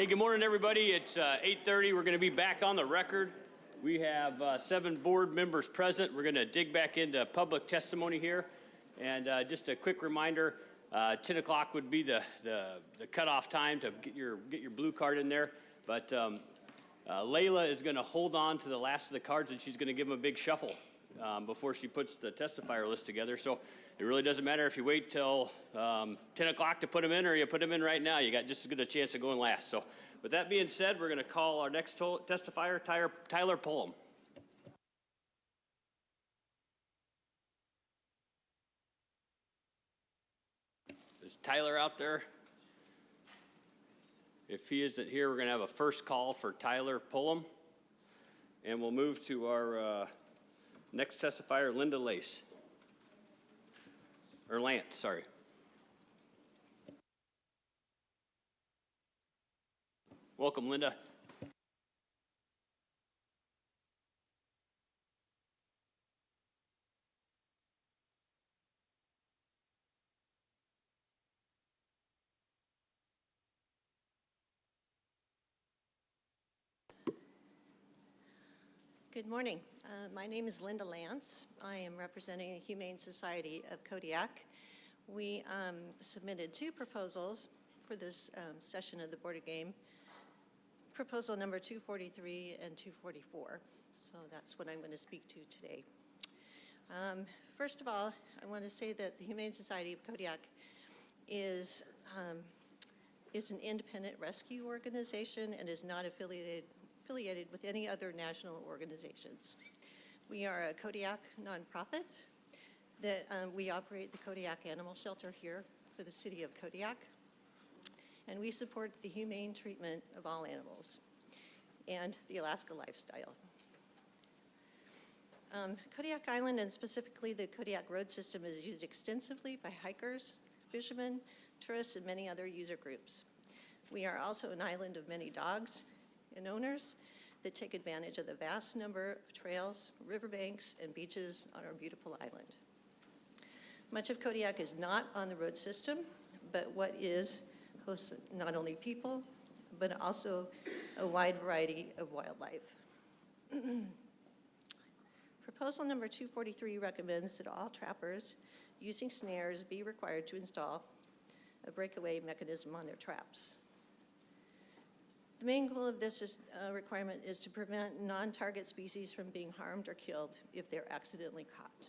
Hey, good morning, everybody. It's 8:30. We're going to be back on the record. We have 7 board members present. We're going to dig back into public testimony here. And just a quick reminder, 10 o'clock would be the cutoff time to get your blue card in there. But Layla is going to hold on to the last of the cards, and she's going to give them a big shuffle before she puts the testifier list together. So it really doesn't matter if you wait till 10 o'clock to put them in or you put them in right now. You got just as good a chance of going last. So with that being said, we're going to call our next testifier, Tyler Pullum. Is Tyler out there? If he isn't here, we're going to have a first call for Tyler Pullum. And we'll move to our next testifier, Linda Lace. Or Lance, sorry. Welcome, Linda. Good morning. My name is Linda Lance. I am representing the Humane Society of Kodiak. We submitted 2 proposals for this session of the Board of Game. Proposal number 243 and 244. So that's what I'm going to speak to today. First of all, I want to say that the Humane Society of Kodiak is an independent rescue organization and is not affiliated with any other national organizations. We are a Kodiak nonprofit that we operate the Kodiak Animal Shelter here for the city of Kodiak, and we support the humane treatment of all animals and the Alaska lifestyle. Kodiak Island, and specifically the Kodiak road system, is used extensively by hikers, fishermen, tourists, and many other user groups. We are also an island of many dogs and owners that take advantage of the vast number of trails, riverbanks, and beaches on our beautiful island. Much of Kodiak is not on the road system, but what is hosts not only people, but also a wide variety of wildlife. Proposal number 243 recommends that all trappers using snares be required to install a breakaway mechanism on their traps. The main goal of this requirement is to prevent non-target species from being harmed or killed if they're accidentally caught.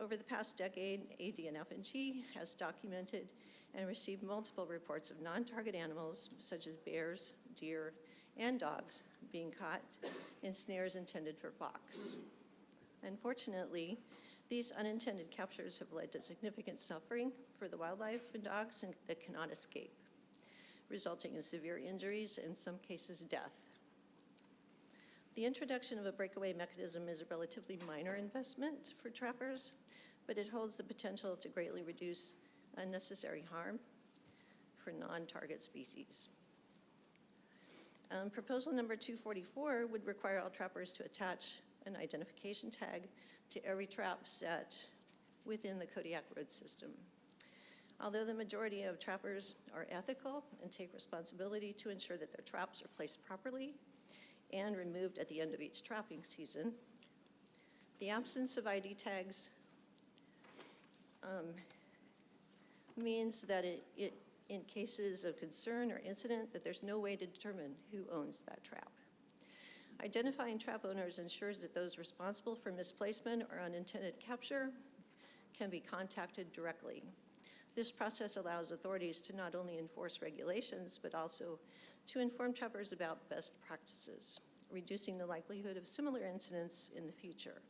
Over the past decade, ADNF&G has documented and received multiple reports of non-target animals such as bears, deer, and dogs being caught in snares intended for fox. Unfortunately, these unintended captures have led to significant suffering for the wildlife and dogs that cannot escape, resulting in severe injuries, and in some cases death. The introduction of a breakaway mechanism is a relatively minor investment for trappers, but it holds the potential to greatly reduce unnecessary harm for non-target species. Proposal number 244 would require all trappers to attach an identification tag to every trap set within the Kodiak road system. Although the majority of trappers are ethical and take responsibility to ensure that their traps are placed properly and removed at the end of each trapping season, the absence of ID tags means that in cases of concern or incident, that there's no way to determine who owns that trap. Identifying trap owners ensures that those responsible for misplacement or unintended capture can be contacted directly. This process allows authorities to not only enforce regulations, but also to inform trappers about best practices, reducing the likelihood of similar incidents in the future.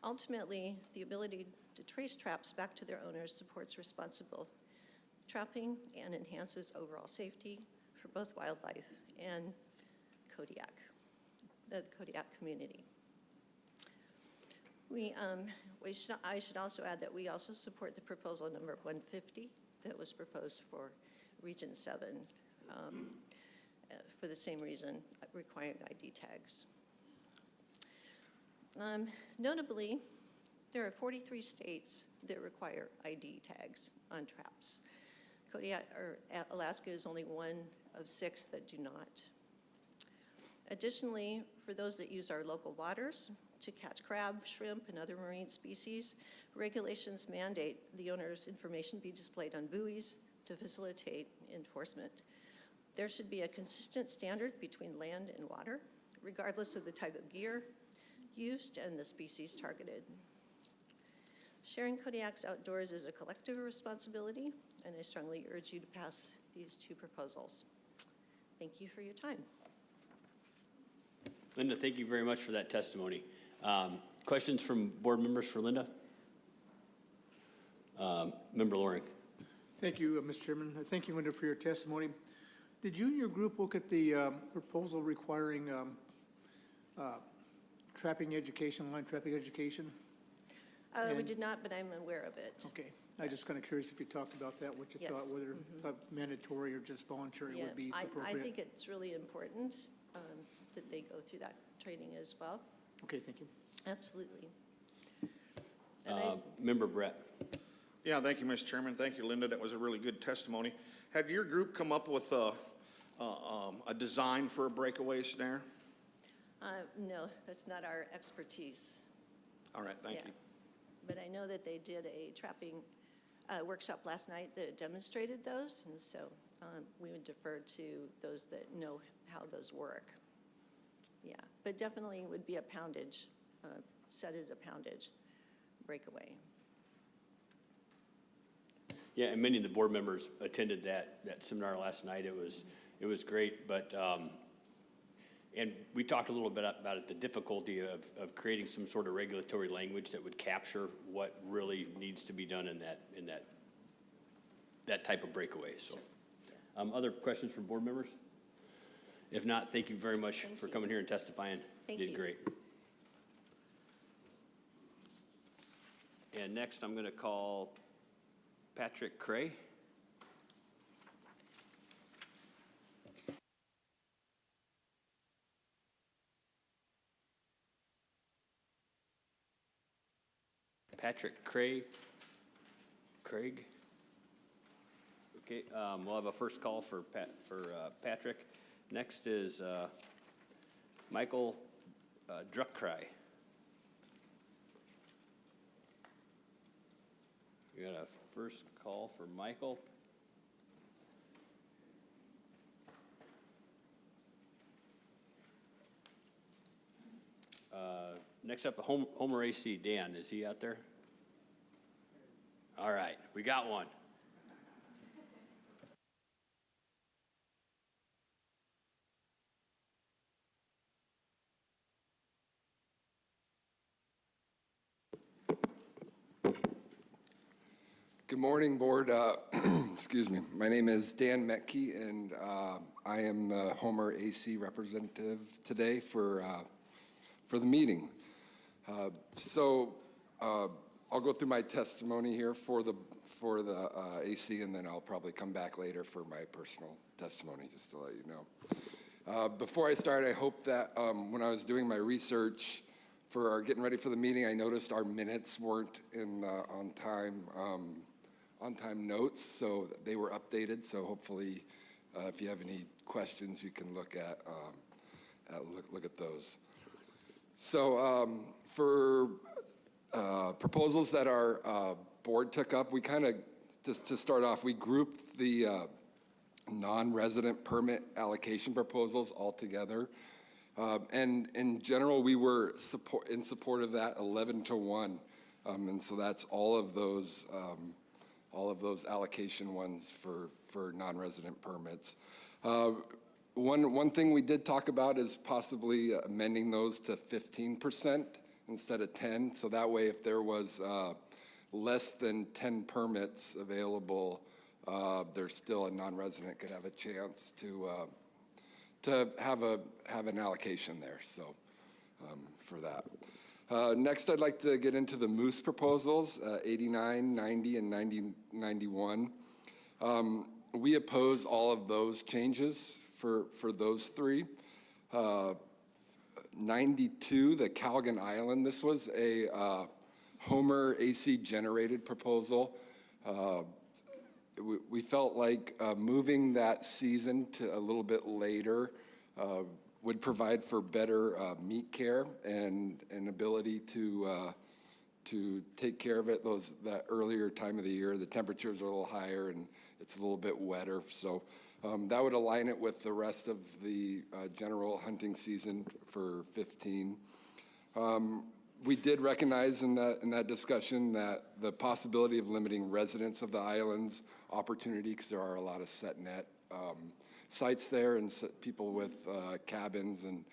Ultimately, the ability to trace traps back to their owners supports responsible trapping and enhances overall safety for both wildlife and Kodiak, the Kodiak community. I should also add that we also support the proposal number 150 that was proposed for Region 7 for the same reason, requiring ID tags. Notably, there are 43 states that require ID tags on traps. Kodiak, or Alaska is only one of 6 that do not. Additionally, for those that use our local waters to catch crab, shrimp, and other marine species, regulations mandate the owner's information be displayed on buoys to facilitate enforcement. There should be a consistent standard between land and water, regardless of the type of gear used and the species targeted. Sharing Kodiak's outdoors is a collective responsibility, and I strongly urge you to pass these 2 proposals. Thank you for your time. Linda, thank you very much for that testimony. Questions from board members for Linda? Member Loring. Thank you, Mr. Chairman. Thank you, Linda, for your testimony. Did you and your group look at the proposal requiring trapping education, line trapping education? We did not, but I'm aware of it. Okay. I was just kind of curious if you talked about that, what you Yes. thought, whether mandatory or just voluntary Yeah, would be I appropriate. think it's really important that they go through that training as well. Okay, thank you. Absolutely. And Member Brett. Yeah, thank you, Mr. Chairman. Thank you, Linda. That was a really good testimony. Had your group come up with a design for a breakaway snare? no, that's not our expertise. All right, thank Yeah. you. But I know that they did a trapping workshop last night that demonstrated those, and so we would defer to those that know how those work. Yeah, but definitely would be a poundage, set as a poundage breakaway. Yeah, and many of the board members attended that seminar last night. It was great, but and we talked a little bit about it, the difficulty of creating some sort of regulatory language that would capture what really needs to be done in that type of breakaway. So, other questions from board members? If not, thank you very much for coming here and testifying. Thank You did you. great. And next, I'm going to call Patrick Cray. Patrick Craig. Okay, we'll have a first call for Patrick. Next is Michael Druckcry. We got a first call for Michael. Next up, Homer AC. Dan, is he out there? All right, we got one. Good morning, board. Excuse me. My name is Dan Metke, and I am the Homer AC representative today for the meeting. I'll go through my testimony here for the AC, and then I'll probably come back later for my personal testimony, just to let you know. Before I start, I hope that when I was doing my research for getting ready for the meeting, I noticed our minutes weren't in on-time notes, so they were updated. So hopefully, if you have any questions, you can look at those. So for proposals that our board took up, we kind of, just to start off, we grouped the non-resident permit allocation proposals all together. And in general, we were in support of that 11-to-1. And so that's all of those allocation ones for non-resident permits. One thing we did talk about is possibly amending those to 15% instead of 10. So that way, if there was less than 10 permits available, there's still a non-resident could have a chance to have an allocation there. So for that. Next, I'd like to get into the Moose proposals, 89, 90, and 91. We oppose all of those changes for those three. 92, the Calgon Island. This was a Homer AC generated proposal. we felt like moving that season to a little bit later would provide for better meat care and ability to take care of it that earlier time of the year. The temperatures are a little higher and it's a little bit wetter, so that would align it with the rest of the general hunting season for 15. We did recognize in that discussion that the possibility of limiting residents of the island's opportunity, because there are a lot of set net sites there and people with cabins, and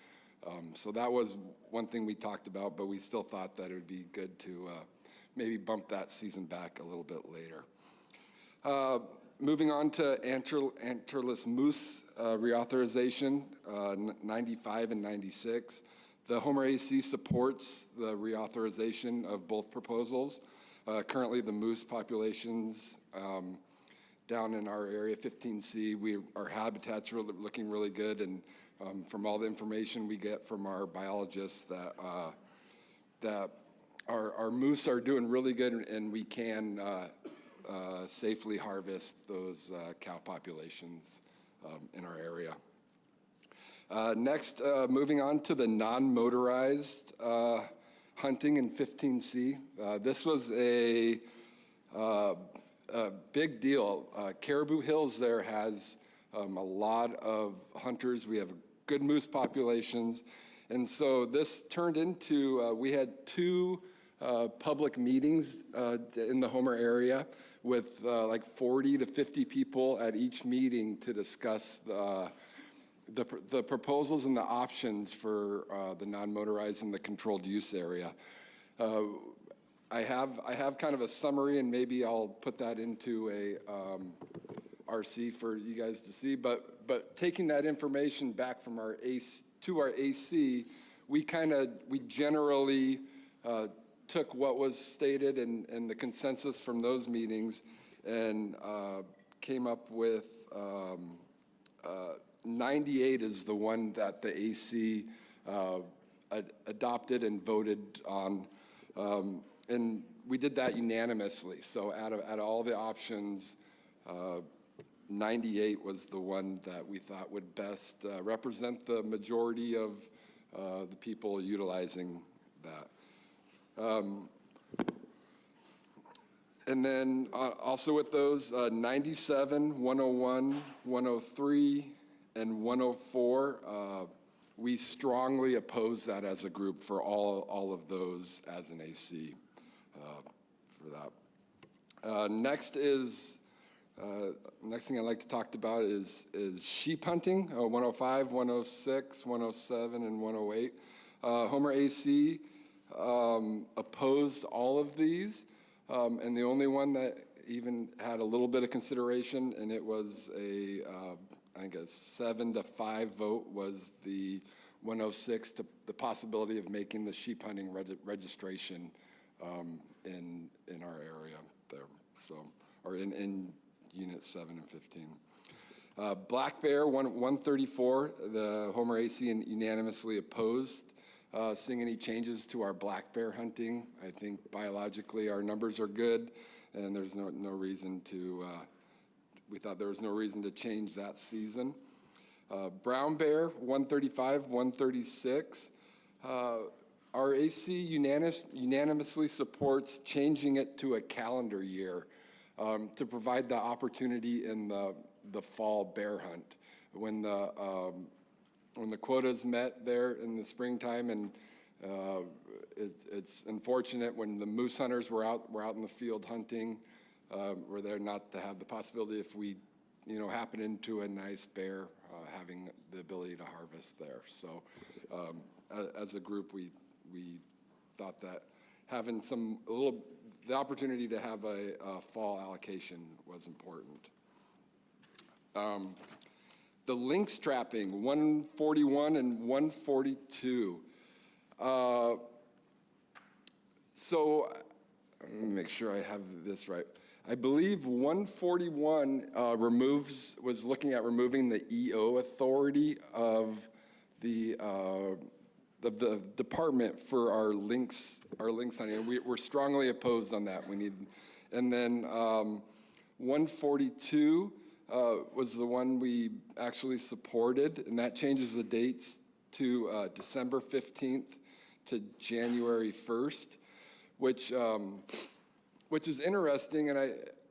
so that was one thing we talked about, but we still thought that it would be good to maybe bump that season back a little bit later. Moving on to antlerless moose reauthorization, 95 and 96. The Homer AC supports the reauthorization of both proposals. Currently, the moose populations down in our area, 15C, our habitats are looking really good, and from all the information we get from our biologists that our moose are doing really good, and we can safely harvest those cow populations in our area. Next, moving on to the non-motorized hunting in 15C. This was a big deal. Caribou Hills there has a lot of hunters. We have good moose populations. And so this turned into, we had 2 public meetings in the Homer area with like 40 to 50 people at each meeting to discuss the proposals and the options for the non-motorized and the controlled use area. I have kind of a summary, and maybe I'll put that into a RC for you guys to see. But taking that information back from our AC, we generally took what was stated and the consensus from those meetings and came up with 98 is the one that the AC adopted and voted on, and we did that unanimously. So out of all the options, 98 was the one that we thought would best represent the majority of the people utilizing that. And then also with those, 97, 101, 103, and 104, we strongly oppose that as a group for all of those as an AC for that. Next thing I'd like to talk about is sheep hunting, 105, 106, 107, and 108. Homer AC opposed all of these, and the only one that even had a little bit of consideration, and it was I think a 7-5 vote, was the 106, to the possibility of making the sheep hunting registration in our area there, so, or in units 7 and 15. Black bear, 134, the Homer AC unanimously opposed seeing any changes to our black bear hunting. I think biologically our numbers are good, and there's no reason to, we thought there was no reason to change that season. Brown bear, 135, 136. Our AC unanimously supports changing it to a calendar year to provide the opportunity in the fall bear hunt. When the quota's met there in the springtime, and it's unfortunate when the moose hunters were out in the field hunting, we're there not to have the possibility, if we happen into a nice bear, having the ability to harvest there. So as a group, we thought that having the opportunity to have a fall allocation was important. The lynx trapping, 141 and 142. So let me make sure I have this right. I believe 141 was looking at removing the EO authority of the department for our lynx hunting. We're strongly opposed on that. And then 142 was the one we actually supported, and that changes the dates to December 15th to January 1st, which is interesting. And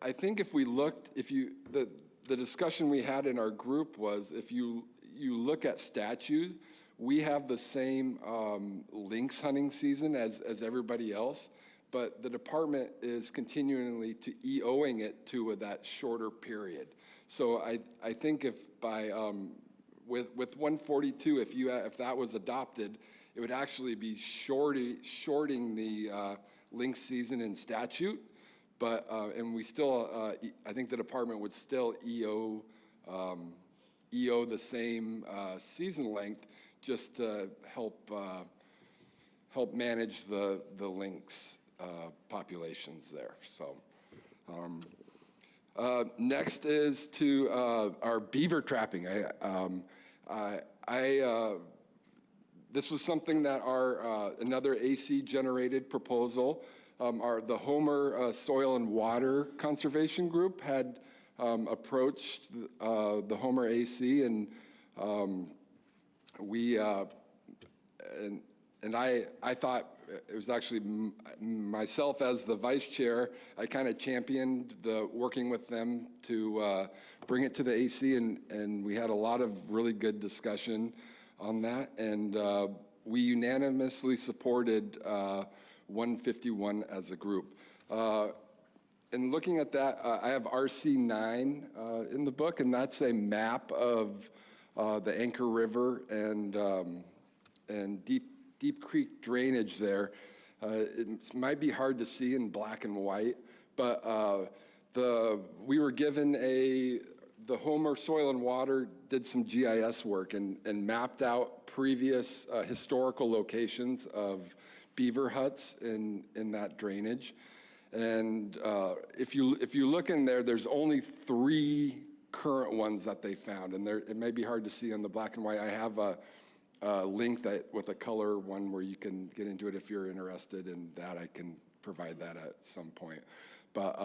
I think if we looked, the discussion we had in our group was if you look at statutes, we have the same lynx hunting season as everybody else, but the department is continually to EOing it to that shorter period. So I think if by with 142, if that was adopted, it would actually be shorting the lynx season in statute, but and we still I think the department would still EO the same season length, just to help manage the lynx populations there. So next is to our beaver trapping. This was something that our another AC generated proposal. The Homer Soil and Water Conservation Group had approached the Homer AC, and I thought it was actually myself as the vice chair. I kind of championed working with them to bring it to the AC, and we had a lot of really good discussion on that, and we unanimously supported 151 as a group. And looking at that, I have RC9 in the book, and that's a map of the Anchor River and Deep Creek drainage there. It might be hard to see in black and white, but we were given the Homer Soil and Water did some GIS work and mapped out previous historical locations of beaver huts in that drainage. And if you look in there, there's only 3 current ones that they found, and it may be hard to see on the black and white. I have a link with a color one where you can get into it if you're interested in that. I can provide that at some point. But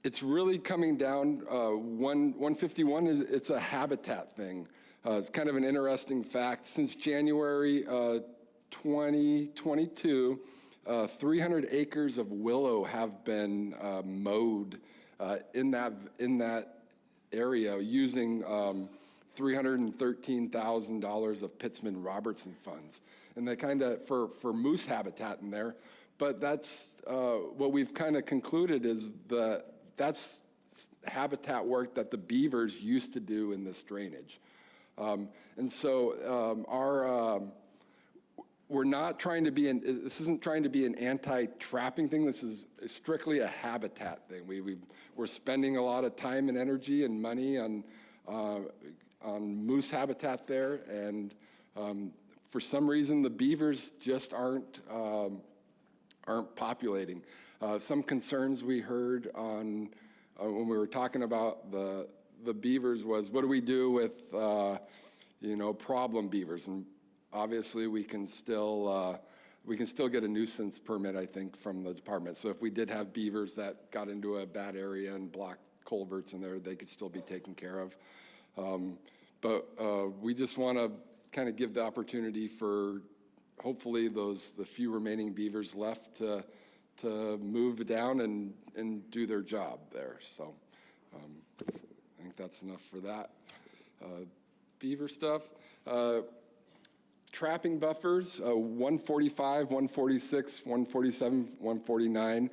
it's really coming down. 151 it's a habitat thing. It's kind of an interesting fact. Since January 2022, 300 acres of willow have been mowed in that area using $313,000 of Pittsman-Robertson funds, and they kind of for moose habitat in there. But that's what we've kind of concluded is that's habitat work that the beavers used to do in this drainage, and so we're not trying to be this isn't trying to be an anti-trapping thing. This is strictly a habitat thing. We're spending a lot of time and energy and money on moose habitat there, and for some reason the beavers just aren't populating. Some concerns we heard on when we were talking about the beavers was, what do we do with problem beavers? And obviously we can still get a nuisance permit, I think, from the department. So if we did have beavers that got into a bad area and blocked culverts in there, they could still be taken care of. But we just want to kind of give the opportunity for hopefully the few remaining beavers left to move down and do their job there. So I think that's enough for that. Beaver stuff. Trapping buffers, 145, 146, 147, 149.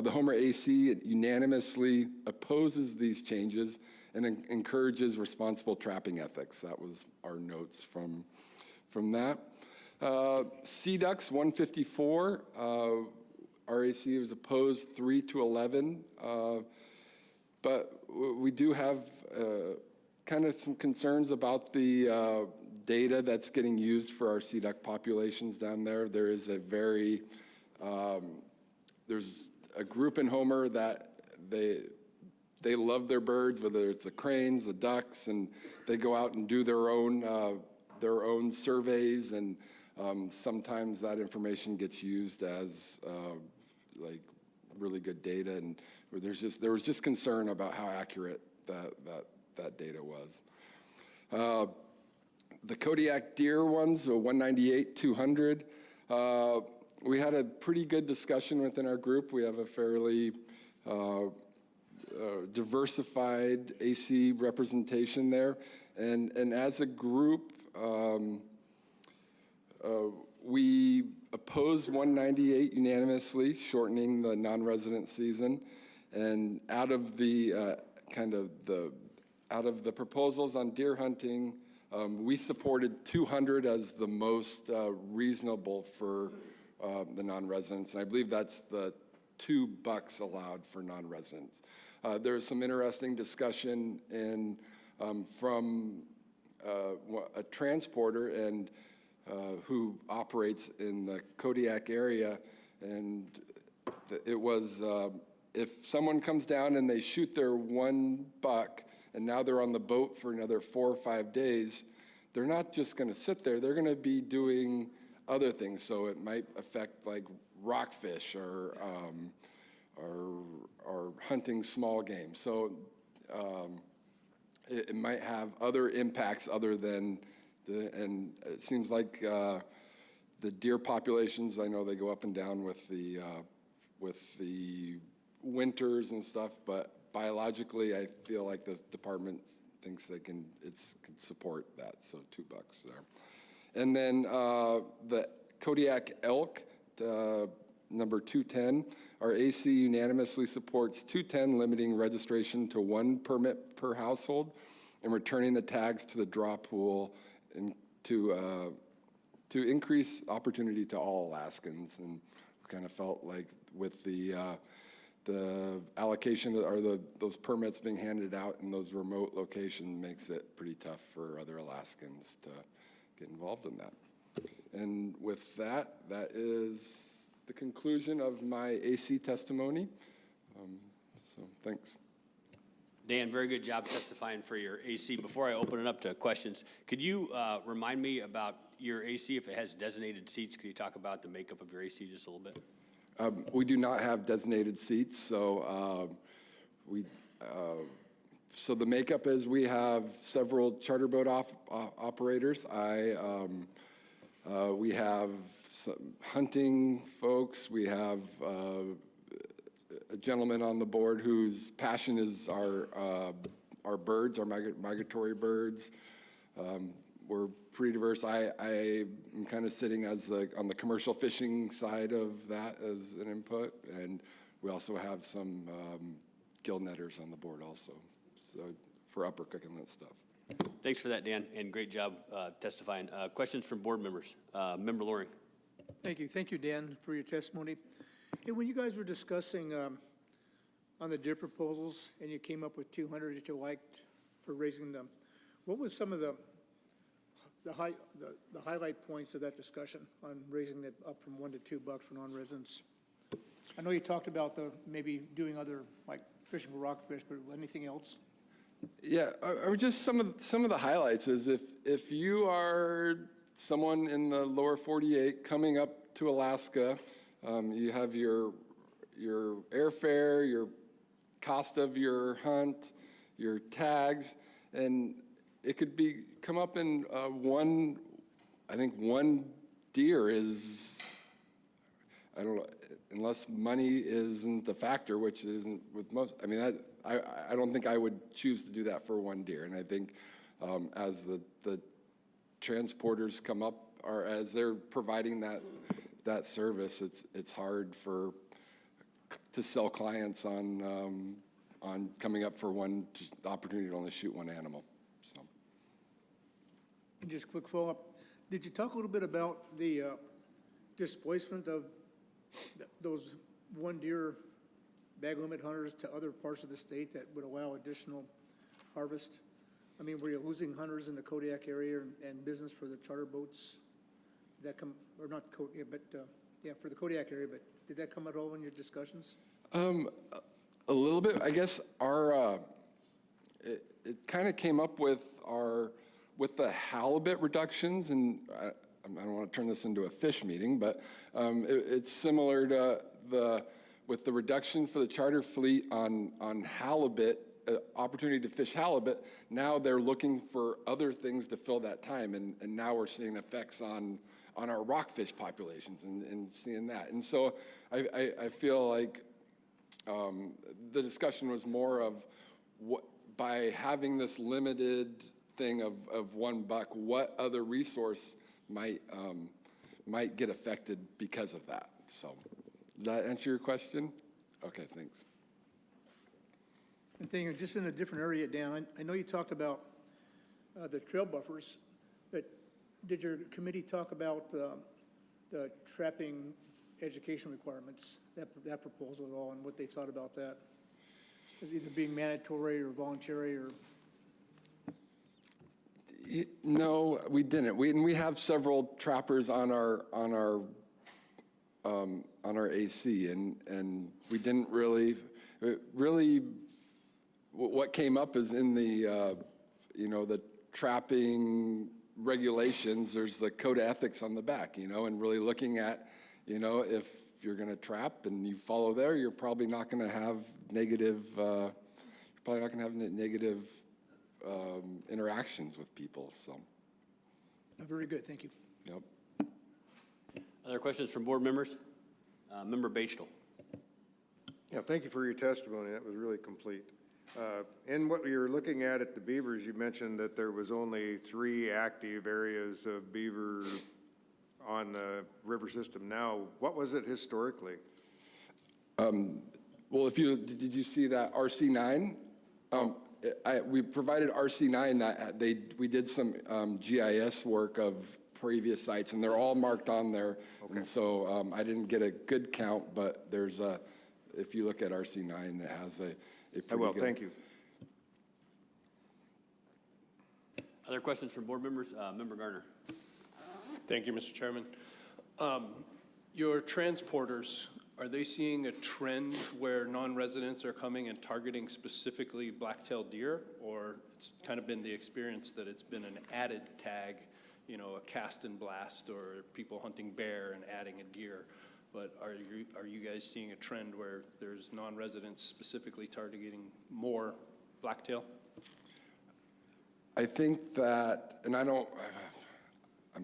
The Homer AC unanimously opposes these changes and encourages responsible trapping ethics. That was our notes from that. Sea ducks, 154. RAC was opposed 3-11. But we do have kind of some concerns about the data that's getting used for our sea duck populations down there. There is there's a group in Homer that they love their birds, whether it's the cranes, the ducks, and they go out and do their own surveys, and sometimes that information gets used as like really good data, and there was just concern about how accurate that data was. The Kodiak deer ones, the 198, 200, we had a pretty good discussion within our group. We have a fairly diversified AC representation there. And as a group, we opposed 198 unanimously, shortening the non-resident season. And out of the proposals on deer hunting, we supported 200 as the most reasonable for the non-residents. And I believe that's the 2 bucks allowed for non-residents. There's some interesting discussion from a transporter and who operates in the Kodiak area, and it was if someone comes down and they shoot their 1 buck and now they're on the boat for another 4 or 5 days, they're not just going to sit there, they're going to be doing other things. So it might affect like rockfish or hunting small game. So it might have other impacts other than and it seems like the deer populations, I know they go up and down with the winters and stuff, but biologically, I feel like the department thinks they can support that, so 2 bucks there. And then the Kodiak elk, number 210, our AC unanimously supports 210, limiting registration to 1 permit per household and returning the tags to the draw pool and to increase opportunity to all Alaskans. And we kind of felt like with the allocation or those permits being handed out in those remote locations makes it pretty tough for other Alaskans to get involved in that. And with that, that is the conclusion of my AC testimony. So thanks. Dan, very good job testifying for your AC. Before I open it up to questions, could you remind me about your AC, if it has designated seats? Could you talk about the makeup of your AC just a little bit? We do not have designated seats, so so the makeup is we have several charter boat operators. We have some hunting folks. We have a gentleman on the board whose passion is our birds, our migratory birds. We're pretty diverse. I am kind of sitting as on the commercial fishing side of that as an input, and we also have some gill netters on the board also, so for upper cook and that stuff. Thanks for that, Dan, and great job testifying. Questions from board members? Member Loring. Thank you, Dan, for your testimony. Hey, when you guys were discussing on the deer proposals, and you came up with 200 that you liked for raising them, what was some of the highlight points of that discussion on raising it up from 1 to 2 bucks for non-residents? I know you talked about maybe doing other, like fishing for rockfish, but anything else? Yeah, or just some of the highlights is if you are someone in the lower 48 coming up to Alaska, you have your airfare, your cost of your hunt, your tags, and it could come up in I think one deer is, I don't know, unless money isn't a factor, which it isn't with most. I mean, I don't think I would choose to do that for one deer. And I think as the transporters come up, or as they're providing that service, it's hard to sell clients on coming up for the opportunity to only shoot one animal. So. And just quick follow-up, did you talk a little bit about the displacement of those one deer bag limit hunters to other parts of the state that would allow additional harvest? I mean, were you losing hunters in the Kodiak area and business for the charter boats? Did that come, or not Kodiak, but for the Kodiak area, but did that come at all in your discussions? A little bit. I guess it kind of came up with the halibut reductions, and I don't want to turn this into a fish meeting, but it's similar to with the reduction for the charter fleet on halibut, opportunity to fish halibut, now they're looking for other things to fill that time, and now we're seeing effects on our rockfish populations and seeing that. And so I feel like the discussion was more of what, by having this limited thing of $1, what other resource might get affected because of that. So, does that answer your question? Okay, thanks. And thinking, just in a different area, Dan, I know you talked about the trail buffers, but did your committee talk about the trapping education requirements, that proposal at all, and what they thought about that? Either being mandatory or voluntary or? No, we didn't. We have several trappers on our AC, and we didn't really. What came up is in the the trapping regulations. There's the code of ethics on the back, and really looking at, if you're going to trap and you follow there, you're probably not going to have negative. Interactions with people. So. Very good. Thank you. Yep. Other questions from board members? Member Batchel. Yeah, thank you for your testimony. That was really complete. In what you're looking at the beavers, you mentioned that there was only 3 active areas of beaver on the river system now. What was it historically? Well, did you see that RC9? We provided RC9 that we did some GIS work of previous sites, and they're all marked on there. Okay. And so I didn't get a good count, but there's if you look at RC9, that has a pretty good. Thank you. Other questions from board members? Member Garner. Thank you, Mr. Chairman. Your transporters, are they seeing a trend where non-residents are coming and targeting specifically black-tailed deer, or it's kind of been the experience that it's been an added tag, a cast and blast, or people hunting bear and adding a deer? But are you guys seeing a trend where there's non-residents specifically targeting more blacktail? I think that, and I'm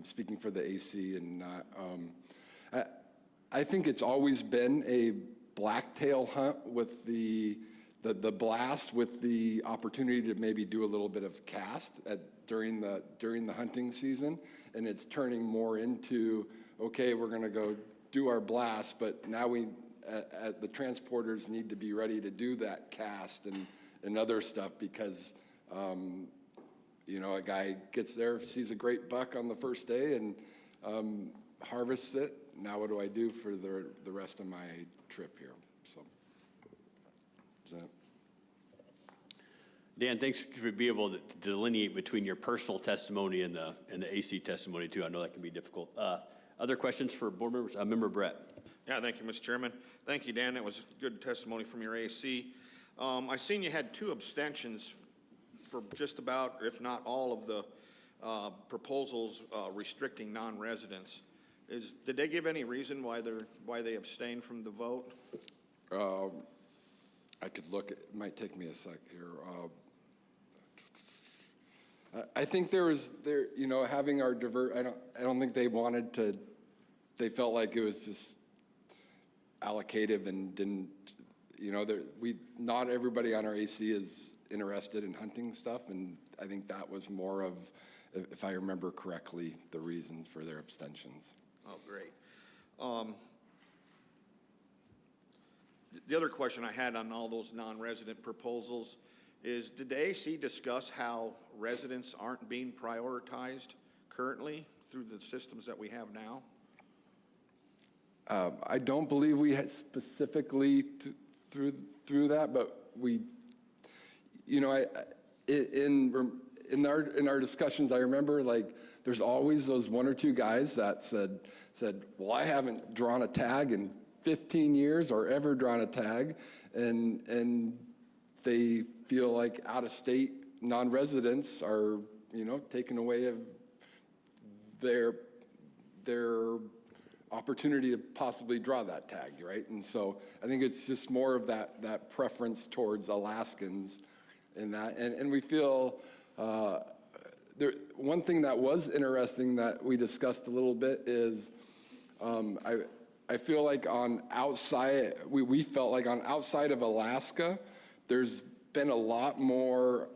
speaking for the AC and not, I think it's always been a blacktail hunt with the blast, with the opportunity to maybe do a little bit of cast during the hunting season, and it's turning more into, okay, we're going to go do our blast, but now the transporters need to be ready to do that cast and other stuff because a guy gets there, sees a great buck on the first day, and harvests it. Now what do I do for the rest of my trip here? So, Dan, thanks for being able to delineate between your personal testimony and the AC testimony too. I know that can be difficult. Other questions for board members? Member Brett. Yeah, thank you, Mr. Chairman. Thank you, Dan. That was good testimony from your AC. I seen you had 2 abstentions for just about, if not all, of the proposals restricting non-residents. Did they give any reason why they abstained from the vote? I could look. It might take me a sec here. I think having our I don't think they wanted to. They felt like it was just allocative and didn't. Not everybody on our AC is interested in hunting stuff, and I think that was more of, if I remember correctly, the reason for their abstentions. Oh, great. The other question I had on all those non-resident proposals is, did the AC discuss how residents aren't being prioritized currently through the systems that we have now? I don't believe we had specifically through that, but we, in our discussions, I remember there's always those 1 or 2 guys that said, well, I haven't drawn a tag in 15 years or ever drawn a tag, and they feel like out-of-state non-residents are, taken away of their opportunity to possibly draw that tag, right? And so I think it's just more of that preference towards Alaskans in that. And we feel, one thing that was interesting that we discussed a little bit is I feel like we felt like on outside of Alaska, there's been a lot more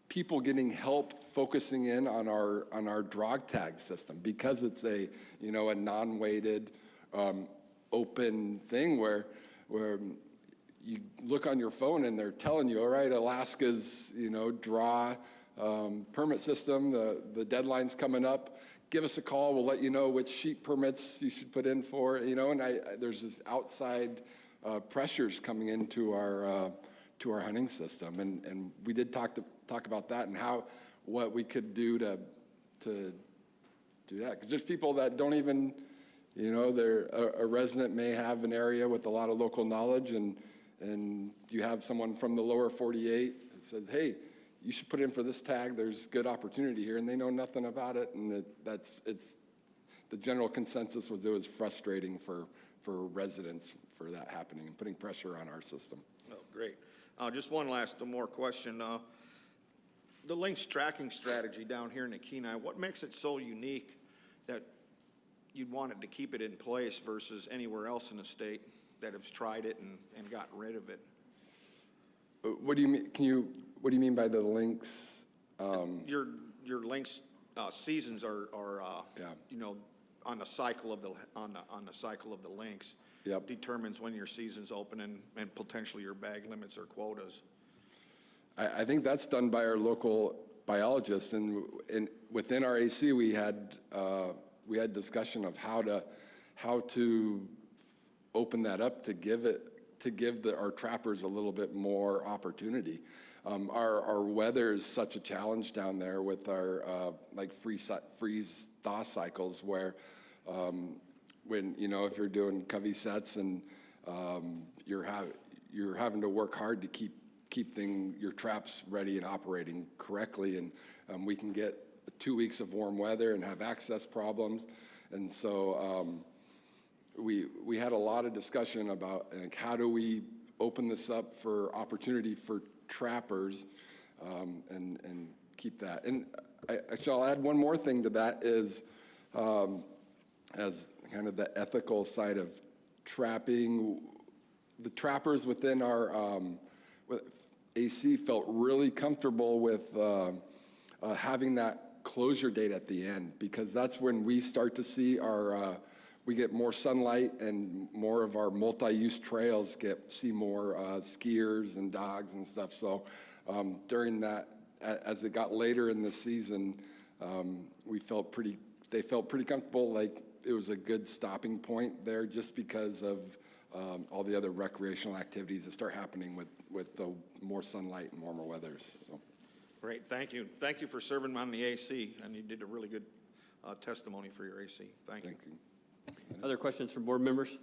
people getting help focusing in on our drog tag system because it's a non-weighted open thing where you look on your phone and they're telling you, all right, Alaska's draw permit system, the deadline's coming up. Give us a call. We'll let you know which sheep permits you should put in for. And there's this outside pressures coming into our hunting system, and we did talk about that and what we could do to do that, because there's people that don't even, a resident may have an area with a lot of local knowledge, and you have someone from the lower 48 that says, hey, you should put in for this tag, there's good opportunity here, and they know nothing about it, and the general consensus was it was frustrating for residents for that happening and putting pressure on our system. Oh, great. Just one more question. The lynx tracking strategy down here in the Kenai, what makes it so unique that you'd wanted to keep it in place versus anywhere else in the state that has tried it and gotten rid of it? What do you mean? What do you mean by the lynx? Your lynx seasons are on the cycle of the lynx. Yep. Determines when your season's open and potentially your bag limits or quotas. I think that's done by our local biologists, and within our AC we had discussion of how to open that up to give our trappers a little bit more opportunity. Our weather is such a challenge down there with our freeze thaw cycles where when if you're doing covey sets and you're having to work hard to keep your traps ready and operating correctly, and we can get 2 weeks of warm weather and have access problems, and so we had a lot of discussion about how do we open this up for opportunity for trappers and keep that. And I'll add one more thing to that is as kind of the ethical side of trapping. The trappers within our AC felt really comfortable with having that closure date at the end, because that's when we start to see we get more sunlight and more of our multi-use trails see more skiers and dogs and stuff. So during that, as it got later in the season, they felt pretty comfortable, like it was a good stopping point there, just because of all the other recreational activities that start happening with the more sunlight and warmer weathers. So. Great, thank you. Thank you for serving on the AC, and you did a really good testimony for your AC. Thank you. Other questions from board members?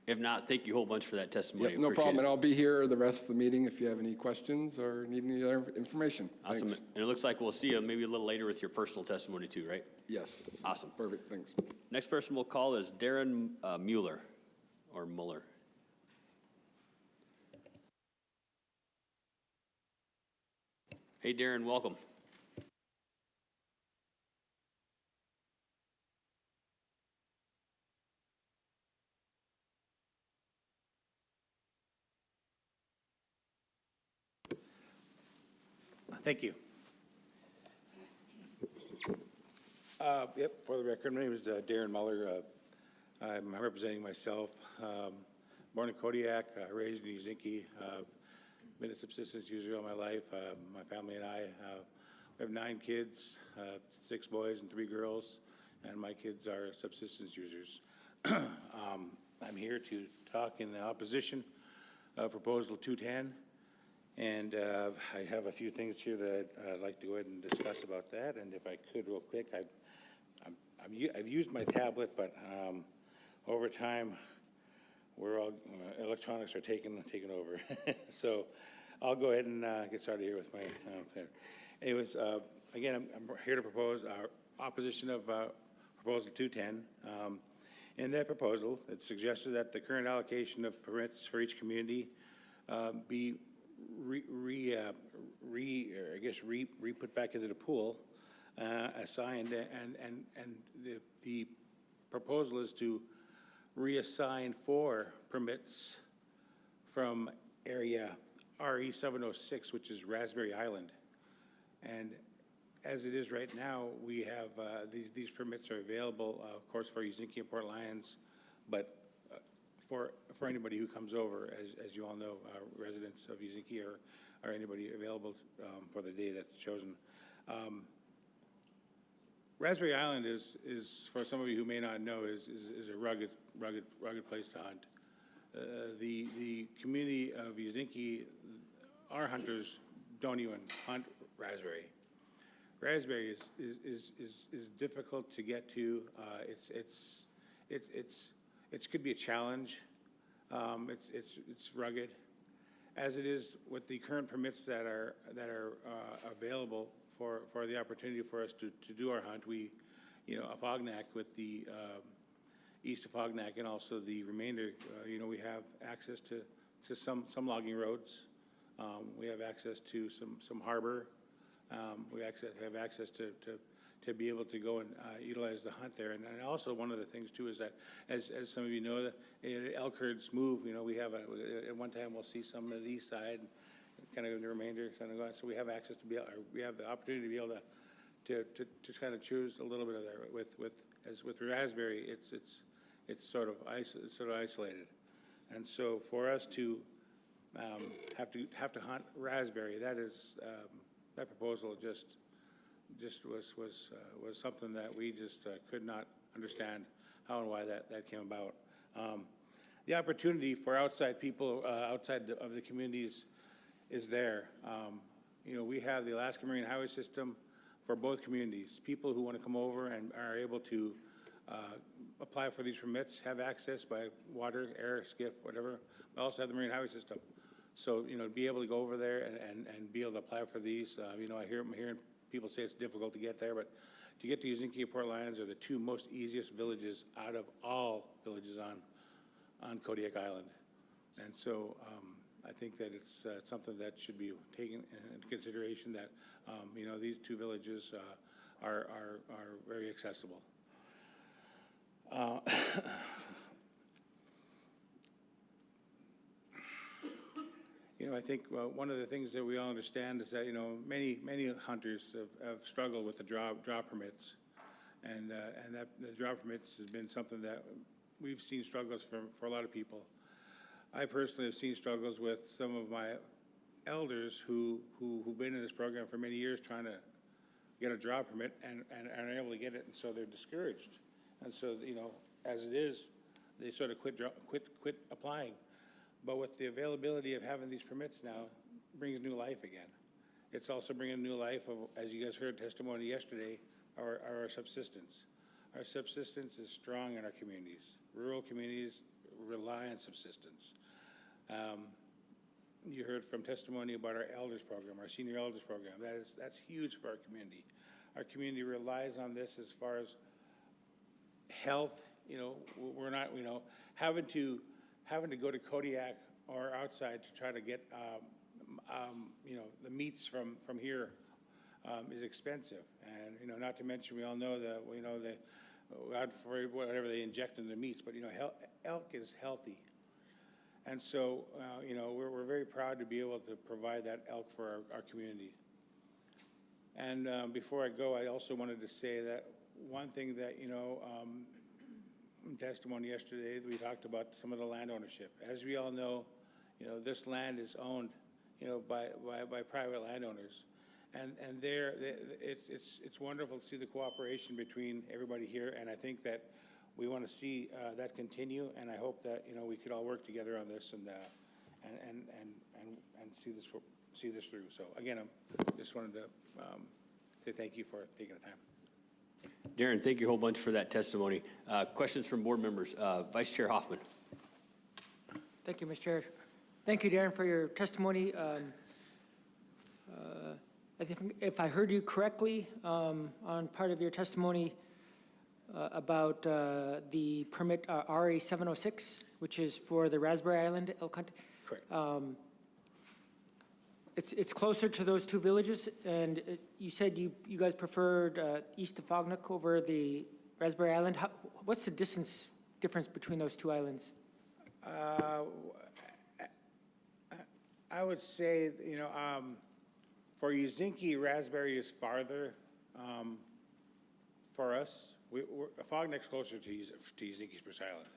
If not, thank you a whole bunch for that testimony. Yep, no Appreciate problem, it. and I'll be here the rest of the meeting if you have any questions or need any other information. Awesome. Thanks. And it looks like we'll see you maybe a little later with your personal testimony too, right? Yes. Awesome. Perfect, thanks. Next person we'll call is Darren Mueller, or Muller. Hey, Darren, welcome. Thank you. Yep, for the record, my name is Darren Muller. I'm representing myself. Born in Kodiak, raised in Uzinki. Been a subsistence user all my life. My family and I we have 9 kids, 6 boys and 3 girls, and my kids are subsistence users. I'm here to talk in opposition of Proposal 210. And I have a few things here that I'd like to go ahead and discuss about that. And if I could, real quick, I've used my tablet, but over time, we're all electronics are taking over. So I'll go ahead and get started here with my. Anyways, again, I'm here to propose our opposition of Proposal 210. In that proposal, it suggested that the current allocation of permits for each community be put back into the pool, assigned, and the proposal is to reassign 4 permits from area RE 706, which is Raspberry Island. And as it is right now, we have, these permits are available, of course, for Uzinki and Port Lions, but for anybody who comes over, as you all know, residents of Uzinki or anybody available for the day that's chosen. Raspberry Island is, for some of you who may not know, is a rugged place to hunt. The community of Uzinki, our hunters don't even hunt raspberry. Raspberry is difficult to get to. It could be a challenge. It's rugged, as it is with the current permits that are available for the opportunity for us to do our hunt. We, Afognak with the east of Fognak and also the remainder, we have access to some logging roads. We have access to some harbor. We have access to be able to go and utilize the hunt there. And also one of the things too is that, as some of you know, elk herds move. We have at one time we'll see some of the east side, kind of the remainder. So we have access to we have the opportunity to be able to kind of choose a little bit of that. With raspberry, it's sort of isolated, and so for us to have to hunt raspberry, that proposal just was something that we just could not understand how and why that came about. The opportunity for outside people, outside of the communities, is there. We have the Alaska Marine Highway System for both communities. People who want to come over and are able to apply for these permits have access by water, air, skiff, whatever. We also have the Marine Highway System. So, be able to go over there and be able to apply for these. I'm hearing people say it's difficult to get there, but to get to Uzinki and Port Lions are the 2 most easiest villages out of all villages on Kodiak Island. And so I think that it's something that should be taken into consideration, that, these 2 villages are very accessible. I think one of the things that we all understand is that, many hunters have struggled with the draw permits, and that the draw permits has been something that we've seen struggles for a lot of people. I personally have seen struggles with some of my elders who've been in this program for many years trying to get a draw permit and aren't able to get it, and so they're discouraged. And so, as it is, they sort of quit applying. But with the availability of having these permits now, brings new life again. It's also bringing new life of, as you guys heard testimony yesterday, our subsistence. Our subsistence is strong in our communities. Rural communities rely on subsistence. You heard from testimony about our elders program, our senior elders program. That's huge for our community. Our community relies on this as far as health. We're not, having to go to Kodiak or outside to try to get, the meats from here is expensive. And, not to mention, we all know that, God forbid whatever they inject in the meats, but, elk is healthy. And so, we're very proud to be able to provide that elk for our community. And before I go, I also wanted to say that one thing that, in testimony yesterday, we talked about some of the land ownership. As we all know, this land is owned, by private landowners. And it's wonderful to see the cooperation between everybody here, and I think that we want to see that continue, and I hope that, we could all work together on this and see this through. So again, I just wanted to say thank you for taking the time. Darren, thank you a whole bunch for that testimony. Questions from board members. Vice Chair Hoffman. Thank you, Mr. Chair. Thank you, Darren, for your testimony. I think if I heard you correctly on part of your testimony, about the permit RA 706, which is for the Raspberry Island elk hunt. Correct. It's closer to those two villages, and you said you guys preferred east of Fognock over the Raspberry Island. What's the difference between those two islands? I would say, for Uzinki, Raspberry is farther for us. Fogneck's closer to Uzinki Spruce Island.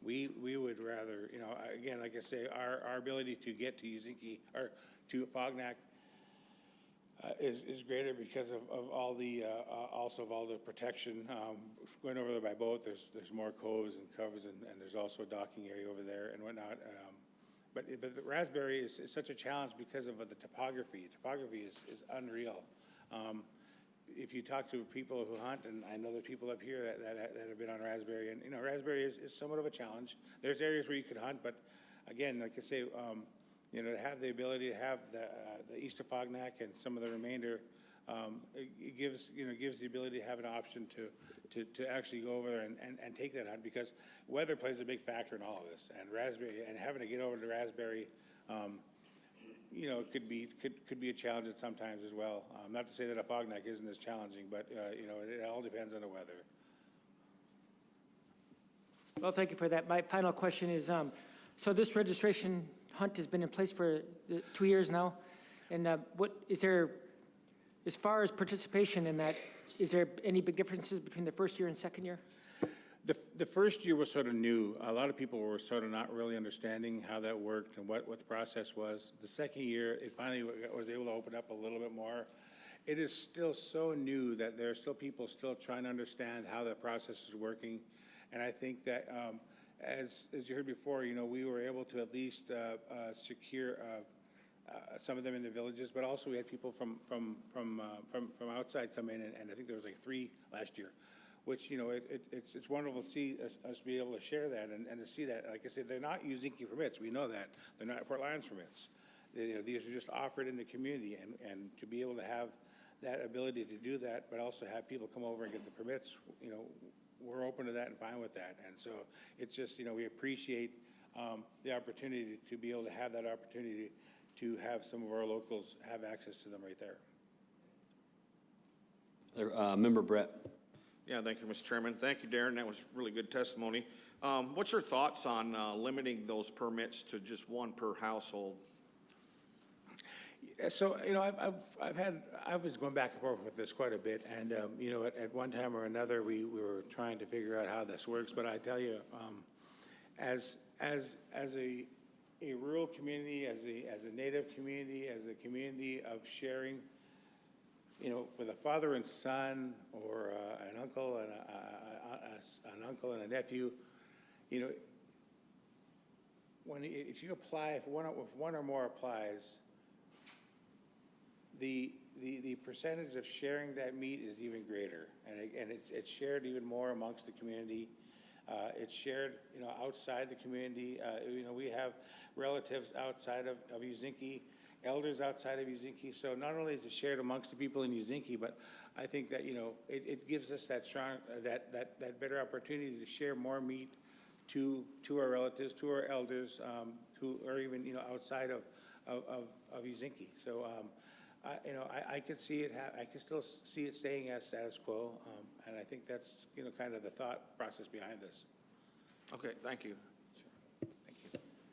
We would rather, again, like I say, our ability to get to Uzinki or to Fogneck is greater because of all the also of all the protection. Going over there by boat, there's more coves and covers, and there's also a docking area over there and whatnot. But the Raspberry is such a challenge because of the topography. Topography is unreal. If you talk to people who hunt, and I know there are people up here that have been on Raspberry, and Raspberry is somewhat of a challenge. There's areas where you could hunt, but again, like I say, to have the ability to have the east of Fognac and some of the remainder, it gives the ability to have an option to actually go over there and take that hunt, because weather plays a big factor in all of this, and Raspberry, and having to get over to Raspberry, could be a challenge at sometimes as well. Not to say that a Fognac isn't as challenging, but it all depends on the weather. Well, thank you for that. My final question is, so this registration hunt has been in place for 2 years now, and what is there, as far as participation in that, is there any big differences between the first year and second year? The first year was sort of new. A lot of people were sort of not really understanding how that worked and what the process was. The second year, it finally was able to open up a little bit more. It is still so new that there are still people still trying to understand how that process is working. And I think that, as you heard before, we were able to at least secure some of them in the villages, but also we had people from outside come in, and I think there was like 3 last year, which, it's wonderful to see us be able to share that and to see that. Like I said, they're not Uzinki permits. We know that. They're not Port Lions permits. These are just offered in the community, and to be able to have that ability to do that, but also have people come over and get the permits, we're open to that and fine with that. And so it's just, we appreciate the opportunity to be able to have that opportunity to have some of our locals have access to them right there. Member Brett. Yeah, thank you, Mr. Chairman. Thank you, Darren. That was really good testimony. What's your thoughts on limiting those permits to just 1 per household? So, I was going back and forth with this quite a bit, and, at one time or another, we were trying to figure out how this works, but I tell you, as a rural community, as a native community, as a community of sharing, with a father and son, or an uncle and a nephew, if you apply, if one or more applies, the percentage of sharing that meat is even greater, and it's shared even more amongst the community. It's shared, outside the community. We have relatives outside of Uzinki, elders outside of Uzinki. So not only is it shared amongst the people in Uzinki, but I think that, it gives us that strong, that better opportunity to share more meat to our relatives, to our elders, who are even, outside of Uzinki. So, I could see it. I can still see it staying as status quo, and I think that's kind of the thought process behind this. Okay, thank you.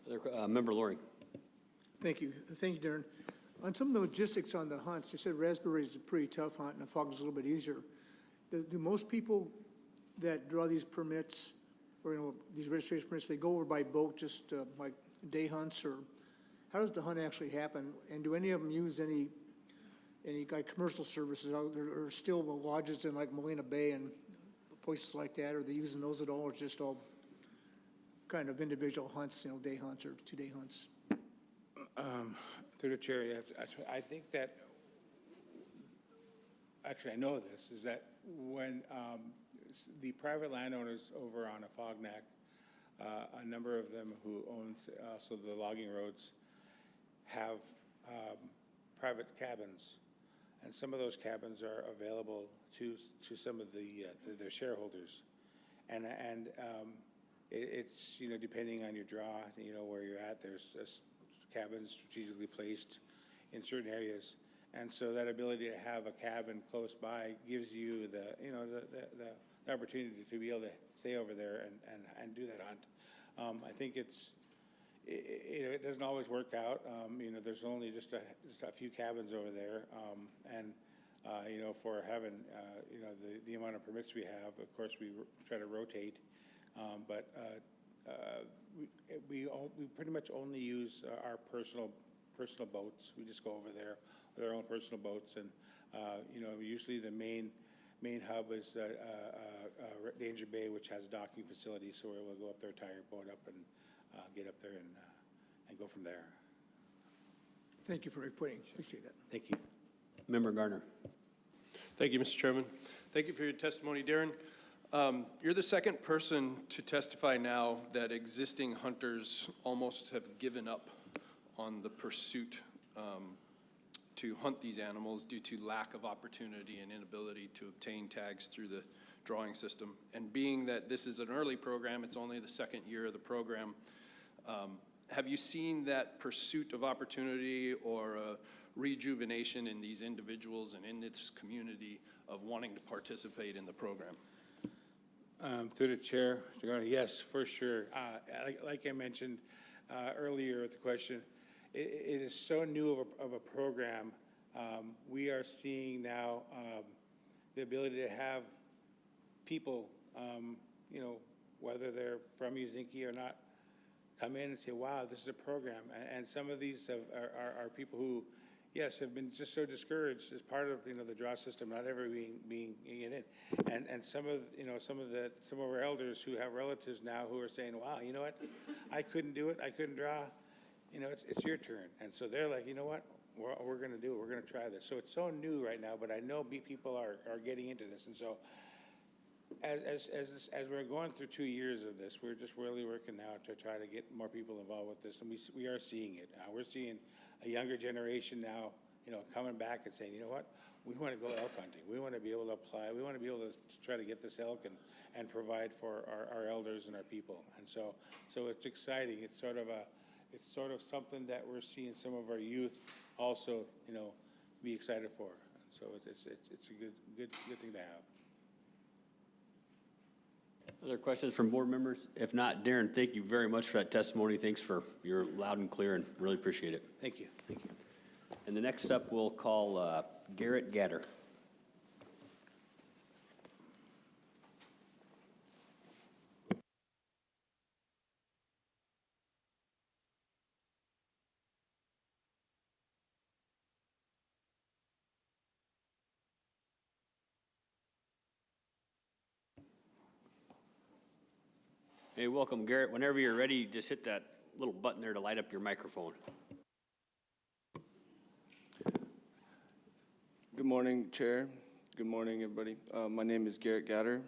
Thank you. Member Loring. Thank you, Darren. On some of the logistics on the hunts, you said Raspberry is a pretty tough hunt and the Fog is a little bit easier. Do most people that draw these permits, or these registration permits, they go over by boat, just like day hunts, or how does the hunt actually happen? And do any of them use any like commercial services, or still lodges in like Molina Bay and places like that? Are they using those at all, or just all kind of individual hunts, day hunts or 2-day hunts? Through the chair, I think that, actually I know this, is that when the private landowners over on a Fognac, a number of them who own also the logging roads, have private cabins. and some of those cabins are available to some of their shareholders. And it's, depending on your draw, where you're at, there's cabins strategically placed in certain areas. And so that ability to have a cabin close by gives you the opportunity to be able to stay over there and do that hunt. I think it doesn't always work out. There's only just a few cabins over there. For having, the amount of permits we have, of course, we try to rotate. But we pretty much only use our personal boats. We just go over there with our own personal boats. And, usually the main hub is Danger Bay, which has a docking facility. So we'll go up there, tie your boat up, and get up there and go from there. Thank you for reporting. Appreciate that. Thank you. Member Garner. Thank you, Mr. Chairman. Thank you for your testimony, Darren. You're the second person to testify now that existing hunters almost have given up on the pursuit to hunt these animals due to lack of opportunity and inability to obtain tags through the drawing system. And being that this is an early program, it's only the second year of the program, have you seen that pursuit of opportunity or rejuvenation in these individuals and in this community of wanting to participate in the program? Through the chair, Mr. Garner, yes, for sure. Like I mentioned earlier with the question, it is so new of a program. We are seeing now the ability to have people, whether they're from Uzinki or not, come in and say, wow, this is a program. And some of these are people who, yes, have been just so discouraged as part of, the draw system, not ever being in it. And some of our elders who have relatives now who are saying, wow, you know what, I couldn't do it, I couldn't draw, it's your turn. And so they're like, you know what, we're gonna do it, we're gonna try this. So it's so new right now, but I know people are getting into this. And so as we're going through 2 years of this, we're just really working now to try to get more people involved with this. And we are seeing it. We're seeing a younger generation now, coming back and saying, you know what, we want to go elk hunting. We want to be able to apply. We want to be able to try to get this elk and provide for our elders and our people. And so it's exciting. It's sort of something that we're seeing some of our youth also, be excited for. And so it's a good thing to have. Other questions from board members? If not, Darren, thank you very much for that testimony. Thanks for your loud and clear, and really appreciate it. Thank you. Thank you. And the next up, we'll call Garrett Gatter. Hey, welcome, Garrett. Whenever you're ready, just hit that little button there to light up your microphone. Good morning, Chair. Good morning, everybody. My name is Garrett Gatter.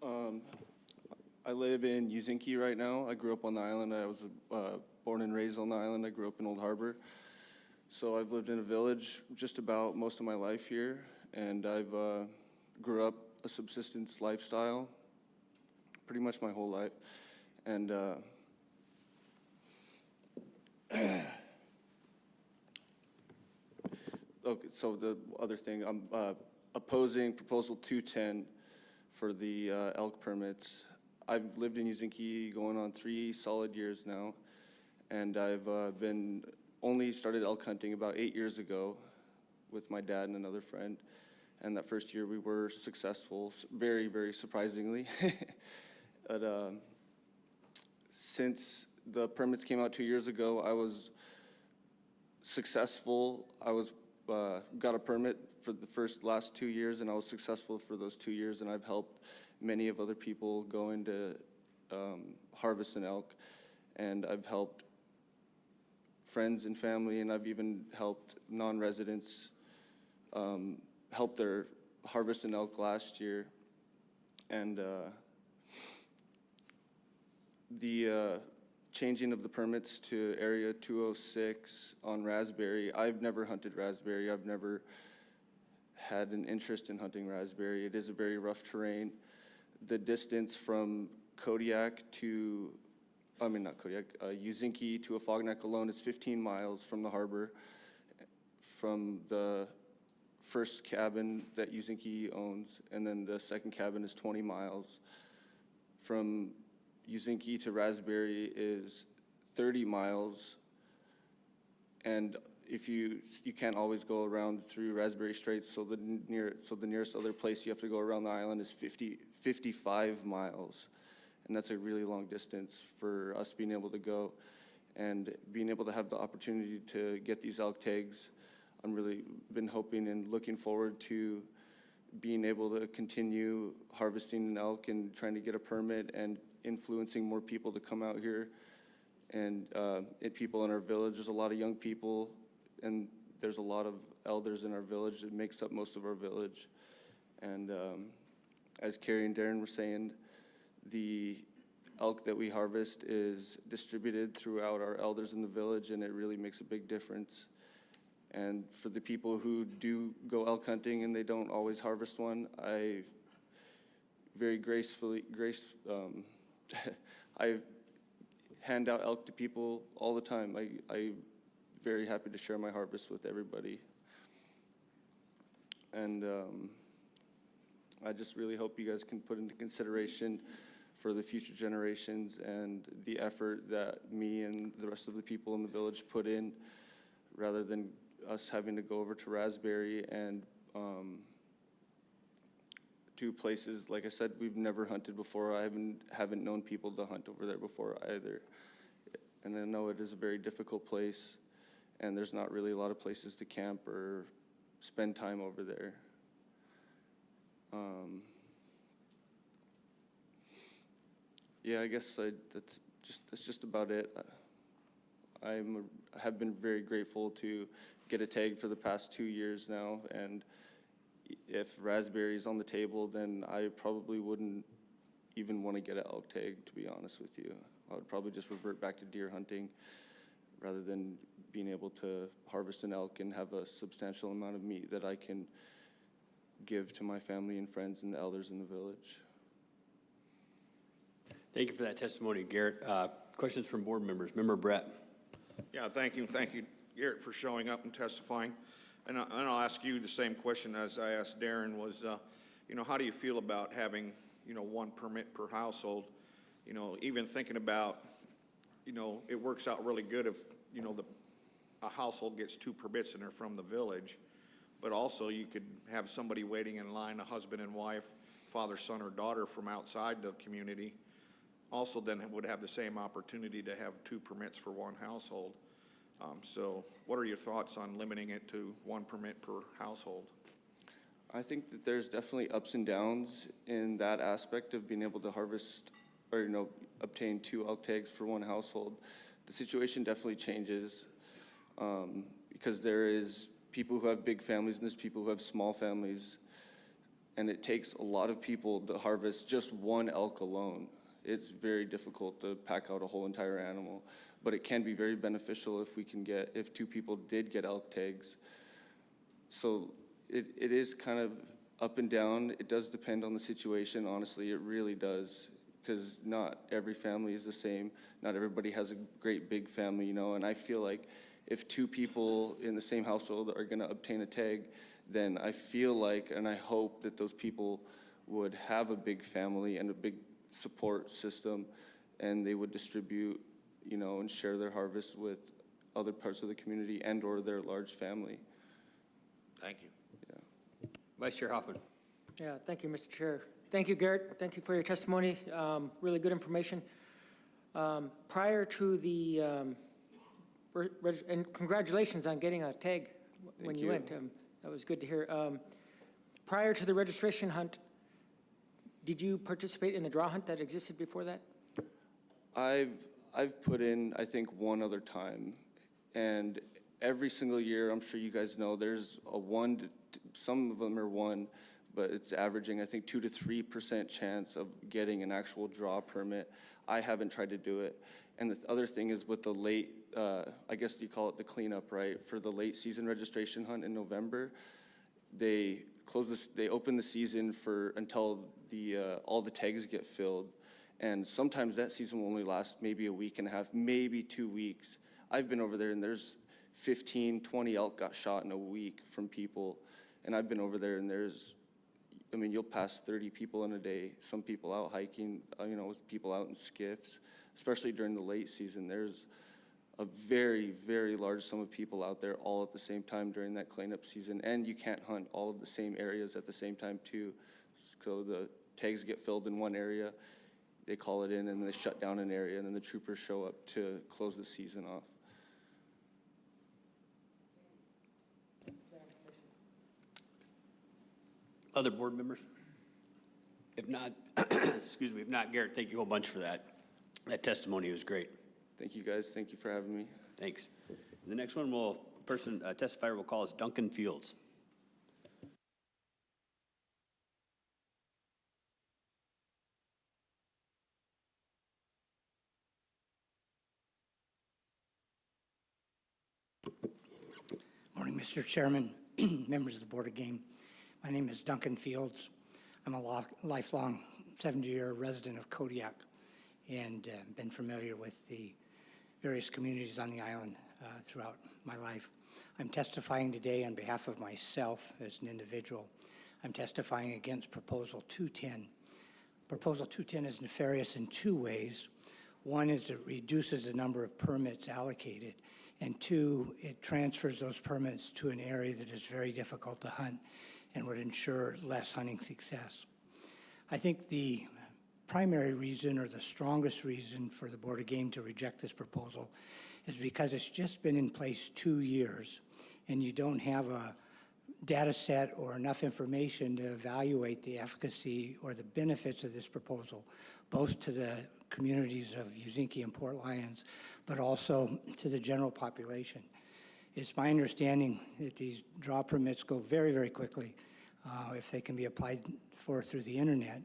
I live in Uzinki right now. I grew up on the island. I was born and raised on the island. I grew up in Old Harbor. So I've lived in a village just about most of my life here, and I've grew up a subsistence lifestyle pretty much my whole life. And okay, so the other thing, I'm opposing Proposal 210 for the elk permits. I've lived in Uzinki going on 3 solid years now, and I've only started elk hunting about 8 years ago with my dad and another friend. And that first year we were successful, very, very surprisingly. But since the permits came out 2 years ago, I was successful. I got a permit for the last 2 years, and I was successful for those 2 years, and I've helped many of other people go into harvest an elk, and I've helped friends and family, and I've even helped non-residents help their harvest an elk last year. And the changing of the permits to Area 206 on raspberry. I've never hunted raspberry. I've never had an interest in hunting raspberry. It is a very rough terrain. The distance from Kodiak to, not Kodiak, Uzinki to Afognak alone is 15 miles from the harbor. From the first cabin that Uzinki owns, and then the second cabin is 20 miles. From Uzinki to Raspberry is 30 miles, and if you can't always go around through Raspberry Straits, so the nearest other place you have to go around the island is 55 miles, and that's a really long distance for us being able to go, and being able to have the opportunity to get these elk tags. I'm really been hoping and looking forward to being able to continue harvesting an elk and trying to get a permit and influencing more people to come out here and people in our village. There's a lot of young people and there's a lot of elders in our village that makes up most of our village. And as Carrie and Darren were saying, the elk that we harvest is distributed throughout our elders in the village, and it really makes a big difference. And for the people who do go elk hunting and they don't always harvest one, I very I hand out elk to people all the time. I'm very happy to share my harvest with everybody. And I just really hope you guys can put into consideration for the future generations and the effort that me and the rest of the people in the village put in, rather than us having to go over to Raspberry and to places, like I said, we've never hunted before. I haven't known people to hunt over there before either. And I know it is a very difficult place, and there's not really a lot of places to camp or spend time over there. Yeah, I guess that's just about it. I have been very grateful to get a tag for the past 2 years now, and if raspberry is on the table, then I probably wouldn't even want to get an elk tag, to be honest with you. I would probably just revert back to deer hunting rather than being able to harvest an elk and have a substantial amount of meat that I can give to my family and friends and the elders in the village. Thank you for that testimony, Garrett. Questions from board members. Member Brett. Yeah, thank you, Garrett, for showing up and testifying. And I'll ask you the same question as I asked Darren was, how do you feel about having, one permit per household? Even thinking about, it works out really good if, a household gets 2 permits and they're from the village, but also you could have somebody waiting in line, a husband and wife, father, son, or daughter from outside the community, also then would have the same opportunity to have 2 permits for one household. So what are your thoughts on limiting it to 1 permit per household? I think that there's definitely ups and downs in that aspect of being able to harvest or, obtain 2 elk tags for 1 household. The situation definitely changes because there is people who have big families and there's people who have small families, and it takes a lot of people to harvest just 1 elk alone. It's very difficult to pack out a whole entire animal, but it can be very beneficial if 2 people did get elk tags. So it is kind of up and down. It does depend on the situation, honestly, it really does, because not every family is the same. Not everybody has a great big family, and I feel like if 2 people in the same household are gonna obtain a tag, then I feel like, and I hope that those people would have a big family and a big support system, and they would distribute, and share their harvest with other parts of the community and or their large family. Thank you. Yeah. Vice Chair Hoffman. Yeah, thank you, Mr. Chair. Thank you, Garrett. Thank you for your testimony. Really good information. Prior to the, and congratulations on getting a tag when you went. That was good to hear. Prior to the registration hunt, did you participate in the draw hunt that existed before that? I've put in, I think, 1 other time, and every single year, I'm sure you guys know, there's a 1, some of them are 1, but it's averaging, I think, 2 to 3% chance of getting an actual draw permit. I haven't tried to do it, And the other thing is with the late, I guess you call it the cleanup, right? For the late season registration hunt in November, they open the season until all the tags get filled. And sometimes that season will only last maybe a week and a half, maybe 2 weeks. I've been over there and there's 15, 20 elk got shot in a week from people. And I've been over there and you'll pass 30 people in a day. Some people out hiking, people out in skiffs, especially during the late season. There's a very, very large sum of people out there all at the same time during that cleanup season. And you can't hunt all of the same areas at the same time too. So the tags get filled in one area, they call it in, and they shut down an area, and then the troopers show up to close the season off. Other board members? If not, excuse me, if not, Garrett, thank you a whole bunch for that. That testimony was great. Thank you, guys. Thank you for having me. Thanks. The next one testifier will call is Duncan Fields. Morning, Mr. Chairman, members of the Board of Game. My name is Duncan Fields. I'm a lifelong 70-year resident of Kodiak and been familiar with the various communities on the island throughout my life. I'm testifying today on behalf of myself as an individual. I'm testifying against Proposal 210. Proposal 210 is nefarious in two ways. One is it reduces the number of permits allocated, and two, it transfers those permits to an area that is very difficult to hunt and would ensure less hunting success. I think the primary reason, or the strongest reason, for the Board of Game to reject this proposal is because it's just been in place 2 years, and you don't have a data set or enough information to evaluate the efficacy or the benefits of this proposal, both to the communities of Uzinki and Port Lions, but also to the general population. It's my understanding that these draw permits go very, very quickly if they can be applied for through the internet,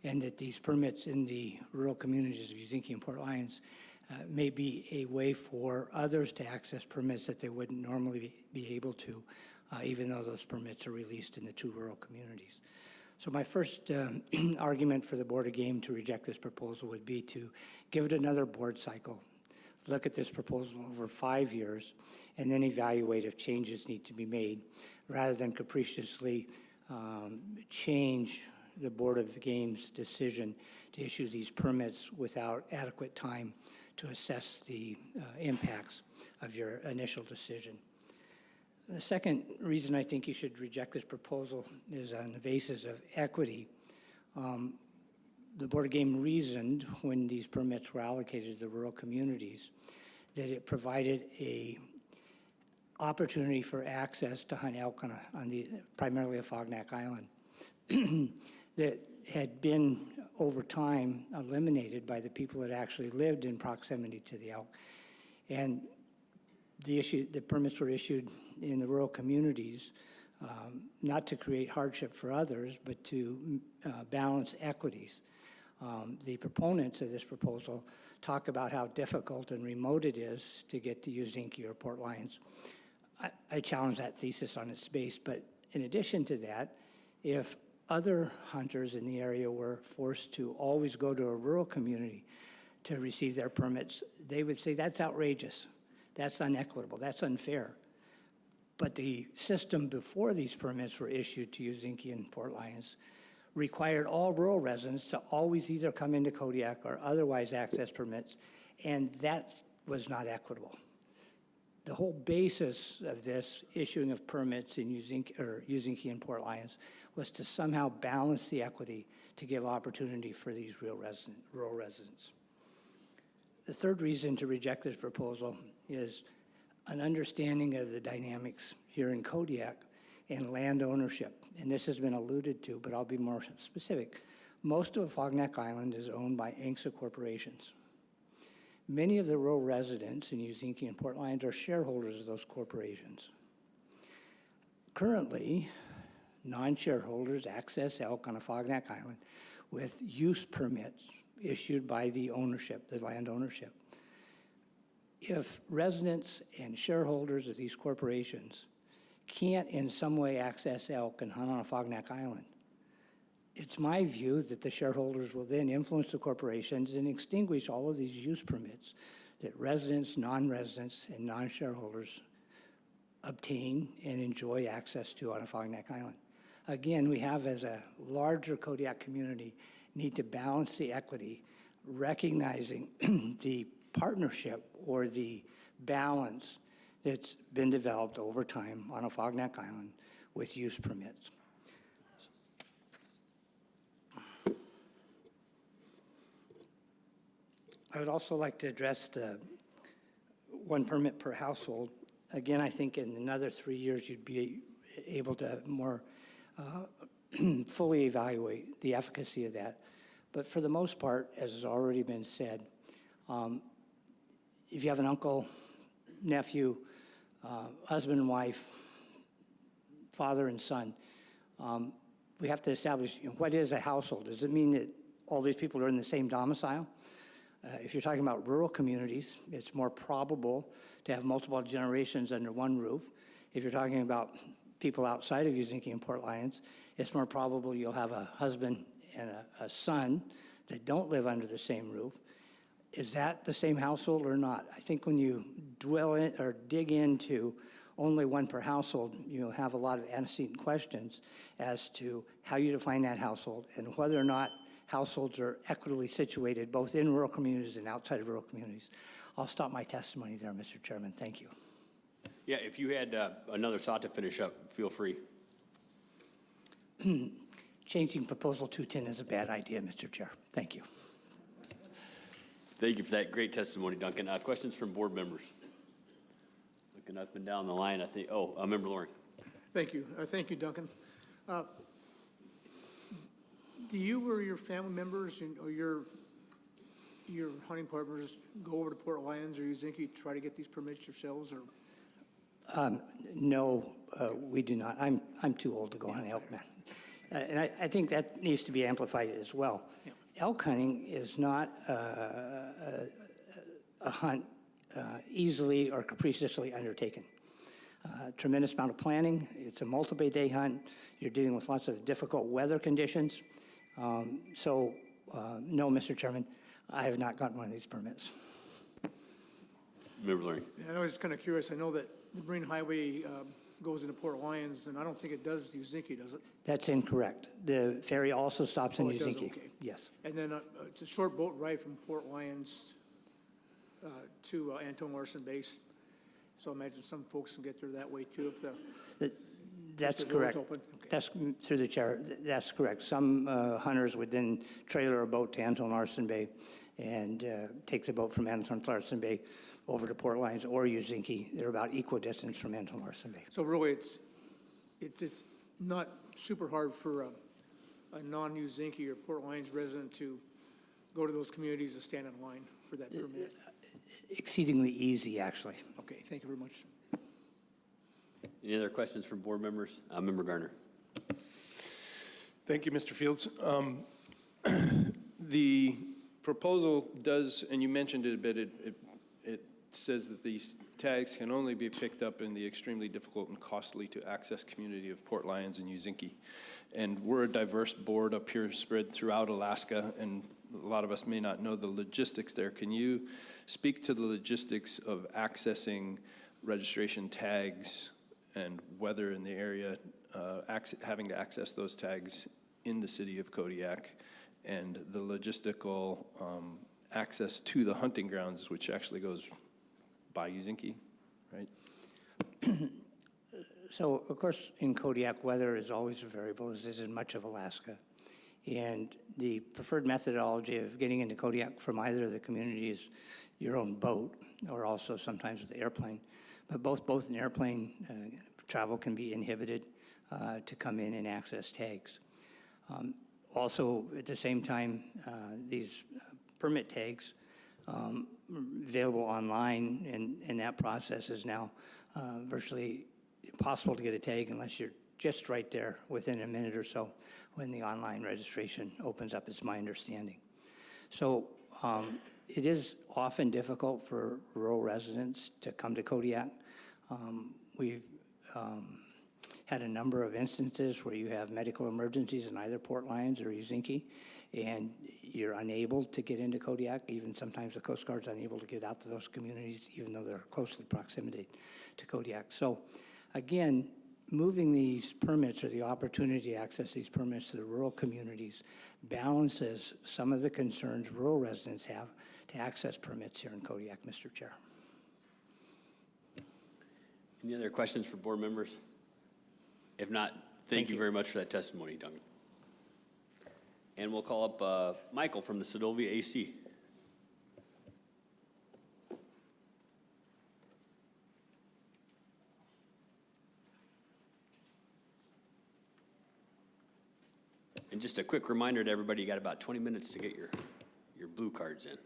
and that these permits in the rural communities of Uzinki and Port Lions may be a way for others to access permits that they wouldn't normally be able to, even though those permits are released in the two rural communities. So my first argument for the Board of Game to reject this proposal would be to give it another board cycle, look at this proposal over 5 years, and then evaluate if changes need to be made, rather than capriciously change the Board of Game's decision to issue these permits without adequate time to assess the impacts of your initial decision. The second reason I think you should reject this proposal is on the basis of equity. The Board of Game reasoned, when these permits were allocated to the rural communities, that it provided a opportunity for access to hunt elk on the primarily Afognak Island that had been over time eliminated by the people that actually lived in proximity to the elk. And the permits were issued in the rural communities, not to create hardship for others, but to balance equities. The proponents of this proposal talk about how difficult and remote it is to get to Uzinki or Port Lions. I challenge that thesis on its base, but in addition to that, if other hunters in the area were forced to always go to a rural community to receive their permits, they would say that's outrageous, that's unequitable, that's unfair. But the system before these permits were issued to Uzinki and Port Lions required all rural residents to always either come into Kodiak or otherwise access permits, and that was not equitable. The whole basis of this issuing of permits in Uzinki and Port Lions was to somehow balance the equity to give opportunity for these rural residents. The third reason to reject this proposal is an understanding of the dynamics here in Kodiak and land ownership. And this has been alluded to, but I'll be more specific. Most of Afognak Island is owned by ANCSA corporations. Many of the rural residents in Uzinki and Port Lions are shareholders of those corporations. Currently, non-shareholders access elk on Afognak Island with use permits issued by the ownership, the land ownership. if residents and shareholders of these corporations can't in some way access elk and hunt on Afognak Island, it's my view that the shareholders will then influence the corporations and extinguish all of these use permits that residents, non-residents, and non-shareholders obtain and enjoy access to on Afognak Island. Again, we have, as a larger Kodiak community, need to balance the equity, recognizing the partnership or the balance that's been developed over time on Afognak Island with use permits. I would also like to address the one permit per household. Again, I think in another 3 years, you'd be able to more fully evaluate the efficacy of that. But for the most part, as has already been said, if you have an uncle, nephew, husband and wife, father and son, we have to establish, what is a household? Does it mean that all these people are in the same domicile? If you're talking about rural communities, it's more probable to have multiple generations under one roof. If you're talking about people outside of Uzinki and Port Lions, it's more probable you'll have a husband and a son that don't live under the same roof. Is that the same household or not? I think when you dwell in or dig into only one per household, you'll have a lot of antecedent questions as to how you define that household and whether or not households are equitably situated both in rural communities and outside of rural communities. I'll stop my testimony there, Mr. Chairman. Thank you. Yeah, if you had another thought to finish up, feel free. Changing Proposal 210 is a bad idea, Mr. Chair. Thank you. Thank you for that great testimony, Duncan. Questions from board members? Looking up and down the line, I think, Member Loring. Thank you. Thank you, Duncan. Do you or your family members or your hunting partners go over to Port Lions or Uzinki to try to get these permits yourselves, or? No, we do not. I'm too old to go hunt elk, man. And I think that needs to be amplified as well. Yeah. Elk hunting is not a hunt easily or capriciously undertaken. Tremendous amount of planning. It's a multiple day hunt. You're dealing with lots of difficult weather conditions. No, Mr. Chairman, I have not gotten one of these permits. Member Loring. Yeah, I was just kind of curious. I know that the Marine Highway goes into Port Lions, and I don't think it does Uzinki, does it? That's incorrect. The ferry also stops in Oh, it does? Uzinki. Okay. Yes. And then it's a short boat ride from Port Lions to Anton Larson Base. So I imagine some folks can get there that way too if That's the road's correct. open? Okay. That's, through the chair, that's correct. Some hunters would then trailer a boat to Anton Larson Bay and take the boat from Anton Larson Bay over to Port Lions or Uzinki. They're about equidistant from Anton Larson Bay. So really, it's not super hard for a non-Uzinki or Port Lions resident to go to those communities and stand in line for that permit? Exceedingly easy, actually. Okay, thank you very much. Any other questions from board members? Member Garner. Thank you, Mr. Fields. The proposal does, and you mentioned it a bit, it says that these tags can only be picked up in the extremely difficult and costly to access community of Port Lions and Uzinki. And we're a diverse board up here spread throughout Alaska, and a lot of us may not know the logistics there. Can you speak to the logistics of accessing registration tags and whether in the area having to access those tags in the city of Kodiak and the logistical access to the hunting grounds, which actually goes by Uzinki, right? So, of course, in Kodiak, weather is always a variable, as is in much of Alaska. And the preferred methodology of getting into Kodiak from either of the communities is your own boat, or also sometimes with the airplane. But both an airplane travel can be inhibited to come in and access tags. Also, at the same time, these permit tags available online, and that process is now virtually impossible to get a tag unless you're just right there within a minute or so when the online registration opens up, is my understanding. So It is often difficult for rural residents to come to Kodiak. We've had a number of instances where you have medical emergencies in either Port Lions or Uzinki, and you're unable to get into Kodiak. Even sometimes the Coast Guard's unable to get out to those communities, even though they're closely proximity to Kodiak. So again, moving these permits or the opportunity to access these permits to the rural communities balances some of the concerns rural residents have to access permits here in Kodiak, Mr. Chair. Any other questions for board members? If not, thank you very much for that testimony, Duncan. And we'll call up Michael from the Seldovia AC. And just a quick reminder to everybody, you got about 20 minutes to get your blue cards in.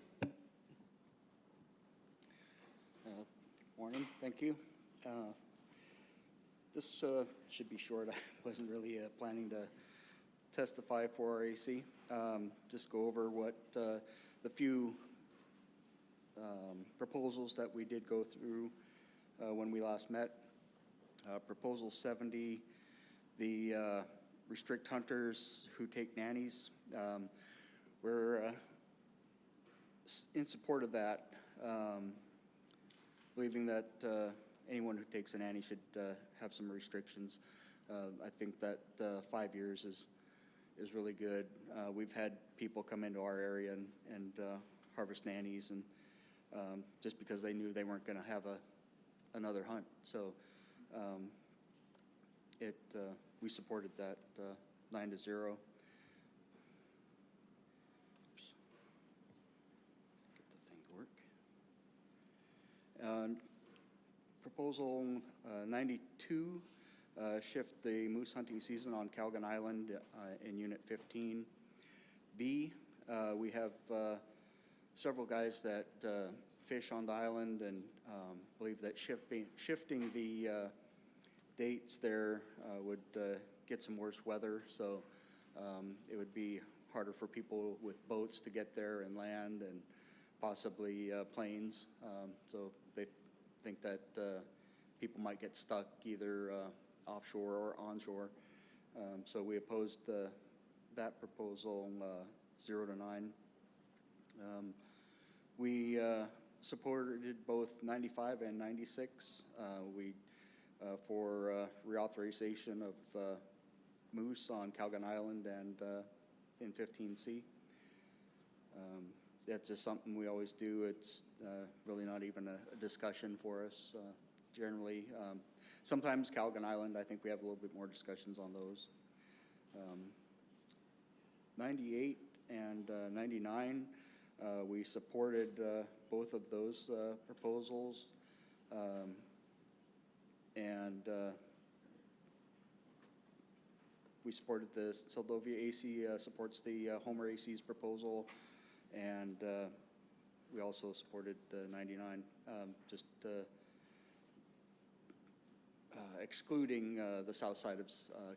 Morning, thank you. This should be short. I wasn't really planning to testify for RAC. Just go over what the few proposals that we did go through when we last met. Proposal 70, the restrict hunters who take nannies. We're in support of that, believing that anyone who takes a nanny should have some restrictions. I think that 5 years is really good. We've had people come into our area and harvest nannies, and just because they knew they weren't going to have another hunt. So we supported that 9-0. Oops. Get the thing to work. Proposal 92, shift the moose hunting season on Calgon Island in Unit 15B. We have several guys that fish on the island and believe that shifting the dates there would get some worse weather, so it would be harder for people with boats to get there and land, and possibly planes. So they think that people might get stuck either offshore or onshore. So we opposed that proposal 0-9. We supported both 95 and 96. For reauthorization of moose on Calgon Island and in 15C. That's just something we always do. It's really not even a discussion for us generally. Sometimes Calgon Island, I think we have a little bit more discussions on those. 98 and 99, we supported both of those proposals. And we supported the Seldovia AC supports the Homer AC's proposal, and we also supported the 99, just excluding the south side of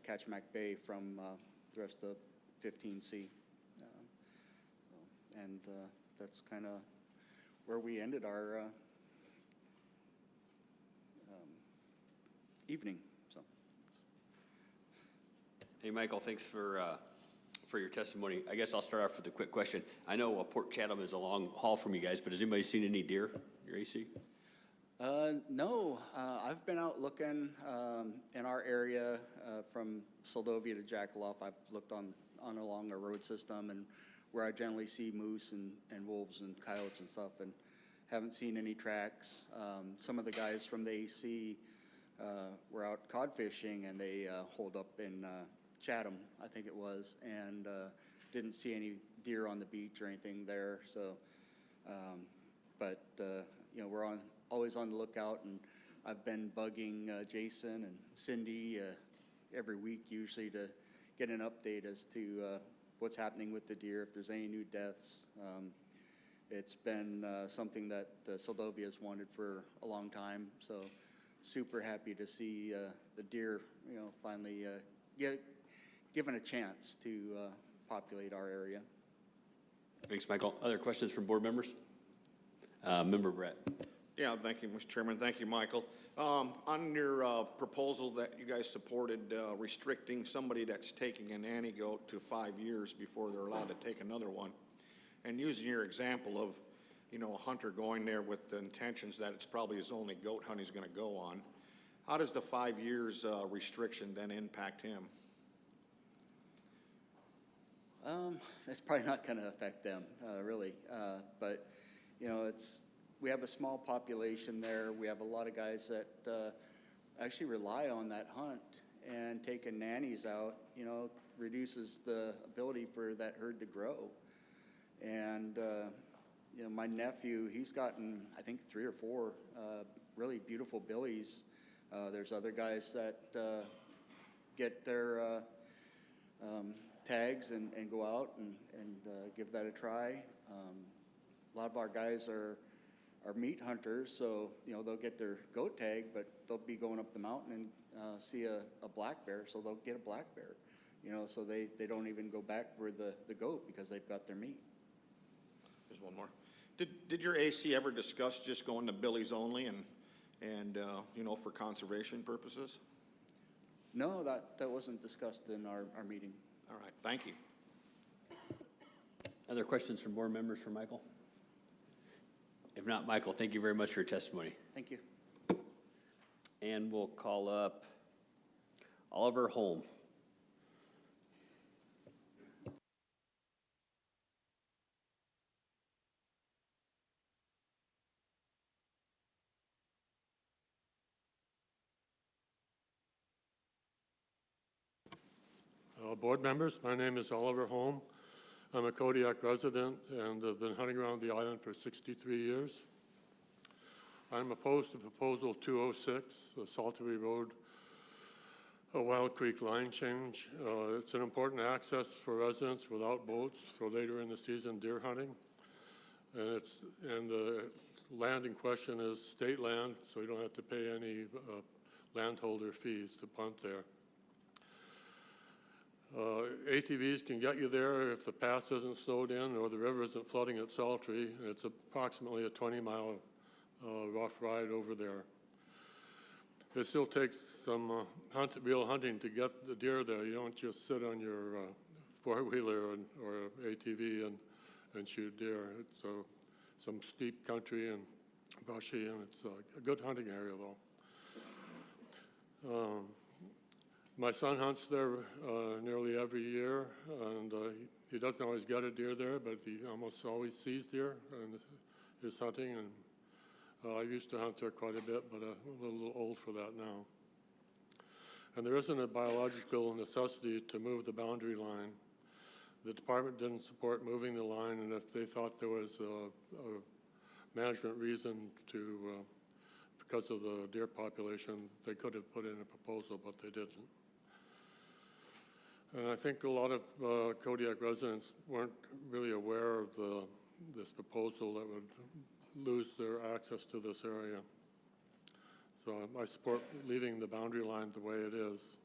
Kachemak Bay from the rest of 15C. And that's kind of where we ended our evening. So, Hey, Michael, thanks for your testimony. I guess I'll start off with a quick question. I know Port Chatham is a long haul from you guys, but has anybody seen any deer, your AC? No, I've been out looking in our area from Seldovia to Jackaloff. I've looked on along our road system and where I generally see moose and wolves and coyotes and stuff, and haven't seen any tracks. Some of the guys from the AC were out cod fishing, and they holed up in Chatham, I think it was, and didn't see any deer on the beach or anything there. So, but you know, we're always on the lookout, and I've been bugging Jason and Cindy every week usually to get an update as to what's happening with the deer, if there's any new deaths. It's been something that Seldovia has wanted for a long time, so super happy to see the deer, you know, finally given a chance to populate our area. Thanks, Michael. Other questions from board members? Member Brett. Yeah, thank you, Mr. Chairman. Thank you, Michael. On your proposal that you guys supported, restricting somebody that's taking a nanny goat to 5 years before they're allowed to take another one, and using your example of, you know, a hunter going there with the intentions that it's probably his only goat hunt he's going to go on, how does the 5 years restriction then impact him? It's probably not going to affect them, really. But, you know, we have a small population there. We have a lot of guys that actually rely on that hunt, and taking nannies out, you know, reduces the ability for that herd to grow. And, you know, my nephew, he's gotten, I think, 3 or 4 really beautiful billies. There's other guys that get their tags and go out and give that a try. A lot of our guys are meat hunters, so, you know, they'll get their goat tag, but they'll be going up the mountain and see a black bear, so they'll get a black bear. You know, so they don't even go back for the goat because they've got their meat. There's one more. Did your AC ever discuss just going to billies only and you know, for conservation purposes? No, that wasn't discussed in our meeting. All right, thank you. Other questions from board members for Michael? If not, Michael, thank you very much for your testimony. Thank you. And we'll call up Oliver Holm. Board members, my name is Oliver Holm. I'm a Kodiak resident and have been hunting around the island for 63 years. I'm opposed to Proposal 206, the Saltery Road, a Wild Creek line change. It's an important access for residents without boats for later in the season deer hunting. And the land in question is state land, so you don't have to pay any landholder fees to punt there. ATVs can get you there if the pass isn't snowed in or the river isn't flooding at Saltery. It's approximately a 20-mile rough ride over there. It still takes some real hunting to get the deer there. You don't just sit on your four-wheeler or ATV and shoot deer. It's some steep country and brushy, and it's a good hunting area, though. My son hunts there nearly every year, and he doesn't always get a deer there, but he almost always sees deer and is hunting. And I used to hunt there quite a bit, but I'm a little old for that now. And there isn't a biological necessity to move the boundary line. The department didn't support moving the line, and if they thought there was a management reason to, because of the deer population, they could have put in a proposal, but they didn't. And I think a lot of Kodiak residents weren't really aware of this proposal that would lose their access to this area. So I support leaving the boundary line the way it is.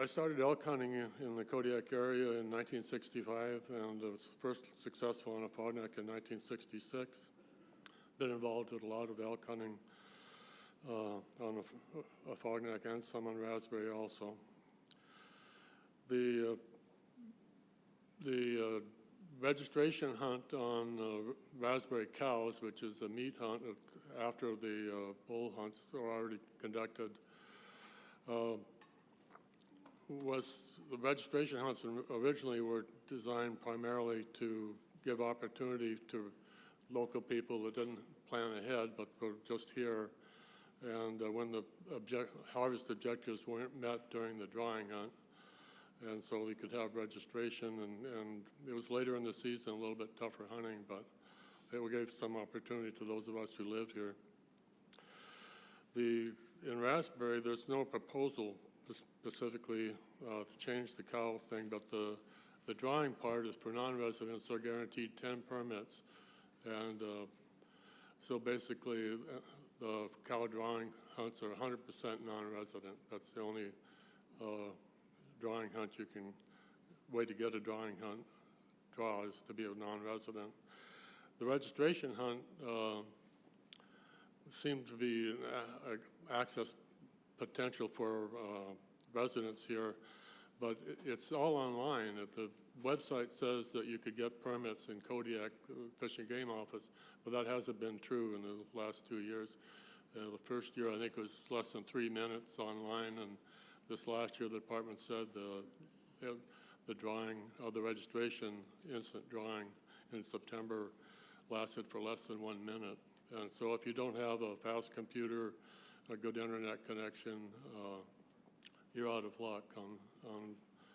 I started elk hunting in the Kodiak area in 1965 and was first successful on a fogneck in 1966. Been involved with a lot of elk hunting on a fogneck and some on raspberry also. The registration hunt on raspberry cows, which is a meat hunt after the bull hunts are already conducted, the registration hunts originally were designed primarily to give opportunity to local people that didn't plan ahead but were just here. And when the harvest objectives weren't met during the drawing hunt, and so we could have registration, and it was later in the season, a little bit tougher hunting, but it gave some opportunity to those of us who lived here. In raspberry, there's no proposal specifically to change the cow thing, but the drawing part is for non-residents are guaranteed 10 permits, and so basically the cow drawing hunts are 100% non-resident. That's the only drawing hunt way to get a drawing hunt draw is to be a non-resident. The registration hunt seemed to be access potential for residents here, but it's all online. The website says that you could get permits in Kodiak Fish and Game Office, but that hasn't been true in the last 2 years. The first year, I think it was less than 3 minutes online, and this last year, the department said the drawing of the registration, instant drawing in September lasted for less than 1 minute. And so if you don't have a fast computer, a good internet connection, you're out of luck on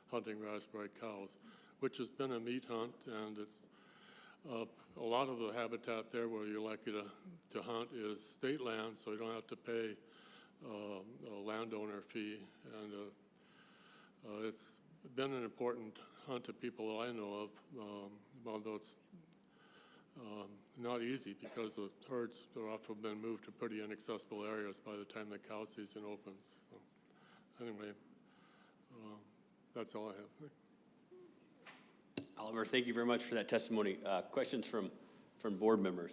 hunting raspberry cows, which has been a meat hunt, and it's a lot of the habitat there where you're likely to hunt is state land, so you don't have to pay a landowner fee, and it's been an important hunt to people that I know of, although it's not easy because the herds are often been moved to pretty inaccessible areas by the time the cow season opens. So, anyway, that's all I have. Oliver, thank you very much for that testimony. Questions from board members?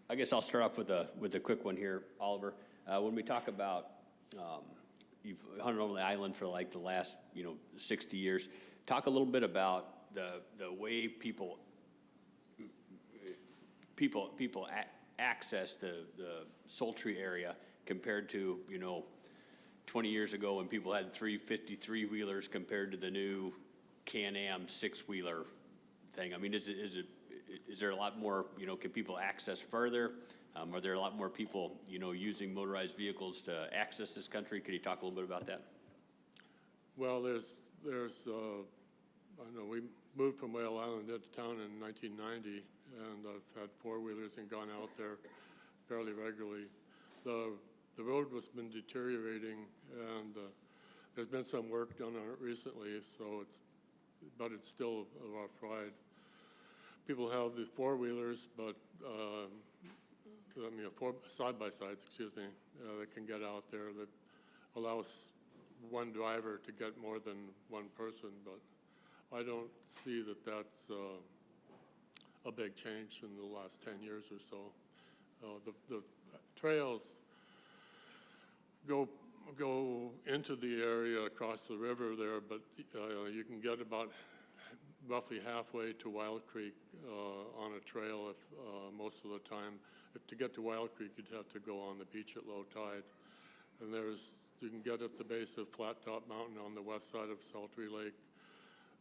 I guess I'll start off with a quick one here, Oliver. When we talk about you've hunted on the island for like the last 60 years, talk a little bit about the way people access the sultry area compared to 20 years ago when people had 353 wheelers compared to the new Can-Am 6-wheeler thing. I mean, is there a lot more, can people access further? Are there a lot more people, using motorized vehicles to access this country? Could you talk a little bit about that? Well, there's I know we moved from Whale Island into town in 1990, and I've had 4-wheelers and gone out there fairly regularly. The road has been deteriorating, and there's been some work done on it recently, but it's still a rough ride. People have the 4-wheelers, but side-by-sides, excuse me, that can get out there that allows one driver to get more than one person, but I don't see that that's a big change in the last 10 years or so. The trails go into the area across the river there, but you can get about roughly halfway to Wild Creek on a trail most of the time. If to get to Wild Creek, you'd have to go on the beach at low tide. And you can get at the base of Flat Top Mountain on the west side of Sultry Lake.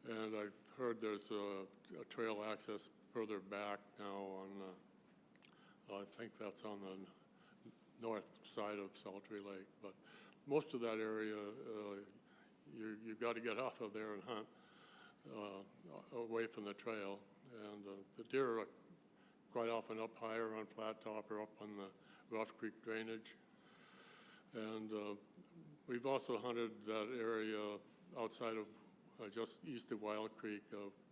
And I've heard there's a trail access further back now on, I think that's on the north side of Sultry Lake. But most of that area, you've got to get off of there and hunt away from the trail. And the deer are quite often up higher on Flat Top or up on the Rough Creek drainage. And we've also hunted that area outside of just east of Wild Creek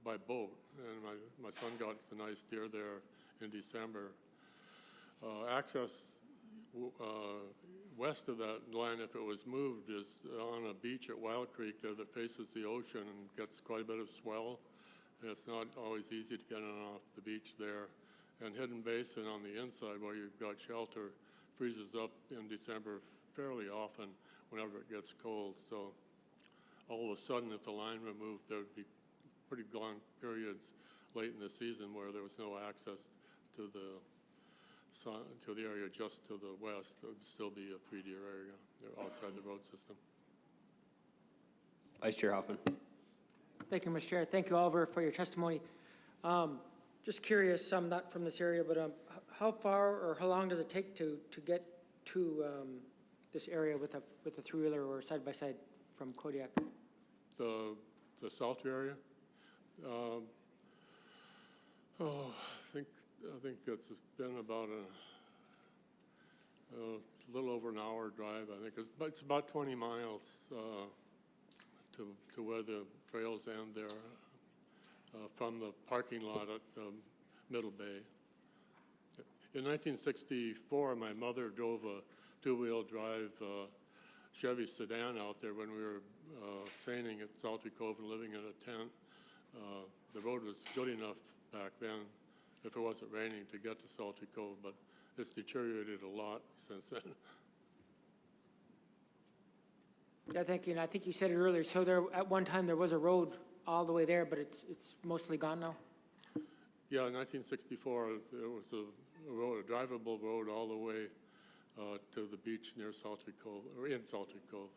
by boat, and my son got some nice deer there in December. Access west of that line, if it was moved, is on a beach at Wild Creek there that faces the ocean and gets quite a bit of swell. And it's not always easy to get on off the beach there. And Hidden Basin on the inside where you've got shelter freezes up in December fairly often whenever it gets cold. So all of a sudden, if the line removed, there would be pretty long periods late in the season where there was no access to the area just to the west. It would still be a 3-deer area outside the road system. Vice Chair Hoffman. Thank you, Mr. Chair. Thank you, Oliver, for your testimony. Just curious, I'm not from this area, but how far or how long does it take to get to this area with a 3-wheeler or side-by-side from Kodiak? The Sultry area? I think it's been about a little over an hour drive. I think it's about 20 miles to where the trails end there from the parking lot at Middle Bay. In 1964, my mother drove a 2-wheel drive Chevy sedan out there when we were seining at Salty Cove and living in a tent. The road was good enough back then if it wasn't raining, to get to Salty Cove, but it's deteriorated a lot since then. Yeah, thank you. And I think you said it earlier. So there, at one time, there was a road all the way there, but it's mostly gone now? Yeah, in 1964, there was a road, a drivable road all the way to the beach near Salty Cove, or in Salty Cove.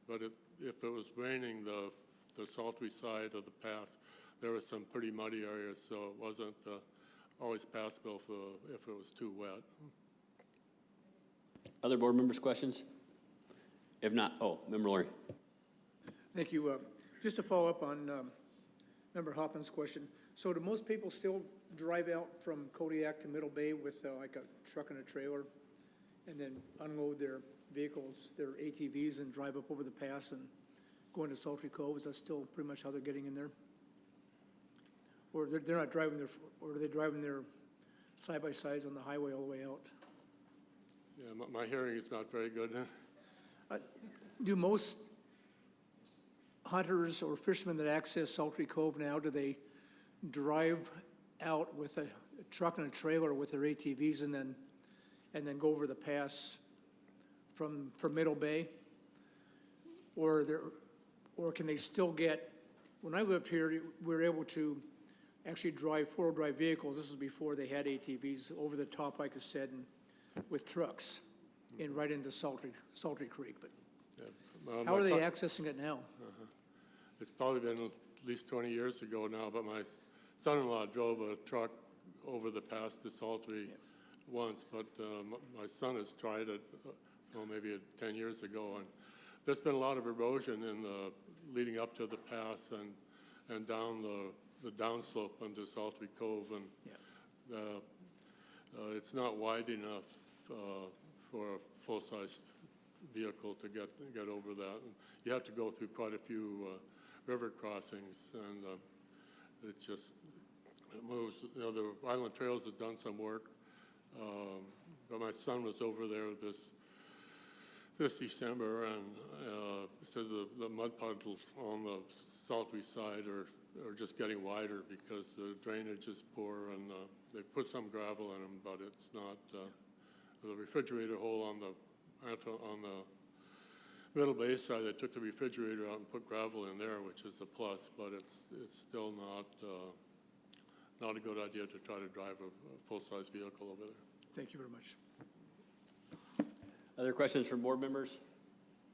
But if it was raining, the sultry side of the pass, there were some pretty muddy areas, so it wasn't always passable if it was too wet. Other board members' questions? If not, Member Lurie. Thank you. Just to follow up on Member Hoppin's question, so do most people still drive out from Kodiak to Middle Bay with like a truck and a trailer and then unload their vehicles, their ATVs, and drive up over the pass and go into Salty Cove? Is that still pretty much how they're getting in there? Or they're not driving their, or are they driving their side-by-sides on the highway all the way out? Yeah, my hearing is not very good. Do most hunters or fishermen that access Salty Cove now, do they drive out with a truck and a trailer with their ATVs and then go over the pass from Middle Bay? Or can they still get, when I lived here, we were able to actually drive four-wheel drive vehicles, this was before they had ATVs, over the top, like I said, and with trucks, and right into Salty Creek, but Yeah. how are they accessing it now? It's probably been at least 20 years ago now, but my son-in-law drove a truck over the pass to Salty once, but my son has tried it, maybe 10 years ago, and there's been a lot of erosion in the leading up to the pass and down the downslope into Salty Cove, and it's not wide enough for a full-size vehicle to get over that. And you have to go through quite a few river crossings, and it moves. You know, the Island Trails have done some work, but my son was over there this December, and said the mud puddles on the sultry side are just getting wider because the drainage is poor, and they put some gravel in them, but it's not the refrigerator hole on the Middle Bay side. They took the refrigerator out and put gravel in there, which is a plus, but it's still not a good idea to try to drive a full-size vehicle over there. Thank you very much. Other questions from board members?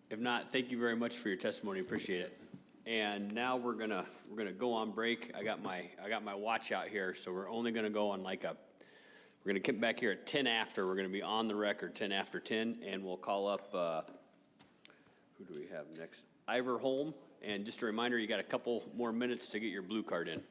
If not, thank you very much for your testimony. Appreciate it. And now we're gonna go on break. I got my watch out here, so we're only gonna go on we're gonna come back here at 10 after. We're gonna be on the record 10 after 10, and we'll call up who do we have next? Ivor Holm. And just a reminder, you got a couple more minutes to get your blue card in.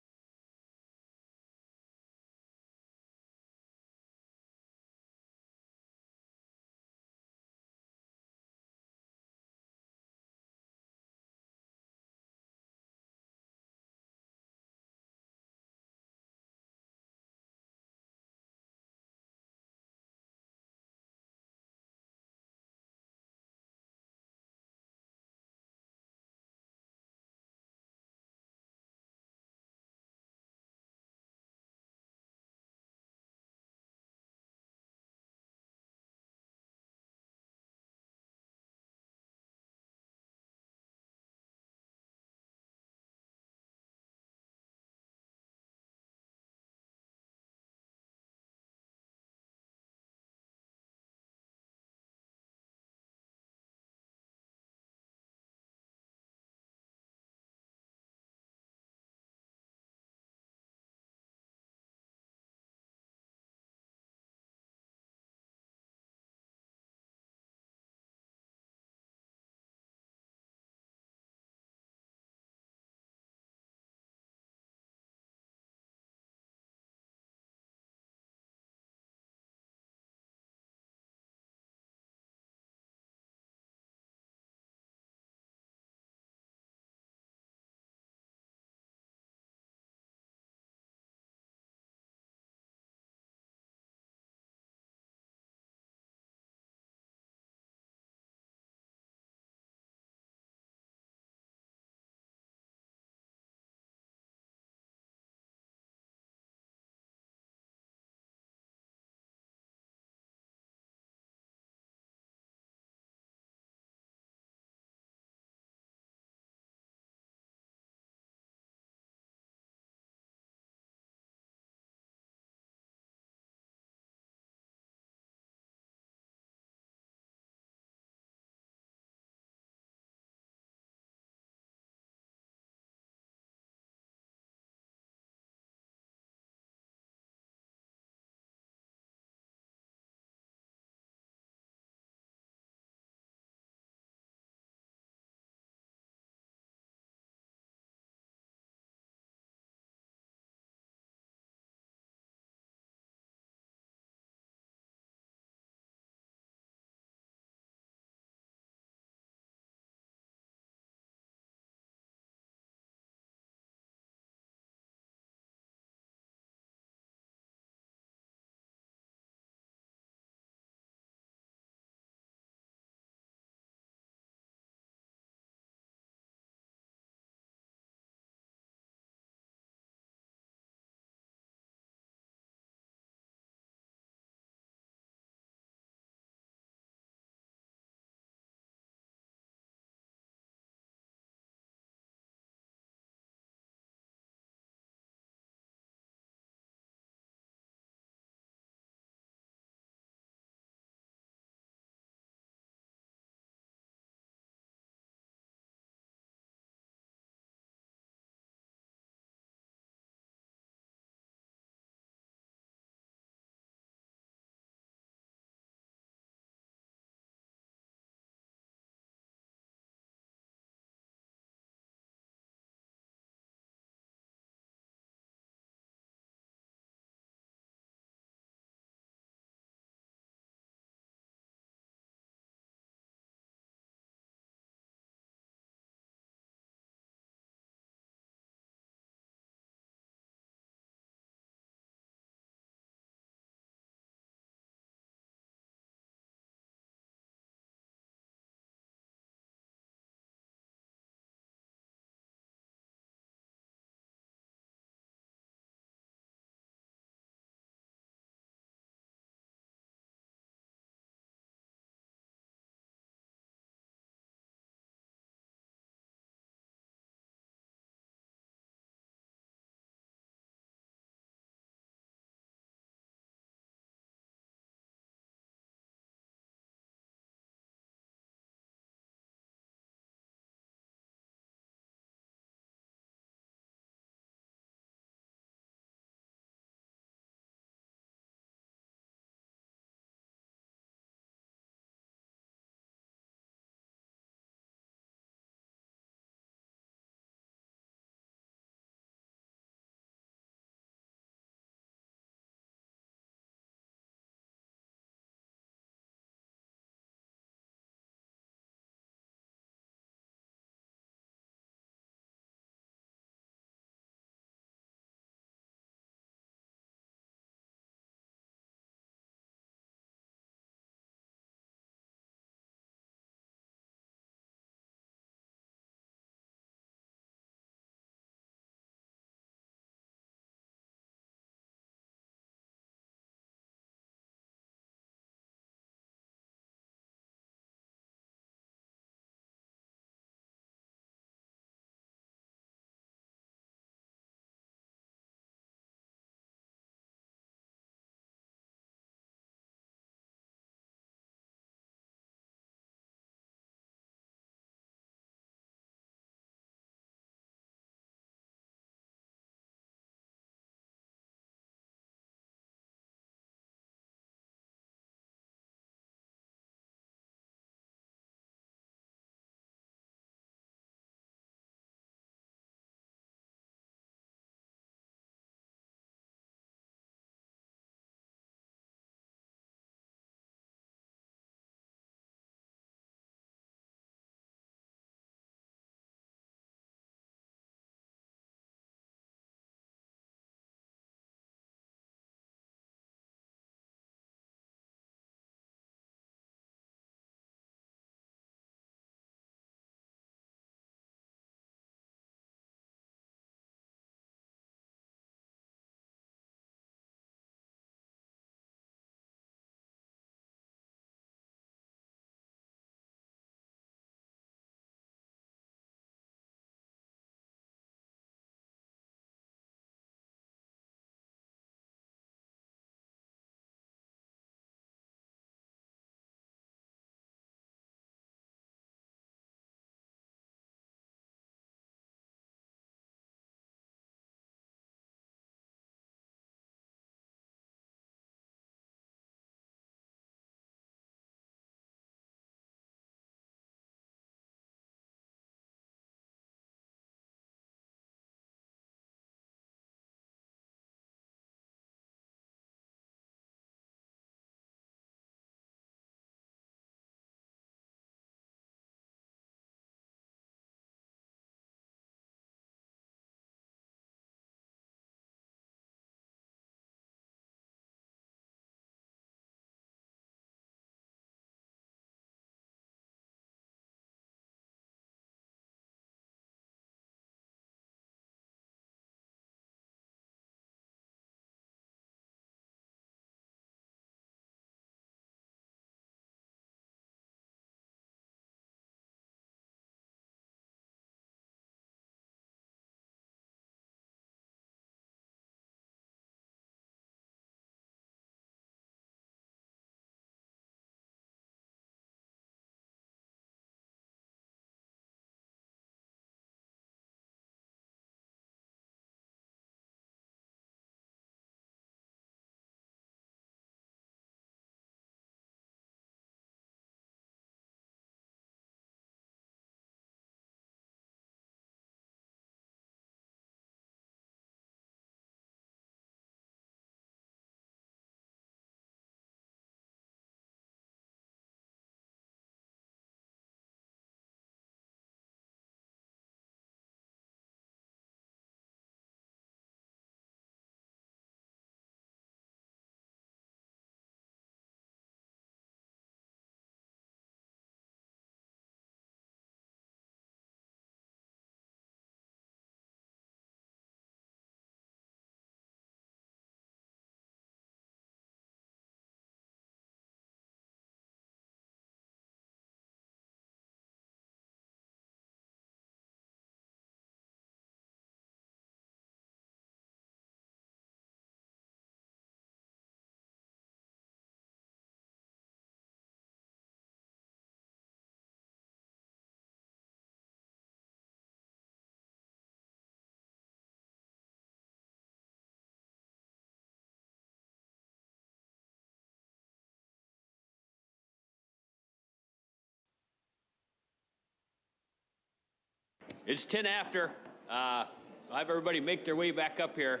It's 10 after. I'll have everybody make their way back up here.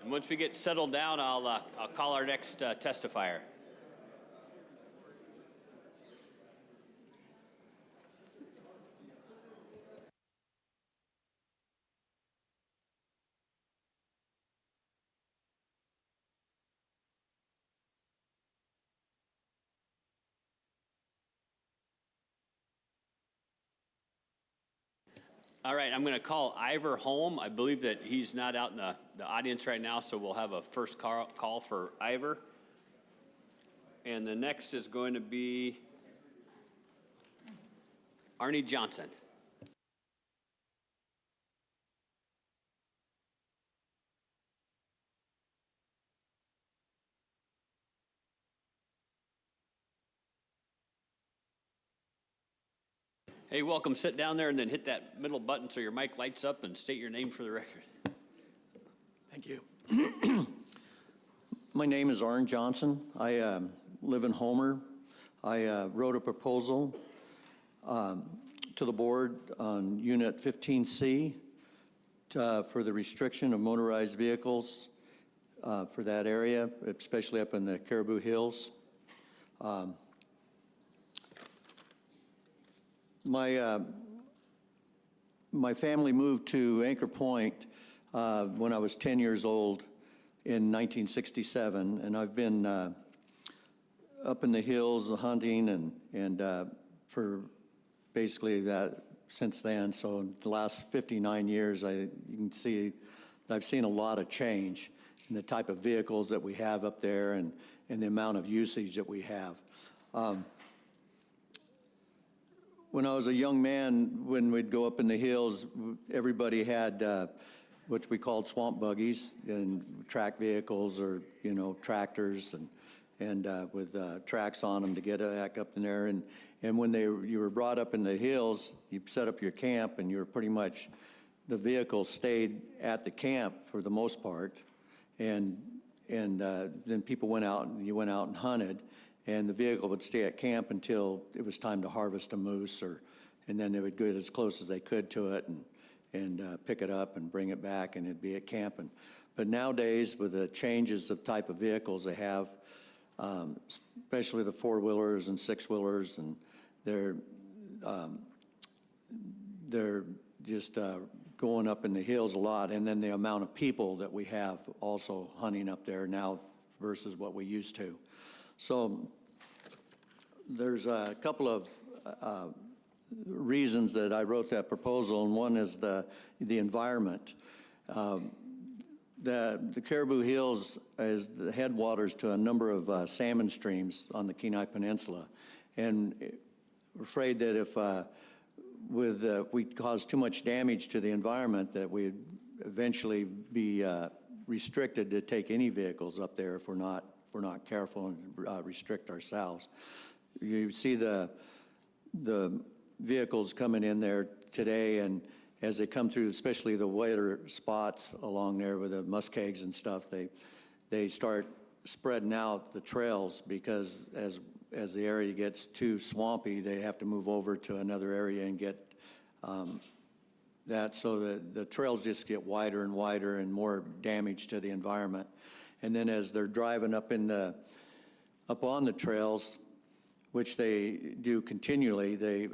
And once we get settled down, I'll call our next testifier. All right, I'm going to call Ivor home. I believe that he's not out in the audience right now, so we'll have a first call for Ivor. And the next is going to be Arnie Johnson. Hey, welcome. Sit down there and then hit that middle button so your mic lights up and state your name for the record. Thank you. My name is Arn Johnson. I live in Homer. I wrote a proposal to the board on Unit 15C for the restriction of motorized vehicles for that area, especially up in the Caribou Hills. My family moved to Anchor Point when I was 10 years old in 1967, and I've been up in the hills hunting and for basically that since then. So in the last 59 years, you can see I've seen a lot of change in the type of vehicles that we have up there and the amount of usage that we have. When I was a young man, when we'd go up in the hills, everybody had what we called swamp buggies and track vehicles, or tractors and with tracks on them to get back up in there. And when you were brought up in the hills, you set up your camp, and you were pretty much, the vehicle stayed at the camp for the most part, and then people went out and you went out and hunted. And the vehicle would stay at camp until it was time to harvest a moose, and then they would get as close as they could to it and pick it up and bring it back, and it'd be at camp. But nowadays, with the changes of type of vehicles they have, especially the four-wheelers and six-wheelers, and they're just going up in the hills a lot. And then the amount of people that we have also hunting up there now versus what we used to. So there's a couple of reasons that I wrote that proposal, and one is the environment. The Caribou Hills is the headwaters to a number of salmon streams on the Kenai Peninsula, and we're afraid that if we cause too much damage to the environment, that we'd eventually be restricted to take any vehicles up there if we're not careful and restrict ourselves. You see the vehicles coming in there today, and as they come through, especially the wetter spots along there with the muskegs and stuff, they start spreading out the trails, because as the area gets too swampy, they have to move over to another area and get that, so the trails just get wider and wider and more damage to the environment. And then as they're driving up on the trails, which they do continually, they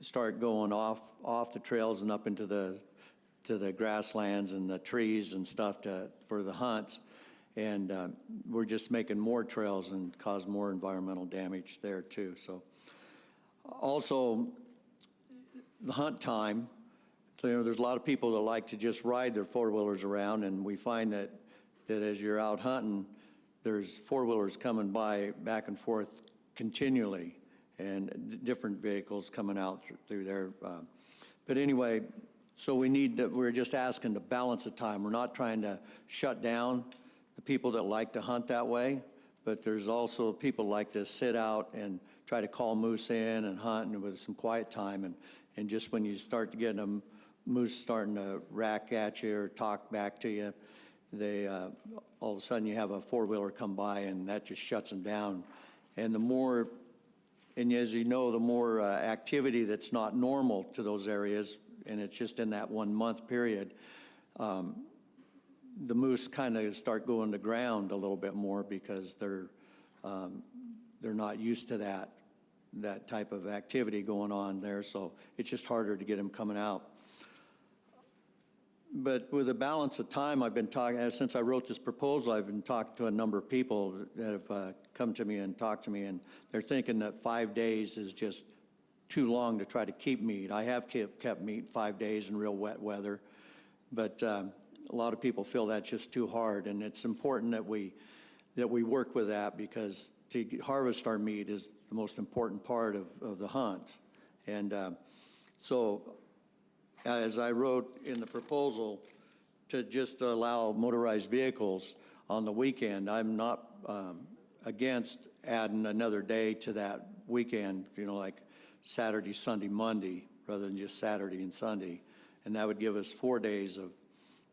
start going off the trails and up into the grasslands and the trees and stuff for the hunts. And we're just making more trails and cause more environmental damage there too. So also the hunt time, there's a lot of people that like to just ride their four-wheelers around, and we find that as you're out hunting, there's four-wheelers coming by back and forth continually, and different vehicles coming out through there. But anyway, so we're just asking to balance the time. We're not trying to shut down the people that like to hunt that way, but there's also people like to sit out and try to call moose in and hunt and with some quiet time. And just when you start to get them, moose starting to rack at you or talk back to you, all of a sudden you have a four-wheeler come by, and that just shuts them down. And the more And as you know, the more activity that's not normal to those areas, and it's just in that 1 month period, the moose kind of start going to ground a little bit more because they're not used to that type of activity going on there. So it's just harder to get them coming out. But with the balance of time, I've been talking, since I wrote this proposal, I've been talking to a number of people that have come to me and talked to me, and they're thinking that 5 days is just too long to try to keep meat. I have kept meat 5 days in real wet weather, but a lot of people feel that's just too hard, and it's important that we work with that, because to harvest our meat is the most important part of the hunt. And so as I wrote in the proposal, to just allow motorized vehicles on the weekend, I'm not against adding another day to that weekend, you know, like Saturday, Sunday, Monday, rather than just Saturday and Sunday. And that would give us 4 days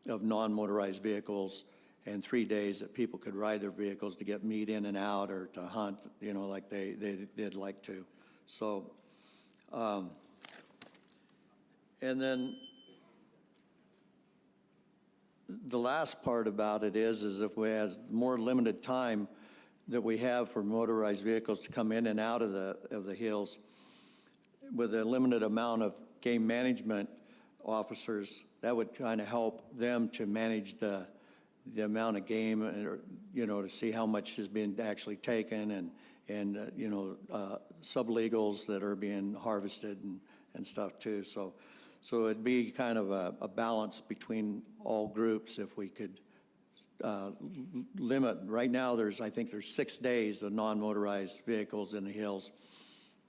of non-motorized vehicles and 3 days that people could ride their vehicles to get meat in and out or to hunt, you know, like they'd like to. So, and then the last part about it is if we have more limited time that we have for motorized vehicles to come in and out of the hills, with a limited amount of game management officers, that would kind of help them to manage the amount of game, and, you know, to see how much has been actually taken, and you know, sublegals that are being harvested and stuff too. So it'd be kind of a balance between all groups if we could limit. Right now, I think there's 6 days of non-motorized vehicles in the hills,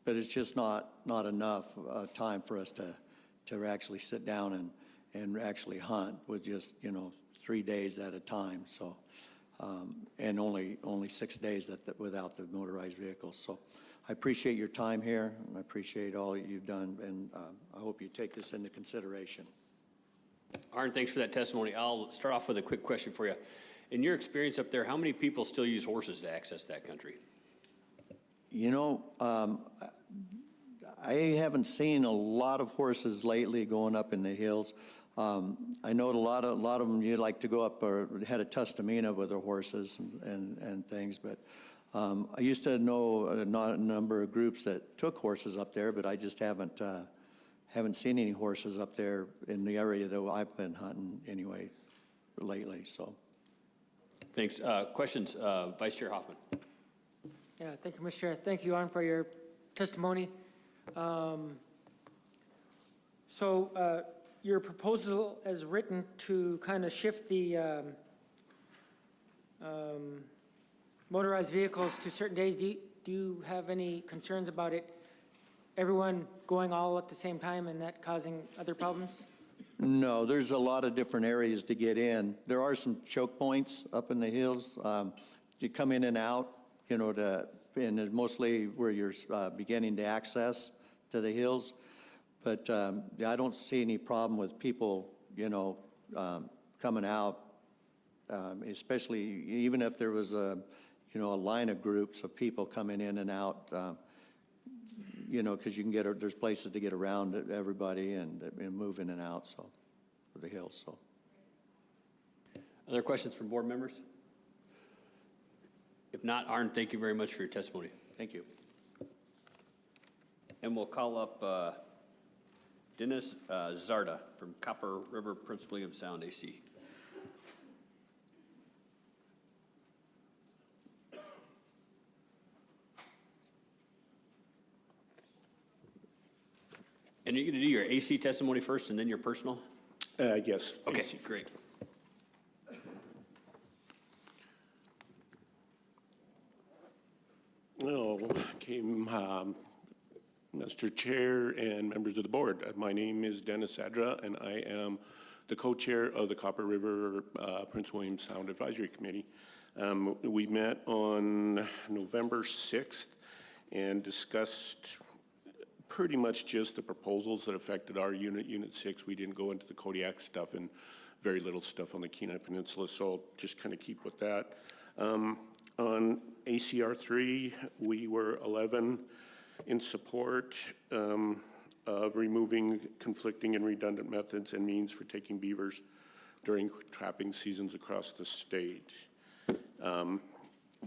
but it's just not enough time for us to actually sit down and actually hunt with just, you know, 3 days at a time. So, and only 6 days without the motorized vehicles. So I appreciate your time here, and I appreciate all you've done, and I hope you take this into consideration. Arn, thanks for that testimony. I'll start off with a quick question for you. In your experience up there, how many people still use horses to access that country? You know, I haven't seen a lot of horses lately going up in the hills. I know a lot of them, you like to go up or head a Tustamina with their horses and things, but I used to know a number of groups that took horses up there, but I just haven't seen any horses up there in the area that I've been hunting anyway lately. So, thanks. Questions, Vice Chair Hoffman. Yeah, thank you, Mr. Chair. Thank you, Arn, for your testimony. Your proposal as written to kind of shift the motorized vehicles to certain days, do you have any concerns about it, everyone going all at the same time and that causing other problems? No, there's a lot of different areas to get in. There are some choke points up in the hills. You come in and out, you know, and mostly where you're beginning to access to the hills. But I don't see any problem with people, you know, coming out, especially even if there was a line of groups of people coming in and out, you know, because there's places to get around everybody and move in and out, so, for the hills, so. Other questions from board members? If not, Arn, thank you very much for your testimony. Thank you. And we'll call up Dennis Zarda from Copper River, Prince William Sound, AC. And you're going to do your AC testimony first and then your personal? Yes. Okay, AC. great. Mr. Chair and members of the board, my name is Dennis Sadra, and I am the co-chair of the Copper River Prince William Sound Advisory Committee. We met on November 6th and discussed pretty much just the proposals that affected our unit, Unit 6. We didn't go into the Kodiak stuff and very little stuff on the Kenai Peninsula, so I'll just kind of keep with that. On ACR 3, we were 11 in support of removing conflicting and redundant methods and means for taking beavers during trapping seasons across the state.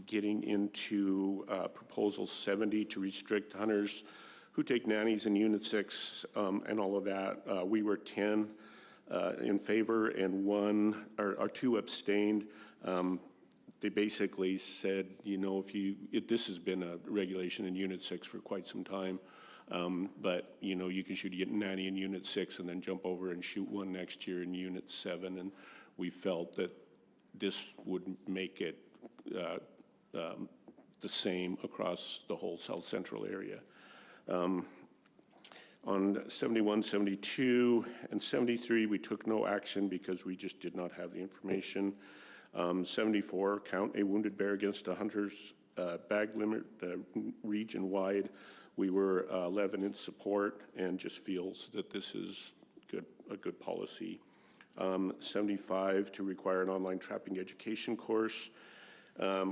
Getting into Proposal 70 to restrict hunters who take nannies in Unit 6 and all of that. We were 10 in favor and 2 abstained. They basically said, you know, this has been a regulation in Unit 6 for quite some time, but, you know, you can shoot a nanny in Unit 6 and then jump over and shoot one next year in Unit 7, and we felt that this would make it the same across the whole South Central area. On 71, 72, and 73, we took no action because we just did not have the information. 74, count a wounded bear against a hunter's bag limit region-wide. We were 11 in support and just feels that this is a good policy. 75, to require an online trapping education course.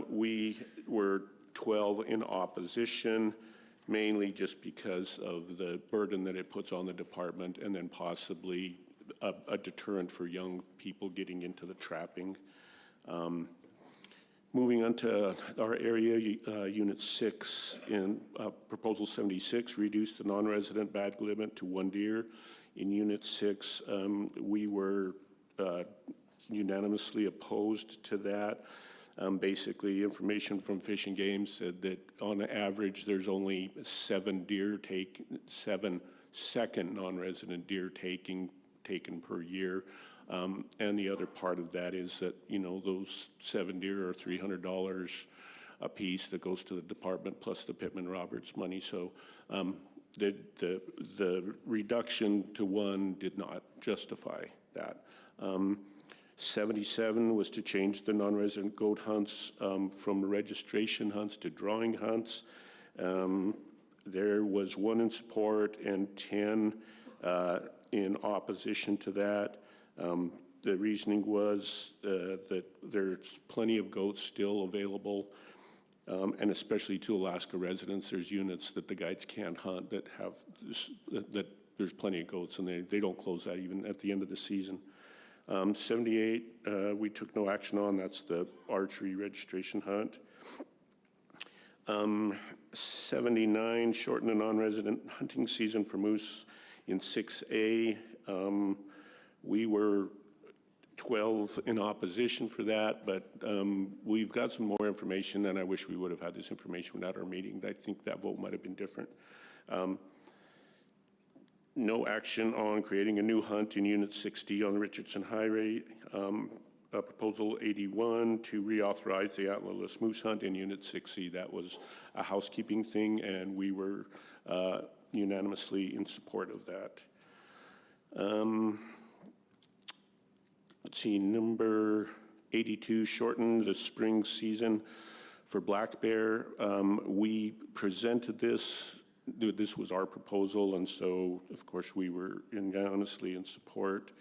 We were 12 in opposition, mainly just because of the burden that it puts on the department and then possibly a deterrent for young people getting into the trapping. Moving on to our area, Unit 6 in Proposal 76, reduce the non-resident bag limit to 1 deer. In Unit 6, we were unanimously opposed to that. Basically, information from Fish and Game said that on average, there's only 7 second non-resident deer taken per year. And the other part of that is that, you know, those 7 deer are $300 a piece that goes to the department plus the Pittman-Roberts money. So the reduction to 1 did not justify that. 77 was to change the non-resident goat hunts from registration hunts to drawing hunts. There was 1 in support and 10 in opposition to that. The reasoning was that there's plenty of goats still available, and especially to Alaska residents, there's units that the guides can't hunt that have that there's plenty of goats, and they don't close that even at the end of the season. 78, we took no action on. That's the archery registration hunt. 79, shorten the non-resident hunting season for moose in 6A. We were 12 in opposition for that, but we've got some more information, and I wish we would have had this information at our meeting. I think that vote might have been different. No action on creating a new hunt in Unit 60 on the Richardson Highway. Proposal 81 to reauthorize the antlerless moose hunt in Unit 6C. That was a housekeeping thing, and we were unanimously in support of that. Let's see, number 82, shorten the spring season for black bear. We presented this. This was our proposal, and so, of course, we were unanimously in support.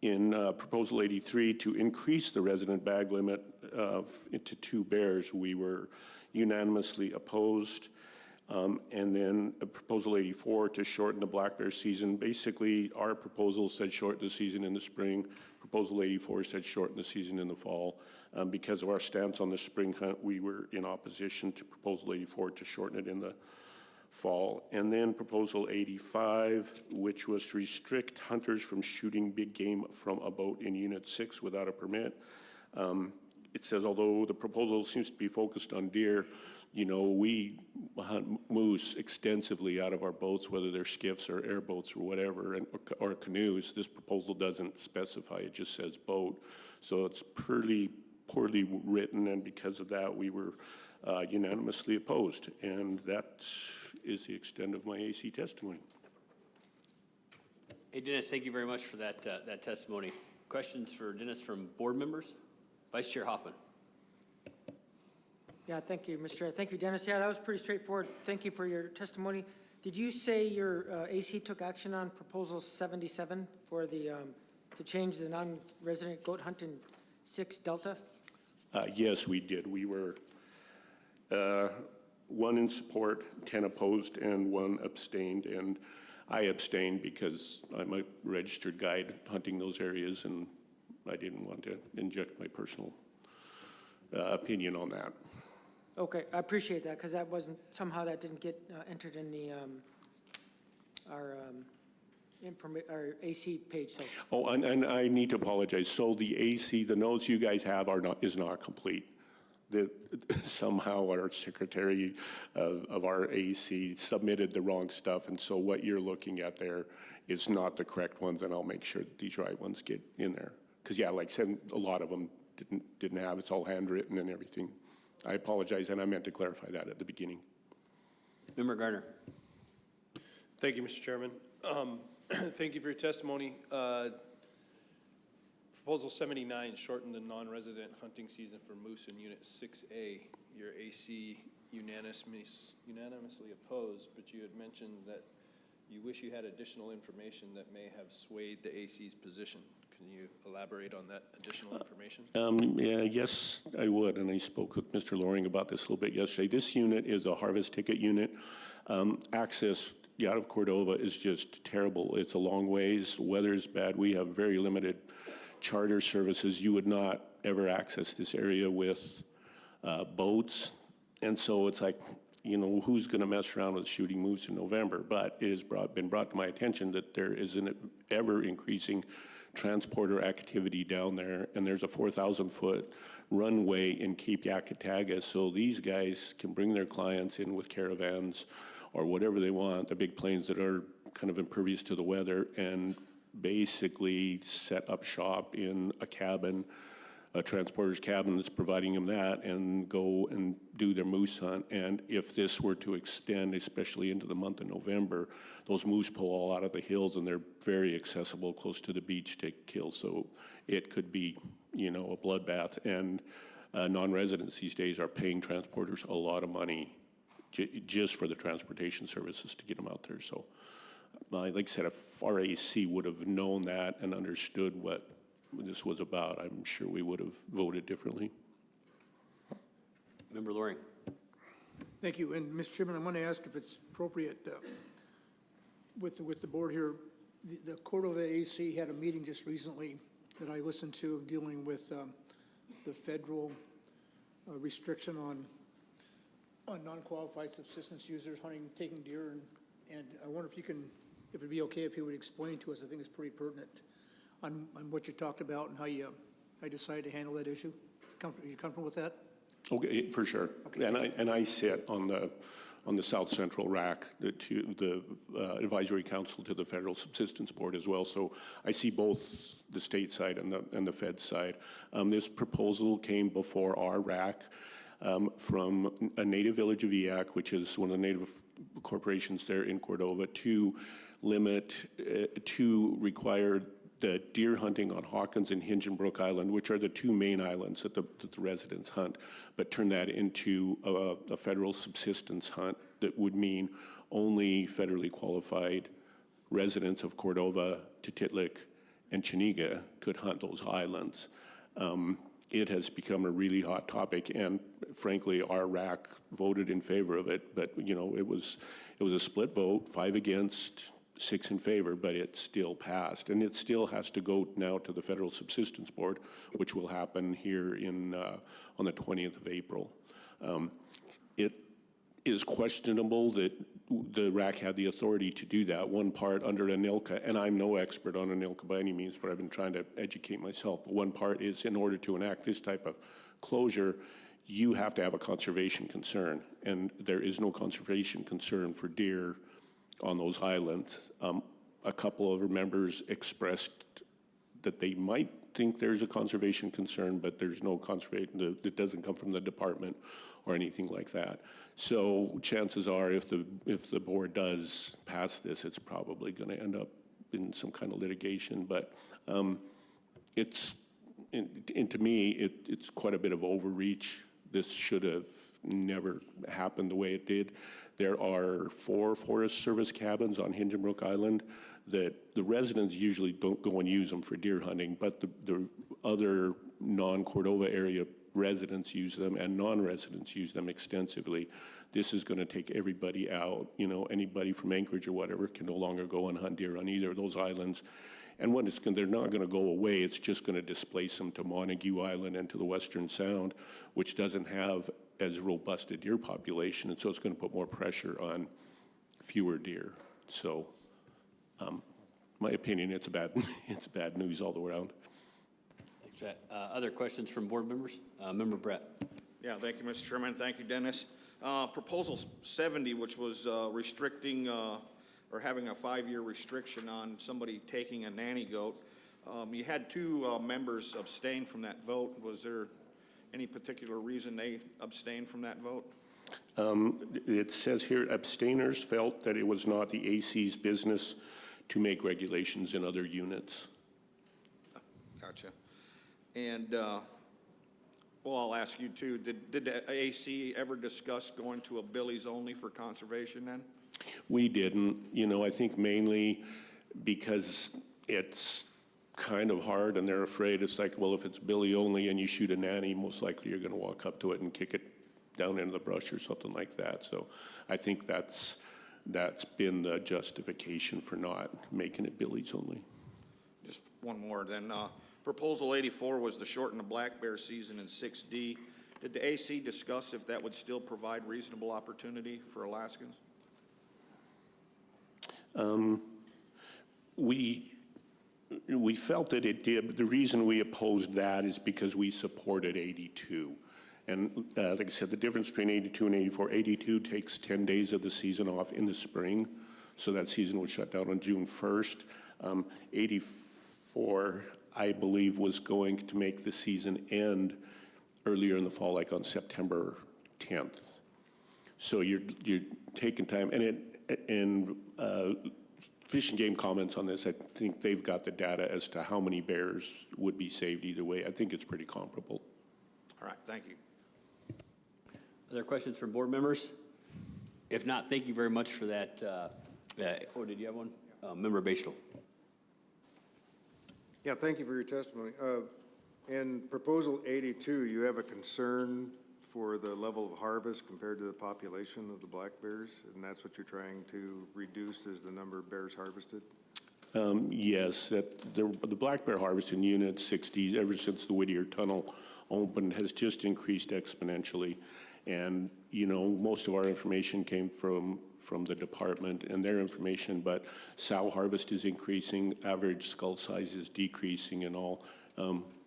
In Proposal 83, to increase the resident bag limit to 2 bears, we were unanimously opposed. And then Proposal 84, to shorten the black bear season. Basically, our proposal said shorten the season in the spring. Proposal 84 said shorten the season in the fall. Because of our stance on the spring hunt, we were in opposition to Proposal 84 to shorten it in the fall. And then Proposal 85, which was to restrict hunters from shooting big game from a boat in Unit 6 without a permit. It says, although the proposal seems to be focused on deer, you know, we hunt moose extensively out of our boats, whether they're skiffs or airboats or whatever, or canoes. This proposal doesn't specify, it just says boat. So it's pretty poorly written, and because of that, we were unanimously opposed. And that is the extent of my AC testimony. Hey, Dennis, thank you very much for that, that testimony. Questions for Dennis from board members? Vice Chair Hoffman. Yeah, thank you, Mr. Chair. Thank you, Dennis. Yeah, that was pretty straightforward. Thank you for your testimony. Did you say your AC took action on Proposal 77 for the, to change the non-resident goat hunt in 6 Delta? Yes, we did. We were 1 in support, 10 opposed, and 1 abstained. And I abstained because I'm a registered guide hunting those areas, and I didn't want to inject my personal opinion on that. Okay, I appreciate that, because that wasn't, somehow that didn't get entered in the, our AC page, so. Oh, and I need to apologize. So the AC, the notes you guys have is not complete. That somehow our secretary of our AC submitted the wrong stuff, and so what you're looking at there is not the correct ones, and I'll make sure that these right ones get in there. Because yeah, like I said, a lot of them didn't have, it's all handwritten and everything. I apologize, and I meant to clarify that at the beginning. Member Garner. Thank you, Mr. Chairman. Thank you for your testimony. Proposal 79 shortened the non-resident hunting season for moose in Unit 6A. Your AC unanimously opposed, but you had mentioned that you wish you had additional information that may have swayed the AC's position. Can you elaborate on that additional information? Yeah, yes, I would, and I spoke with Mr. Loring about this a little bit yesterday. This unit is a harvest ticket unit. Access out of Cordova is just terrible. It's a long ways, weather's bad. We have very limited charter services. You would not ever access this area with boats, and so it's like, you know, who's going to mess around with shooting moose in November? But it has been brought to my attention that there is an ever-increasing transporter activity down there, and there's a 4,000-foot runway in Cape Yakataga, so these guys can bring their clients in with caravans or whatever they want, the big planes that are kind of impervious to the weather, and basically set up shop in a cabin, a transporter's cabin that's providing them that, and go and do their moose hunt. And if this were to extend, especially into the month of November, those moose pull all out of the hills, and they're very accessible close to the beach to kill. So it could be, you know, a bloodbath. And non-residents these days are paying transporters a lot of money just for the transportation services to get them out there. So like I said, if our AC would have known that and understood what this was about, I'm sure we would have voted differently. Member Loring. Thank you. And Mr. Chairman, I want to ask if it's appropriate with the board here. The Cordova AC had a meeting just recently that I listened to dealing with the federal restriction on non-qualified subsistence users hunting, taking deer, and I wonder if it'd be okay if you would explain to us. I think it's pretty pertinent on what you talked about and how you decided to handle that issue. Are you comfortable with that? Okay, for sure. Okay, and I sit on the Southcentral RAC, the advisory council to the Federal Subsistence Board as well. So I see both the state side and the Fed side. This proposal came before our RAC from a native village of Eyak, which is one of the native corporations there in Cordova, to require the deer hunting on Hawkins and Hingenbrook Island, which are the two main islands that the residents hunt, but turn that into a federal subsistence hunt that would mean only federally qualified residents of Cordova, Tititlik, and Chiniga could hunt those islands. It has become a really hot topic, and frankly, our RAC voted in favor of it. But you know, it was a split vote, 5 against, 6 in favor, but it still passed, and it still has to go now to the Federal Subsistence Board, which will happen here on the 20th of April. It is questionable that the RAC had the authority to do that. One part under ANILCA, and I'm no expert on ANILCA by any means, but I've been trying to educate myself. But one part is, in order to enact this type of closure, you have to have a conservation concern, and there is no conservation concern for deer on those islands. A couple of members expressed that they might think there's a conservation concern, but there's no conservation, it doesn't come from the department or anything like that. So chances are, if the board does pass this, it's probably going to end up in some kind of litigation. But to me, it's quite a bit of overreach. This should have never happened the way it did. There are 4 Forest Service cabins on Hingenbrook Island that the residents usually don't go and use them for deer hunting, but the other non-Cordova area residents use them and non-residents use them extensively. This is going to take everybody out. You know, anybody from Anchorage or whatever can no longer go and hunt deer on either of those islands. And when they're not going to go away, it's just going to displace them to Montague Island and to the Western Sound, which doesn't have as robust a deer population, and so it's going to put more pressure on fewer deer. So, my opinion, it's bad news all the way around. Thanks for that. Other questions from board members? Member Brett. Yeah, thank you, Mr. Chairman. Thank you, Dennis. Proposal 70, which was restricting or having a 5-year restriction on somebody taking a nanny goat. You had 2 members abstain from that vote. Was there any particular reason they abstained from that vote? It says here, abstainers felt that it was not the AC's business to make regulations in other units. Gotcha. And, well, I'll ask you too, did the AC ever discuss going to a Billy's only for conservation then? We didn't. You know, I think mainly because it's kind of hard and they're afraid. It's like, well, if it's Billy only and you shoot a nanny, most likely you're going to walk up to it and kick it down into the brush or something like that. So I think that's been the justification for not making it Billy's only. Just one more then. Proposal 84 was to shorten the black bear season in 6D. Did the AC discuss if that would still provide reasonable opportunity for Alaskans? We felt that it did, but the reason we opposed that is because we supported 82. And like I said, the difference between 82 and 84, 82 takes 10 days of the season off in the spring, so that season was shut down on June 1st. 84, I believe, was going to make the season end earlier in the fall, like on September 10th. So you're taking time, and Fish and Game comments on this. I think they've got the data as to how many bears would be saved either way. I think it's pretty comparable. All right, thank you. Other questions from board members? If not, thank you very much for that. Oh, did you have one? Member Batesville. Yeah, thank you for your testimony. In proposal 82, you have a concern for the level of harvest compared to the population of the black bears, and that's what you're trying to reduce, is the number of bears harvested? Yes, the black bear harvest in Unit 60, ever since the Whittier Tunnel opened, has just increased exponentially. And, you know, most of our information came from the department and their information, but sow harvest is increasing, average skull size is decreasing and all.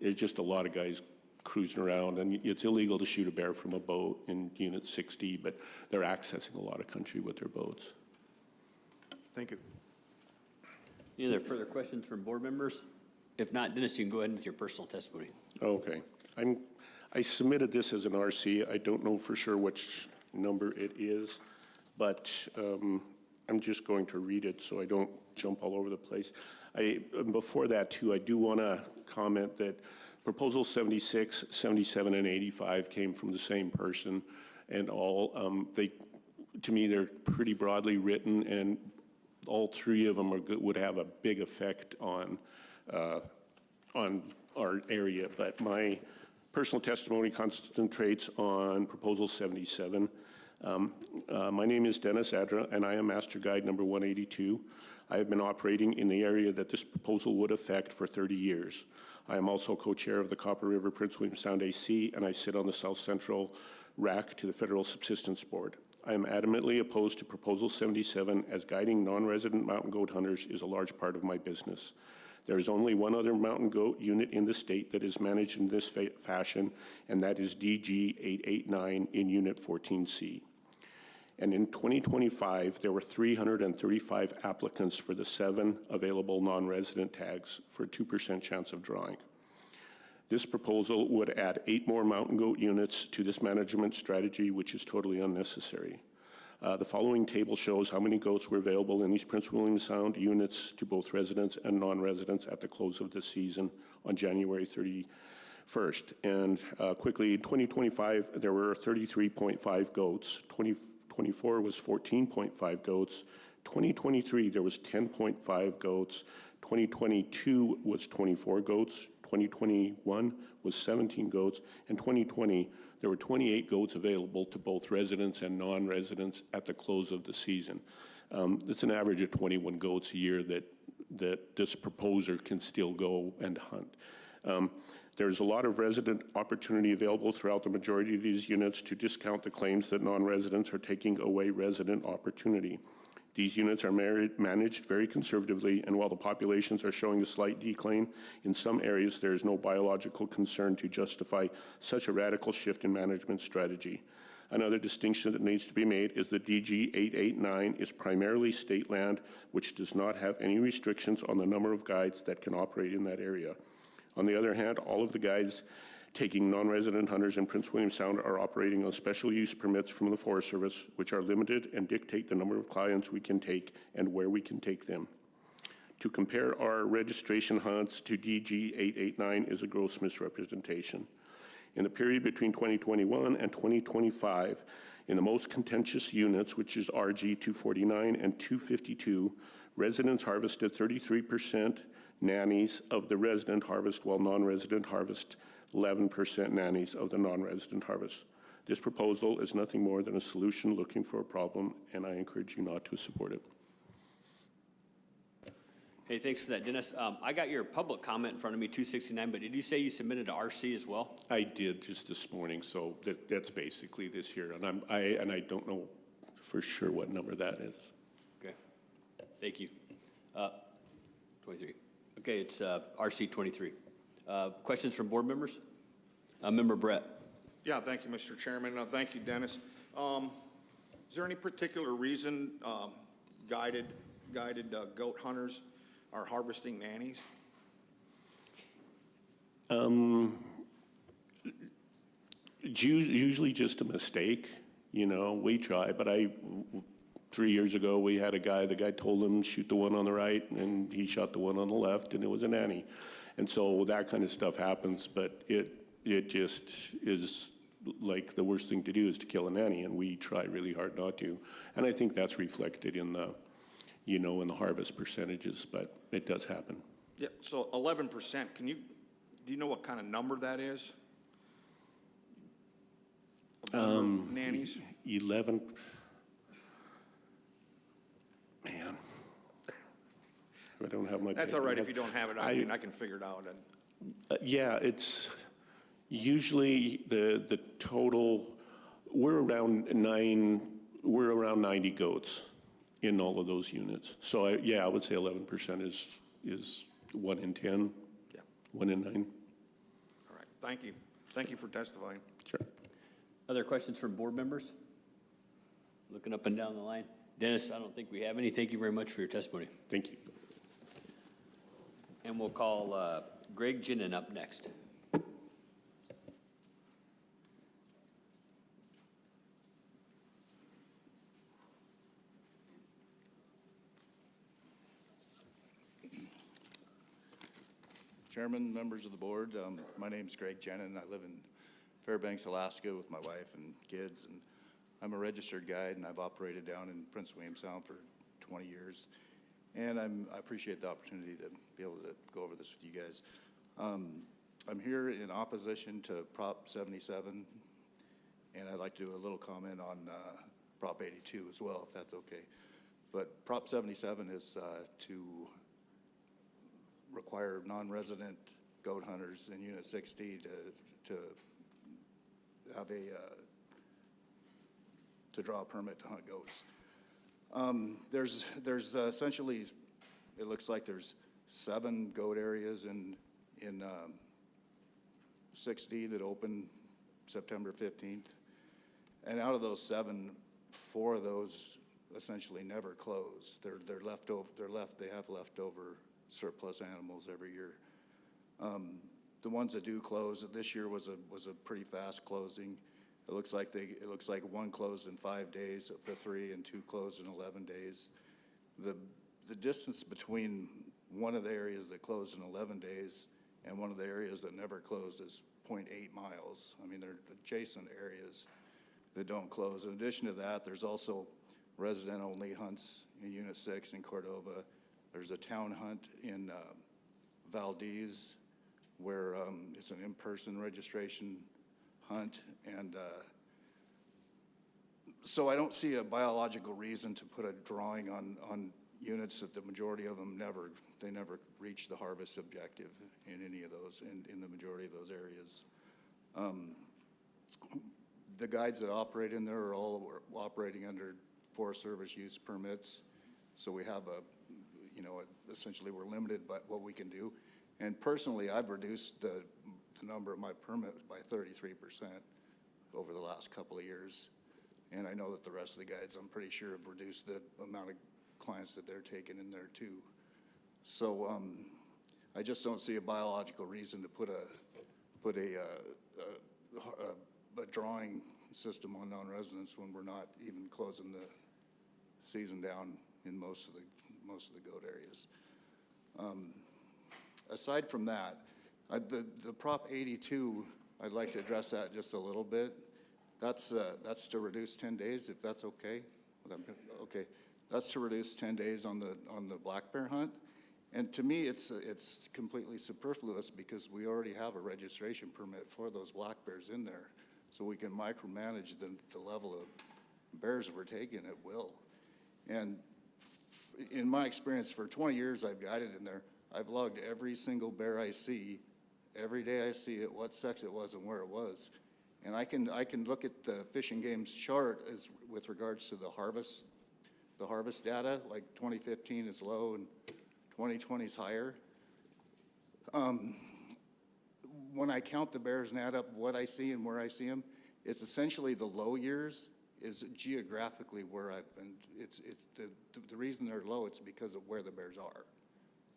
There's just a lot of guys cruising around, and it's illegal to shoot a bear from a boat in Unit 60, but they're accessing a lot of country with their boats. Thank you. Any other further questions from board members? If not, Dennis, you can go ahead with your personal testimony. Okay. I submitted this as an RC. I don't know for sure which number it is, but I'm just going to read it so I don't jump all over the place. Before that, too, I do want to comment that Proposal 76, 77, and 85 came from the same person, and all, to me, they're pretty broadly written, and all 3 of them would have a big effect on our area. But my personal testimony concentrates on Proposal 77. My name is Dennis Adra, and I am Master Guide number 182. I have been operating in the area that this proposal would affect for 30 years. I am also co-chair of the Copper River Prince William Sound AC, and I sit on the Southcentral RAC to the Federal Subsistence Board. I am adamantly opposed to Proposal 77, as guiding non-resident mountain goat hunters is a large part of my business. There is only one other mountain goat unit in the state that is managed in this fashion, and that is DG 889 in Unit 14C. And in 2025, there were 335 applicants for the 7 available non-resident tags for a 2% chance of drawing. This proposal would add 8 more mountain goat units to this management strategy, which is totally unnecessary. The following table shows how many goats were available in these Prince William Sound units to both residents and non-residents at the close of the season on January 31st. And quickly, in 2025, there were 33.5 goats. 2024 was 14.5 goats. 2023, there was 10.5 goats. 2022 was 24 goats. 2021 was 17 goats. And 2020, there were 28 goats available to both residents and non-residents at the close of the season. It's an average of 21 goats a year that this proposer can still go and hunt. There's a lot of resident opportunity available throughout the majority of these units to discount the claims that non-residents are taking away resident opportunity. These units are managed very conservatively, and while the populations are showing a slight decline, in some areas there is no biological concern to justify such a radical shift in management strategy. Another distinction that needs to be made is that DG 889 is primarily state land, which does not have any restrictions on the number of guides that can operate in that area. On the other hand, all of the guides taking non-resident hunters in Prince William Sound are operating on special use permits from the Forest Service, which are limited and dictate the number of clients we can take and where we can take them. To compare our registration hunts to DG 889 is a gross misrepresentation. In the period between 2021 and 2025, in the most contentious units, which is RG 249 and 252, residents harvested 33% nannies of the resident harvest, while non-resident harvest 11% nannies of the non-resident harvest. This proposal is nothing more than a solution looking for a problem, and I encourage you not to support it. Hey, thanks for that, Dennis. I got your public comment in front of me, 269, but did you say you submitted to RC as well? I did just this morning, so that's basically this year, and I don't know for sure what number that is. Okay, thank you. 23. Okay, it's RC 23. Questions from board members? Member Brett. Yeah, thank you, Mr. Chairman. Thank you, Dennis. Is there any particular reason guided goat hunters are harvesting nannies? It's usually just a mistake. You know, we try, but 3 years ago, we had the guy told him, shoot the one on the right, and he shot the one on the left, and it was a nanny. And so that kind of stuff happens, but it just is like the worst thing to do is to kill a nanny, and we try really hard not to. And I think that's reflected in the, in the harvest percentages, but it does happen. Yeah, so 11%, do you know what kind of number that is? Nannies? 11, man. I don't have my. That's all right if you don't have it. I mean, I can figure it out. Yeah, it's usually the total. We're around 90 goats in all of those units. So I would say 11% is 1 in 10. Yeah. 1 in 9. All right. Thank you. Thank you for testifying. Sure. Other questions from board members? Looking up and down the line. Dennis, I don't think we have any. Thank you very much for your testimony. Thank you. And we'll call Greg Ginnen up next. Chairman, members of the board, my name is Greg Ginnen. I live in Fairbanks, Alaska with my wife and kids, and I'm a registered guide, and I've operated down in Prince William Sound for 20 years. And I appreciate the opportunity to be able to go over this with you guys. I'm here in opposition to Prop 77, and I'd like to do a little comment on Prop 82 as well, if that's okay. But Prop 77 is to require non-resident goat hunters in Unit 6D to have to draw a permit to hunt goats. There's essentially, it looks like there's 7 goat areas in 6D that open September 15th. And out of those 7, 4 of those essentially never close. They have leftover surplus animals every year. The ones that do close, this year was a pretty fast closing. It looks like 1 closed in 5 days of the 3, and 2 closed in 11 days. The distance between one of the areas that closed in 11 days and one of the areas that never closed is 0.8 miles. I mean, they're adjacent areas that don't close. In addition to that, there's also resident-only hunts in Unit 6 in Cordova. There's a town hunt in Valdez where it's an in-person registration hunt. And so I don't see a biological reason to put a drawing on units that the majority of them never reach the harvest objective in any of those, in the majority of those areas. The guides that operate in there are all operating under Forest Service use permits. So we have essentially we're limited by what we can do. And personally, I've reduced the number of my permits by 33% over the last couple of years. And I know that the rest of the guides, I'm pretty sure, have reduced the amount of clients that they're taking in there too. So I just don't see a biological reason to put a drawing system on non-residents when we're not even closing the season down in most of the goat areas. Aside from that, the Prop 82, I'd like to address that just a little bit. That's to reduce 10 days, if that's okay. Okay, that's to reduce 10 days on the black bear hunt. And to me, it's completely superfluous because we already have a registration permit for those black bears in there. So we can micromanage the level of bears we're taking at will. And in my experience, for 20 years I've guided in there, I've logged every single bear I see, every day I see it, what sex it was and where it was. And I can look at the Fish and Game's chart as with regards to the harvest data, like 2015 is low and 2020 is higher. When I count the bears and add up what I see and where I see them, it's essentially the low years is geographically where I've been. It's the reason they're low, it's because of where the bears are.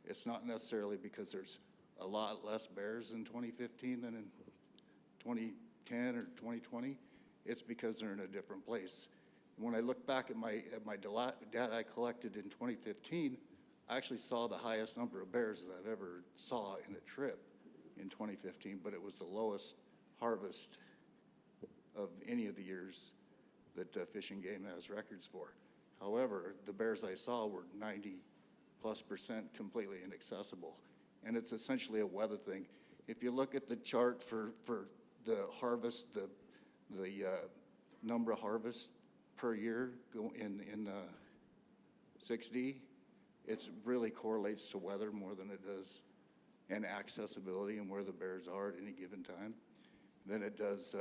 It's not necessarily because there's a lot less bears in 2015 than in 2010 or 2020. It's because they're in a different place. When I look back at my data I collected in 2015, I actually saw the highest number of bears that I've ever saw in a trip in 2015, but it was the lowest harvest of any of the years that Fish and Game has records for. However, the bears I saw were 90+% completely inaccessible. And it's essentially a weather thing. If you look at the chart for the harvest, the number of harvests per year in 6D, it really correlates to weather more than it does and accessibility and where the bears are at any given time than it does,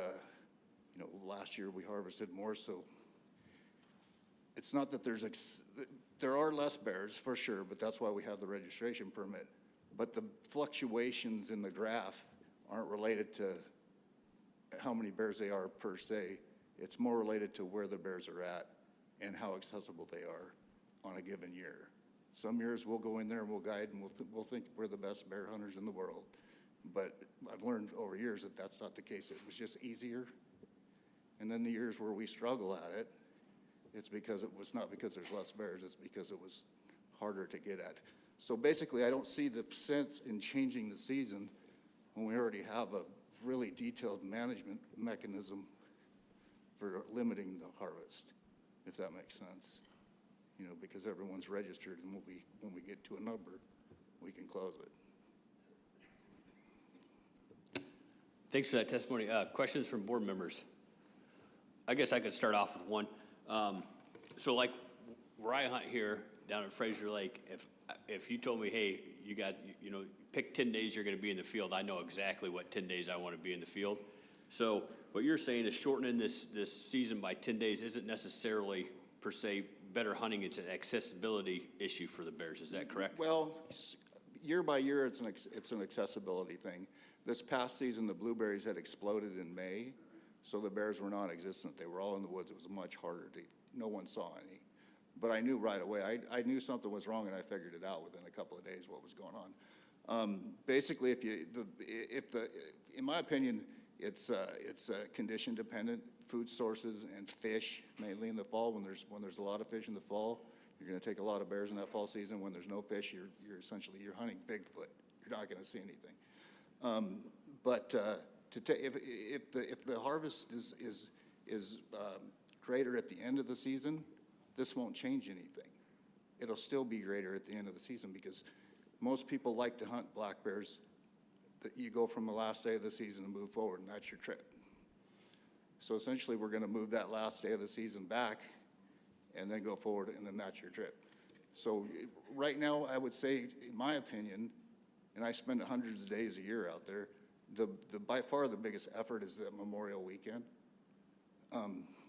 last year we harvested more, so it's not that there are less bears for sure, but that's why we have the registration permit. But the fluctuations in the graph aren't related to how many bears they are per se. It's more related to where the bears are at and how accessible they are on a given year. Some years we'll go in there and we'll guide and we'll think we're the best bear hunters in the world. But I've learned over years that that's not the case. It was just easier. And then the years where we struggle at it, it's because it was not because there's less bears, it's because it was harder to get at. So basically, I don't see the sense in changing the season when we already have a really detailed management mechanism for limiting the harvest, if that makes sense. Because everyone's registered, and when we get to a number, we can close it. Thanks for that testimony. Questions from board members? I guess I could start off with one. So like where I hunt here down at Fraser Lake, if you told me, hey, you got, pick 10 days you're going to be in the field, I know exactly what 10 days I want to be in the field. So what you're saying is shortening this season by 10 days isn't necessarily per se better hunting. It's an accessibility issue for the bears. Is that correct? Well, year by year, it's an accessibility thing. This past season, the blueberries had exploded in May, so the bears were non-existent. They were all in the woods. It was much harder no one saw any. But I knew right away. I knew something was wrong, and I figured it out within a couple of days what was going on. Basically, in my opinion, it's condition dependent. Food sources and fish, mainly in the fall. When there's a lot of fish in the fall, you're going to take a lot of bears in that fall season. When there's no fish, you're essentially hunting Bigfoot. You're not going to see anything. If the harvest is greater at the end of the season, this won't change anything. It'll still be greater at the end of the season because most people like to hunt black bears that you go from the last day of the season and move forward, and that's your trip. So essentially, we're gonna move that last day of the season back and then go forward, and then that's your trip. So right now, I would say, in my opinion, and I spend hundreds of days a year out there, by far the biggest effort is that Memorial Weekend.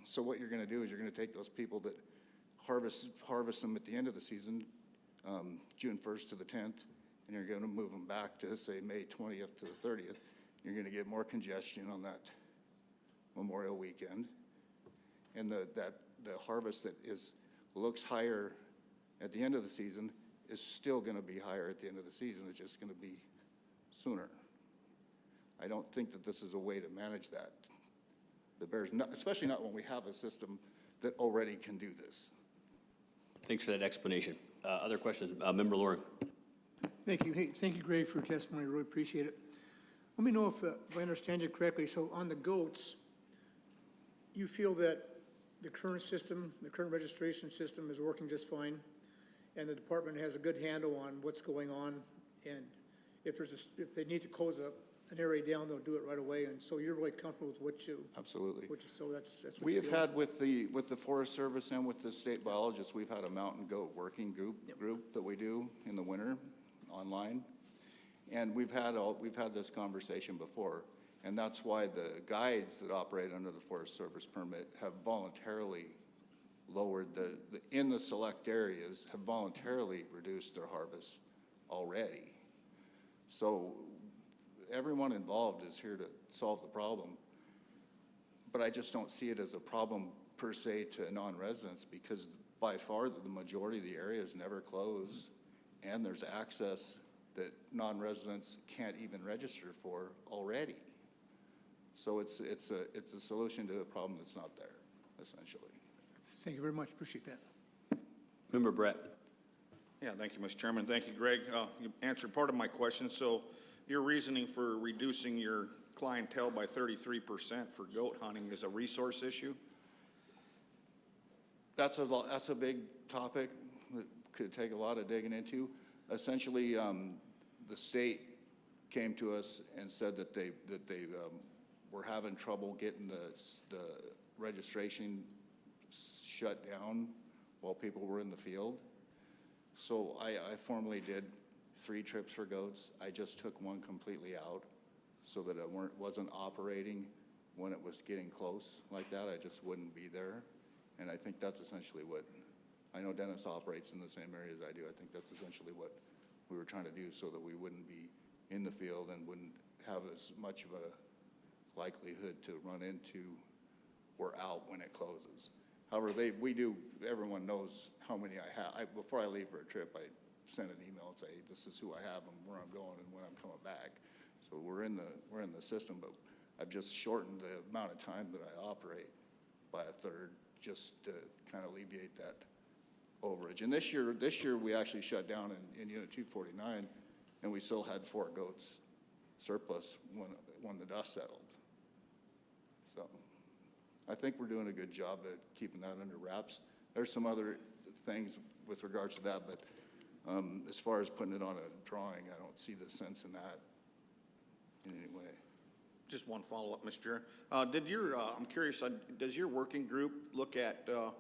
So what you're gonna do is you're gonna take those people that harvest them at the end of the season, June 1st to the 10th, and you're gonna move them back to, say, May 20th to the 30th. You're gonna get more congestion on that Memorial Weekend. And the harvest that looks higher at the end of the season is still gonna be higher at the end of the season. It's just gonna be sooner. I don't think that this is a way to manage that. The bears, especially not when we have a system that already can do this. Thanks for that explanation. Other questions? Member Loring. Thank you. Hey, thank you, Greg, for your testimony. Really appreciate it. Let me know if I understand you correctly. So on the goats, you feel that the current system, the current registration system is working just fine, and the department has a good handle on what's going on, and if they need to close an area down, they'll do it right away, and so you're really comfortable with what you... Absolutely. So that's what We you have feel. had with the Forest Service and with the state biologists, we've had a mountain goat working group that we do in the winter online. And we've had this conversation before, and that's why the guides that operate under the Forest Service permit have voluntarily lowered in the select areas, have voluntarily reduced their harvest already. So everyone involved is here to solve the problem. But I just don't see it as a problem per se to non-residents because by far the majority of the areas never close, and there's access that non-residents can't even register for already. So it's a solution to a problem that's not there, essentially. Thank you very much. Appreciate that. Member Brett. Yeah, thank you, Mr. Chairman. Thank you, Greg. You answered part of my question. So your reasoning for reducing your clientele by 33% for goat hunting is a resource issue? That's a big topic that could take a lot of digging into. Essentially, the state came to us and said that they were having trouble getting the registration shut down while people were in the field. So I formally did 3 trips for goats. I just took one completely out so that it wasn't operating when it was getting close like that. I just wouldn't be there. And I think that's essentially what, I know Dennis operates in the same area as I do. I think that's essentially what we were trying to do so that we wouldn't be in the field and wouldn't have as much of a likelihood to run into or out when it closes. However, everyone knows how many I have. Before I leave for a trip, I send an email and say, this is who I have and where I'm going and when I'm coming back. So we're in the system, but I've just shortened the amount of time that I operate by a third just to kind of alleviate that overage. And this year we actually shut down in Unit 249, and we still had 4 goats surplus when the dust settled. So I think we're doing a good job at keeping that under wraps. There's some other things with regards to that, but as far as putting it on a drawing, I don't see the sense in that in any way. Just one follow-up, Mr. Chair. I'm curious, does your working group look at, the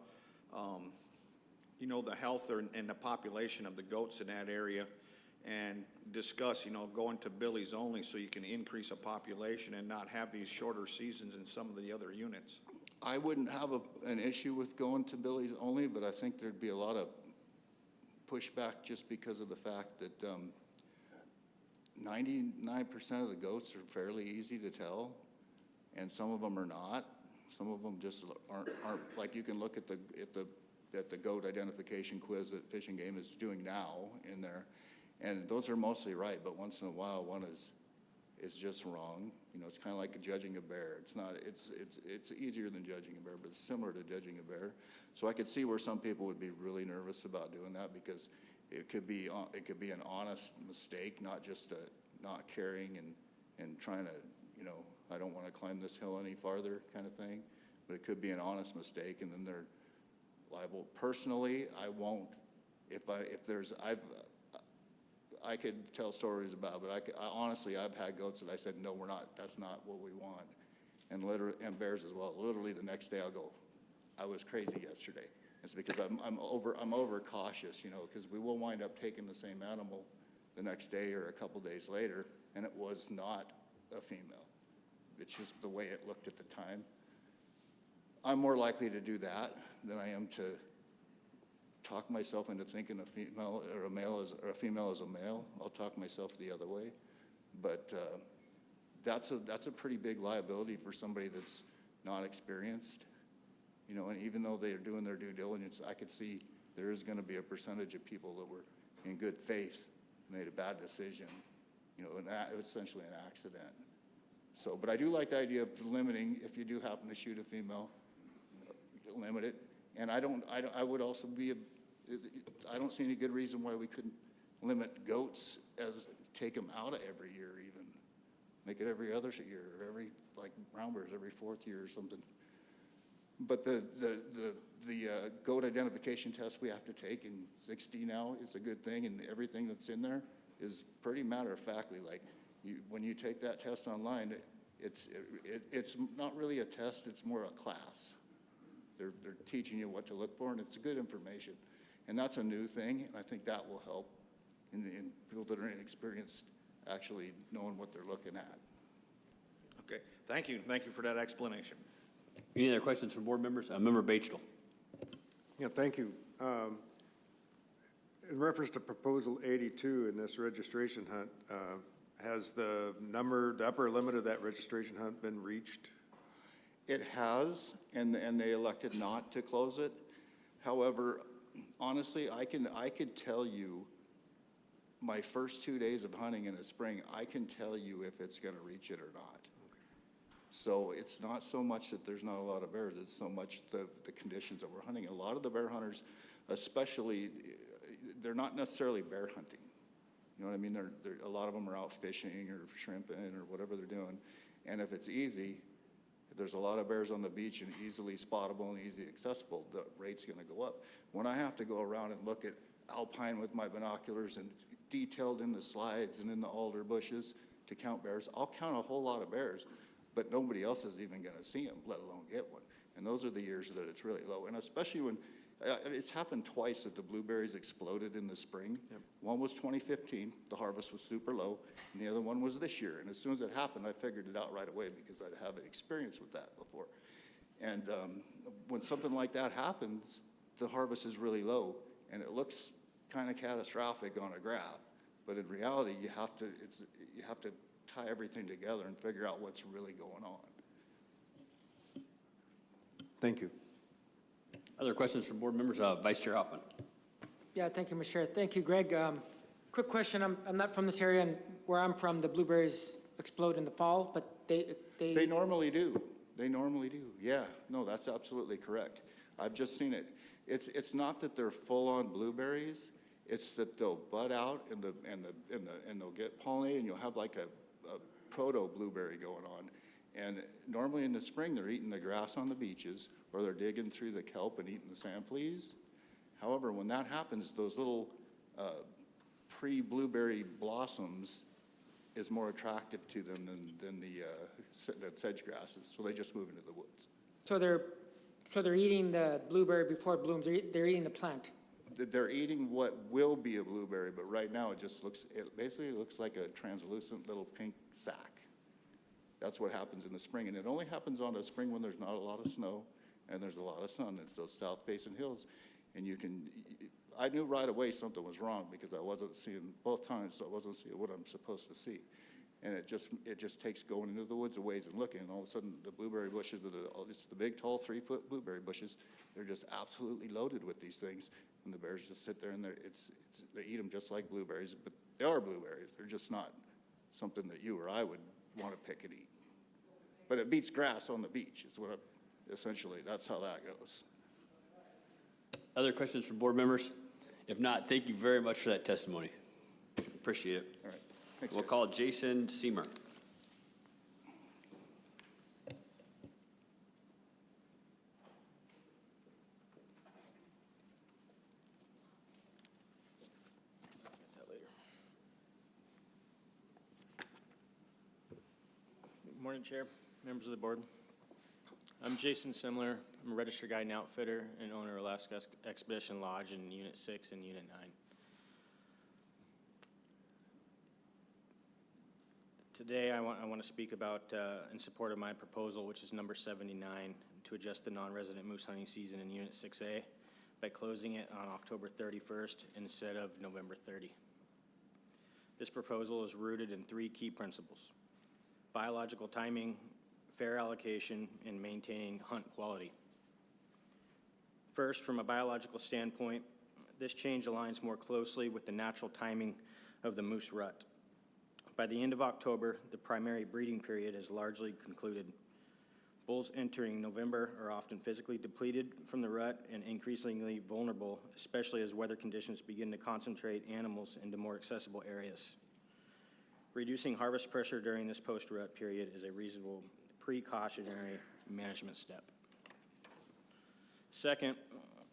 health and the population of the goats in that area and discuss, going to billies only so you can increase a population and not have these shorter seasons in some of the other units? I wouldn't have an issue with going to billies only, but I think there'd be a lot of pushback just because of the fact that 99% of the goats are fairly easy to tell, and some of them are not. Some of them just aren't like you can look at the goat identification quiz that Fish and Game is doing now in there, and those are mostly right, but once in a while one is just wrong. It's kind of like judging a bear. It's easier than judging a bear, but it's similar to judging a bear. So I could see where some people would be really nervous about doing that because it could be an honest mistake, not just not caring and trying to, I don't want to climb this hill any farther kind of thing, but it could be an honest mistake, and then liable. Personally, I won't. I could tell stories about it, but honestly, I've had goats that I said, no, we're not, that's not what we want. And bears as well. Literally the next day I'll go, I was crazy yesterday. It's because I'm over cautious, you know, because we will wind up taking the same animal the next day or a couple days later, and it was not a female. It's just the way it looked at the time. I'm more likely to do that than I am to talk myself into thinking a female or a female is a male. I'll talk myself the other way. But that's a pretty big liability for somebody that's not experienced. You know, and even though they're doing their due diligence, I could see there is going to be a percentage of people that were in good faith, made a bad decision, you know, essentially an accident. So, but I do like the idea of limiting, if you do happen to shoot a female, limit it. And I don't see any good reason why we couldn't limit goats take them out of every year even. Make it every other year, or like brown bears, every 4th year or something. But the goat identification test we have to take in 6D now is a good thing, and everything that's in there is pretty matter-of-factly. Like, when you take that test online, it's not really a test, it's more a class. They're teaching you what to look for, and it's good information. And that's a new thing, and I think that will help in people that are inexperienced actually knowing what they're looking at. Okay, thank you. Thank you for that explanation. Any other questions from board members? Member Batesville. Yeah, thank you. In reference to proposal 82 in this registration hunt, has the upper limit of that registration hunt been reached? It has, and they elected not to close it. However, honestly, I could tell you my first 2 days of hunting in the spring, I can tell you if it's going to reach it or not. So it's not so much that there's not a lot of bears, it's so much the conditions that we're hunting. A lot of the bear hunters, especially, they're not necessarily bear hunting. You know what I mean? A lot of them are out fishing or shrimping or whatever they're doing. And if it's easy, if there's a lot of bears on the beach and easily spottable and easily accessible, the rate's going to go up. When I have to go around and look at alpine with my binoculars and detailed in the slides and in the alder bushes to count bears, I'll count a whole lot of bears, but nobody else is even going to see them, let alone get one. And those are the years that it's really low. And especially when it's happened twice that the blueberries exploded in the spring. Yep. One was 2015, the harvest was super low, and the other one was this year. And as soon as it happened, I figured it out right away because I'd have experience with that before. And when something like that happens, the harvest is really low, and it looks kind of catastrophic on a graph. But in reality, you have to tie everything together and figure out what's really going on. Thank you. Other questions from board members? Vice Chair Hoffman. Yeah, thank you, Mr. Chair. Thank you, Greg. Quick question. I'm not from this area, and where I'm from, the blueberries explode in the fall, but They normally do. They normally do. Yeah, no, that's absolutely correct. I've just seen it. It's not that they're full-on blueberries. It's that they'll bud out and they'll get pollinated, and you'll have like a proto blueberry going on. And normally in the spring, they're eating the grass on the beaches, or they're digging through the kelp and eating the sand fleas. However, when that happens, those little pre-blueberry blossoms is more attractive to them than the sedge grasses, so they just move into the woods. So they're eating the blueberry before it blooms. They're eating the plant. They're eating what will be a blueberry, but right now it basically looks like a translucent little pink sac. That's what happens in the spring, and it only happens on a spring when there's not a lot of snow and there's a lot of sun. It's those south-facing hills, and I knew right away something was wrong because I wasn't seeing both times, so I wasn't seeing what I'm supposed to see. And it just takes going into the woods a ways and looking, and all of a sudden the blueberry bushes, it's the big, tall, 3-foot blueberry bushes, they're just absolutely loaded with these things, and the bears just sit there and they eat them just like blueberries, but they are blueberries. They're just not something that you or I would want to pick and eat. But it beats grass on the beach, essentially, that's how that goes. Other questions from board members? If not, thank you very much for that testimony. Appreciate it. All right. Thanks, We'll guys. call Jason Seamer. Morning, Chair, members of the board. I'm Jason Simler. I'm a registered guide and outfitter and owner of Alaska Expedition Lodge in Unit 6 and Unit 9. Today, I want to speak about in support of my proposal, which is number 79, to adjust the non-resident moose hunting season in Unit 6A by closing it on October 31st instead of November 30. This proposal is rooted in 3 key principles: biological timing, fair allocation, and maintaining hunt quality. First, from a biological standpoint, this change aligns more closely with the natural timing of the moose rut. By the end of October, the primary breeding period has largely concluded. Bulls entering November are often physically depleted from the rut and increasingly vulnerable, especially as weather conditions begin to concentrate animals into more accessible areas. Reducing harvest pressure during this post-rut period is a reasonable precautionary management step. Second,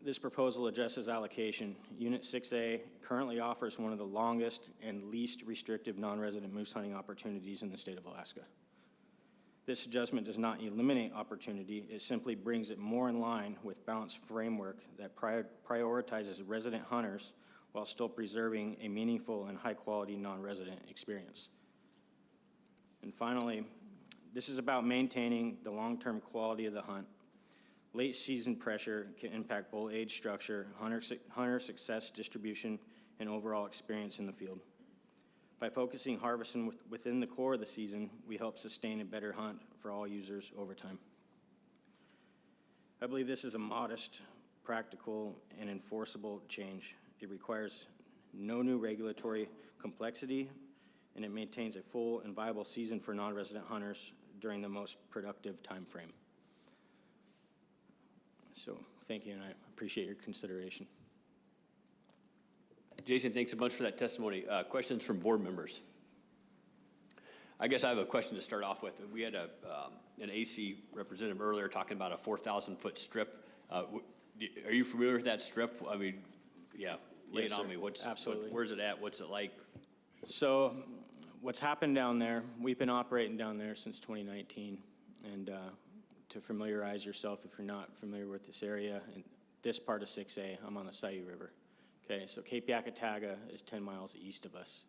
this proposal addresses allocation. Unit 6A currently offers one of the longest and least restrictive non-resident moose hunting opportunities in the state of Alaska. This adjustment does not eliminate opportunity, it simply brings it more in line with balanced framework that prioritizes resident hunters while still preserving a meaningful and high-quality non-resident experience. And finally, this is about maintaining the long-term quality of the hunt. Late season pressure can impact bull age structure, hunter success distribution, and overall experience in the field. By focusing harvesting within the core of the season, we help sustain a better hunt for all users over time. I believe this is a modest, practical, and enforceable change. It requires no new regulatory complexity, and it maintains a full and viable season for non-resident hunters during the most productive time frame. So thank you, and I appreciate your consideration. Jason, thanks a bunch for that testimony. Questions from board members? I guess I have a question to start off with. We had an AC representative earlier talking about a 4,000-foot strip. Are you familiar with that strip? I mean, yeah, lay it on me. Absolutely. Where's it at? What's it like? So what's happened down there, we've been operating down there since 2019. And to familiarize yourself, if you're not familiar with this area, and this part of 6A, I'm on the Sayou River. Okay, so Cape Yakataga is 10 miles east of us.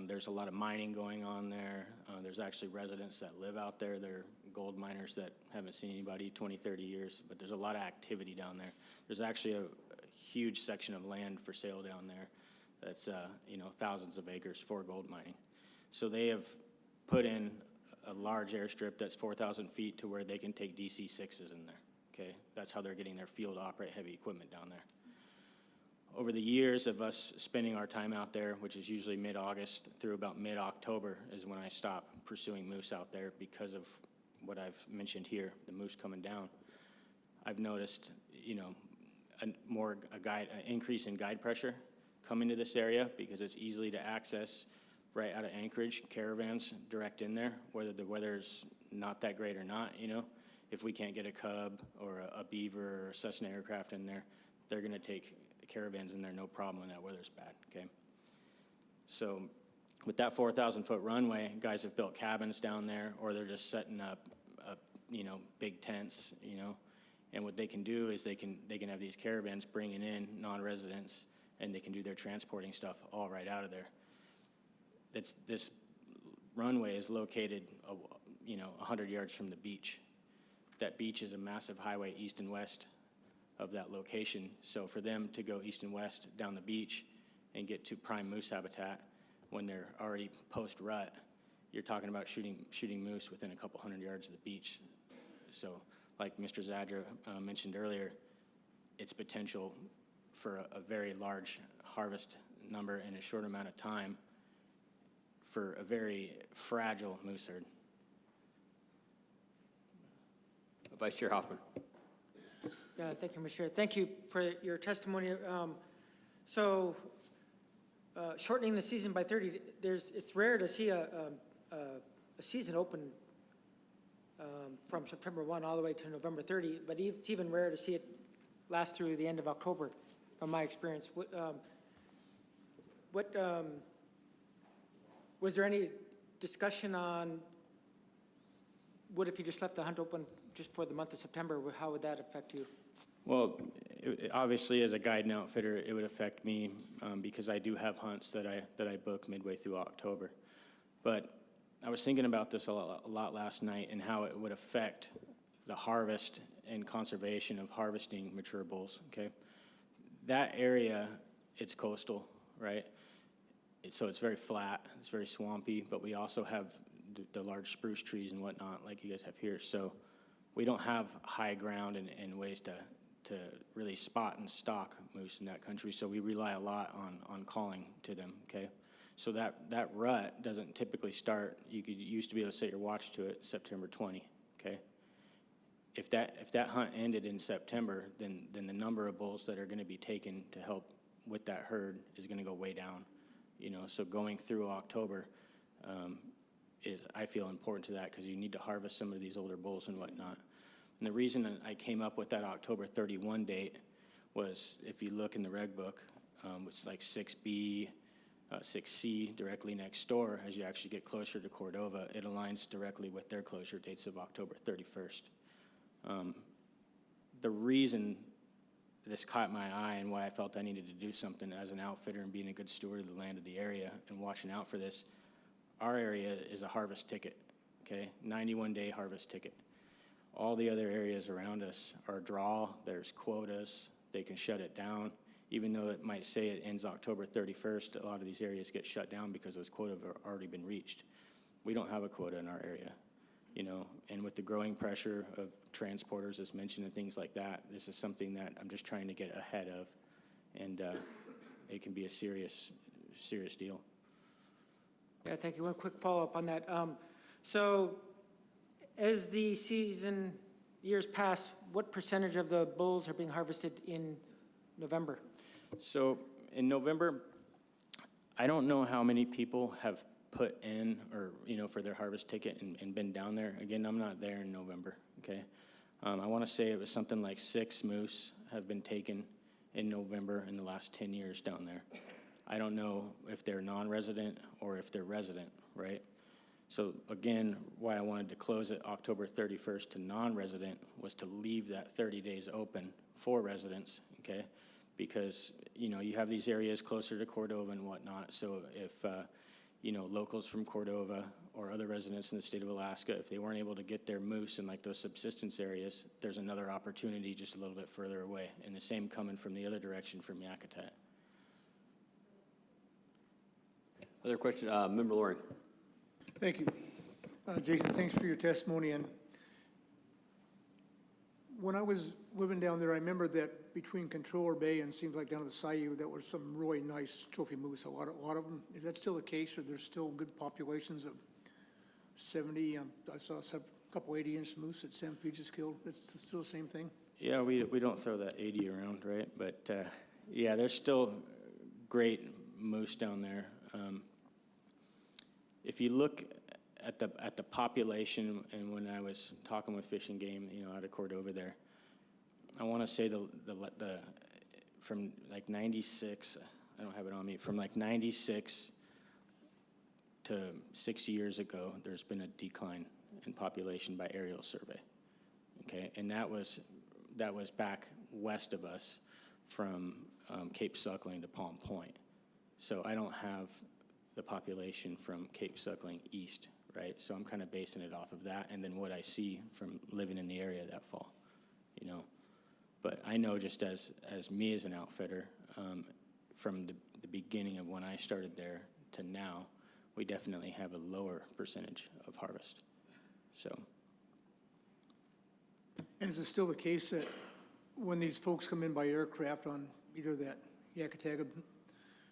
There's a lot of mining going on there. There's actually residents that live out there. They're gold miners that haven't seen anybody 20, 30 years, but there's a lot of activity down there. There's actually a huge section of land for sale down there that's, thousands of acres for gold mining. So they have put in a large airstrip that's 4,000 feet to where they can take DC-6s in there, okay? That's how they're getting their field operate heavy equipment down there. Over the years of us spending our time out there, which is usually mid-August through about mid-October is when I stop pursuing moose out there because of what I've mentioned here, the moose coming down. I've noticed, an increase in guide pressure coming to this area because it's easily to access right out of Anchorage, caravans direct in there, whether the weather's not that great or not, If we can't get a Cub or a Beaver or a Cessna aircraft in there, they're gonna take caravans in there, no problem when that weather's bad, okay? So with that 4,000-foot runway, guys have built cabins down there, or they're just setting up, big tents, And what they can do is they can have these caravans bringing in non-residents, and they can do their transporting stuff all right out of there. This runway is located, 100 yards from the beach. That beach is a massive highway east and west of that location. So for them to go east and west down the beach and get to prime moose habitat when they're already post-rut, you're talking about shooting moose within a couple hundred yards of the beach. So like Mr. Zadra mentioned earlier, it's potential for a very large harvest number in a short amount of time for a very fragile moose herd. Vice Chair Hoffman. Thank you, Mr. Chair. Thank you for your testimony. Shortening the season by 30, it's rare to see a season open from September 1 all the way to November 30, but it's even rare to see it last through the end of October, from my experience. Was there any discussion on what if you just left the hunt open just for the month of September? How would that affect you? Well, obviously, as a guide and outfitter, it would affect me because I do have hunts that I book midway through October. But I was thinking about this a lot last night and how it would affect the harvest and conservation of harvesting mature bulls, okay? That area, it's coastal, right? So it's very flat, it's very swampy, but we also have the large spruce trees and whatnot like you guys have here. So we don't have high ground and ways to really spot and stalk moose in that country. So we rely a lot on calling to them, okay? So that rut doesn't typically start, you used to be able to set your watch to it September 20, okay? If that hunt ended in September, then the number of bulls that are gonna be taken to help with that herd is gonna go way down. You know, so going through October is, I feel, important to that because you need to harvest some of these older bulls and whatnot. And the reason I came up with that October 31 date was, if you look in the reg book, it's like 6B, 6C directly next door. As you actually get closer to Cordova, it aligns directly with their closure dates of October 31st. The reason this caught my eye and why I felt I needed to do something as an outfitter and being a good steward of the land of the area and watching out for this, our area is a harvest ticket, okay? 91-day harvest ticket. All the other areas around us are draw, there's quotas, they can shut it down. Even though it might say it ends October 31st, a lot of these areas get shut down because those quotas have already been reached. We don't have a quota in our area, you know, and with the growing pressure of transporters, as mentioned, and things like that, this is something that I'm just trying to get ahead of, and it can be a serious deal. Yeah, thank you. One quick follow-up on that. So as the season years pass, what percentage of the bulls are being harvested in November? So in November, I don't know how many people have put in, or, you know, for their harvest ticket and been down there. Again, I'm not there in November, okay? I want to say it was something like 6 moose have been taken in November in the last 10 years down there. I don't know if they're non-resident or if they're resident, right? So again, why I wanted to close it October 31st to non-resident was to leave that 30 days open for residents, okay? Because, you know, you have these areas closer to Cordova and whatnot, so if, you know, locals from Cordova or other residents in the state of Alaska, if they weren't able to get their moose in like those subsistence areas, there's another opportunity just a little bit further away, and the same coming from the other direction from Yakutat. Other question, Member Loring. Thank you. Jason, thanks for your testimony. And when I was living down there, I remember that between Controller Bay and seems like down to the Sayou, there were some really nice trophy moose, a lot of them. Is that still the case, or there's still good populations of 70? I saw a couple 80-inch moose that Sam Peaches killed. It's still the same thing? Yeah, we don't throw that 80 around, right? But yeah, there's still great moose down there. If you look at the population, and when I was talking with Fish and Game, you know, out of Cordova there, I want to say the from like 96, I don't have it on me, from like 96 to 6 years ago, there's been a decline in population by aerial survey. Okay, and that was back west of us from Cape Suckling to Palm Point. So I don't have the population from Cape Suckling east, right? So I'm kind of basing it off of that and then what I see from living in the area that fall, you know. But I know just as me as an outfitter, from the beginning of when I started there to now, we definitely have a lower percentage of harvest, so. And is it still the case that when these folks come in by aircraft on either that Yakataga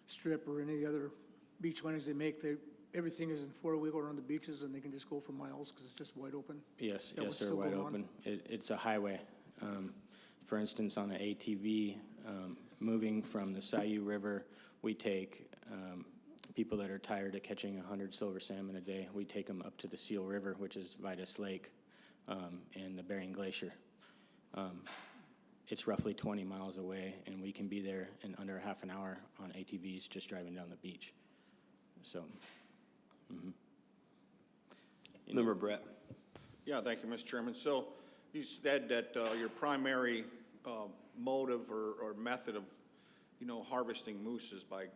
strip or any of the other beach landings they make, everything is in four-wheeler on the beaches and they can just go for miles because it's just wide open? Yes, Is that what's they're still wide going on? open. It's a highway. For instance, on an ATV, moving from the Sayou River, we take people that are tired of catching 100 silver salmon a day, we take them up to the Seal River, which is Vitus Lake, and the Bering Glacier. It's roughly 20 miles away, and we can be there in under half an hour on ATVs just driving down the beach. So, Member Brett. Yeah, thank you, Mr. Chairman. So you said that your primary motive or method of, harvesting moose is by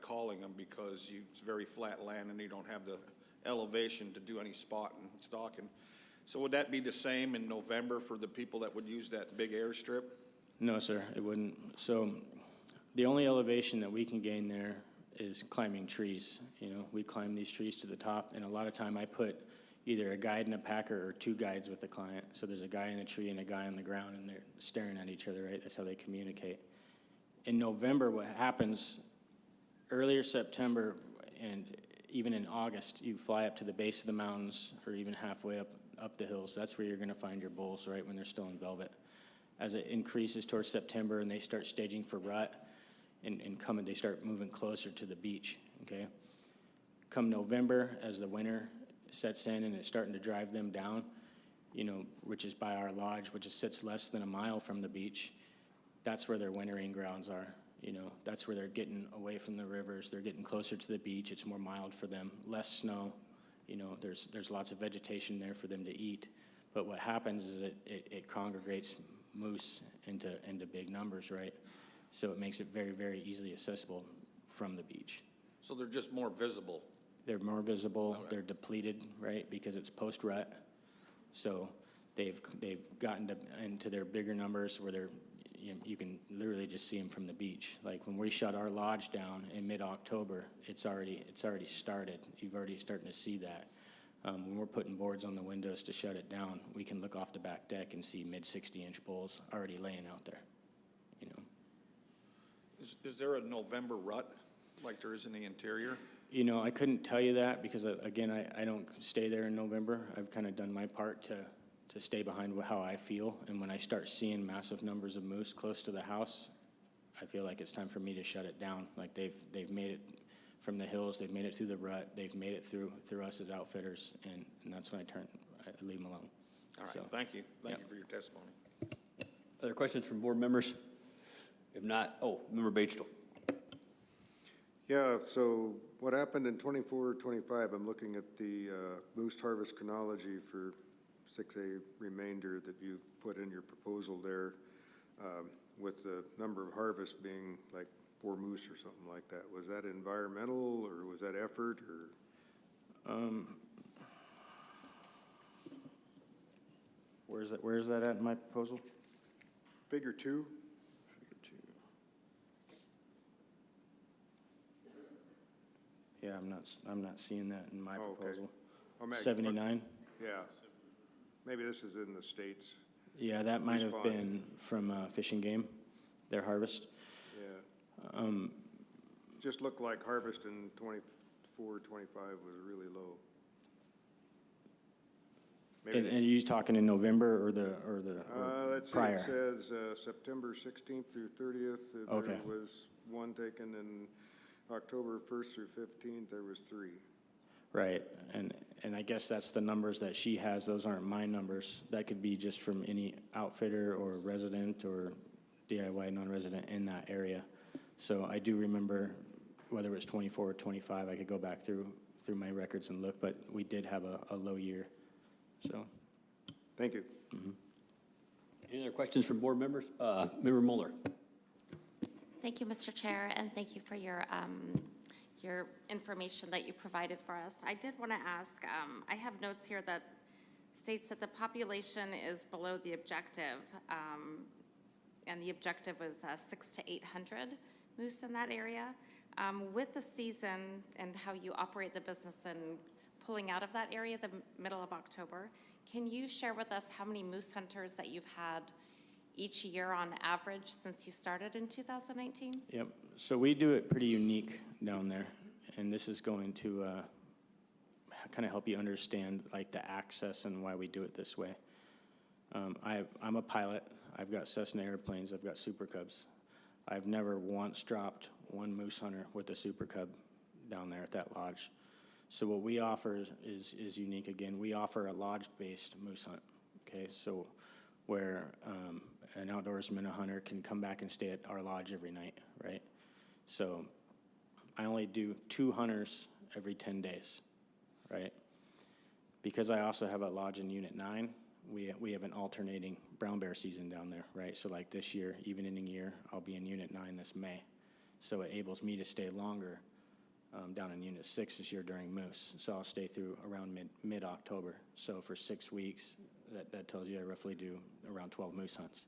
calling them because it's very flat land and you don't have the elevation to do any spot and stalking. So would that be the same in November for the people that would use that big airstrip? No, sir, it wouldn't. So the only elevation that we can gain there is climbing trees. We climb these trees to the top, and a lot of time I put either a guide and a packer or two guides with the client. So there's a guy in the tree and a guy on the ground, and they're staring at each other, right? That's how they communicate. In November, what happens, earlier September and even in August, you fly up to the base of the mountains or even halfway up the hills. That's where you're going to find your bulls, right, when they're still in velvet. As it increases towards September and they start staging for rut and coming, they start moving closer to the beach, okay? Come November, as the winter sets in and it's starting to drive them down, which is by our lodge, which sits less than a mile from the beach, that's where their wintering grounds are. That's where they're getting away from the rivers. They're getting closer to the beach. It's more mild for them, less snow. There's lots of vegetation there for them to eat. But what happens is it congregates moose into big numbers, right? So it makes it very, very easily accessible from the beach. So they're just more visible? They're more visible. Okay. They're depleted, right, because it's post-rut. So they've gotten into their bigger numbers where you can literally just see them from the beach. Like when we shut our lodge down in mid-October, it's already started. You've already starting to see that. When we're putting boards on the windows to shut it down, we can look off the back deck and see mid-60-inch bulls already laying out there. Is there a November rut like there is in the interior? I couldn't tell you that because, again, I don't stay there in November. I've kind of done my part to stay behind how I feel. And when I start seeing massive numbers of moose close to the house, I feel like it's time for me to shut it down. Like they've made it from the hills, they've made it through the rut, they've made it through us as outfitters, and that's when I leave them alone. All right, So, thank you. Thank you for your testimony. Other questions from board members? If not, Member Batesville. Yeah, so what happened in 24, 25, I'm looking at the moose harvest chronology for 6A remainder that you put in your proposal there, with the number of harvests being like 4 moose or something like that. Was that environmental or was that effort or? Where's that at in my proposal? Figure 2. Yeah, I'm not seeing that in my Oh, okay. proposal. Oh, Mac, 79? Yeah. Maybe this is in the States. Yeah, that might have Respond. been from Fish and Game, their harvest. Yeah. Just looked like harvest in 24, 25 was really low. Maybe And are you talking in November or the let's see, prior? it says September 16th through 30th. Okay. There was 1 taken in October 1st through 15th. There was 3. Right, and I guess that's the numbers that she has. Those aren't my numbers. That could be just from any outfitter or resident or DIY non-resident in that area. So I do remember whether it was 24 or 25, I could go back through my records and look, but we did have a low year, so. Thank you. Mm-hmm. Any other questions from board members? Member Mueller. Thank you, Mr. Chair, and thank you for your information that you provided for us. I did want to ask, I have notes here that states that the population is below the objective, and the objective was 600 to 800 moose in that area. With the season and how you operate the business and pulling out of that area the middle of October, can you share with us how many moose hunters that you've had each year on average since you started in 2019? Yep, so we do it pretty unique down there, and this is going to kind of help you understand like the access and why we do it this way. I'm a pilot. I've got Cessna airplanes. I've got Super Cubs. I've never once dropped one moose hunter with a Super Cub down there at that lodge. So what we offer is unique again. We offer a lodge-based moose hunt, okay? So where an outdoorsman, a hunter, can come back and stay at our lodge every night, right? So I only do 2 hunters every 10 days, right? Because I also have a lodge in Unit 9, we have an alternating brown bear season down there, right? So like this year, even ending year, I'll be in Unit 9 this May. So it enables me to stay longer down in Unit 6 this year during moose. So I'll stay through around mid-October. So for 6 weeks, that tells you I roughly do around 12 moose hunts.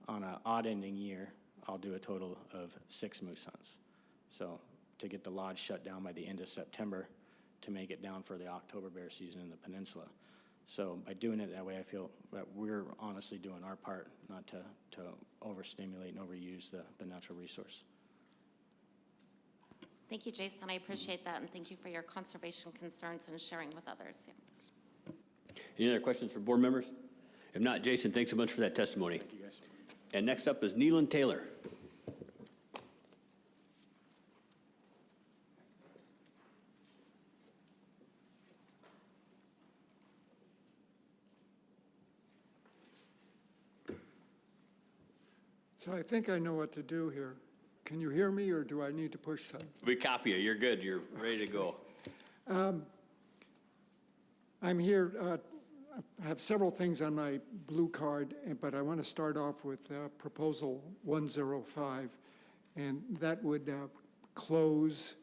On an odd ending year, I'll do a total of 6 moose hunts. So to get the lodge shut down by the end of September, to make it down for the October bear season in the peninsula. So by doing it that way, I feel that we're honestly doing our part not to overstimulate and overuse the natural resource. Thank you, Jason. I appreciate that, and thank you for your conservation concerns and sharing with others. Any other questions for board members? If not, Jason, thanks so much for that testimony. Thank you, guys. And next up is Neelan Taylor. So I think I know what to do here. Can you hear me, or do I need to push something? We copy you. You're good. You're ready to go. I'm here, I have several things on my blue card, but I want to start off with Proposal 105, and that would close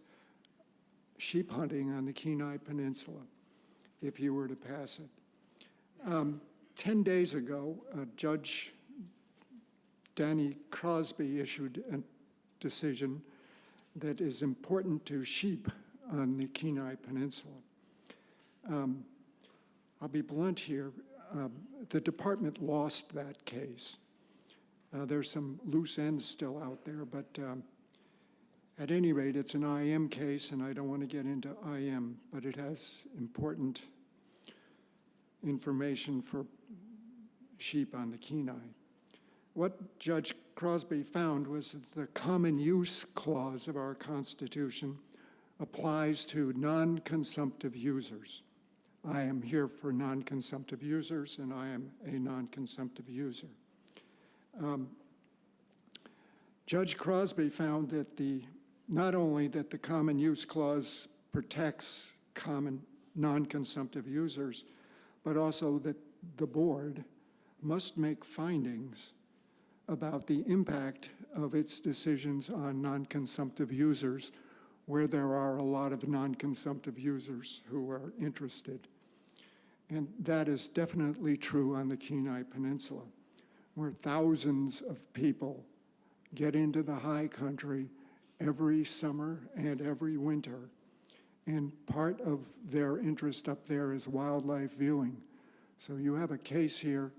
sheep hunting on the Kenai Peninsula if you were to pass it. 10 days ago, Judge Danny Crosby issued a decision that is important to sheep on the Kenai Peninsula. I'll be blunt here. The department lost that case. There's some loose ends still out there, but at any rate, it's an IM case, and I don't want to get into IM, but it has important information for sheep on the Kenai. What Judge Crosby found was that the common use clause of our Constitution applies to non-consumptive users. I am here for non-consumptive users, and I am a non-consumptive user. Judge Crosby found that not only that the common use clause protects common non-consumptive users, but also that the board must make findings about the impact of its decisions on non-consumptive users, where there are a lot of non-consumptive users who are interested. And that is definitely true on the Kenai Peninsula, where thousands of people get into the high country every summer and every winter. And part of their interest up there is wildlife viewing. So you have a case here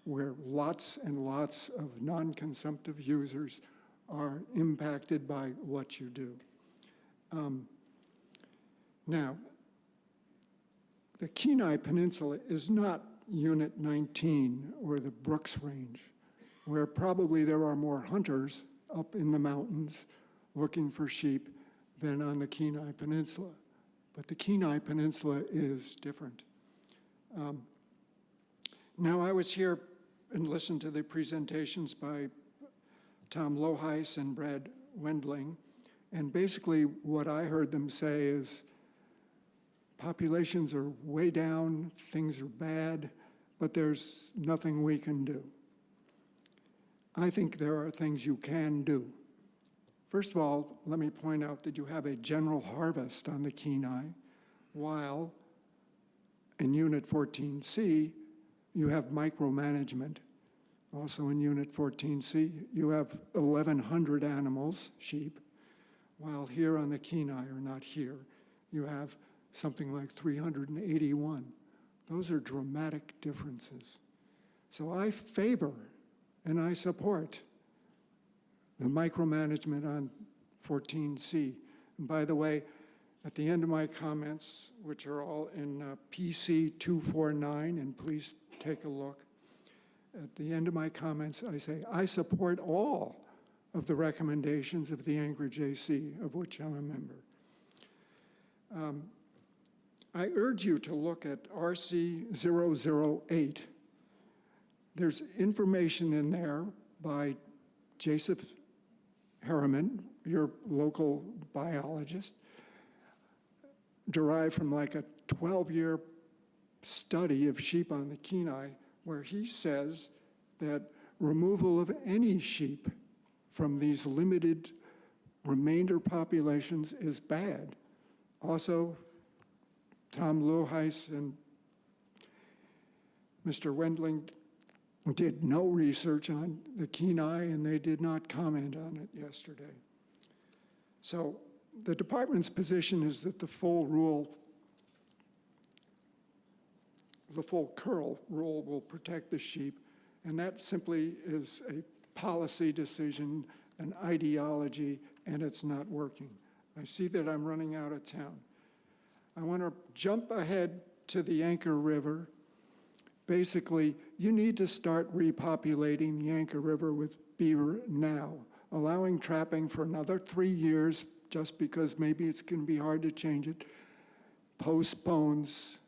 where lots and lots of non-consumptive users are impacted by what you do. Now, the Kenai Peninsula is not Unit 19 or the Brooks Range, where probably there are more hunters up in the mountains looking for sheep than on the Kenai Peninsula. But the Kenai Peninsula is different. Now, I was here and listened to the presentations by Tom Loheis and Brad Wendling, and basically what I heard them say is populations are way down, things are bad, but there's nothing we can do. I think there are things you can do. First of all, let me point out that you have a general harvest on the Kenai, while in Unit 14C, you have micromanagement. Also in Unit 14C, you have 1,100 animals, sheep, while here on the Kenai, or not here, you have something like 381. Those are dramatic differences. So I favor and I support the micromanagement on 14C. And by the way, at the end of my comments, which are all in PC 249, and please take a look, at the end of my comments, I say, I support all of the recommendations of the Anchorage AC, of which I'm a member. I urge you to look at RC 008. There's information in there by Joseph Harriman, your local biologist, derived from like a 12-year study of sheep on the Kenai where he says that removal of any sheep from these limited remainder populations is bad. Also, Tom Loheis and Mr. Wendling did no research on the Kenai, and they did not comment on it yesterday. So the department's position is that the full curl rule will protect the sheep, and that simply is a policy decision, an ideology, and it's not working. I see that I'm running out of town. I want to jump ahead to the Anchor River. Basically, you need to start repopulating the Anchor River with beaver now. Allowing trapping for another 3 years, just because maybe it's going to be hard to change it, postpones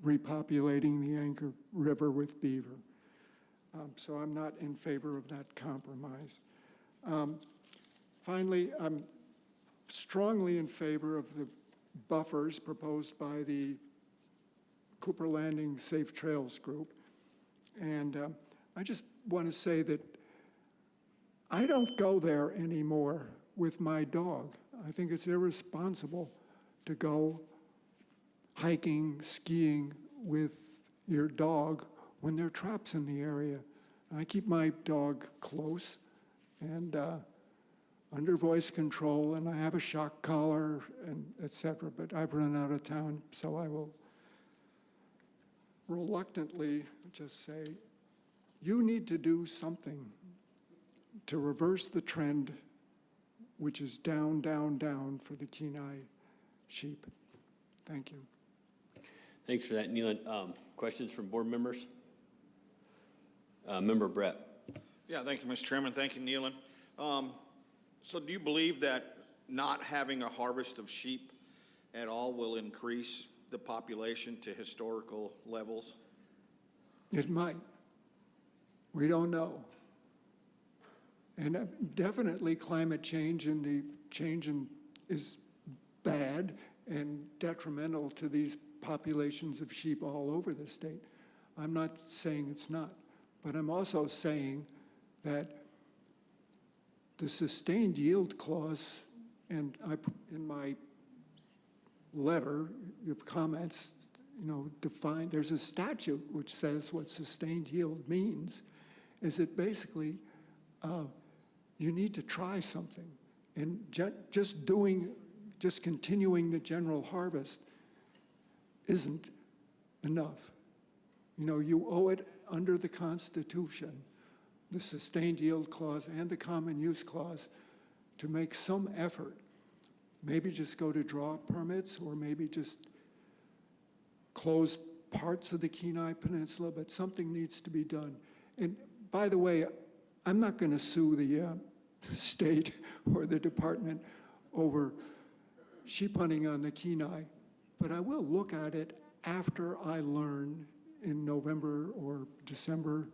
repopulating the Anchor River with beaver. So I'm not in favor of that compromise. Finally, I'm strongly in favor of the buffers proposed by the Cooper Landing Safe Trails Group. And I just want to say that I don't go there anymore with my dog. I think it's irresponsible to go hiking, skiing with your dog when there are traps in the area. I keep my dog close and under voice control, and I have a shock collar, and et cetera, but I've run out of town, so I will reluctantly just say, you need to do something to reverse the trend, which is down, down, down for the Kenai sheep. Thank you. Thanks for that, Neelan. Questions from board members? Member Brett. Yeah, thank you, Mr. Chairman. Thank you, Neelan. So do you believe that not having a harvest of sheep at all will increase the population to historical levels? It might. We don't know. And definitely climate change and the change is bad and detrimental to these populations of sheep all over the state. I'm not saying it's not, but I'm also saying that the sustained yield clause, and in my letter, your comments, define, there's a statute which says what sustained yield means, is that basically you need to try something. And just continuing the general harvest isn't enough. You owe it under the Constitution, the sustained yield clause and the common use clause, to make some effort. Maybe just go to draw permits, or maybe just close parts of the Kenai Peninsula, but something needs to be done. And by the way, I'm not going to sue the state or the department over sheep hunting on the Kenai, but I will look at it after I learn in November or December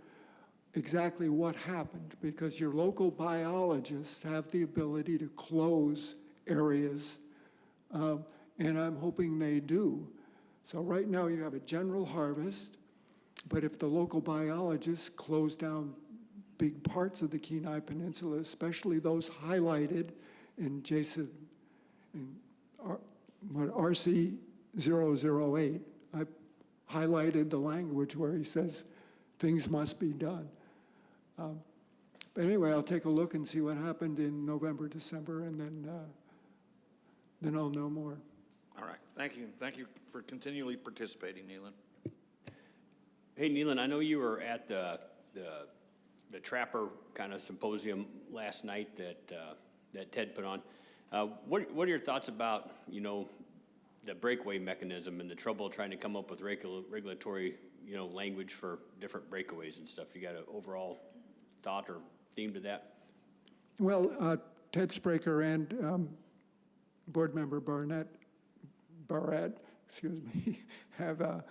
exactly what happened, because your local biologists have the ability to close areas, and I'm hoping they do. So right now you have a general harvest, but if the local biologists close down big parts of the Kenai Peninsula, especially those highlighted in RC 008, I highlighted the language where he says things must be done. But anyway, I'll take a look and see what happened in November, December, and then I'll know more. All right, thank you. Thank you for continually participating, Neelan. Hey, Neelan, I know you were at the Trapper kind of symposium last night that Ted put on. What are your thoughts about, the breakaway mechanism and the trouble trying to come up with regulatory, language for different breakaways and stuff? You got an overall thought or theme to that? Well, Ted Spraker and board member Barrett, have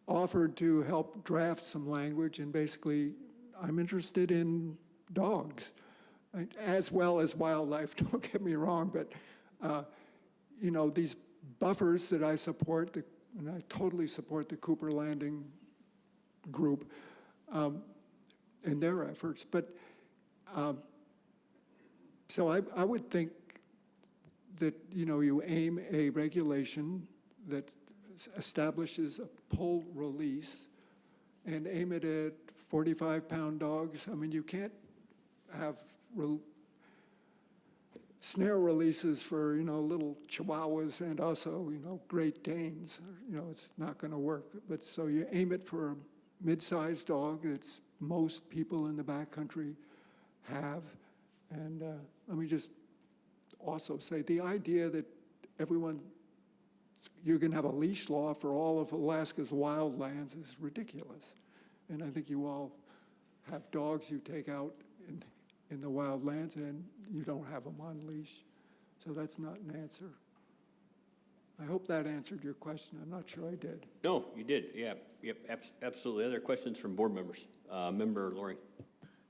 offered to help draft some language, and basically I'm interested in dogs as well as wildlife, don't get me wrong, but these buffers that I support, the and I totally support the Cooper Landing group in their efforts. But so I would think that, you aim a regulation that establishes a pull release and aim it at 45-pound dogs. I mean, you can't have snare releases for, little Chihuahuas and also, Great Danes. It's not going to work. But so you aim it for a mid-sized dog that most people in the backcountry have. And let me just also say the idea that you're going to have a leash law for all of Alaska's wildlands is ridiculous. And I think you all have dogs you take out in the wildlands and you don't have them on leash. So that's not an answer. I hope that answered your question. I'm not sure I did. No, you did. Yeah, yep, absolutely. Other questions from board members? Member Loring.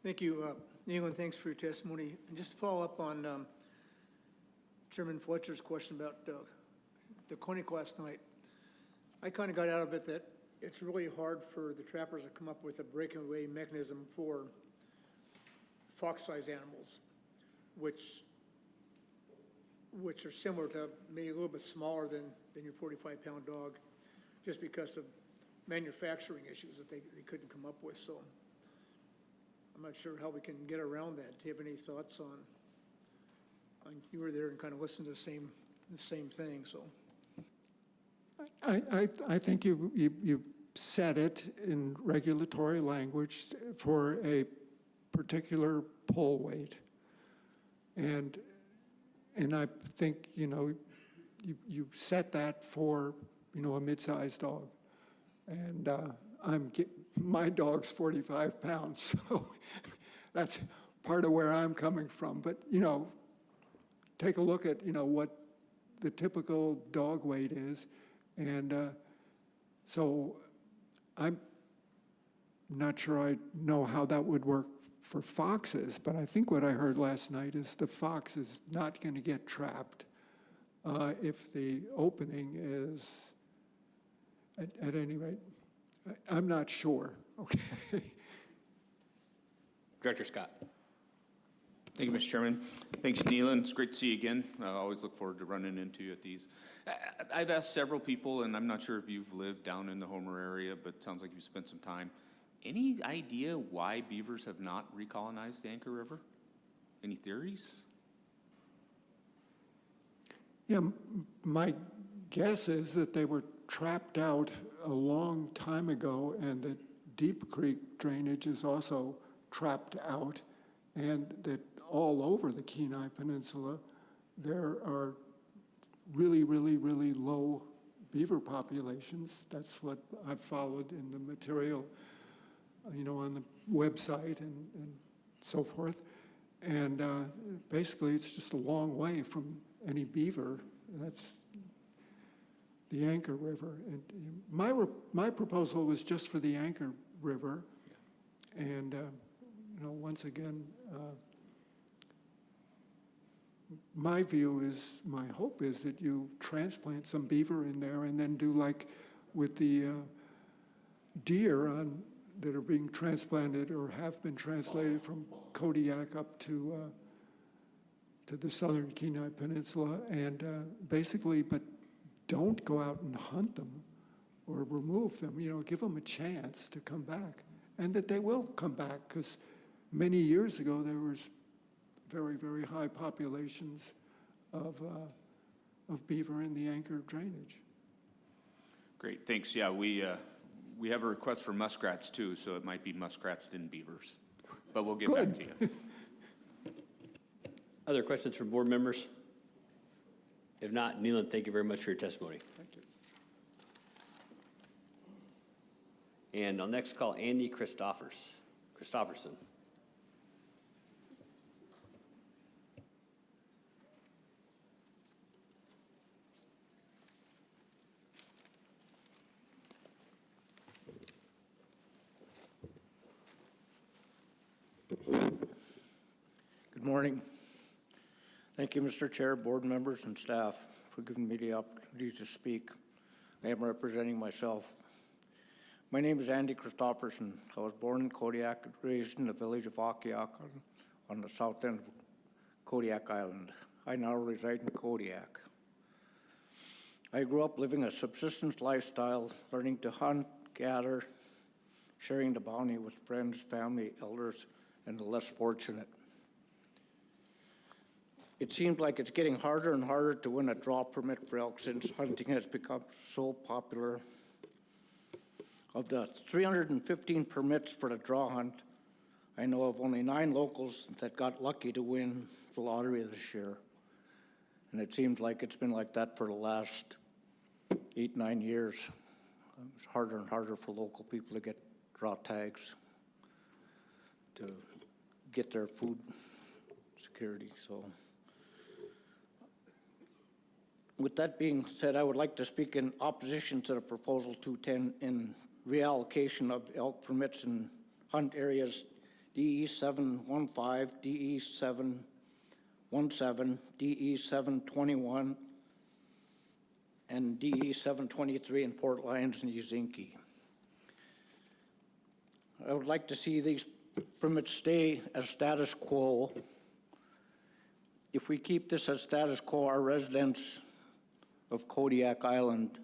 Thank you, Neil, and thanks for your testimony. And just to follow up on Chairman Fletcher's question about the clinic last night, I kind of got out of it that it's really hard for the trappers to come up with a breakaway mechanism for fox-sized animals, which are similar to maybe a little bit smaller than your 45-pound dog, just because of manufacturing issues that they couldn't come up with. So I'm not sure how we can get around that. Do you have any thoughts on you were there and kind of listened to the same thing, so. I think you said it in regulatory language for a particular pull weight. And I think, you set that for, a mid-sized dog. And my dog's 45 pounds, so that's part of where I'm coming from. But, take a look at, what the typical dog weight is. And so I'm not sure I know how that would work for foxes, but I think what I heard last night is the fox is not going to get trapped if the opening is, at any rate, I'm not sure, okay? Director Scott. Thank you, Mr. Chairman. Thanks, Neelan. It's great to see you again. I always look forward to running into you at these. I've asked several people, and I'm not sure if you've lived down in the Homer area, but it sounds like you've spent some time. Any idea why beavers have not recolonized the Anchor River? Any theories? Yeah, my guess is that they were trapped out a long time ago, and that Deep Creek drainage is also trapped out, and that all over the Kenai Peninsula, there are really, really, really low beaver populations. That's what I've followed in the material, on the website and so forth. And basically, it's just a long way from any beaver. That's the Anchor River. And my proposal was just for the Anchor River. And, once again, my view is, my hope is that you transplant some beaver in there and then do like with the deer that are being transplanted or have been translated from Kodiak up to the southern Kenai Peninsula, and basically, but don't go out and hunt them or remove them, give them a chance to come back, and that they will come back, because many years ago there was very, very high populations of beaver in the Anchor drainage. Great, thanks. Yeah, we have a request for muskrats too, so it might be muskrats then beavers. But we'll get back to you. Other questions from board members? If not, Neelan, thank you very much for your testimony. Thank you. And I'll next call Andy Christofferson. Good morning. Thank you, Mr. Chair, board members, and staff for giving me the opportunity to speak. I am representing myself. My name is Andy Christopherson. I was born in Kodiak, raised in the village of Kodiak on the south end of Kodiak Island. I now reside in Kodiak. I grew up living a subsistence lifestyle, learning to hunt, gather, sharing the bounty with friends, family, elders, and the less fortunate. It seems like it's getting harder and harder to win a draw permit for elk since hunting has become so popular. Of the 315 permits for the draw hunt, I know of only 9 locals that got lucky to win the lottery this year. And it seems like it's been like that for the last 8, 9 years. It's harder and harder for local people to get draw tags to get their food security, so. With that being said, I would like to speak in opposition to the proposal 210 in reallocation of elk permits in hunt areas DE 715, DE 717, DE 721, and DE 723 in Port Lions and Uzinki. I would like to see these permits stay as status quo. If we keep this as status quo, our residents of Kodiak Island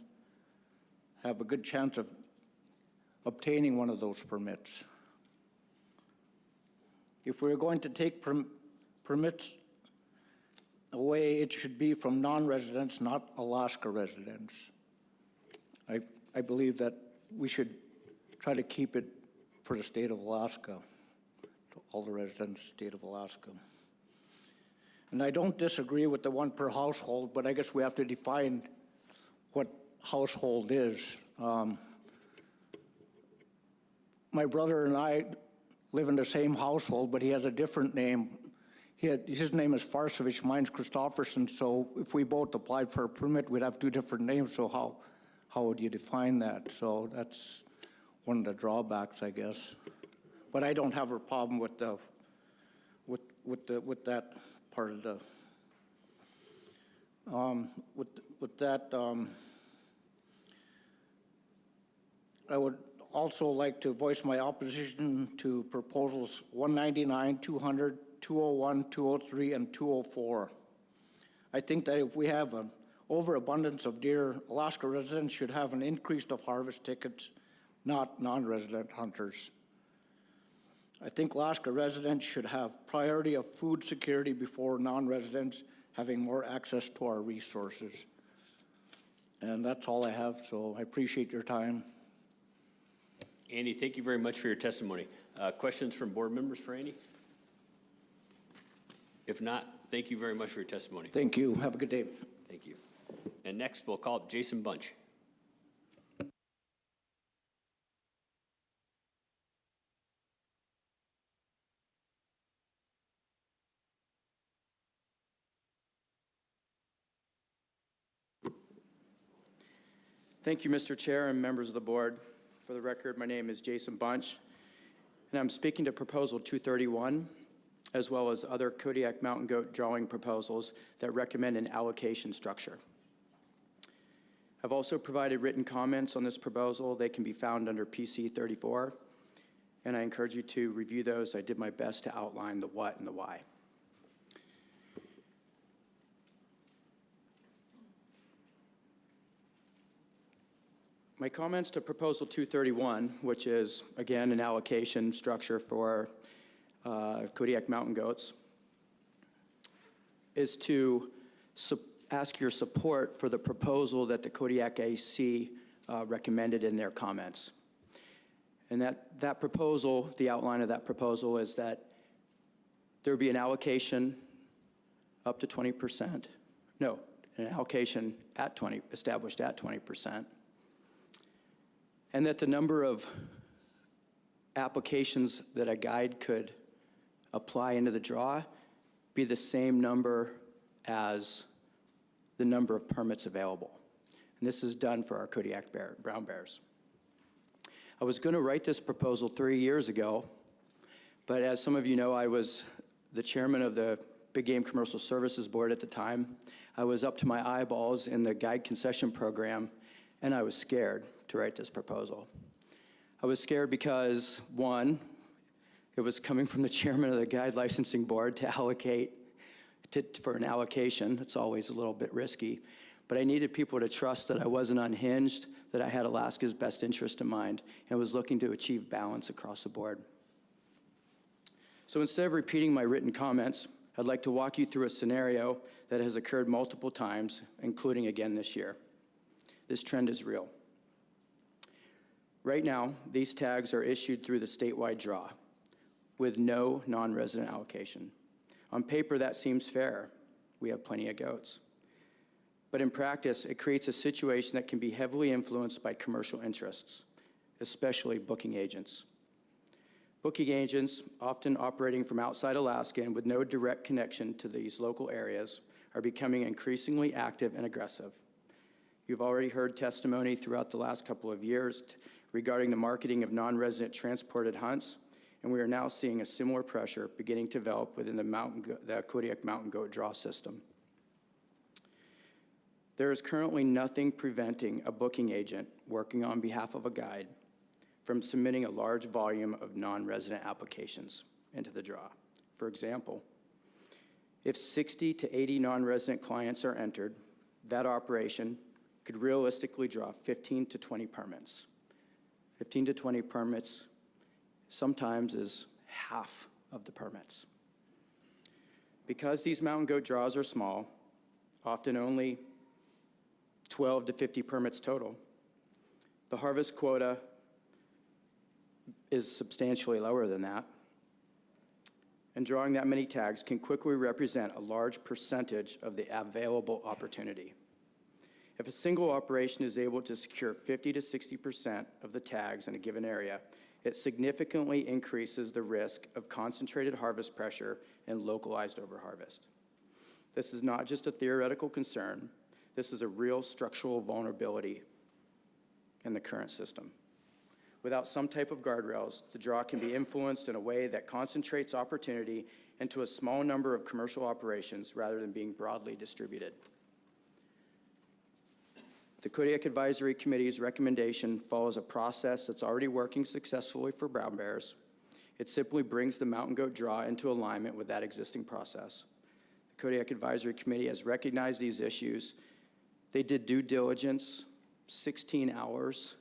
have a good chance of obtaining one of those permits. If we're going to take permits away, it should be from non-residents, not Alaska residents. I believe that we should try to keep it for the state of Alaska, to all the residents of the state of Alaska. And I don't disagree with the 1 per household, but I guess we have to define what household is. My brother and I live in the same household, but he has a different name. His name is Farsovich, mine's Christopherson, so if we both applied for a permit, we'd have 2 different names, so how would you define that? So that's one of the drawbacks, I guess. But I don't have a problem with that part of the, I would also like to voice my opposition to proposals 199, 200, 201, 203, and 204. I think that if we have an overabundance of deer, Alaska residents should have an increase of harvest tickets, not non-resident hunters. I think Alaska residents should have priority of food security before non-residents having more access to our resources. And that's all I have, so I appreciate your time. Andy, thank you very much for your testimony. Questions from board members for Andy? If not, thank you very much for your testimony. Thank you. Have a good day. Thank you. And next, we'll call up Jason Bunch. Thank you, Mr. Chair and members of the board. For the record, my name is Jason Bunch, and I'm speaking to Proposal 231, as well as other Kodiak mountain goat drawing proposals that recommend an allocation structure. I've also provided written comments on this proposal. They can be found under PC 34, and I encourage you to review those. I did my best to outline the what and the why. My comments to Proposal 231, which is, again, an allocation structure for Kodiak mountain goats, is to ask your support for the proposal that the Kodiak AC recommended in their comments. And that proposal, the outline of that proposal is that there would be an allocation up to 20%. No, an allocation at 20, established at 20%. And that the number of applications that a guide could apply into the draw be the same number as the number of permits available. And this is done for our Kodiak brown bears. I was going to write this proposal 3 years ago, but as some of you know, I was the chairman of the Big Game Commercial Services Board at the time. I was up to my eyeballs in the guide concession program, and I was scared to write this proposal. I was scared because, one, it was coming from the chairman of the Guide Licensing Board to allocate, for an allocation. It's always a little bit risky. But I needed people to trust that I wasn't unhinged, that I had Alaska's best interest in mind, and was looking to achieve balance across the board. So instead of repeating my written comments, I'd like to walk you through a scenario that has occurred multiple times, including again this year. This trend is real. Right now, these tags are issued through the statewide draw with no non-resident allocation. On paper, that seems fair. We have plenty of goats. But in practice, it creates a situation that can be heavily influenced by commercial interests, especially booking agents. Booking agents, often operating from outside Alaska and with no direct connection to these local areas, are becoming increasingly active and aggressive. You've already heard testimony throughout the last couple of years regarding the marketing of non-resident transported hunts, and we are now seeing a similar pressure beginning to develop within the Kodiak mountain goat draw system. There is currently nothing preventing a booking agent working on behalf of a guide from submitting a large volume of non-resident applications into the draw. For example, if 60 to 80 non-resident clients are entered, that operation could realistically draw 15 to 20 permits. 15 to 20 permits sometimes is half of the permits. Because these mountain goat draws are small, often only 12 to 50 permits total, the harvest quota is substantially lower than that. And drawing that many tags can quickly represent a large percentage of the available opportunity. If a single operation is able to secure 50 to 60% of the tags in a given area, it significantly increases the risk of concentrated harvest pressure and localized overharvest. This is not just a theoretical concern. This is a real structural vulnerability in the current system. Without some type of guardrails, the draw can be influenced in a way that concentrates opportunity into a small number of commercial operations rather than being broadly distributed. The Kodiak Advisory Committee's recommendation follows a process that's already working successfully for brown bears. It simply brings the mountain goat draw into alignment with that existing process. The Kodiak Advisory Committee has recognized these issues. They did due diligence, 16 hours,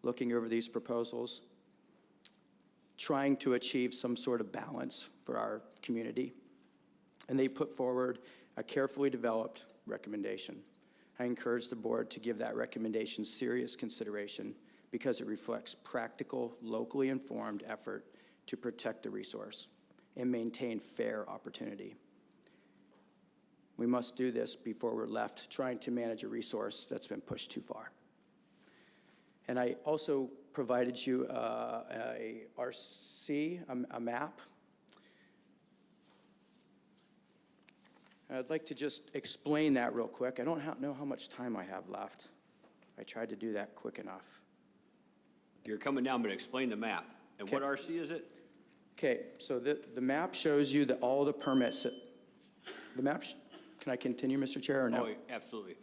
looking over these proposals, trying to achieve some sort of balance for our community. And they put forward a carefully developed recommendation. I encourage the board to give that recommendation serious consideration because it reflects practical, locally informed effort to protect the resource and maintain fair opportunity. We must do this before we're left trying to manage a resource that's been pushed too far. And I also provided you a RC, a map. I'd like to just explain that real quick. I don't know how much time I have left. I tried to do that quick enough. You're coming down, but explain the map. And what RC is it? Okay, so the map shows you that all the permits, the map, can I continue, Mr. Chair, or no? Oh, absolutely.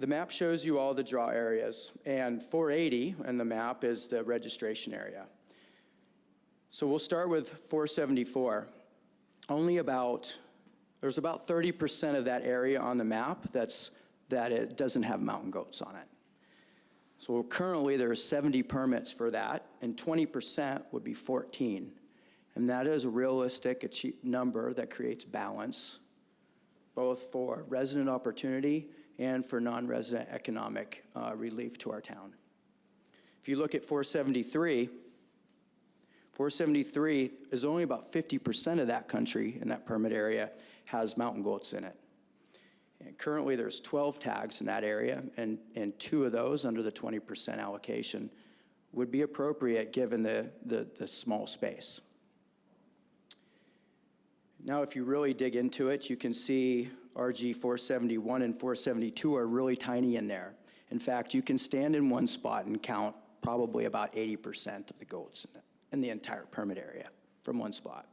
The map shows you all the draw areas, and 480 in the map is the registration area. So we'll start with 474. There's about 30% of that area on the map that it doesn't have mountain goats on it. So currently there are 70 permits for that, and 20% would be 14. And that is a realistic number that creates balance, both for resident opportunity and for non-resident economic relief to our town. If you look at 473 is only about 50% of that country in that permit area has mountain goats in it. And currently there's 12 tags in that area, and 2 of those under the 20% allocation would be appropriate given the small space. Now, if you really dig into it, you can see RG 471 and 472 are really tiny in there. In fact, you can stand in one spot and count probably about 80% of the goats in the entire permit area from one spot.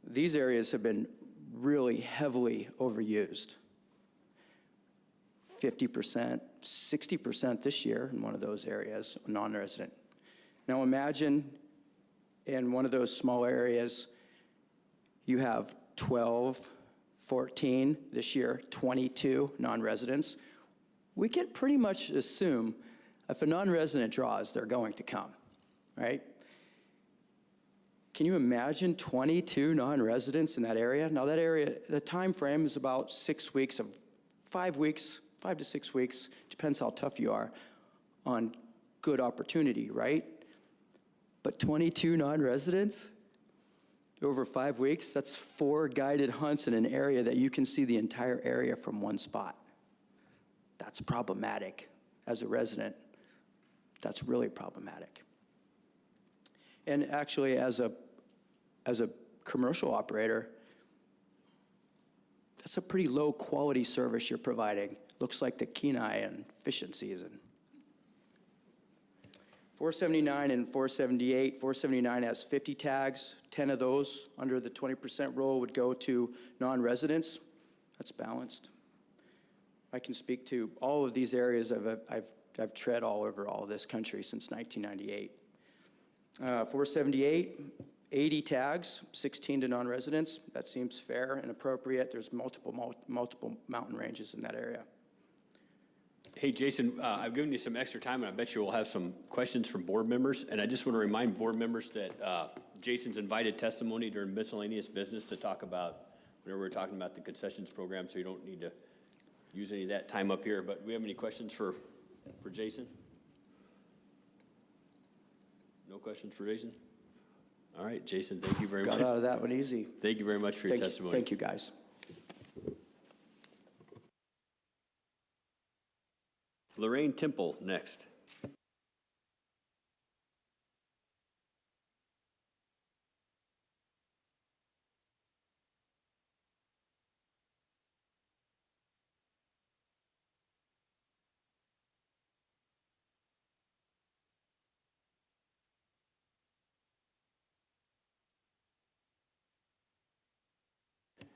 These areas have been really heavily overused. 50%, 60% this year in one of those areas, non-resident. Now imagine in one of those small areas, you have 12, 14 this year, 22 non-residents. We can pretty much assume if a non-resident draws, they're going to come, right? Can you imagine 22 non-residents in that area? Now that area, the time frame is about 6 weeks of 5 weeks, 5 to 6 weeks, depends how tough you are on good opportunity, right? But 22 non-residents over 5 weeks, that's 4 guided hunts in an area that you can see the entire area from one spot. That's problematic. As a resident, that's really problematic. And actually, as a commercial operator, that's a pretty low quality service you're providing. Looks like the Kenai and fishing season. 479 and 478. 479 has 50 tags. 10 of those under the 20% rule would go to non-residents. That's balanced. I can speak to all of these areas. I've tread all over all of this country since 1998. 478, 80 tags, 16 to non-residents. That seems fair and appropriate. There's multiple mountain ranges in that area. Hey, Jason, I've given you some extra time, and I bet you we'll have some questions from board members. And I just want to remind board members that Jason's invited testimony during miscellaneous business to talk about whenever we're talking about the concessions program, so you don't need to use any of that time up here. But do we have any questions for Jason? No questions for Jason? All right, Jason, thank you very much. Got out of that one easy. Thank you very much for your testimony. Thank you, guys. Lorraine Temple, next.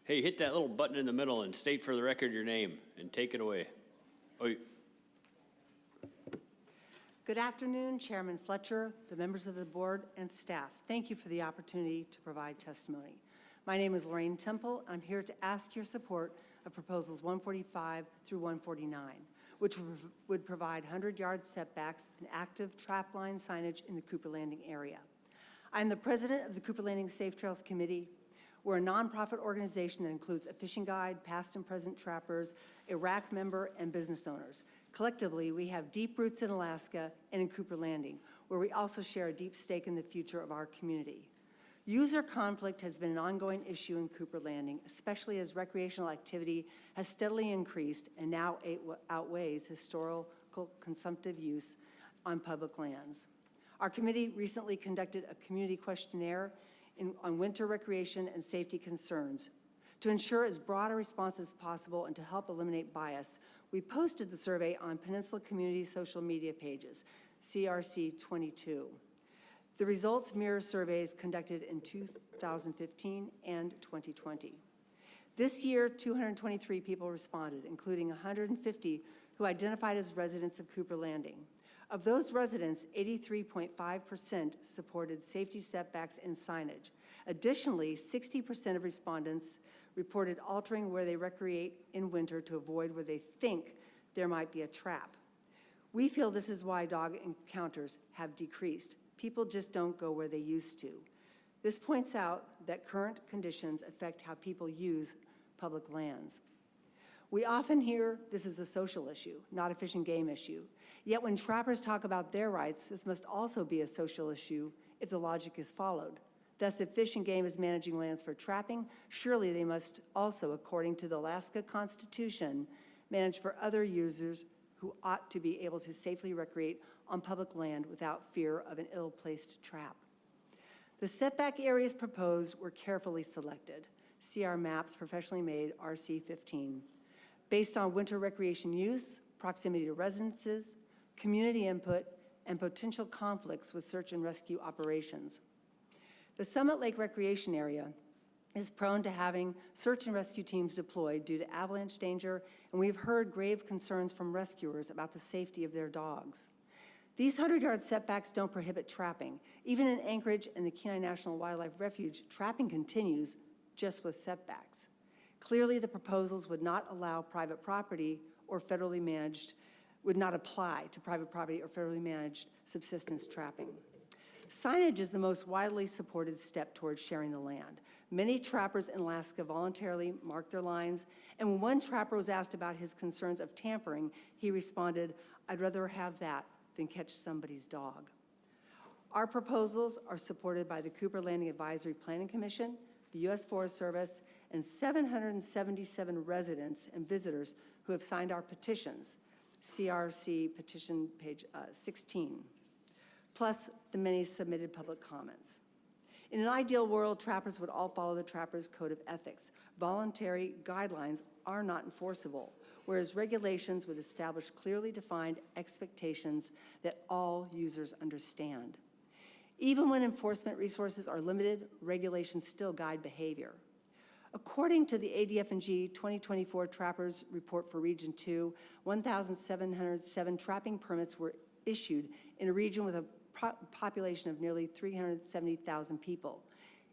Hey, hit that little button in the middle and state for the record your name and take it away. Oh, Good afternoon, Chairman Fletcher, the members of the board, and staff. Thank you for the opportunity to provide testimony. My name is Lorraine Temple. I'm here to ask your support of proposals 145 through 149, which would provide 100-yard setbacks and active trap line signage in the Cooper Landing area. I'm the president of the Cooper Landing Safe Trails Committee. We're a nonprofit organization that includes a fishing guide, past and present trappers, a RAC member, and business owners. Collectively, we have deep roots in Alaska and in Cooper Landing, where we also share a deep stake in the future of our community. User conflict has been an ongoing issue in Cooper Landing, especially as recreational activity has steadily increased and now outweighs historical consumptive use on public lands. Our committee recently conducted a community questionnaire on winter recreation and safety concerns. To ensure as broad a response as possible and to help eliminate bias, we posted the survey on Peninsula Community social media pages, CRC 22. The results mirror surveys conducted in 2015 and 2020. This year, 223 people responded, including 150 who identified as residents of Cooper Landing. Of those residents, 83.5% supported safety setbacks and signage. Additionally, 60% of respondents reported altering where they recreate in winter to avoid where they think there might be a trap. We feel this is why dog encounters have decreased. People just don't go where they used to. This points out that current conditions affect how people use public lands. We often hear this is a social issue, not a fish and game issue. Yet when trappers talk about their rights, this must also be a social issue if the logic is followed. Thus, if Fish and Game is managing lands for trapping, surely they must also, according to the Alaska Constitution, manage for other users who ought to be able to safely recreate on public land without fear of an ill-placed trap. The setback areas proposed were carefully selected. See our maps, professionally made, RC 15. Based on winter recreation use, proximity to residences, community input, and potential conflicts with search and rescue operations. The Summit Lake Recreation Area is prone to having search and rescue teams deployed due to avalanche danger, and we've heard grave concerns from rescuers about the safety of their dogs. These 100-yard setbacks don't prohibit trapping. Even in Anchorage and the Kenai National Wildlife Refuge, trapping continues just with setbacks. Clearly, the proposals would not allow private property or federally managed, would not apply to private property or federally managed subsistence trapping. Signage is the most widely supported step towards sharing the land. Many trappers in Alaska voluntarily marked their lines, and when one trapper was asked about his concerns of tampering, he responded, "I'd rather have that than catch somebody's dog." Our proposals are supported by the Cooper Landing Advisory Planning Commission, the U.S. Forest Service, and 777 residents and visitors who have signed our petitions, CRC petition page 16, plus the many submitted public comments. In an ideal world, trappers would all follow the Trappers Code of Ethics. Voluntary guidelines are not enforceable, whereas regulations would establish clearly defined expectations that all users understand. Even when enforcement resources are limited, regulations still guide behavior. According to the ADF&G 2024 Trappers Report for Region 2, 1,707 trapping permits were issued in a region with a population of nearly 370,000 people.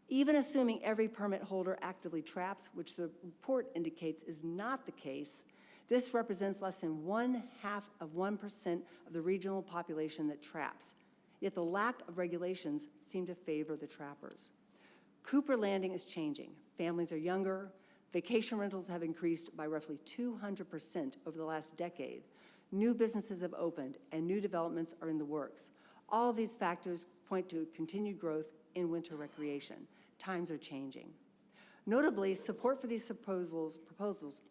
Even assuming every permit holder actively traps, which the report indicates is not the case, this represents less than 0.5% of the regional population that traps. Yet the lack of regulations seem to favor the trappers. Cooper Landing is changing. Families are younger. Vacation rentals have increased by roughly 200% over the last decade. New businesses have opened, and new developments are in the works. All of these factors point to continued growth in winter recreation. Times are changing. Notably, support for these proposals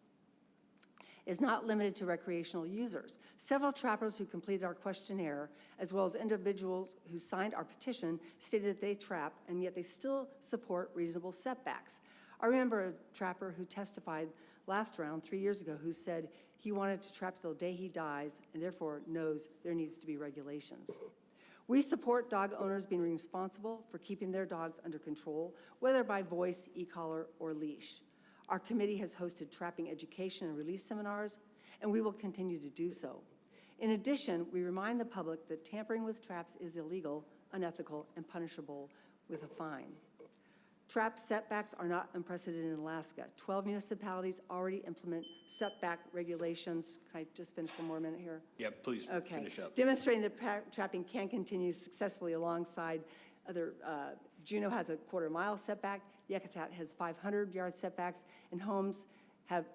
is not limited to recreational users. Several trappers who completed our questionnaire, as well as individuals who signed our petition, stated that they trap, and yet they still support reasonable setbacks. I remember a trapper who testified last round 3 years ago who said he wanted to trap till the day he dies and therefore knows there needs to be regulations. We support dog owners being responsible for keeping their dogs under control, whether by voice, e-collar, or leash. Our committee has hosted trapping education and release seminars, and we will continue to do so. In addition, we remind the public that tampering with traps is illegal, unethical, and punishable with a fine. Trap setbacks are not unprecedented in Alaska. 12 municipalities already implement setback regulations. Can I just finish one more minute here? Yeah, please finish up. Demonstrating that trapping can continue successfully alongside other, Juneau has a quarter-mile setback, Yakutat has 500-yard setbacks, and homes have,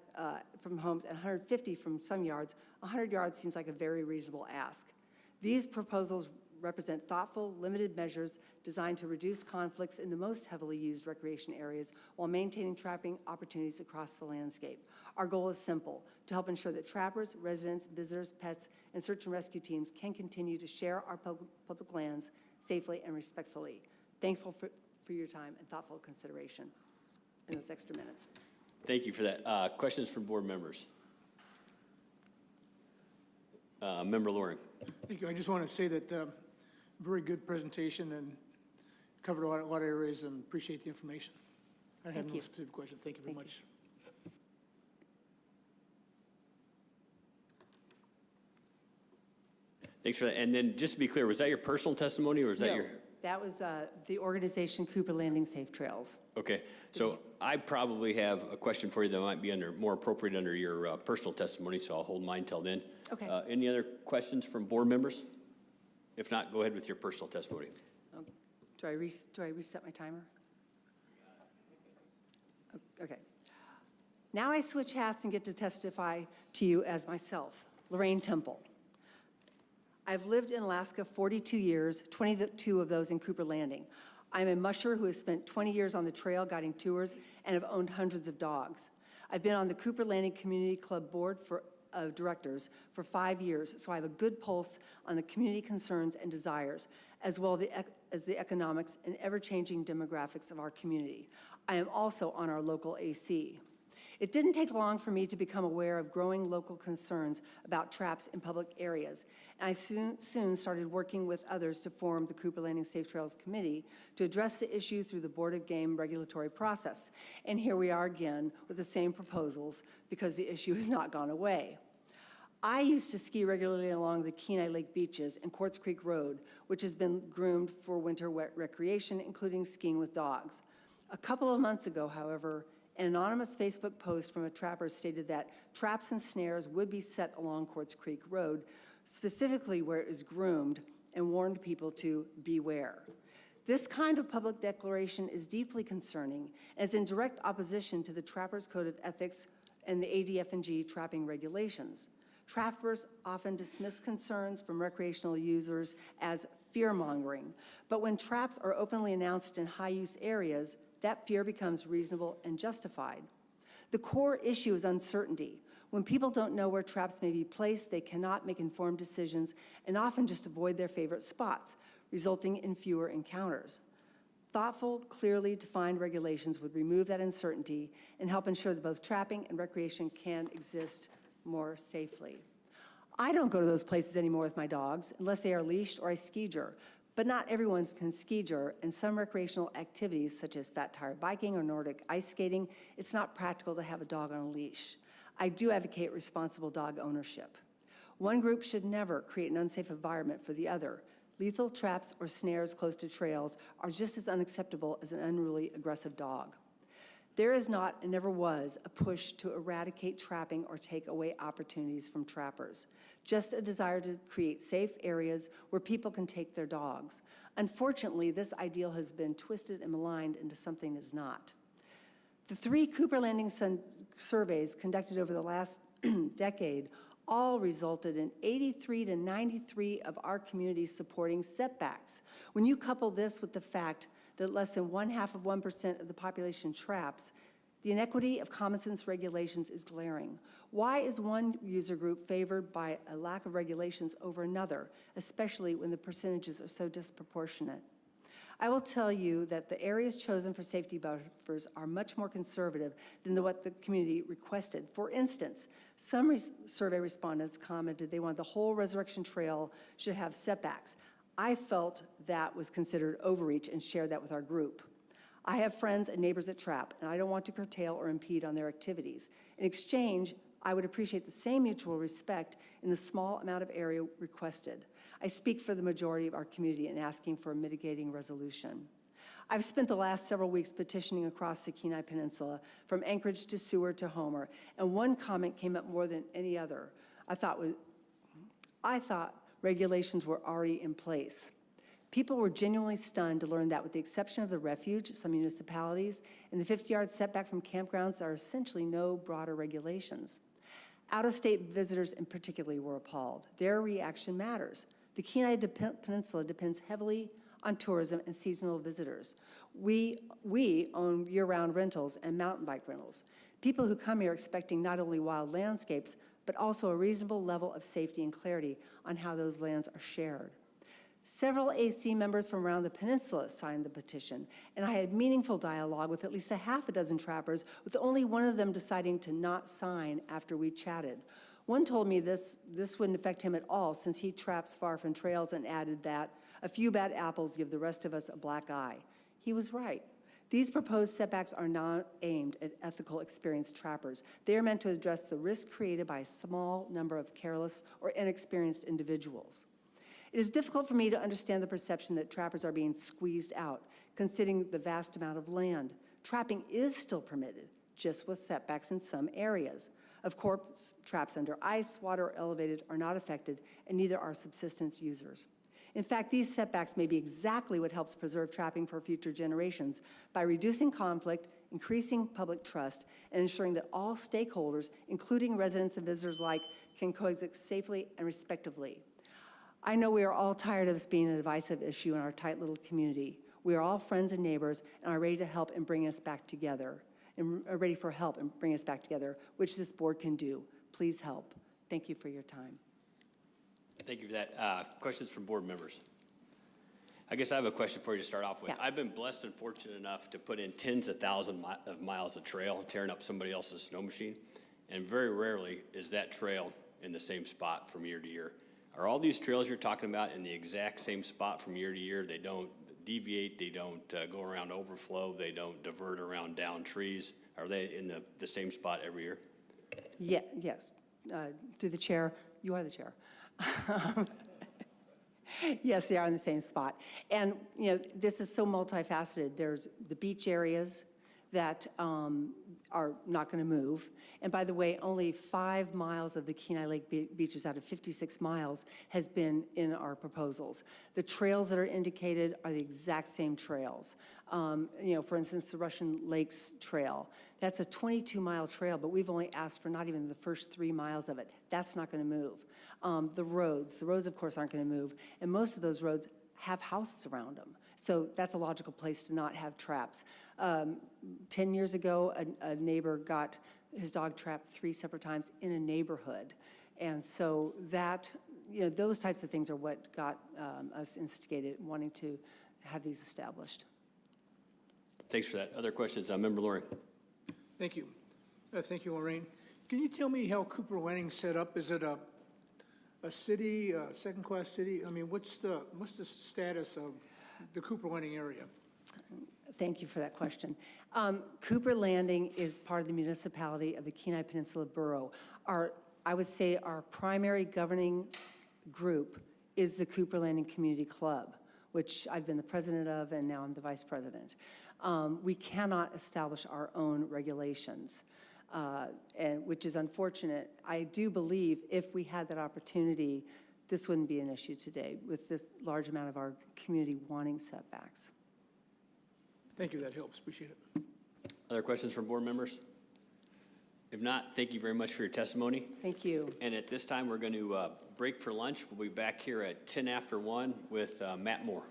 from homes, and 150 from some yards. 100 yards seems like a very reasonable ask. These proposals represent thoughtful, limited measures designed to reduce conflicts in the most heavily used recreation areas while maintaining trapping opportunities across the landscape. Our goal is simple: to help ensure that trappers, residents, visitors, pets, and search and rescue teams can continue to share our public lands safely and respectfully. Thankful for your time and thoughtful consideration in those extra minutes. Thank you for that. Questions from board members? Member Loring. Thank you. I just want to say that very good presentation and covered a lot of areas, and appreciate the information. I have no specific question. Thank you very much. Thanks for that. And then just to be clear, was that your personal testimony or was that your? That was the organization Cooper Landing Safe Trails. Okay, so I probably have a question for you that might be more appropriate under your personal testimony, so I'll hold mine till then. Okay. Any other questions from board members? If not, go ahead with your personal testimony. Do I reset my timer? Okay. Now I switch hats and get to testify to you as myself, Lorraine Temple. I've lived in Alaska 42 years, 22 of those in Cooper Landing. I'm a musher who has spent 20 years on the trail guiding tours and have owned hundreds of dogs. I've been on the Cooper Landing Community Club board of directors for 5 years, so I have a good pulse on the community concerns and desires, as well as the economics and ever-changing demographics of our community. I am also on our local AC. It didn't take long for me to become aware of growing local concerns about traps in public areas, and I soon started working with others to form the Cooper Landing Safe Trails Committee to address the issue through the Board of Game regulatory process. And here we are again with the same proposals because the issue has not gone away. I used to ski regularly along the Kenai Lake beaches and Quartz Creek Road, which has been groomed for winter recreation, including skiing with dogs. A couple of months ago, however, an anonymous Facebook post from a trapper stated that traps and snares would be set along Quartz Creek Road, specifically where it is groomed, and warned people to beware. This kind of public declaration is deeply concerning and is in direct opposition to the Trappers Code of Ethics and the ADF&G trapping regulations. Trappers often dismiss concerns from recreational users as fear-mongering, but when traps are openly announced in high-use areas, that fear becomes reasonable and justified. The core issue is uncertainty. When people don't know where traps may be placed, they cannot make informed decisions and often just avoid their favorite spots, resulting in fewer encounters. Thoughtful, clearly defined regulations would remove that uncertainty and help ensure that both trapping and recreation can exist more safely. I don't go to those places anymore with my dogs unless they are leashed or I ski-jur, but not everyone can ski-jur, and some recreational activities such as fat tire biking or Nordic ice skating, it's not practical to have a dog on a leash. I do advocate responsible dog ownership. One group should never create an unsafe environment for the other. Lethal traps or snares close to trails are just as unacceptable as an unruly, aggressive dog. There is not and never was a push to eradicate trapping or take away opportunities from trappers, just a desire to create safe areas where people can take their dogs. Unfortunately, this ideal has been twisted and maligned into something it's not. The 3 Cooper Landing surveys conducted over the last decade all resulted in 83 to 93 of our communities supporting setbacks. When you couple this with the fact that less than 0.5% of the population traps, the inequity of common sense regulations is glaring. Why is one user group favored by a lack of regulations over another, especially when the percentages are so disproportionate? I will tell you that the areas chosen for safety buffers are much more conservative than what the community requested. For instance, some survey respondents commented they wanted the whole Resurrection Trail should have setbacks. I felt that was considered overreach and shared that with our group. I have friends and neighbors that trap, and I don't want to curtail or impede on their activities. In exchange, I would appreciate the same mutual respect in the small amount of area requested. I speak for the majority of our community in asking for a mitigating resolution. I've spent the last several weeks petitioning across the Kenai Peninsula, from Anchorage to Seward to Homer, and one comment came up more than any other. I thought regulations were already in place. People were genuinely stunned to learn that with the exception of the refuge, some municipalities, and the 50-yard setback from campgrounds, there are essentially no broader regulations. Out-of-state visitors in particular were appalled. Their reaction matters. The Kenai Peninsula depends heavily on tourism and seasonal visitors. We own year-round rentals and mountain bike rentals. People who come here expecting not only wild landscapes, but also a reasonable level of safety and clarity on how those lands are shared. Several AC members from around the peninsula signed the petition, and I had meaningful dialogue with at least a half a dozen trappers, with only one of them deciding to not sign after we chatted. One told me this wouldn't affect him at all since he traps far from trails, and added that a few bad apples give the rest of us a black eye. He was right. These proposed setbacks are not aimed at ethical, experienced trappers. They are meant to address the risk created by a small number of careless or inexperienced individuals. It is difficult for me to understand the perception that trappers are being squeezed out, considering the vast amount of land. Trapping is still permitted, just with setbacks in some areas. Of course, traps under ice, water, or elevated are not affected, and neither are subsistence users. In fact, these setbacks may be exactly what helps preserve trapping for future generations by reducing conflict, increasing public trust, and ensuring that all stakeholders, including residents and visitors alike, can coexist safely and respectively. I know we are all tired of this being a divisive issue in our tight little community. We are all friends and neighbors and are ready to help and bring us back together, and are ready for help and bring us back together, which this board can do. Please help. Thank you for your time. Thank you for that. Questions from board members? I guess I have a question for you to start off with. Yeah. I've been blessed and fortunate enough to put in tens of thousands of miles of trail, tearing up somebody else's snow machine, and very rarely is that trail in the same spot from year to year. Are all these trails you're talking about in the exact same spot from year to year? They don't deviate, they don't go around overflow, they don't divert around down trees? Are they in the same spot every year? Yeah, yes. Through the chair, you are the chair. Yes, they are in the same spot. And, you know, this is so multifaceted. There's the beach areas that are not going to move. And by the way, only 5 miles of the Kenai Lake beaches out of 56 miles has been in our proposals. The trails that are indicated are the exact same trails. You know, for instance, the Russian Lakes Trail, that's a 22-mile trail, but we've only asked for not even the first 3 miles of it. That's not going to move. The roads, of course, aren't going to move. And most of those roads have houses around them. So that's a logical place to not have traps. 10 years ago, a neighbor got his dog trapped 3 separate times in a neighborhood. And so that, you know, those types of things are what got us instigated wanting to have these established. Thanks for that. Other questions? Member Loring. Thank you. Thank you, Lorraine. Can you tell me how Cooper Landing's set up? Is it a city, a second-class city? I mean, what's the status of the Cooper Landing area? Thank you for that question. Cooper Landing is part of the municipality of the Kenai Peninsula Borough. I would say our primary governing group is the Cooper Landing Community Club, which I've been the president of, and now I'm the vice president. We cannot establish our own regulations, which is unfortunate. I do believe if we had that opportunity, this wouldn't be an issue today with this large amount of our community wanting setbacks. Thank you, that helps, appreciate it. Other questions from board members? If not, thank you very much for your testimony. Thank you. And at this time, we're going to break for lunch. We'll be back here at 10 after 1 with Matt Moore.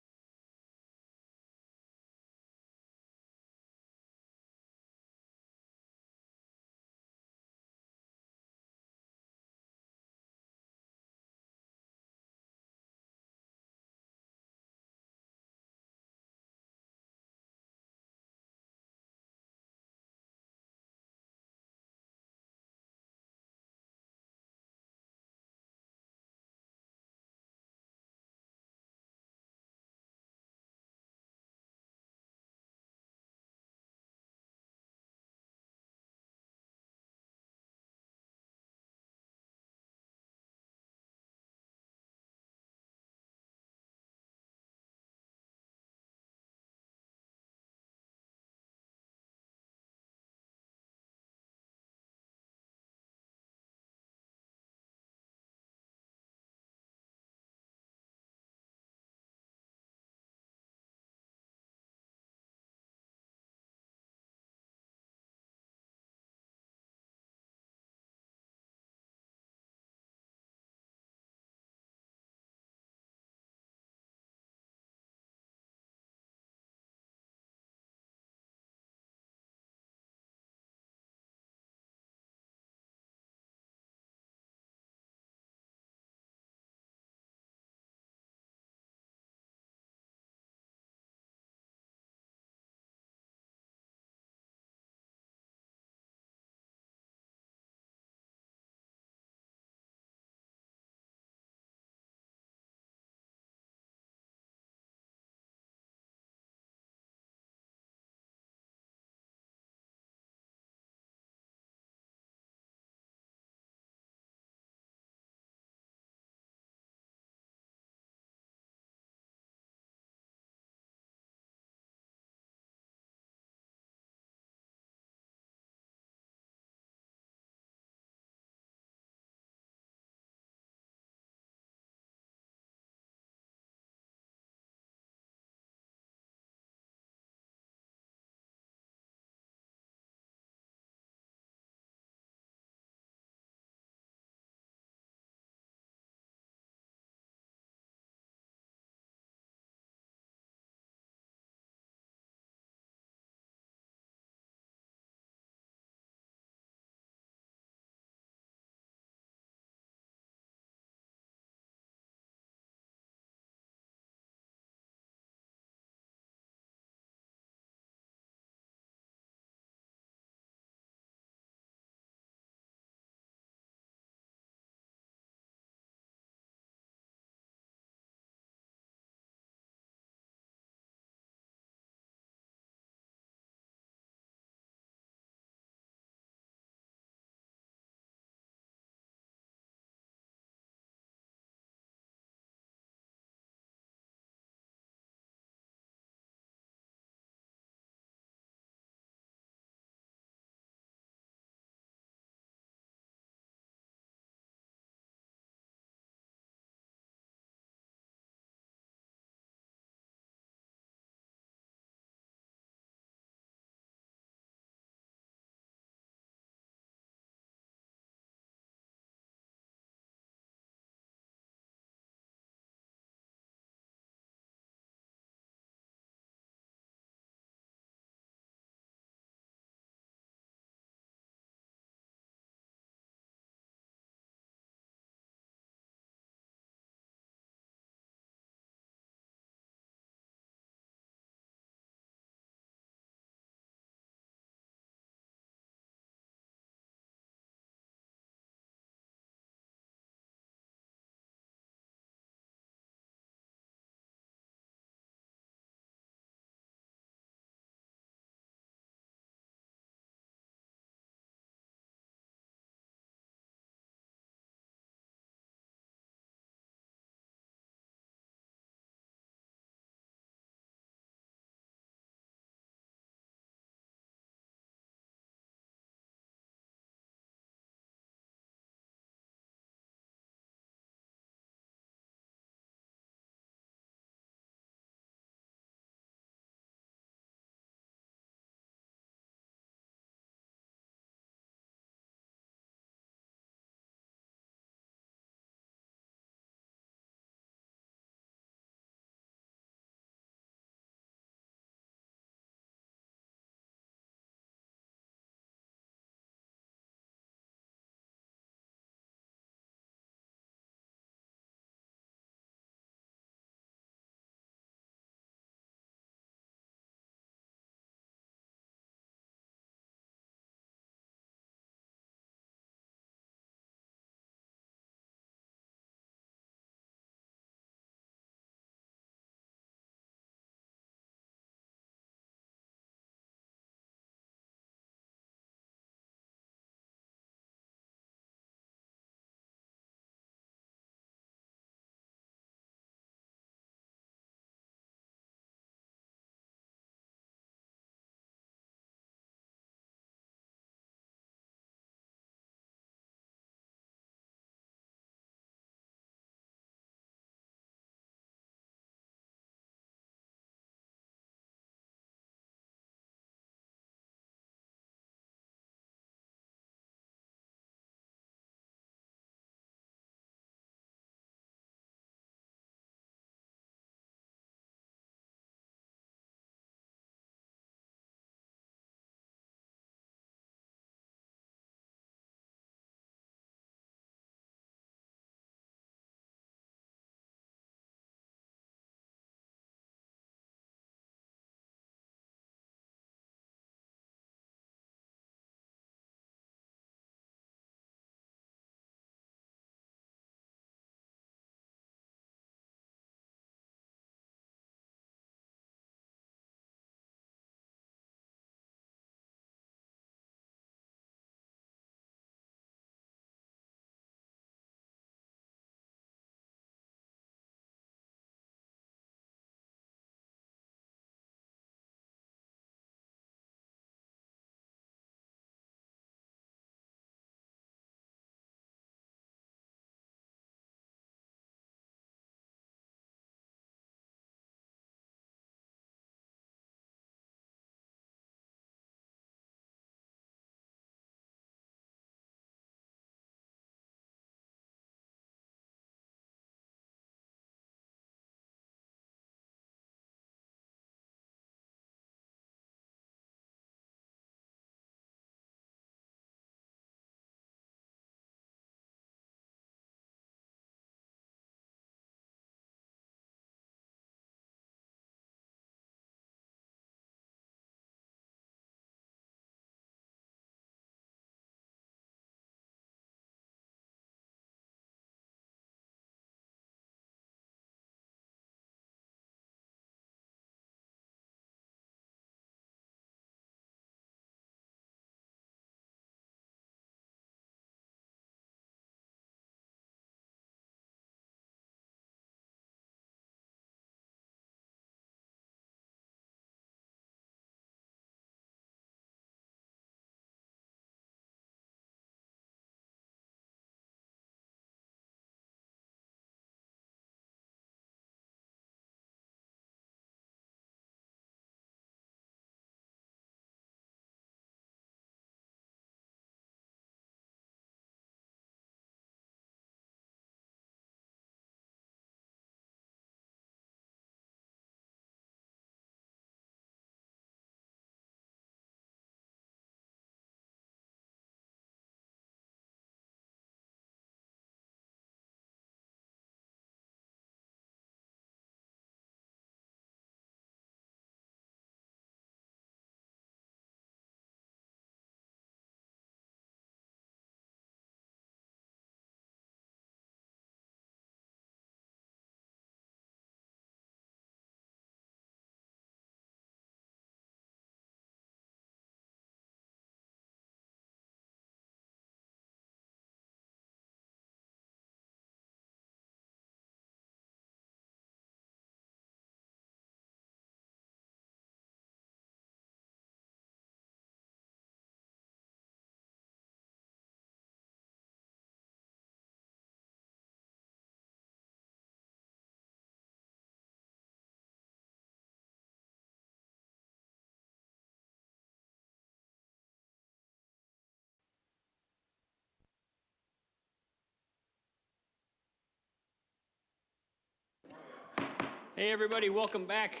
Hey, everybody, welcome back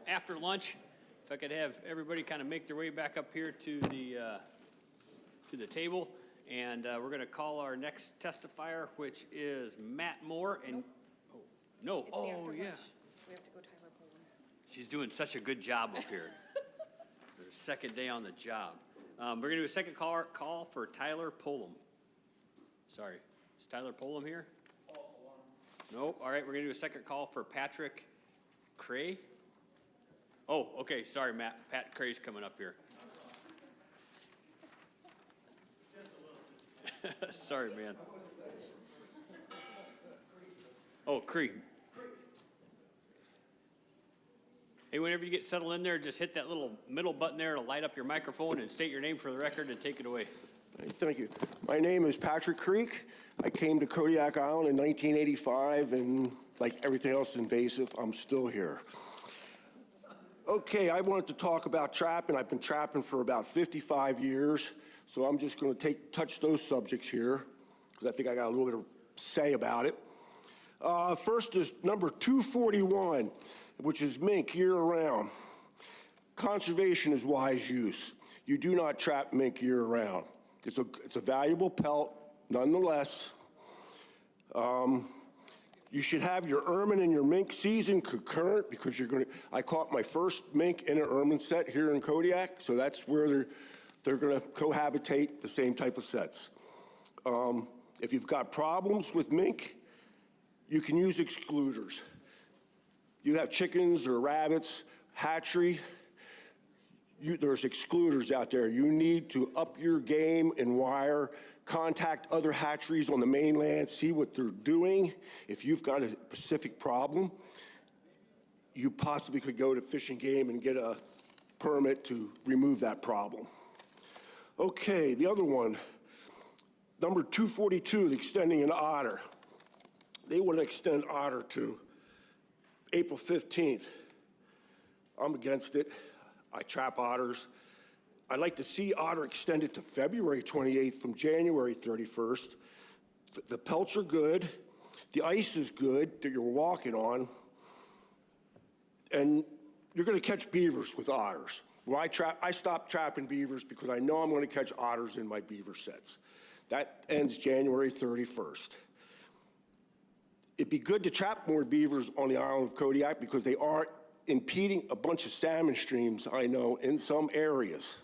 after lunch. If I could have everybody kind of make their way back up here to the table. And we're going to call our next testifier, which is Matt Moore. And no, oh, yeah. We have to go Tyler Poland. She's doing such a good job up here. Her second day on the job. We're going to do a second call for Tyler Poland. Sorry, is Tyler Poland here? Nope. All right, we're going to do a second call for Patrick Cray. Oh, okay. Sorry, Matt. Pat Cray's coming up here. Sorry, man. Oh, Cree. Hey, whenever you get settled in there, just hit that little middle button there to light up your microphone and state your name for the record and take it away. Thank you. My name is Patrick Creek. I came to Kodiak Island in 1985, and like everything else invasive, I'm still here. Okay, I wanted to talk about trapping. I've been trapping for about 55 years, so I'm just going to touch those subjects here, because I think I got a little bit to say about it. First is number 241, which is mink year-round. Conservation is wise use. You do not trap mink year-round. It's a valuable pelt, nonetheless. You should have your ermine and your mink season concurrent, because I caught my first mink in an ermine set here in Kodiak, so that's where they're going to cohabitate the same type of sets. If you've got problems with mink, you can use excluders. You have chickens or rabbits, hatchery, there's excluders out there. You need to up your game and wire, contact other hatcheries on the mainland, see what they're doing. If you've got a specific problem, you possibly could go to Fish and Game and get a permit to remove that problem. Okay, the other one, number 242, the extending an otter. They want to extend otter to April 15th. I'm against it. I trap otters. I'd like to see otter extended to February 28th from January 31st. The pelts are good. The ice is good that you're walking on. And you're going to catch beavers with otters. Where I stopped trapping beavers because I know I'm going to catch otters in my beaver sets. That ends January 31st. It'd be good to trap more beavers on the island of Kodiak because they are impeding a bunch of salmon streams, I know, in some areas.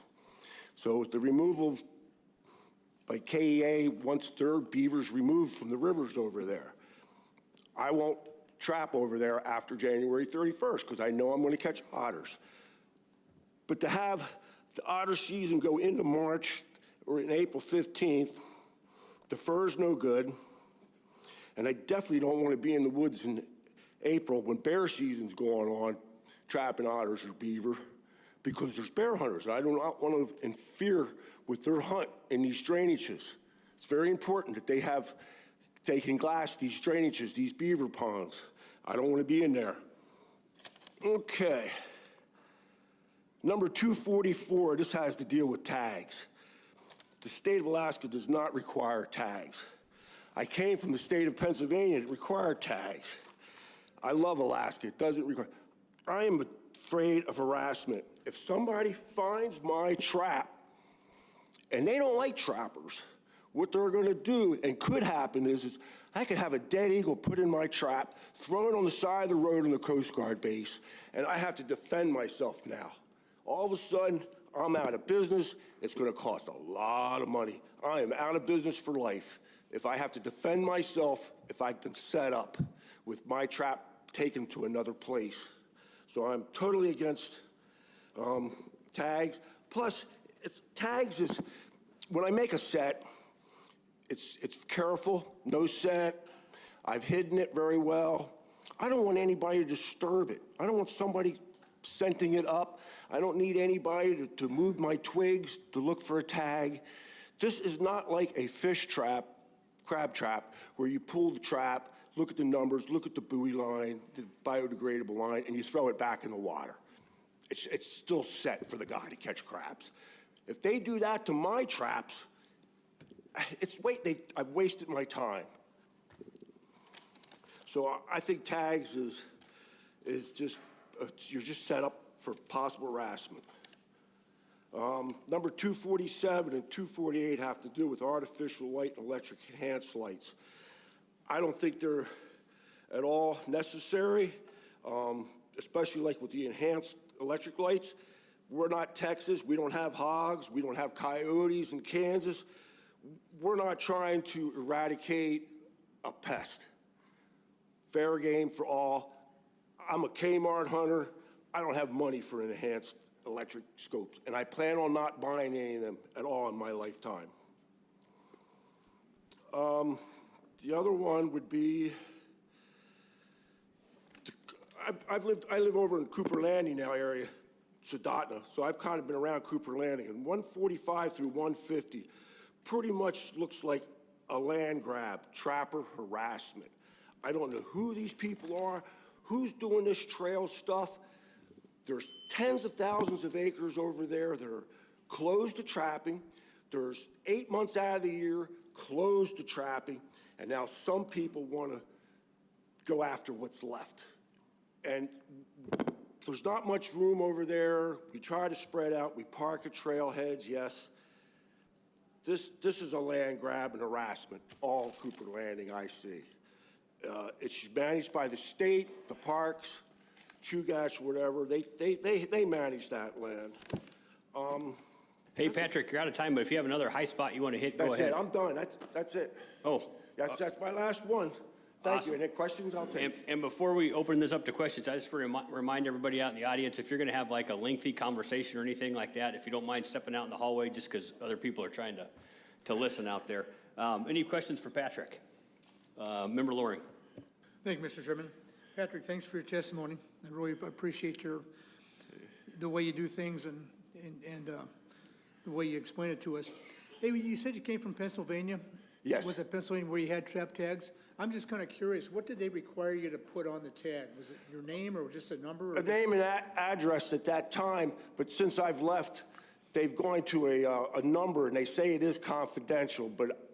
So the removal by KEA wants their beavers removed from the rivers over there. I won't trap over there after January 31st because I know I'm going to catch otters. But to have the otter season go into March or in April 15th, the fur's no good. And I definitely don't want to be in the woods in April when bear season's going on, trapping otters or beaver, because there's bear hunters. I do not want to interfere with their hunt in these drainages. It's very important that they can glass these drainages, these beaver ponds. I don't want to be in there. Okay. Number 244, this has to deal with tags. The state of Alaska does not require tags. I came from the state of Pennsylvania that required tags. I love Alaska, it doesn't require. I am afraid of harassment. If somebody finds my trap, and they don't like trappers, what they're gonna do, and could happen is I could have a dead eagle put in my trap, throw it on the side of the road in the Coast Guard base, and I have to defend myself now. All of a sudden, I'm out of business. It's gonna cost a lot of money. I am out of business for life if I have to defend myself if I've been set up with my trap taken to another place. So I'm totally against tags. Plus, tags is, when I make a set, it's careful, no scent. I've hidden it very well. I don't want anybody to disturb it. I don't want somebody scenting it up. I don't need anybody to move my twigs to look for a tag. This is not like a fish trap, crab trap, where you pull the trap, look at the numbers, look at the buoy line, the biodegradable line, and you throw it back in the water. It's still set for the guy to catch crabs. If they do that to my traps, I've wasted my time. So I think tags is just, you're just set up for possible harassment. Number 247 and 248 have to do with artificial light and electric enhanced lights. I don't think they're at all necessary, especially like with the enhanced electric lights. We're not Texas. We don't have hogs. We don't have coyotes in Kansas. We're not trying to eradicate a pest. Fair game for all. I'm a Kmart hunter. I don't have money for enhanced electric scopes, and I plan on not buying any of them at all in my lifetime. The other one would be, I live over in Cooper Landing now area, Soldotna, so I've kind of been around Cooper Landing, and 145 through 150 pretty much looks like a land grab, trapper harassment. I don't know who these people are, who's doing this trail stuff. There's tens of thousands of acres over there that are closed to trapping. There's 8 months out of the year closed to trapping, and now some people want to go after what's left. And there's not much room over there. We try to spread out. We park at trailheads, yes. This is a land grab and harassment, all Cooper Landing I see. It's managed by the state, the parks, Chugach, whatever. They manage that land. Hey, Patrick, you're out of time, but if you have another high spot you want to hit, go ahead. That's it. I'm done. That's it. Oh. That's my last one. Thank Awesome. you. Any questions, I'll take. And before we open this up to questions, I just remind everybody out in the audience, if you're going to have like a lengthy conversation or anything like that, if you don't mind stepping out in the hallway just because other people are trying to listen out there. Any questions for Patrick? Member Loring. Thank you, Mr. Chairman. Patrick, thanks for your testimony. I really appreciate the way you do things and the way you explain it to us. Hey, you said you came from Pennsylvania? Yes. Was it Pennsylvania where you had trap tags? I'm just kind of curious, what did they require you to put on the tag? Was it your name or just a number? A name and address at that time, but since I've left, they've gone to a number, and they say it is confidential, but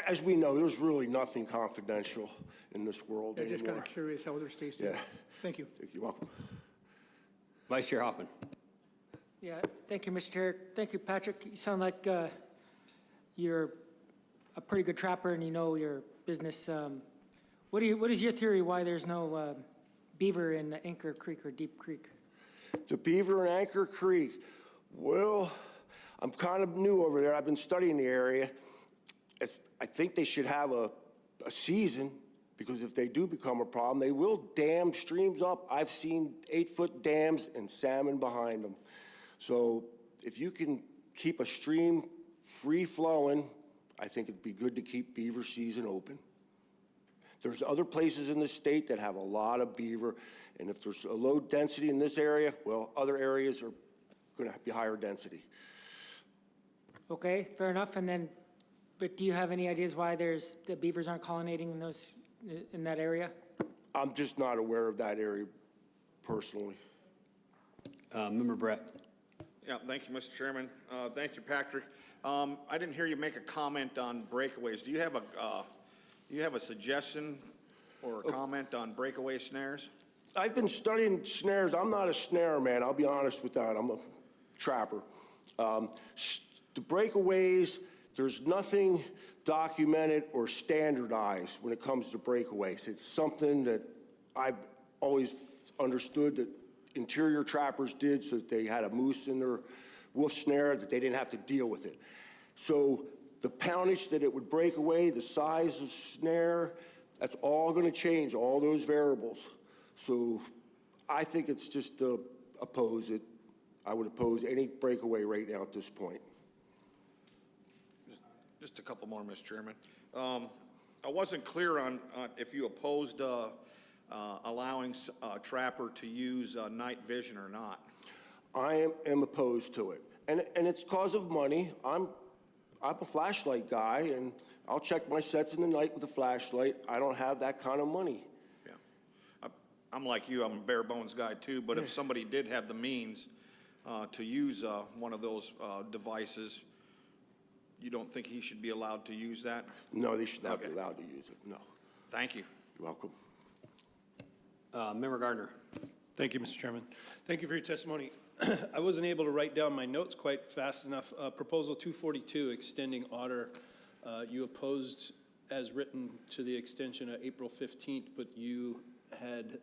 as we know, there's really nothing confidential in this world I'm anymore. just kind of curious how other states do Yeah. it. Thank you. You're welcome. Vice Chair Hoffman. Yeah, thank you, Mr. Chair. Thank you, Patrick. You sound like you're a pretty good trapper and you know your business. What is your theory why there's no beaver in Anchor Creek or Deep Creek? The beaver in Anchor Creek. Well, I'm kind of new over there. I've been studying the area. I think they should have a season, because if they do become a problem, they will dam streams up. I've seen 8-foot dams and salmon behind them. So if you can keep a stream free flowing, I think it'd be good to keep beaver season open. There's other places in the state that have a lot of beaver, and if there's a low density in this area, well, other areas are going to be higher density. Okay, fair enough. And then, but do you have any ideas why the beavers aren't pollinating in that area? I'm just not aware of that area personally. Member Brett. Yeah, thank you, Mr. Chairman. Thank you, Patrick. I didn't hear you make a comment on breakaways. Do you have a suggestion or a comment on breakaway snares? I've been studying snares. I'm not a snare man. I'll be honest with that. I'm a trapper. The breakaways, there's nothing documented or standardized when it comes to breakaways. It's something that I've always understood that interior trappers did so that they had a moose in their wolf snare, that they didn't have to deal with it. So the poundage that it would break away, the size of snare, that's all going to change, all those variables. So I think it's just to oppose it. I would oppose any breakaway right now at this point. Just a couple more, Mr. Chairman. I wasn't clear on if you opposed allowing a trapper to use night vision or not. I am opposed to it, and it's cause of money. I'm a flashlight guy, and I'll check my sets in the night with a flashlight. I don't have that kind of money. Yeah, I'm like you. I'm a bare bones guy too. But if somebody did have the means to use one of those devices, you don't think he should be allowed to use that? No, they should not be allowed to use it. No. Thank you. You're welcome. Member Gardner. Thank you, Mr. Chairman. Thank you for your testimony. I wasn't able to write down my notes quite fast enough. Proposal 242, extending otter, you opposed as written to the extension of April 15th, but you had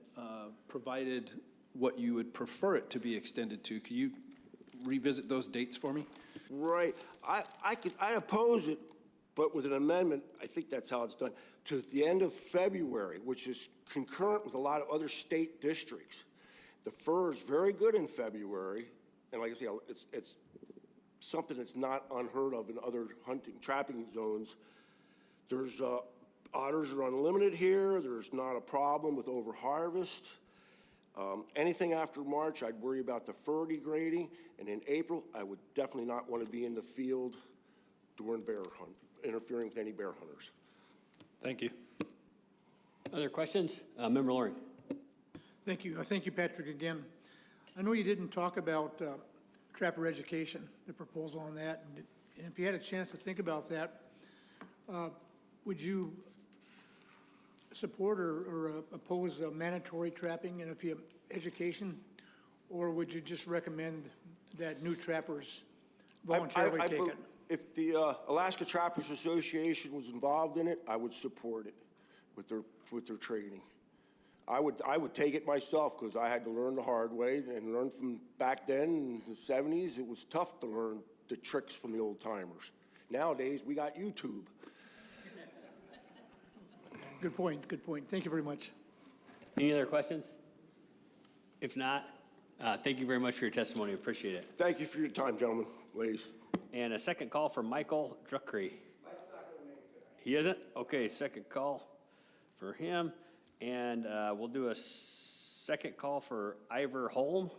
provided what you would prefer it to be extended to. Could you revisit those dates for me? Right. I oppose it, but with an amendment, I think that's how it's done, to the end of February, which is concurrent with a lot of other state districts. The fur is very good in February, and like I say, it's something that's not unheard of in other trapping zones. There's, otters are unlimited here. There's not a problem with overharvest. Anything after March, I'd worry about the fur degrading, and in April, I would definitely not want to be in the field during bear hunt, interfering with any bear hunters. Thank you. Other questions? Member Loring. Thank you. Thank you, Patrick, again. I know you didn't talk about trapper education, the proposal on that. And if you had a chance to think about that, would you support or oppose mandatory trapping and if you education, or would you just recommend that new trappers voluntarily take it? If the Alaska Trappers Association was involved in it, I would support it with their training. I would take it myself because I had to learn the hard way and learn from back then in the 70s. It was tough to learn the tricks from the old timers. Nowadays, we got YouTube. Good point, good point. Thank you very much. Any other questions? If not, thank you very much for your testimony. Appreciate it. Thank you for your time, gentlemen, ladies. And a second call for Michael Druckery. He isn't? Okay, second call for him. And we'll do a second call for Ivor Holm.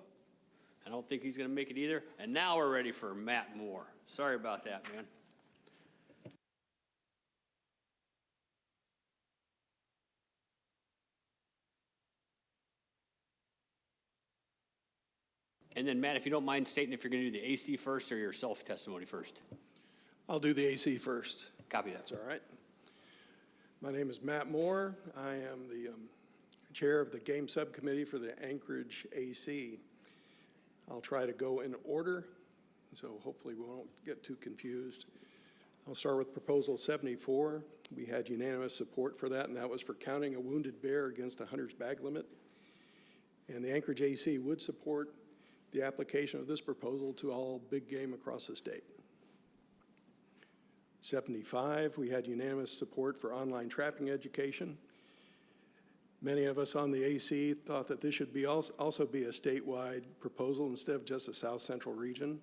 I don't think he's going to make it either. And now we're ready for Matt Moore. Sorry about that, man. And then, Matt, if you don't mind stating if you're going to do the AC first or your self-testimony first. I'll do the AC first. Copy that. That's all right. My name is Matt Moore. I am the chair of the game subcommittee for the Anchorage AC. I'll try to go in order, so hopefully we won't get too confused. I'll start with Proposal 74. We had unanimous support for that, and that was for counting a wounded bear against a hunter's bag limit. And the Anchorage AC would support the application of this proposal to all big game across the state. 75, we had unanimous support for online trapping education. Many of us on the AC thought that this should be also be a statewide proposal instead of just a Southcentral region.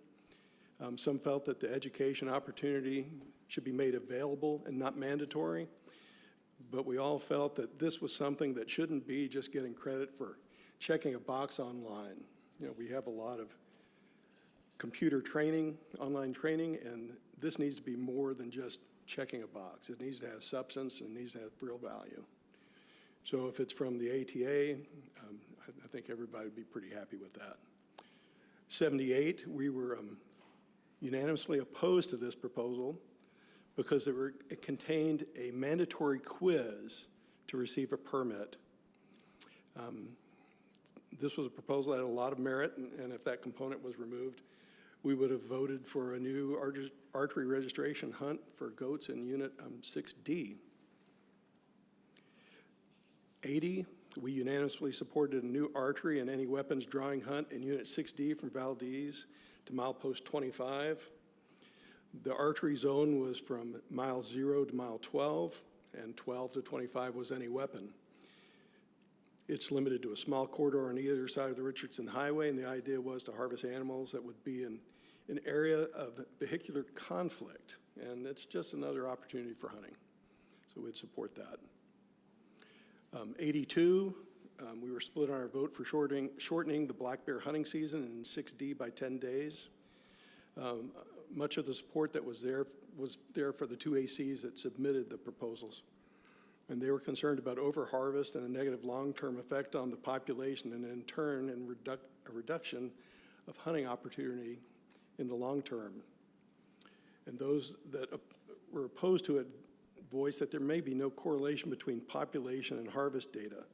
Some felt that the education opportunity should be made available and not mandatory, but we all felt that this was something that shouldn't be just getting credit for checking a box online. You know, we have a lot of computer training, online training, and this needs to be more than just checking a box. It needs to have substance and it needs to have real value. So if it's from the ATA, I think everybody would be pretty happy with that. 78, we were unanimously opposed to this proposal because it contained a mandatory quiz to receive a permit. This was a proposal that had a lot of merit, and if that component was removed, we would have voted for a new archery registration hunt for goats in Unit 6D. 80, we unanimously supported a new archery and any weapons drawing hunt in Unit 6D from Valdez to milepost 25. The archery zone was from mile 0 to mile 12, and 12 to 25 was any weapon. It's limited to a small corridor on either side of the Richardson Highway, and the idea was to harvest animals that would be in an area of vehicular conflict, and it's just another opportunity for hunting. So we'd support that. 82, we were split on our vote for shortening the black bear hunting season in 6D by 10 days. Much of the support that was there for the two ACs that submitted the proposals. And they were concerned about overharvest and a negative long-term effect on the population, and in turn, a reduction of hunting opportunity in the long term. And those that were opposed to it voiced that there may be no correlation between population and harvest data.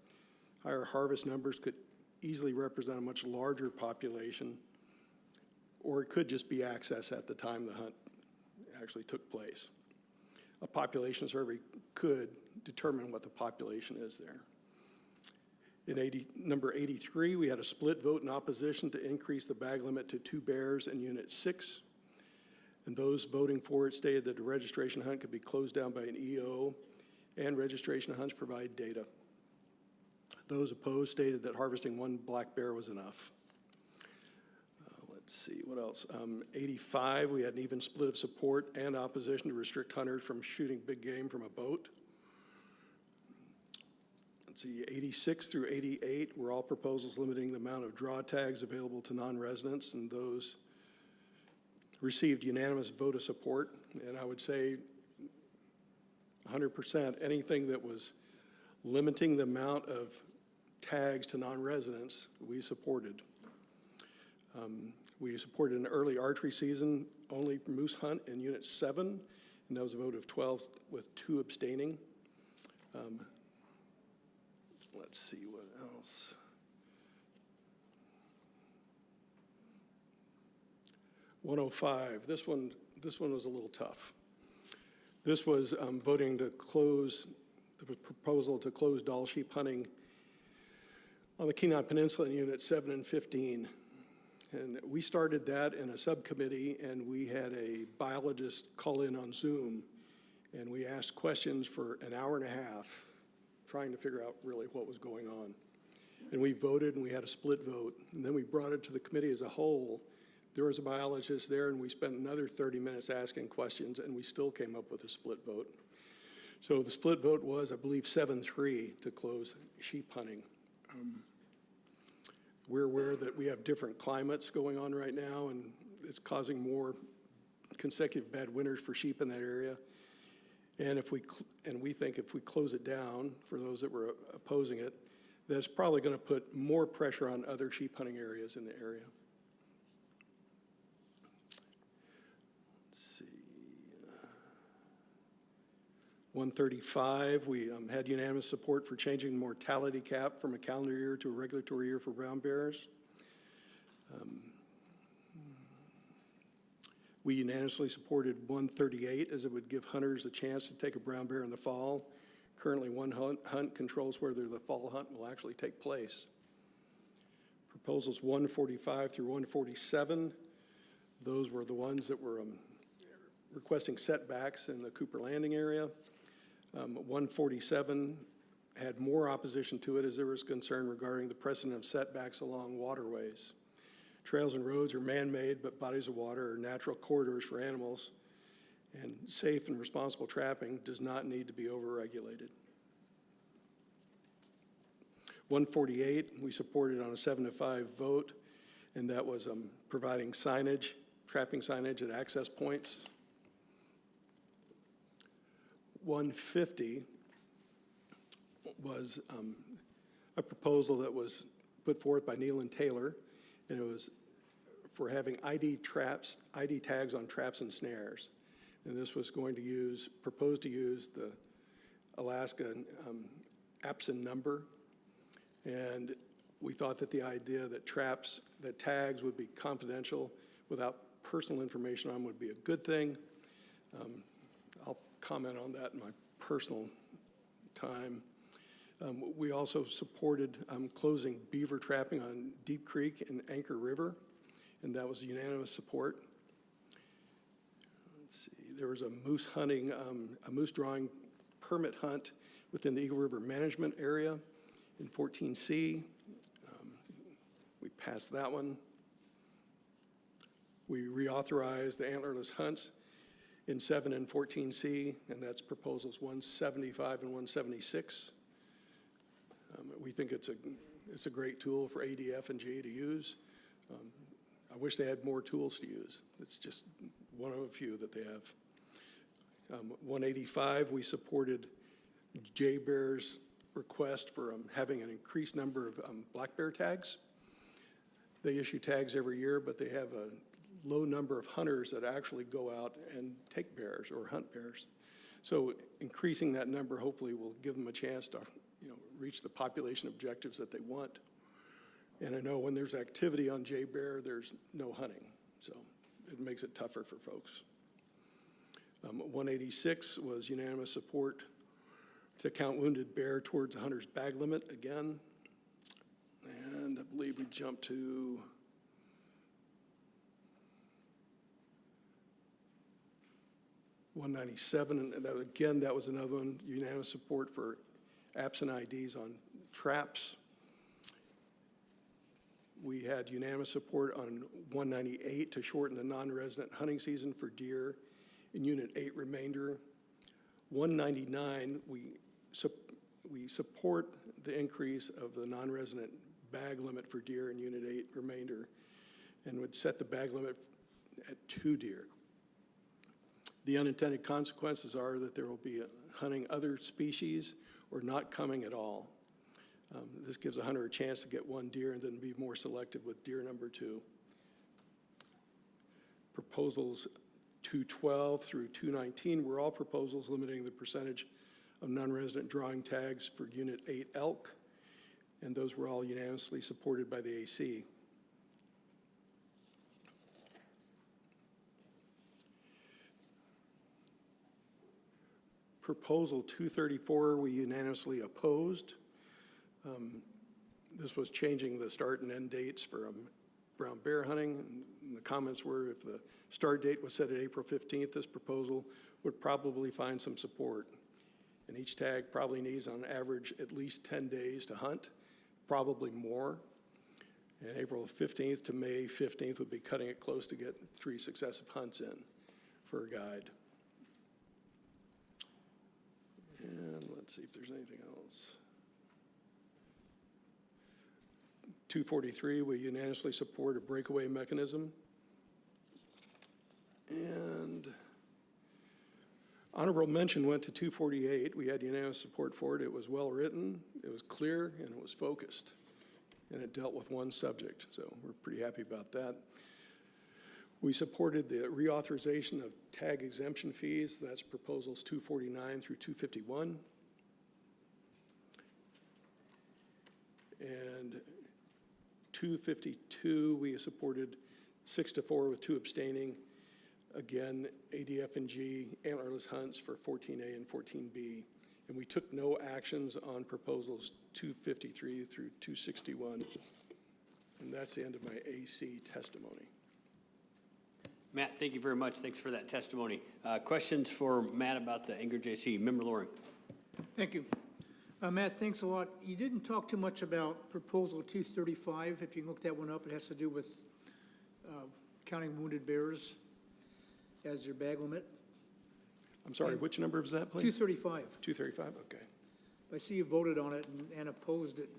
Higher harvest numbers could easily represent a much larger population, or it could just be access at the time the hunt actually took place. A population survey could determine what the population is there. In number 83, we had a split vote in opposition to increase the bag limit to 2 bears in Unit 6. And those voting for it stated that the registration hunt could be closed down by an EO, and registration hunts provide data. Those opposed stated that harvesting 1 black bear was enough. Let's see, what else? 85, we had an even split of support and opposition to restrict hunters from shooting big game from a boat. Let's see, 86 through 88 were all proposals limiting the amount of draw tags available to non-residents, and those received unanimous vote of support. And I would say 100%, anything that was limiting the amount of tags to non-residents, we supported. We supported an early archery season only for moose hunt in Unit 7, and that was a vote of 12 with 2 abstaining. Let's see what else. (105), this one was a little tough. This was voting to close, the proposal to close Dall sheep hunting on the Kenai Peninsula in Unit 7 and 15. And we started that in a subcommittee, and we had a biologist call in on Zoom, and we asked questions for an hour and a half, trying to figure out really what was going on. And we voted, and we had a split vote. And then we brought it to the committee as a whole. There was a biologist there, and we spent another 30 minutes asking questions, and we still came up with a split vote. So the split vote was, I believe, 7-3 to close sheep hunting. We're aware that we have different climates going on right now, and it's causing more consecutive bad winters for sheep in that area. And we think if we close it down, for those that were opposing it, that's probably going to put more pressure on other sheep hunting areas in the area. Let's see. 135, we had unanimous support for changing the mortality cap from a calendar year to a regulatory year for brown bears. We unanimously supported 138 as it would give hunters a chance to take a brown bear in the fall. Currently, one hunt controls whether the fall hunt will actually take place. Proposals 145 through 147, those were the ones that were requesting setbacks in the Cooper Landing area. 147 had more opposition to it as there was concern regarding the precedent of setbacks along waterways. Trails and roads are man-made, but bodies of water are natural corridors for animals, and safe and responsible trapping does not need to be overregulated. 148, we supported on a 7-5 vote, and that was providing signage, trapping signage at access points. 150 was a proposal that was put forth by Neal and Taylor, and it was for having ID tags on traps and snares. And this was going to proposed to use the Alaska APSIN number. And we thought that the idea that tags would be confidential without personal information on would be a good thing. I'll comment on that in my personal time. We also supported closing beaver trapping on Deep Creek and Anchor River, and that was unanimous support. Let's see, there was a moose drawing permit hunt within the Eagle River Management Area in 14C. We passed that one. We reauthorized the antlerless hunts in 7 and 14C, and that's proposals 175 and 176. We think it's a great tool for ADF and GA to use. I wish they had more tools to use. It's just one of a few that they have. 185, we supported Jay Bear's request for having an increased number of black bear tags. They issue tags every year, but they have a low number of hunters that actually go out and take bears or hunt bears. So increasing that number hopefully will give them a chance to reach the population objectives that they want. And I know when there's activity on jay bear, there's no hunting, so it makes it tougher for folks. 186 was unanimous support to count wounded bear towards the hunter's bag limit again. And I believe we jumped to 197, and that, again, that was another one, unanimous support for absent IDs on traps. We had unanimous support on 198 to shorten the non-resident hunting season for deer in Unit 8 remainder. 199, we support the increase of the non-resident bag limit for deer in Unit 8 remainder and would set the bag limit at 2 deer. The unintended consequences are that there will be hunting other species or not coming at all. This gives a hunter a chance to get 1 deer and then be more selective with deer number 2. Proposals 212 through 219 were all proposals limiting the percentage of non-resident drawing tags for Unit 8 elk, and those were all unanimously supported by the AC. Proposal 234, we unanimously opposed. This was changing the start and end dates for brown bear hunting. And the comments were if the start date was set at April 15th, this proposal would probably find some support. And each tag probably needs on average at least 10 days to hunt, probably more. And April 15th to May 15th would be cutting it close to get 3 successive hunts in for a guide. And let's see if there's anything else. 243, we unanimously support a breakaway mechanism. And honorable mention went to 248. We had unanimous support for it. It was well written, it was clear, and it was focused. And it dealt with one subject, so we're pretty happy about that. We supported the reauthorization of tag exemption fees. That's proposals 249 through 251. And 252, we supported 6-4 with 2 abstaining. Again, ADF and G antlerless hunts for 14A and 14B. And we took no actions on proposals 253 through 261. And that's the end of my AC testimony. Matt, thank you very much. Thanks for that testimony. Questions for Matt about the Anchorage AC? Member Loring. Thank you. Matt, thanks a lot. You didn't talk too much about Proposal 235. If you can look that one up, it has to do with counting wounded bears as your bag limit. I'm sorry, which number was that, please? 235. 235, okay. I see you voted on it and opposed it.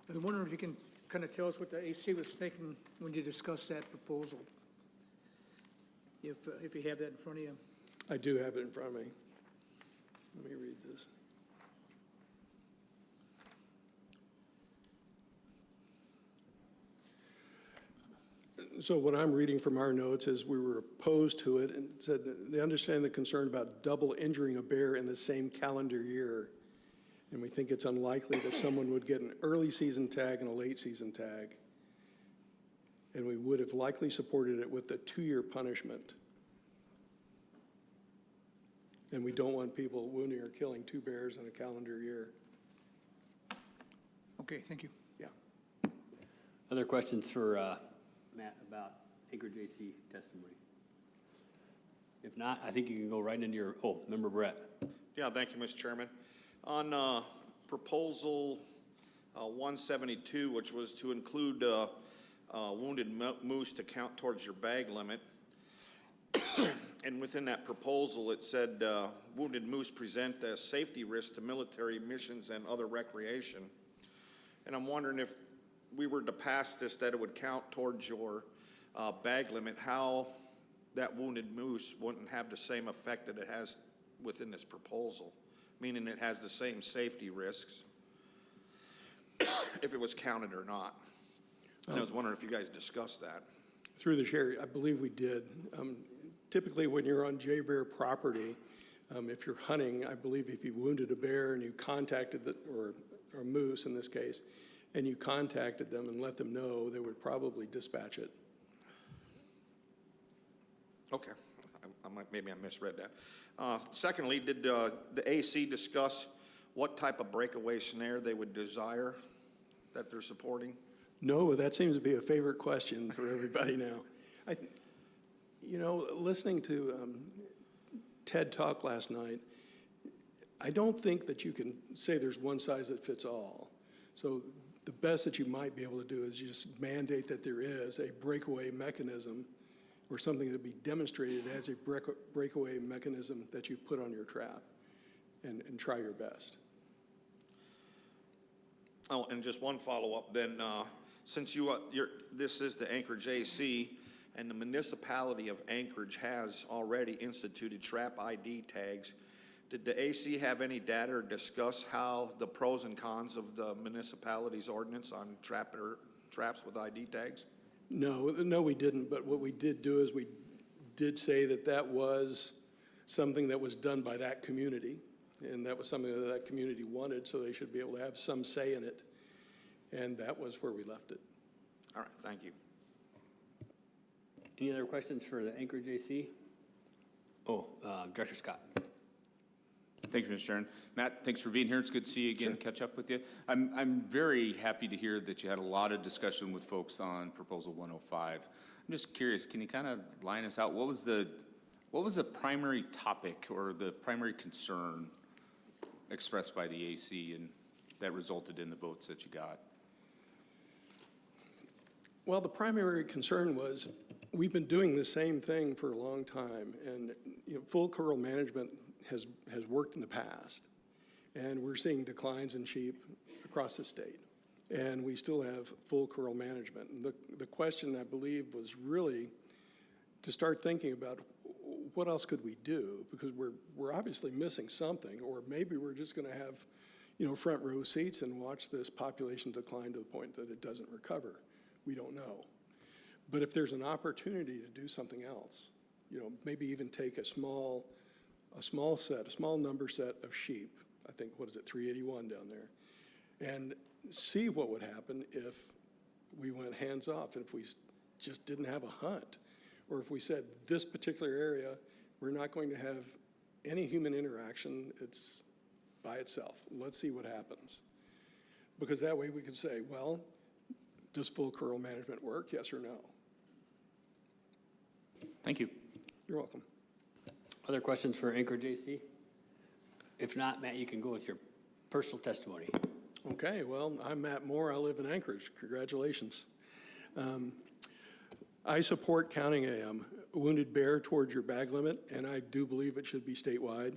I was wondering if you can kind of tell us what the AC was thinking when you discussed that proposal, if you have that in front of you. I do have it in front of me. Let me read this. So what I'm reading from our notes is we were opposed to it and said that they understand the concern about double injuring a bear in the same calendar year. And we think it's unlikely that someone would get an early season tag and a late season tag. And we would have likely supported it with the 2-year punishment. And we don't want people wounding or killing 2 bears in a calendar year. Okay, thank you. Yeah. Other questions for Matt about Anchorage AC testimony? If not, I think you can go right into your, Member Brett. Yeah, thank you, Mr. Chairman. On proposal 172, which was to include wounded moose to count towards your bag limit, and within that proposal, it said wounded moose present a safety risk to military missions and other recreation. And I'm wondering if we were to pass this, that it would count towards your bag limit, how that wounded moose wouldn't have the same effect that it has within this proposal, meaning it has the same safety risks, if it was counted or not. And I was wondering if you guys discussed that. Through the chair, I believe we did. Typically, when you're on jay bear property, if you're hunting, I believe if you wounded a bear and you contacted or or moose in this case, and you contacted them and let them know, they would probably dispatch it. Okay, maybe I misread that. Secondly, did the AC discuss what type of breakaway snare they would desire that they're supporting? No, but that seems to be a favorite question for everybody now. Listening to Ted talk last night, I don't think that you can say there's one size that fits all. So the best that you might be able to do is just mandate that there is a breakaway mechanism or something that be demonstrated as a breakaway mechanism that you put on your trap and try your best. Oh, and just one follow-up then, since this is the Anchorage AC, and the municipality of Anchorage has already instituted trap ID tags, did the AC have any data or discuss how the pros and cons of the municipality's ordinance on traps with ID tags? No, we didn't, but what we did do is we did say that that was something that was done by that community, and that was something that that community wanted, so they should be able to have some say in it, and that was where we left it. All right, thank you. Any other questions for the Anchorage AC? Director Scott. Thank you, Mr. Chairman. Matt, thanks for being here. It's good to see you again, catch up with you. I'm very happy to hear that you had a lot of discussion with folks on Proposal 105. I'm just curious, can you kind of line us out? What was the primary topic or the primary concern expressed by the AC and that resulted in the votes that you got? Well, the primary concern was we've been doing the same thing for a long time, and full curl management has worked in the past, and we're seeing declines in sheep across the state, and we still have full curl management. And the question, I believe, was really to start thinking about what else could we do, because we're obviously missing something, or maybe we're just going to have front row seats and watch this population decline to the point that it doesn't recover. We don't know. But if there's an opportunity to do something else, maybe even take a small number set of sheep, I think, 381 down there, and see what would happen if we went hands off, and if we just didn't have a hunt, or if we said this particular area, we're not going to have any human interaction, it's by itself. Let's see what happens. Because that way we could say, well, does full curl management work, yes or no? Thank you. You're welcome. Other questions for Anchorage AC? If not, Matt, you can go with your personal testimony. Okay, well, I'm Matt Moore. I live in Anchorage. Congratulations. I support counting a wounded bear towards your bag limit, and I do believe it should be statewide.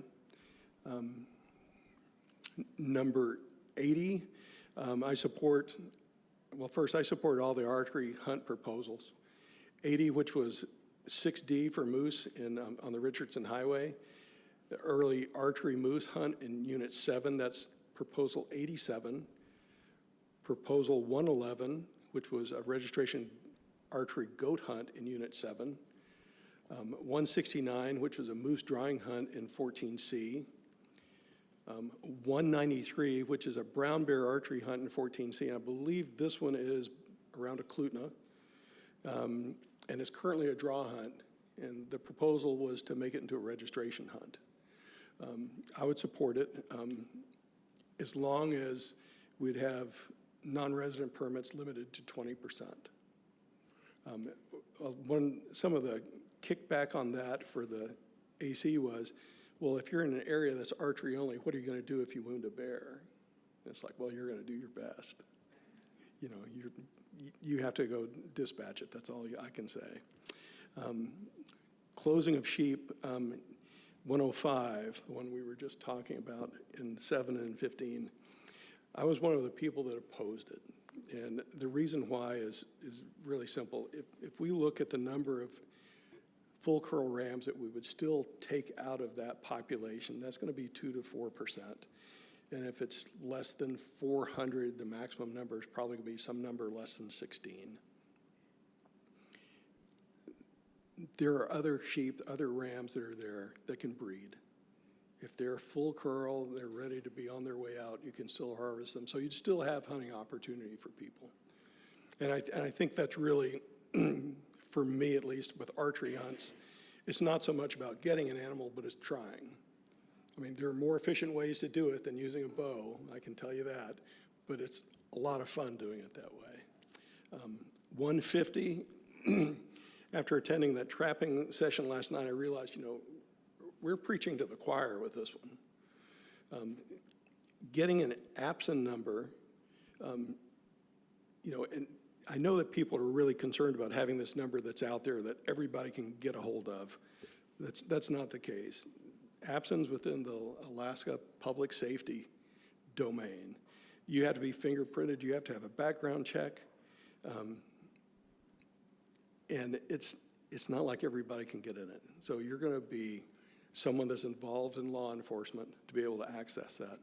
Number 80, I support all the archery hunt proposals. 80, which was 6D for moose on the Richardson Highway. The early archery moose hunt in Unit 7, that's Proposal 87. Proposal 111, which was a registration archery goat hunt in Unit 7. 169, which was a moose drawing hunt in 14C. 193, which is a brown bear archery hunt in 14C. And I believe this one is around Eklutna. And it's currently a draw hunt. And the proposal was to make it into a registration hunt. I would support it as long as we'd have non-resident permits limited to 20%. Some of the kickback on that for the AC was, well, if you're in an area that's archery only, what are you going to do if you wound a bear? And it's like, well, you're going to do your best. You have to go dispatch it. That's all I can say. Closing of sheep, 105, the one we were just talking about in 7 and 15. I was one of the people that opposed it. And the reason why is really simple. If we look at the number of full curl rams that we would still take out of that population, that's going to be 2 to 4%. And if it's less than 400, the maximum number is probably going to be some number less than 16. There are other sheep, other rams that are there that can breed. If they're full curl, they're ready to be on their way out, you can still harvest them. So you'd still have hunting opportunity for people. And I think that's really, for me at least, with archery hunts, it's not so much about getting an animal, but it's trying. I mean, there are more efficient ways to do it than using a bow, I can tell you that, but it's a lot of fun doing it that way. 150, after attending that trapping session last night, I realized, we're preaching to the choir with this one. Getting an APSN number, and I know that people are really concerned about having this number that's out there that everybody can get a hold of. That's not the case. APSN's within the Alaska public safety domain. You have to be fingerprinted, you have to have a background check, and it's not like everybody can get in it. So you're gonna be someone that's involved in law enforcement to be able to access that.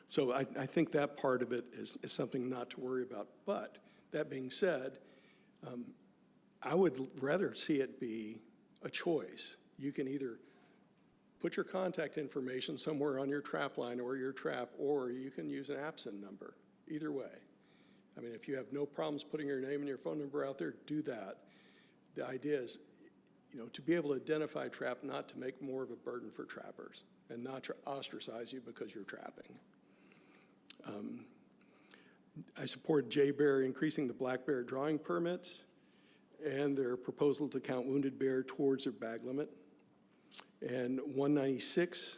So I think that part of it is something not to worry about. But that being said, I would rather see it be a choice. You can either put your contact information somewhere on your trap line or your trap, or you can use an APSN number, either way. I mean, if you have no problems putting your name and your phone number out there, do that. The idea is, to be able to identify a trap, not to make more of a burden for trappers and not to ostracize you because you're trapping. I support J-Bear increasing the black bear drawing permits and their proposal to count wounded bear towards their bag limit. And 196,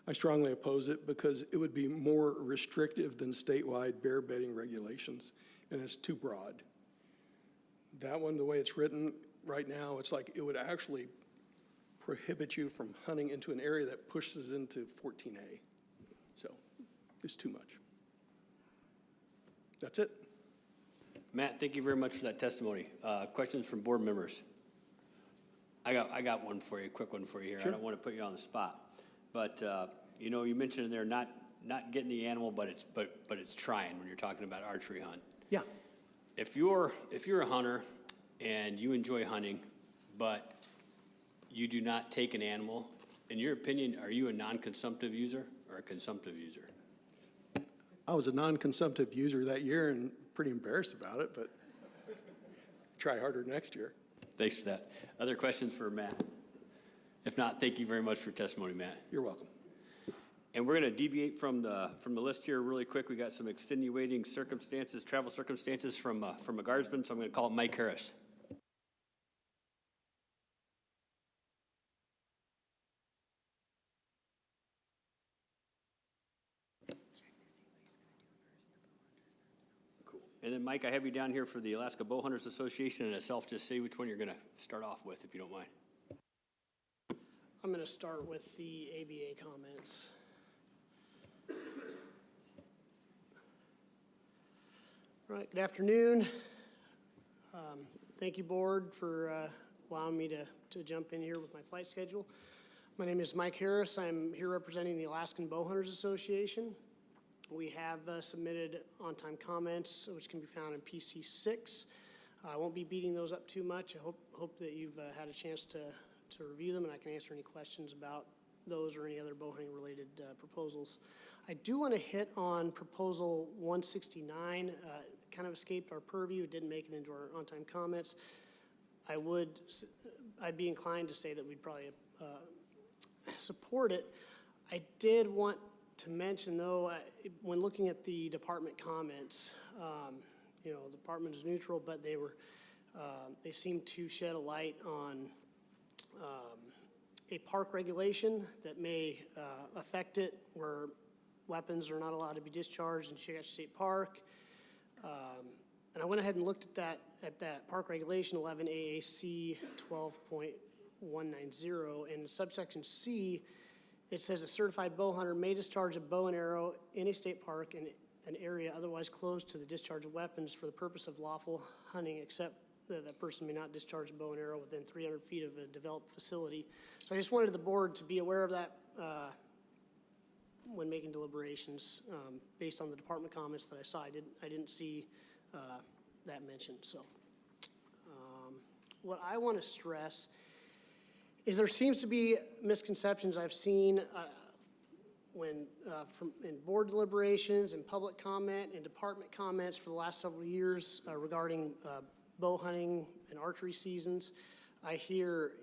I strongly oppose it because it would be more restrictive than statewide bear bedding regulations, and it's too broad. That one, the way it's written right now, it's like it would actually prohibit you from hunting into an area that pushes into 14A. So it's too much. That's it. Matt, thank you very much for that testimony. Questions from board members? I got one for you, a quick one for you here. Sure. I don't want to put you on the spot, but you mentioned in there not getting the animal, but it's trying when you're talking about archery hunt. Yeah. If you're a hunter and you enjoy hunting, but you do not take an animal, in your opinion, are you a non-consumptive user or a consumptive user? I was a non-consumptive user that year and pretty embarrassed about it, but try harder next year. Thanks for that. Other questions for Matt? If not, thank you very much for testimony, Matt. You're welcome. And we're going to deviate from the list here really quick. We got some extenuating circumstances, travel circumstances from a guardsman, so I'm going to call it Mike Harris. Cool. And then, Mike, I have you down here for the Alaska Bow Hunters Association and itself. Just say which one you're going to start off with, if you don't mind. I'm going to start with the ABA comments. All right, good afternoon. Thank you, board, for allowing me to jump in here with my flight schedule. My name is Mike Harris. I'm here representing the Alaskan Bow Hunters Association. We have submitted on-time comments, which can be found in PC 6. I won't be beating those up too much. I hope that you've had a chance to review them, and I can answer any questions about those or any other bow hunting related proposals. I do want to hit on proposal 169. Kind of escaped our purview. It didn't make it into our on-time comments. I'd be inclined to say that we'd probably support it. I did want to mention, though, when looking at the department comments, the department is neutral, but they seem to shed a light on a park regulation that may affect it, where weapons are not allowed to be discharged in Chugach State Park. And I went ahead and looked at that park regulation, 11 AAC 12.190, and subsection C, it says a certified bow hunter may discharge a bow and arrow in a state park in an area otherwise closed to the discharge of weapons for the purpose of lawful hunting, except that person may not discharge a bow and arrow within 300 feet of a developed facility. So I just wanted the board to be aware of that when making deliberations, based on the department comments that I saw. I didn't see that mentioned. So what I want to stress is there seems to be misconceptions I've seen when in board deliberations and public comment and department comments for the last several years regarding bow hunting and archery seasons. I hear,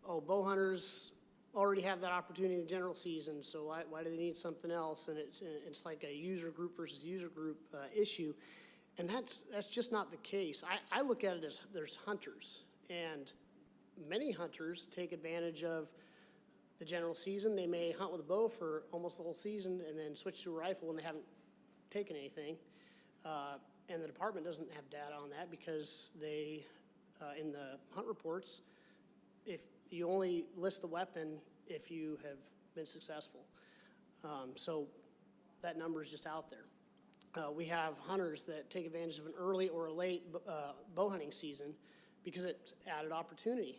oh, bow hunters already have that opportunity in the general season, so why do they need something else? And it's like a user group versus user group issue, and that's just not the case. I look at it as there's hunters, and many hunters take advantage of the general season. They may hunt with a bow for almost the whole season and then switch to a rifle when they haven't taken anything. And the department doesn't have data on that because they, in the hunt reports, if you only list the weapon if you have been successful. So that number is just out there. We have hunters that take advantage of an early or a late bow hunting season because it's added opportunity.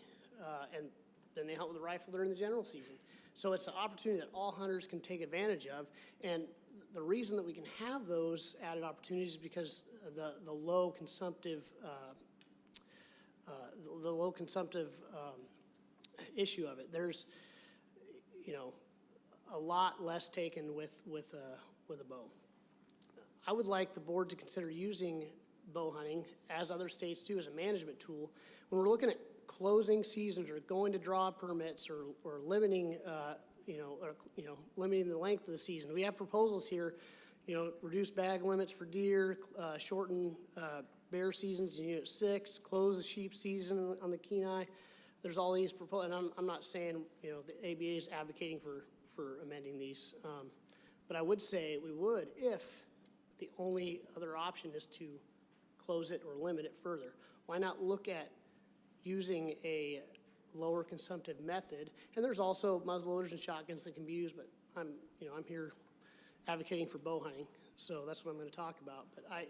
And then they hunt with a rifle during the general season. So it's an opportunity that all hunters can take advantage of. And the reason that we can have those added opportunities is because the low consumptive issue of it. There's, a lot less taken with a bow. I would like the board to consider using bow hunting, as other states do, as a management tool. When we're looking at closing seasons or going to draw permits or limiting, limiting the length of the season. We have proposals here, reduce bag limits for deer, shorten bear seasons in Unit 6, close the sheep season on the Kenai. There's all these proposals, and I'm not saying, the ABA is advocating for amending these, but I would say we would if the only other option is to close it or limit it further. Why not look at using a lower consumptive method? And there's also muzzleloaders and shotguns that can be used, but I'm here advocating for bow hunting, so that's what I'm going to talk about. But I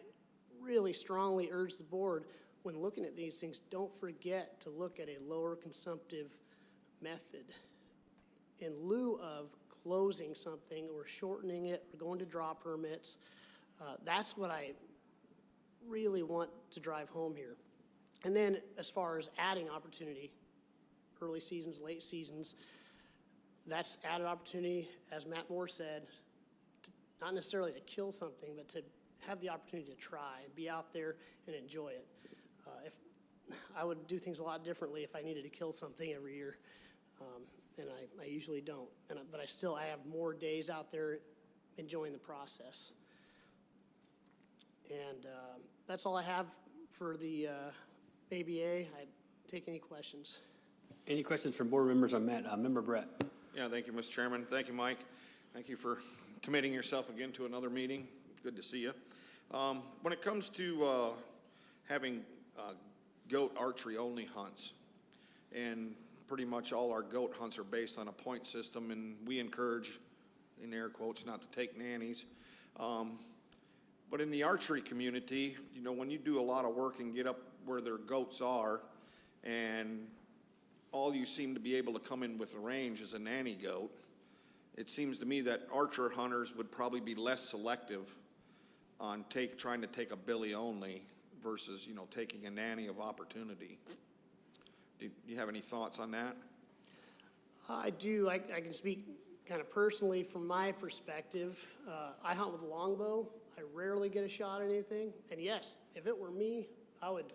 really strongly urge the board, when looking at these things, don't forget to look at a lower consumptive method in lieu of closing something or shortening it or going to draw permits. That's what I really want to drive home here. And then as far as adding opportunity, early seasons, late seasons, that's added opportunity, as Matt Moore said, not necessarily to kill something, but to have the opportunity to try and be out there and enjoy it. If I would do things a lot differently if I needed to kill something every year, and I usually don't. But I have more days out there enjoying the process. And that's all I have for the ABA. I take any questions. Any questions from board members on Matt? Member Brett. Yeah, thank you, Mr. Chairman. Thank you, Mike. Thank you for committing yourself again to another meeting. Good to see you. When it comes to having goat archery only hunts, and pretty much all our goat hunts are based on a point system, and we encourage, in air quotes, not to take nannies. But in the archery community, when you do a lot of work and get up where their goats are, and all you seem to be able to come in with a range is a nanny goat, it seems to me that archer hunters would probably be less selective on trying to take a billy only versus, taking a nanny of opportunity. Do you have any thoughts on that? I do. I can speak kind of personally from my perspective. I hunt with a longbow. I rarely get a shot at anything. And yes, if it were me, I would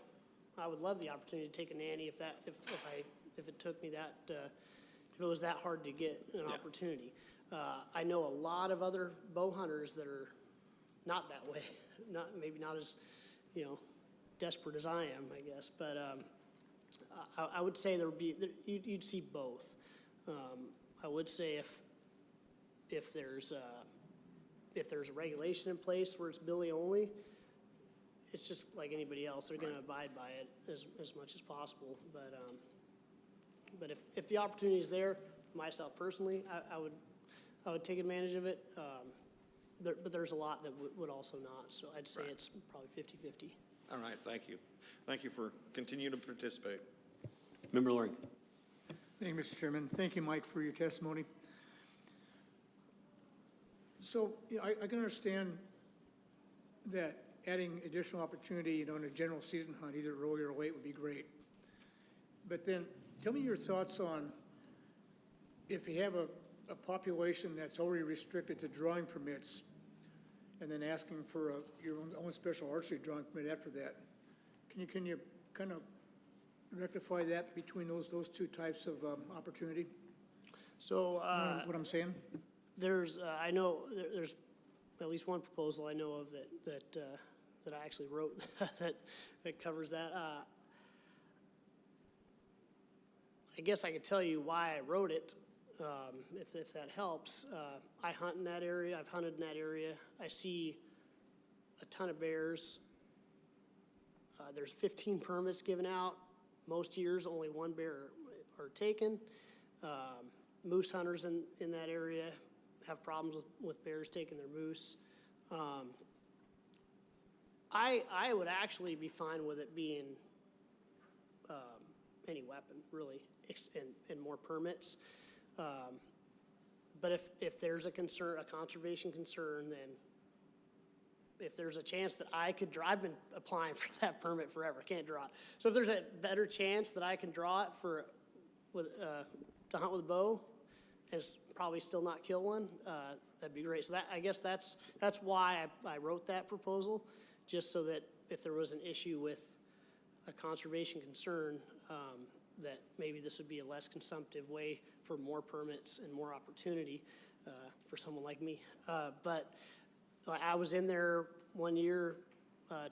love the opportunity to take a nanny if it took me that, if it was that hard to get an opportunity. I know a lot of other bow hunters that are not that way, maybe not as, desperate as I am, I guess. But I would say you'd see both. I would say if there's a regulation in place where it's billy only, it's just like anybody else. They're going to abide by it as much as possible. But if the opportunity is there, myself personally, I would take advantage of it. But there's a lot that would also not. So I'd say it's probably 50-50. All right, thank you. Thank you for continuing to participate. Member Loring. Thank you, Mr. Chairman. Thank you, Mike, for your testimony. So, I can understand that adding additional opportunity, in a general season hunt, either early or late, would be great. But then, tell me your thoughts on if you have a population that's already restricted to drawing permits and then asking for your own special archery drawing permit after that. Can you kind of rectify that between those two types of opportunity? So, What I'm saying? I know there's at least one proposal I know of that I actually wrote that covers that. I guess I could tell you why I wrote it, if that helps. I hunt in that area. I've hunted in that area. I see a ton of bears. There's 15 permits given out. Most years, only one bear are taken. Moose hunters in that area have problems with bears taking their moose. I would actually be fine with it being any weapon, really, and more permits. But if there's a concern, a conservation concern, then if there's a chance that I could draw, I've been applying for that permit forever, can't draw it. So if there's a better chance that I can draw it to hunt with a bow and probably still not kill one, that'd be great. So I guess that's why I wrote that proposal, just so that if there was an issue with a conservation concern, that maybe this would be a less consumptive way for more permits and more opportunity for someone like me. But I was in there one year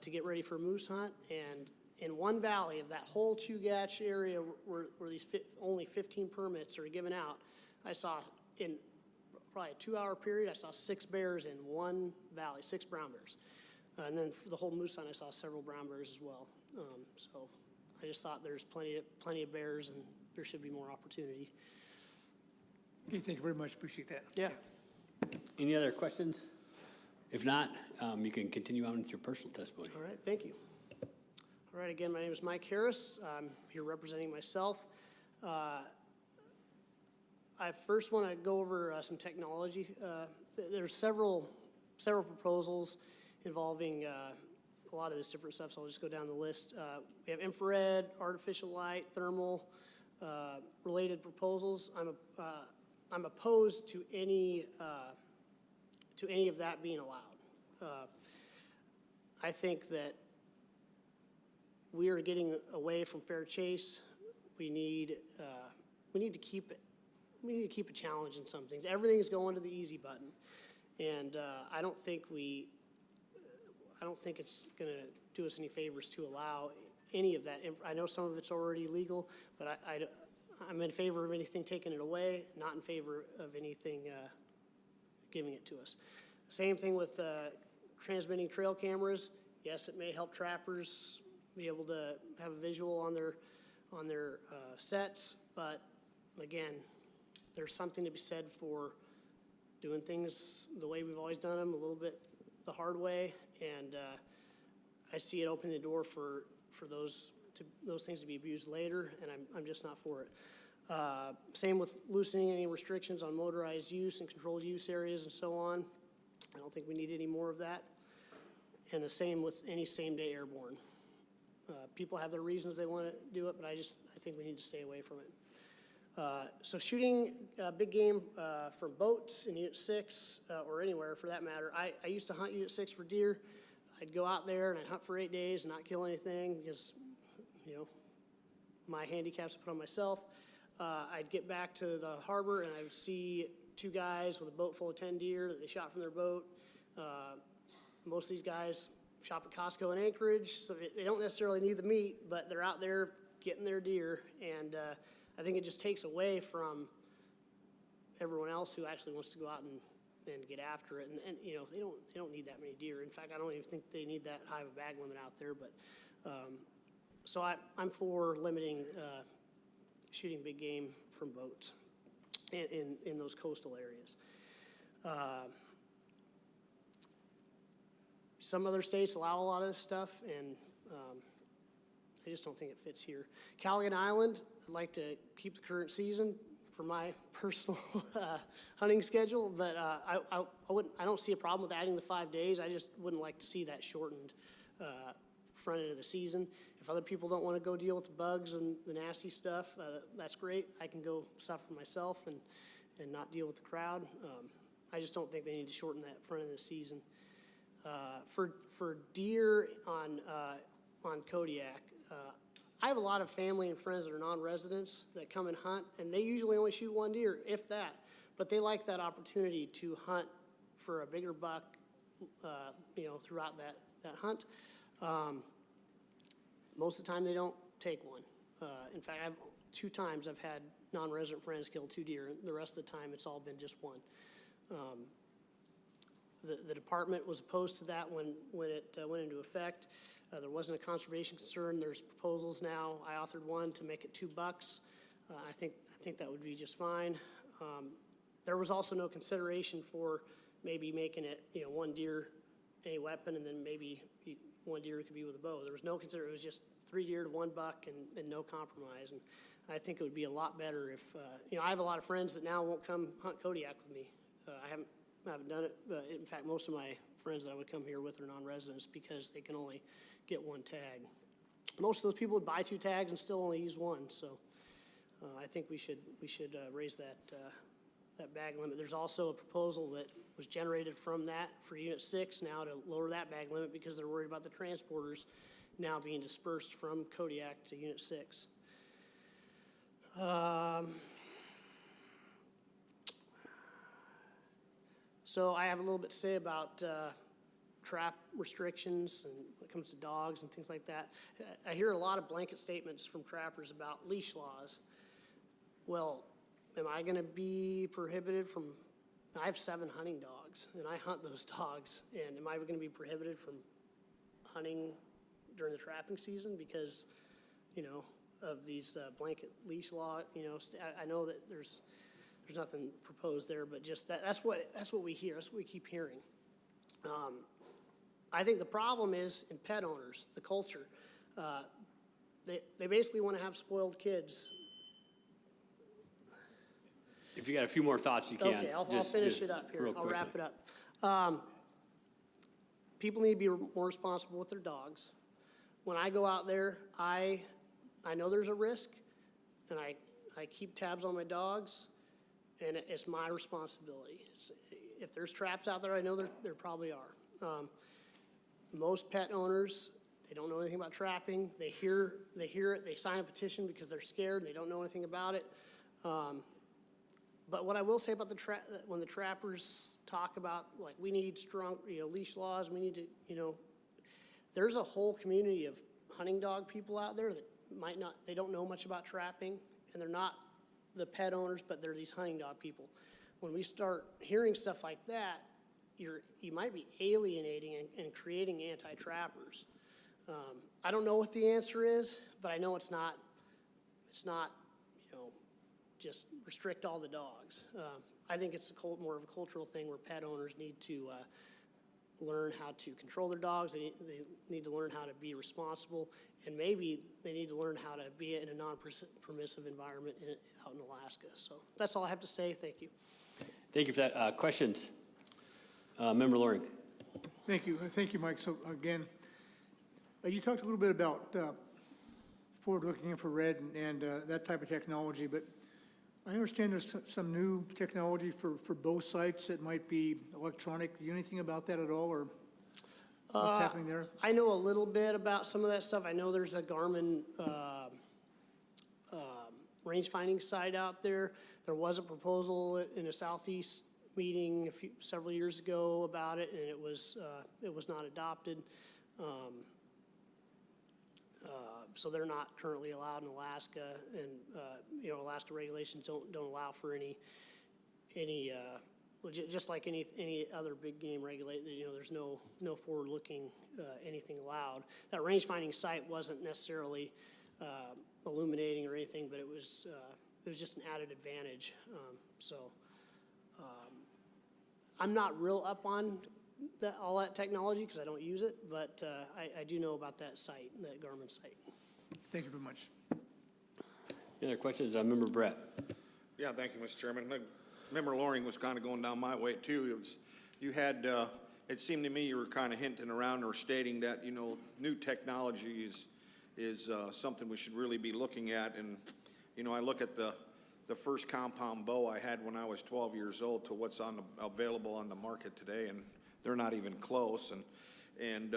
to get ready for a moose hunt, and in one valley of that whole Chugach area where these only 15 permits are given out, I saw in probably a 2-hour period, I saw 6 bears in one valley, 6 brown bears. And then for the whole moose hunt, I saw several brown bears as well. So I just thought there's plenty of bears, and there should be more opportunity. Okay, thank you very much. Appreciate that. Yeah. Any other questions? If not, you can continue on with your personal testimony. All right, thank you. All right, again, my name is Mike Harris. I'm here representing myself. I first want to go over some technology. There's several proposals involving a lot of this different stuff, so I'll just go down the list. We have infrared, artificial light, thermal, related proposals. I'm opposed to any of that being allowed. I think that we are getting away from fair chase. We need to keep a challenge in some things. Everything's going to the easy button, and I don't think it's going to do us any favors to allow any of that. I know some of it's already legal, but I'm in favor of anything taking it away, not in favor of anything giving it to us. Same thing with transmitting trail cameras. Yes, it may help trappers be able to have a visual on their sets, but again, there's something to be said for doing things the way we've always done them, a little bit the hard way, and I see it opening the door for those things to be abused later, and I'm just not for it. Same with loosening any restrictions on motorized use and controlled use areas and so on. I don't think we need any more of that. And the same with any same-day airborne. People have their reasons they want to do it, but I think we need to stay away from it. So shooting big game from boats in Unit 6 or anywhere for that matter. I used to hunt Unit 6 for deer. I'd go out there and I'd hunt for 8 days and not kill anything because, my handicaps I put on myself. I'd get back to the harbor and I would see 2 guys with a boat full of 10 deer that they shot from their boat. Most of these guys shop at Costco in Anchorage, so they don't necessarily need the meat, but they're out there getting their deer, and I think it just takes away from everyone else who actually wants to go out and get after it. And they don't need that many deer. In fact, I don't even think they need that high of a bag limit out there. But so I'm for limiting shooting big game from boats in those coastal areas. Some other states allow a lot of this stuff, and I just don't think it fits here. Caligan Island, I'd like to keep the current season for my personal hunting schedule, but I don't see a problem with adding the 5 days. I just wouldn't like to see that shortened front end of the season. If other people don't want to go deal with the bugs and the nasty stuff, that's great. I can go suffer myself and not deal with the crowd. I just don't think they need to shorten that front end of the season. For deer on Kodiak, I have a lot of family and friends that are non-residents that come and hunt, and they usually only shoot one deer, if that. But they like that opportunity to hunt for a bigger buck, throughout that hunt. Most of the time, they don't take one. In fact, 2 times I've had non-resident friends kill 2 deer. The rest of the time, it's all been just one. The department was opposed to that when it went into effect. There wasn't a conservation concern. There's proposals now. I authored one to make it 2 bucks. I think that would be just fine. There was also no consideration for maybe making it, 1 deer, any weapon, and then maybe 1 deer could be with a bow. There was no consideration. It was just 3 deer to 1 buck and no compromise. And I think it would be a lot better if, I have a lot of friends that now won't come hunt Kodiak with me. I haven't done it. In fact, most of my friends that I would come here with are non-residents because they can only get 1 tag. Most of those people would buy 2 tags and still only use 1. So I think we should raise that bag limit. There's also a proposal that was generated from that for Unit 6 now to lower that bag limit because they're worried about the transporters now being dispersed from Kodiak to Unit 6. So I have a little bit to say about trap restrictions and when it comes to dogs and things like that. I hear a lot of blanket statements from trappers about leash laws. Well, am I going to be prohibited from, I have 7 hunting dogs and I hunt those dogs, and am I going to be prohibited from hunting during the trapping season because, of these blanket leash law, I know that there's nothing proposed there, but just that's what we hear. That's what we keep hearing. I think the problem is in pet owners, the culture. They basically want to have spoiled kids. If you got a few more thoughts, you can. Okay, I'll finish it up here. I'll wrap it up. People need to be more responsible with their dogs. When I go out there, I know there's a risk, and I keep tabs on my dogs, and it's my responsibility. If there's traps out there, I know there probably are. Most pet owners, they don't know anything about trapping. They hear it, they sign a petition because they're scared, they don't know anything about it. But what I will say about when the trappers talk about, like, we need strong, leash laws, we need to, there's a whole community of hunting dog people out there that they don't know much about trapping, and they're not the pet owners, but they're these hunting dog people. When we start hearing stuff like that, you might be alienating and creating anti-trappers. I don't know what the answer is, but I know it's not, just restrict all the dogs. I think it's more of a cultural thing where pet owners need to learn how to control their dogs. They need to learn how to be responsible, and maybe they need to learn how to be in a non-permissive environment out in Alaska. So that's all I have to say. Thank you. Thank you for that. Questions? Member Loring. Thank you, Mike. So again, you talked a little bit about forward-looking infrared and that type of technology, but I understand there's some new technology for both sites that might be electronic. Do you know anything about that at all, or what's happening there? I know a little bit about some of that stuff. I know there's a Garmin range finding site out there. There was a proposal in a Southeast meeting several years ago about it, and it was not adopted. So they're not currently allowed in Alaska, and Alaska regulations don't allow for any just like any other big game regulation. There's no forward-looking anything allowed. That range finding site wasn't necessarily illuminating or anything, but it was just an added advantage. I'm not real up on all that technology because I don't use it, but I do know about that site, that Garmin site. Thank you very much. Any other questions? Member Brett. Yeah, thank you, Mr. Chairman. Member Loring was kind of going down my way too. You had it seemed to me you were kind of hinting around or stating that, you know, new technology is something we should really be looking at. And, you know, I look at the first compound bow I had when I was 12 years old to what's available on the market today, and they're not even close. And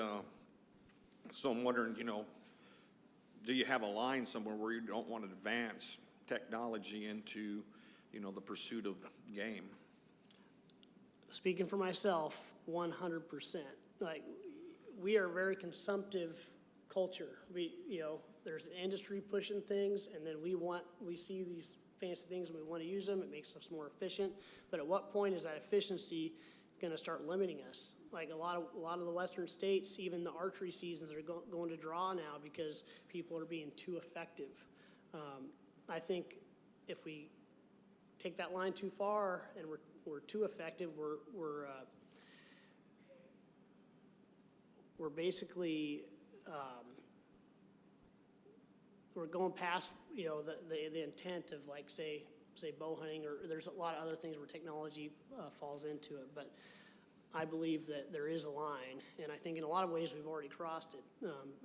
so I'm wondering, you know, do you have a line somewhere where you don't want to advance technology into, you know, the pursuit of game? Speaking for myself, 100%. Like, we are a very consumptive culture. You know, there's the industry pushing things, and then we see these fancy things and we want to use them. It makes us more efficient. But at what point is that efficiency going to start limiting us? Like a lot of the western states, even the archery seasons are going to draw now because people are being too effective. I think if we take that line too far and we're too effective, we're basically we're going past, you know, the intent of, like, say bow hunting, or there's a lot of other things where technology falls into it. But I believe that there is a line, and I think in a lot of ways we've already crossed it,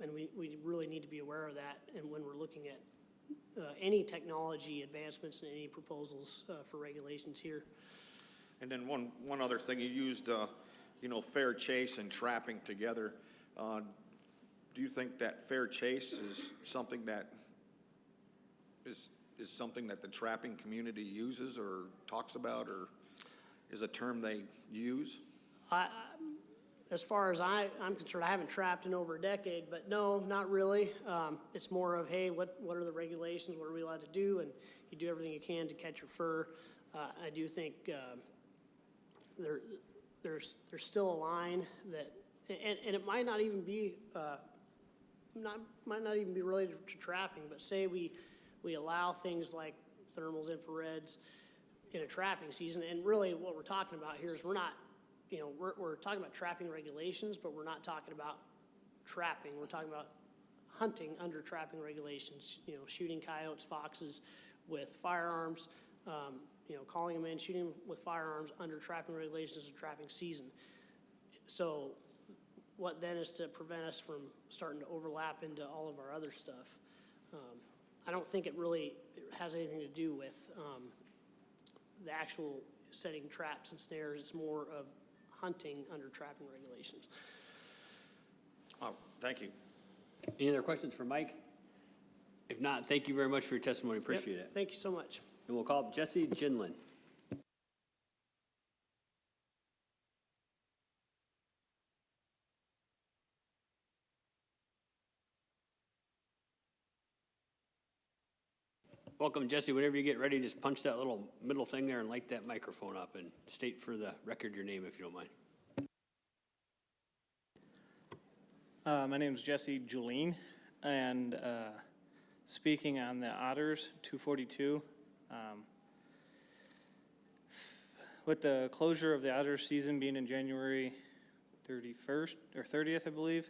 and we really need to be aware of that. And when we're looking at any technology advancements and any proposals for regulations here. And then one other thing, you used, you know, fair chase and trapping together. Do you think that fair chase is something that is something that the trapping community uses or talks about, or is a term they use? As far as I'm concerned, I haven't trapped in over a decade, but no, not really. It's more of, hey, what are the regulations? What are we allowed to do? And you do everything you can to catch your fur. I do think there's still a line that, and it might not even be might not even be related to trapping. But say we allow things like thermals, infrareds in a trapping season, and really what we're talking about here is we're not. You know, we're talking about trapping regulations, but we're not talking about trapping. We're talking about hunting under trapping regulations, you know, shooting coyotes, foxes with firearms, you know, calling them in, shooting them with firearms under trapping regulations of trapping season. So what then is to prevent us from starting to overlap into all of our other stuff? I don't think it really has anything to do with the actual setting traps and snares. It's more of hunting under trapping regulations. Oh, thank you. Any other questions for Mike? If not, thank you very much for your testimony. Appreciate it. Thank you so much. And we'll call up Jesse Ginlin. Welcome, Jesse. Whenever you get ready, just punch that little middle thing there and light that microphone up and state for the record your name, if you don't mind. My name is Jesse Julien, and speaking on the otters, 242. With the closure of the otter season being in January 31st or 30th, I believe,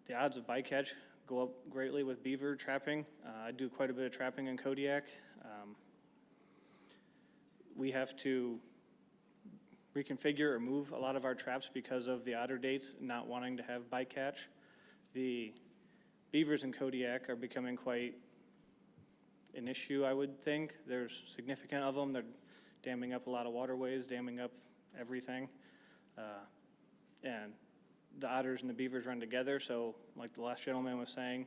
the odds of bycatch go up greatly with beaver trapping. I do quite a bit of trapping in Kodiak. We have to reconfigure or move a lot of our traps because of the otter dates not wanting to have bycatch. The beavers in Kodiak are becoming quite an issue, I would think. There's significant of them. They're damming up a lot of waterways, damming up everything. And the otters and the beavers run together, so like the last gentleman was saying,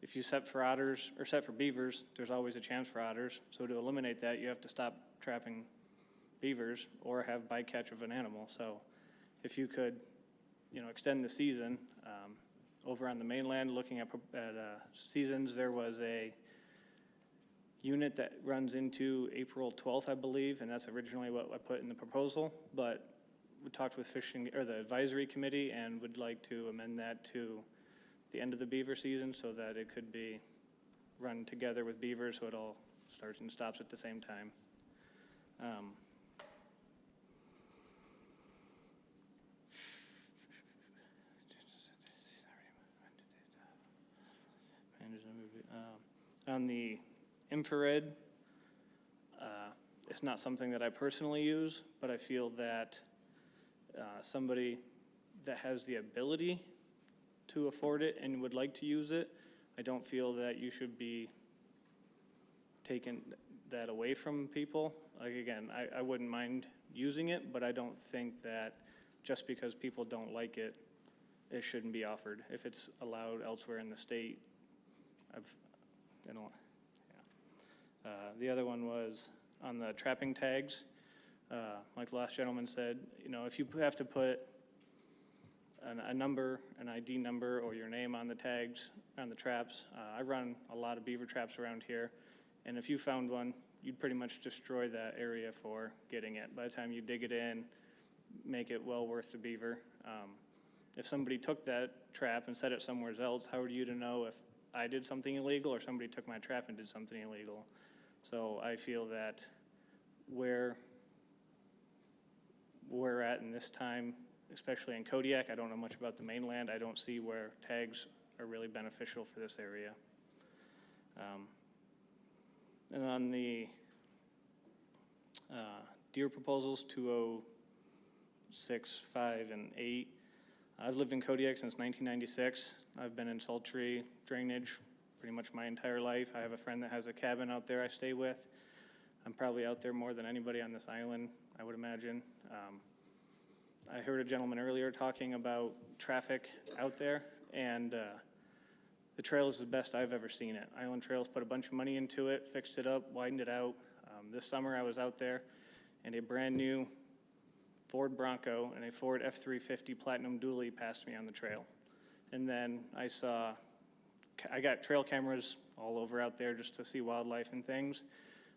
if you set for otters or set for beavers, there's always a chance for otters. So to eliminate that, you have to stop trapping beavers or have bycatch of an animal. So if you could, you know, extend the season, over on the mainland, looking at seasons, there was a unit that runs into April 12th, I believe, and that's originally what I put in the proposal. But we talked with fishing, or the advisory committee, and would like to amend that to the end of the beaver season so that it could be run together with beavers, so it all starts and stops at the same time. On the infrared, it's not something that I personally use, but I feel that somebody that has the ability to afford it and would like to use it, I don't feel that you should be taking that away from people. Like, again, I wouldn't mind using it, but I don't think that just because people don't like it, it shouldn't be offered. If it's allowed elsewhere in the state, the other one was on the trapping tags. Like the last gentleman said, you know, if you have to put a number, an ID number, or your name on the tags, on the traps, I run a lot of beaver traps around here, and if you found one, you'd pretty much destroy that area for getting it. By the time you dig it in, make it well worth the beaver. If somebody took that trap and set it somewhere else, how are you to know if I did something illegal or somebody took my trap and did something illegal? So I feel that where we're at in this time, especially in Kodiak, I don't know much about the mainland. I don't see where tags are really beneficial for this area. And on the deer proposals, 206, 5, and 8, I've lived in Kodiak since 1996. I've been in sultry drainage pretty much my entire life. I have a friend that has a cabin out there I stay with. I'm probably out there more than anybody on this island, I would imagine. I heard a gentleman earlier talking about traffic out there, and the trail is the best I've ever seen it. Island Trails put a bunch of money into it, fixed it up, widened it out. This summer I was out there, and a brand new Ford Bronco and a Ford F-350 Platinum Dually passed me on the trail. And then I got trail cameras all over out there just to see wildlife and things.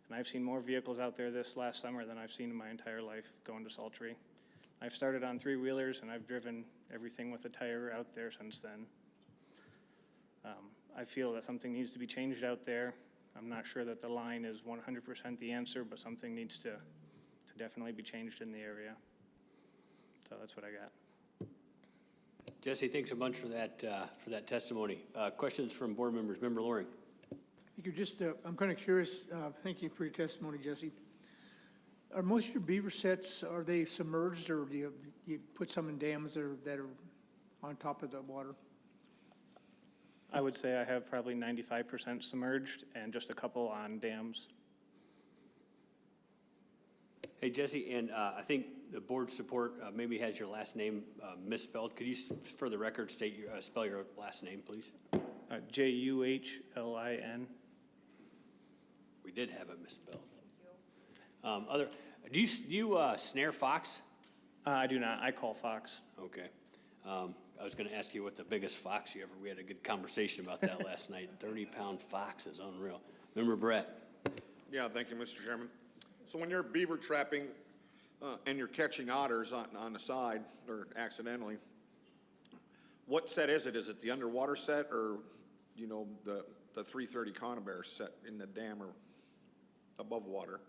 And I've seen more vehicles out there this last summer than I've seen in my entire life going to sultry. I've started on 3-wheelers, and I've driven everything with a tire out there since then. I feel that something needs to be changed out there. I'm not sure that the line is 100% the answer, but something needs to definitely be changed in the area. So that's what I got. Jesse, thanks a bunch for that testimony. Questions from board members? Member Loring. Thank you. Just, I'm kind of curious. Thank you for your testimony, Jesse. Are most of your beaver sets, are they submerged, or do you put some in dams that are on top of the water? I would say I have probably 95% submerged and just a couple on dams. Hey, Jesse, and I think the board support maybe has your last name misspelled. Could you, for the record, spell your last name, please? Juhlin. We did have it misspelled. Do you snare fox? I do not. I call fox. Okay. I was going to ask you what the biggest fox you ever. We had a good conversation about that last night. 30-pound fox is unreal. Member Brett. Yeah, thank you, Mr. Chairman. So when you're beaver trapping and you're catching otters on the side or accidentally, what set is it? Is it the underwater set, or, you know, the 330 conibear set in the dam or above water?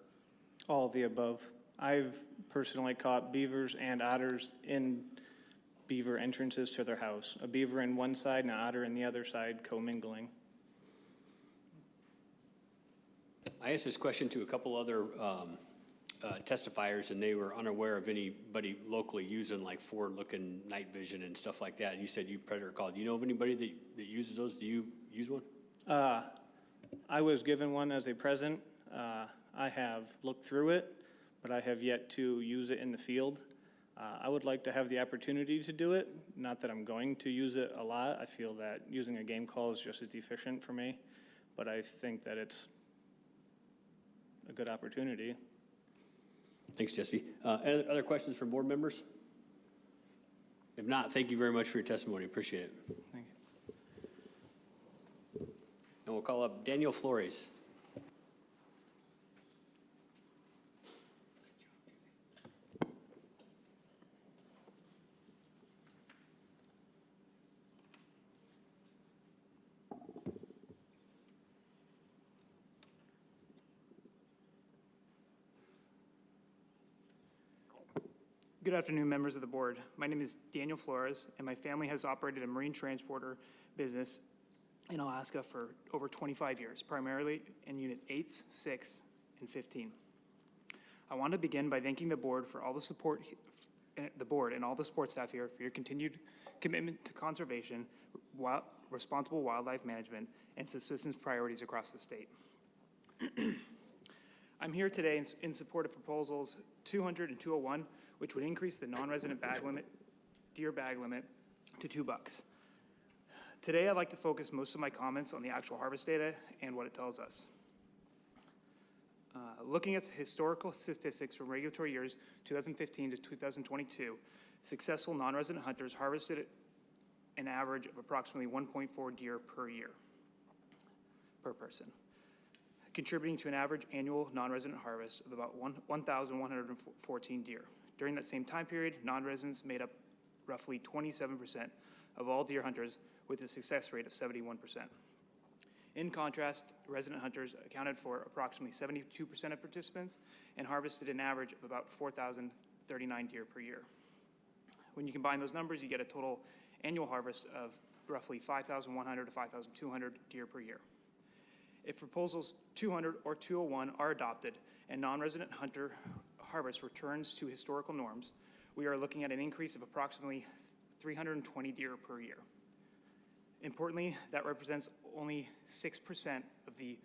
All of the above. I've personally caught beavers and otters in beaver entrances to their house. A beaver in one side and an otter in the other side, commingling. I asked this question to a couple other testifiers, and they were unaware of anybody locally using like forward-looking night vision and stuff like that. And you said you predator called. Do you know of anybody that uses those? Do you use one? I was given one as a present. I have looked through it, but I have yet to use it in the field. I would like to have the opportunity to do it. Not that I'm going to use it a lot. I feel that using a game call is just as efficient for me, but I think that it's a good opportunity. Thanks, Jesse. Other questions from board members? If not, thank you very much for your testimony. Appreciate it. Thank you. And we'll call up Daniel Flores. Good afternoon, members of the board. My name is Daniel Flores, and my family has operated a marine transporter business in Alaska for over 25 years, primarily in Unit 8s, 6, and 15. I want to begin by thanking the board for all the support, the board and all the support staff here for your continued commitment to conservation, responsible wildlife management, and citizens' priorities across the state. I'm here today in support of proposals 200 and 201, which would increase the non-resident deer bag limit to $2. Today, I'd like to focus most of my comments on the actual harvest data and what it tells us. Looking at historical statistics from regulatory years 2015 to 2022, successful non-resident hunters harvested an average of approximately 1.4 deer per year, per person, contributing to an average annual non-resident harvest of about 1,114 deer. During that same time period, non-residents made up roughly 27% of all deer hunters with a success rate of 71%. In contrast, resident hunters accounted for approximately 72% of participants and harvested an average of about 4,039 deer per year. When you combine those numbers, you get a total annual harvest of roughly 5,100 to 5,200 deer per year. If proposals 200 or 201 are adopted and non-resident hunter harvest returns to historical norms, we are looking at an increase of approximately 320 deer per year. Importantly, that represents only 6% of the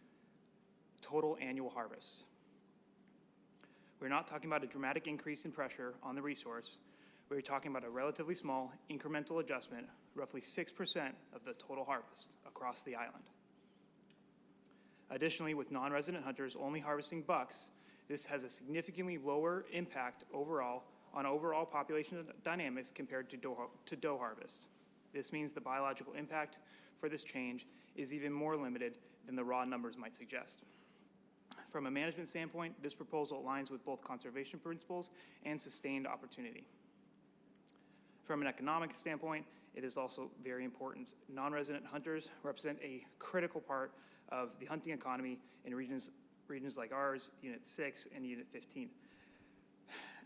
total annual harvest. We're not talking about a dramatic increase in pressure on the resource. We're talking about a relatively small incremental adjustment, roughly 6% of the total harvest across the island. Additionally, with non-resident hunters only harvesting bucks, this has a significantly lower impact overall on overall population dynamics compared to doe harvest. This means the biological impact for this change is even more limited than the raw numbers might suggest. From a management standpoint, this proposal aligns with both conservation principles and sustained opportunity. From an economic standpoint, it is also very important. Non-resident hunters represent a critical part of the hunting economy in regions like ours, Unit 6 and Unit 15.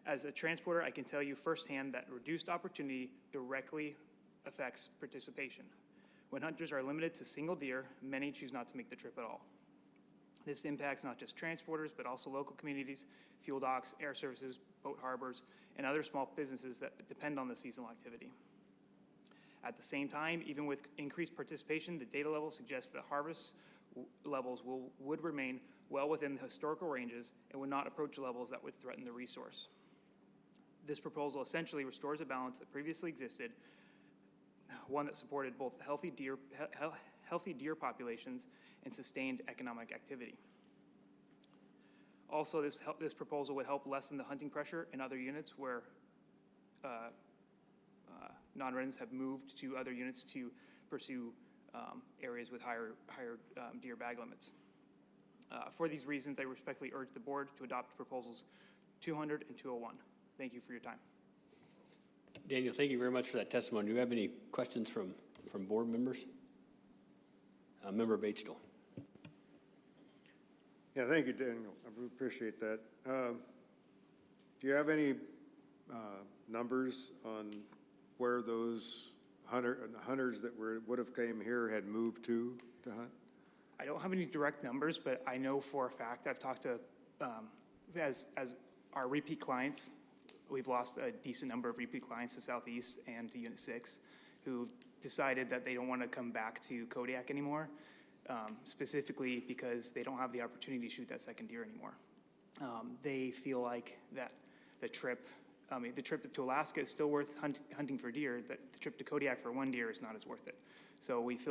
As a transporter, I can tell you firsthand that reduced opportunity directly affects participation. When hunters are limited to single deer, many choose not to make the trip at all. This impacts not just transporters, but also local communities, fuel docks, air services, boat harbors, and other small businesses that depend on the seasonal activity. At the same time, even with increased participation, the data level suggests that harvest levels would remain well within the historical ranges and would not approach levels that would threaten the resource. This proposal essentially restores a balance that previously existed, one that supported both healthy deer populations and sustained economic activity. Also, this proposal would help lessen the hunting pressure in other units where non-residents have moved to other units to pursue areas with higher deer bag limits. For these reasons, I respectfully urge the board to adopt proposals 200 and 201. Thank you for your time. Daniel, thank you very much for that testimony. Do you have any questions from board members? Member Batesdale. Yeah, thank you, Daniel. I really appreciate that. Do you have any numbers on where those hunters that would have came here had moved to hunt? I don't have any direct numbers, but I know for a fact, I've talked to, as our repeat clients, we've lost a decent number of repeat clients to Southeast and to Unit 6 who decided that they don't want to come back to Kodiak anymore, specifically because they don't have the opportunity to shoot that second deer anymore. They feel like that the trip to Alaska is still worth hunting for deer, that the trip to Kodiak for one deer is not as worth it. So we've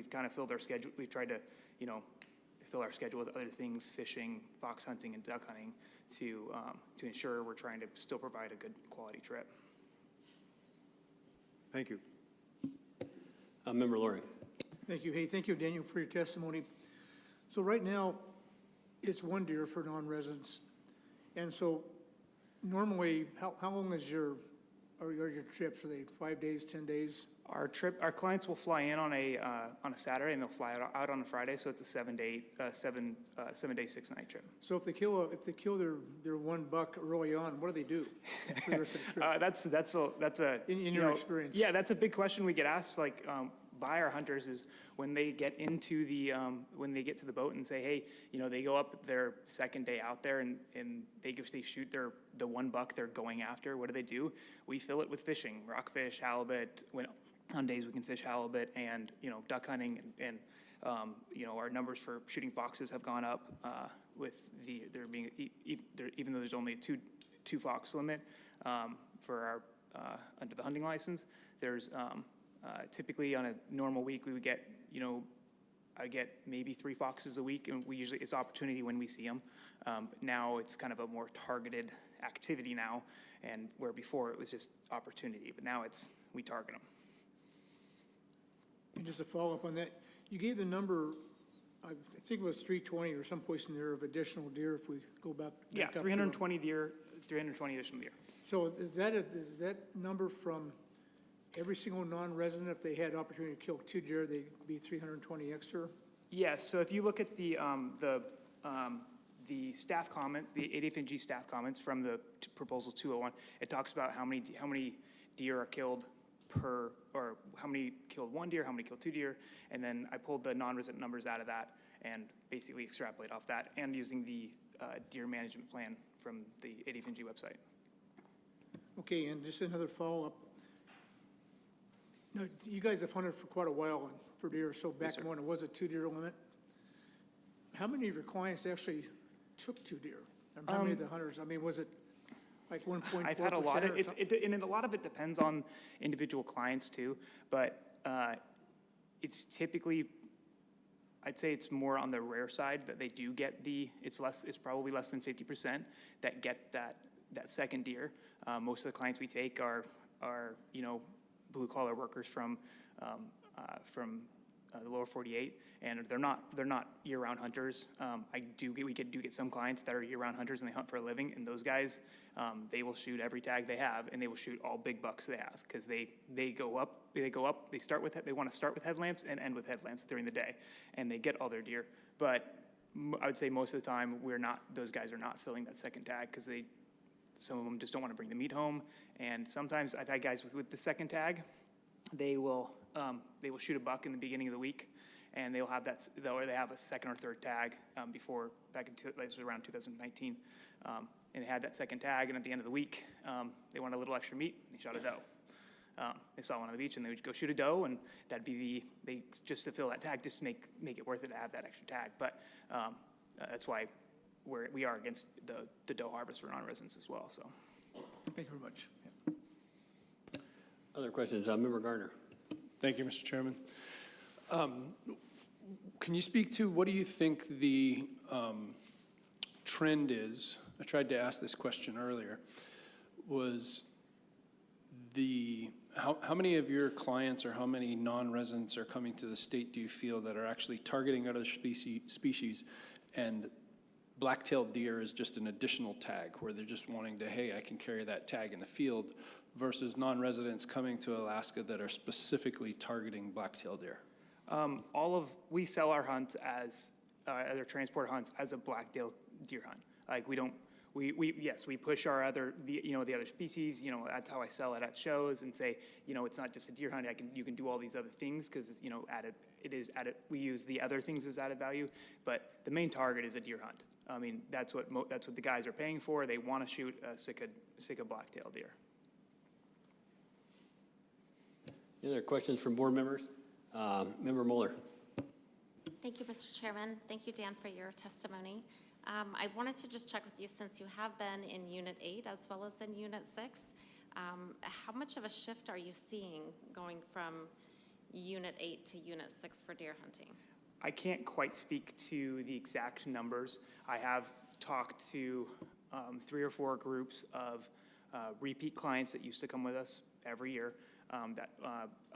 kind of filled our schedule. We've tried to, fill our schedule with other things, fishing, fox hunting, and duck hunting to ensure we're trying to still provide a good quality trip. Thank you. Member Loring. Thank you. Hey, thank you, Daniel, for your testimony. So right now, it's one deer for non-residents. And so normally, how long is your trips? Are they 5 days, 10 days? Our clients will fly in on a Saturday and they'll fly out on a Friday, so it's a 7-day, 6-night trip. So if they kill their one buck early on, what do they do for the rest of the trip? That's a in your experience. Yeah, that's a big question we get asked. Like by our hunters is when they get into the, when they get to the boat and say, hey, they go up their second day out there and they shoot the one buck they're going after. What do? We fill it with fishing, rockfish, halibut. On days we can fish halibut and, duck hunting and our numbers for shooting foxes have gone up with there being, even though there's only a two fox limit for our, under the hunting license, there's typically on a normal week, we would get, I get maybe 3 foxes a week, and it's opportunity when we see them. Now it's kind of a more targeted activity now, and where before it was just opportunity, but now we target them. And just to follow up on that, you gave the number, I think it was 320 or someplace in there of additional deer if we go back. Yeah, up to 320 deer, 320 additional deer. So is that number from every single non-resident? If they had opportunity to kill 2 deer, they'd be 320 extra? Yes, so if you look at the staff comments, the ADFNG staff comments from the proposal 201, it talks about how many deer are killed per, or how many killed 1 deer, how many killed 2 deer, and then I pulled the non-resident numbers out of that and basically extrapolate off that, and using the deer management plan from the ADFNG website. Okay, and just another follow-up. Now, you guys have hunted for quite a while for deer, so back when it was a 2 deer limit, how many of your clients actually took 2 deer? How many of the hunters? I mean, was it like 1.4%? I've had a lot of and a lot of it depends on individual clients too, but it's typically, I'd say it's more on the rare side that they do get it's probably less than 50% that get that second deer. Most of the clients we take are blue collar workers from the lower 48, and they're not year-round hunters. We do get some clients that are year-round hunters and they hunt for a living, and those guys, they will shoot every tag they have, and they will shoot all big bucks they have, because they want to start with headlamps and end with headlamps during the day, and they get all their deer. But I would say most of the time those guys are not filling that second tag, because some of them just don't want to bring the meat home, and sometimes I've had guys with the second tag, they will shoot a buck in the beginning of the week, and they have a second or third tag this was around 2019, and they had that second tag, and at the end of the week, they wanted a little extra meat, and they shot a doe. They saw one on the beach, and they would go shoot a doe, and that'd be just to fill that tag, just to make it worth it to have that extra tag. But that's why we are against the doe harvest for non-residents as well. So, thank you very much. Other questions? Member Garner. Thank you, Mr. Chairman. Can you speak to what do you think the trend is? I tried to ask this question earlier. Was how many of your clients or how many non-residents are coming to the state do you feel that are actually targeting other species, and black-tailed deer is just an additional tag where they're just wanting to, hey, I can carry that tag in the field, versus non-residents coming to Alaska that are specifically targeting black-tailed deer? We sell our hunts as other transport hunts as a black-tailed deer hunt. Like we push our the other species. That's how I sell it at shows and say, it's not just a deer hunt. You can do all these other things because added. We use the other things as added value, but the main target is a deer hunt. I mean, that's what the guys are paying for. They want to shoot a Sitka black-tailed deer. Any other questions from board members? Member Mueller. Thank you, Mr. Chairman. Thank you, Dan, for your testimony. I wanted to just check with you, since you have been in Unit 8 as well as in Unit 6, how much of a shift are you seeing going from Unit 8 to Unit 6 for deer hunting? I can't quite speak to the exact numbers. I have talked to 3 or 4 groups of repeat clients that used to come with us every year. A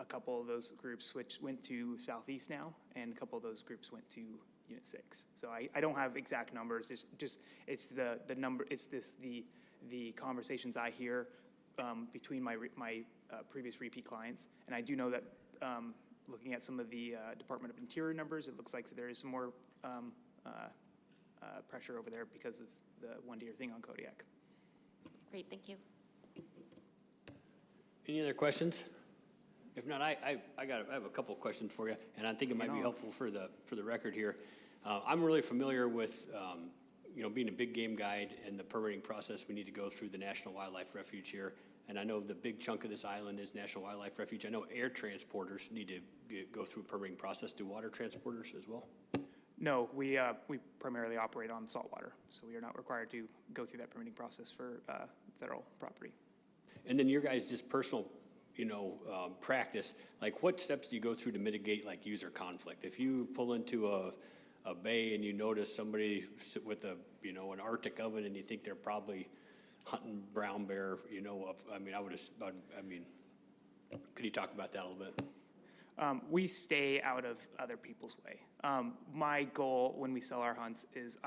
couple of those groups went to Southeast now, and a couple of those groups went to Unit 6. So I don't have exact numbers. It's the conversations I hear between my previous repeat clients, and I do know that looking at some of the Department of Interior numbers, it looks like there is some more pressure over there because of the one deer thing on Kodiak. Great, thank you. Any other questions? If not, I have a couple of questions for you, and I think it might be helpful for the record here. I'm really familiar with, being a big game guide and the permitting process we need to go through the National Wildlife Refuge here. And I know the big chunk of this island is National Wildlife Refuge. I know air transporters need to go through a permitting process. Do water transporters as well? No, we primarily operate on saltwater, so we are not required to go through that permitting process for federal property. And then your guys' just personal, practice, like what steps do you go through to mitigate like user conflict? If you pull into a bay and you notice somebody with an Arctic oven and you think they're probably hunting brown bear, could you talk about that a little bit? We stay out of other people's way. My goal when we sell our hunts is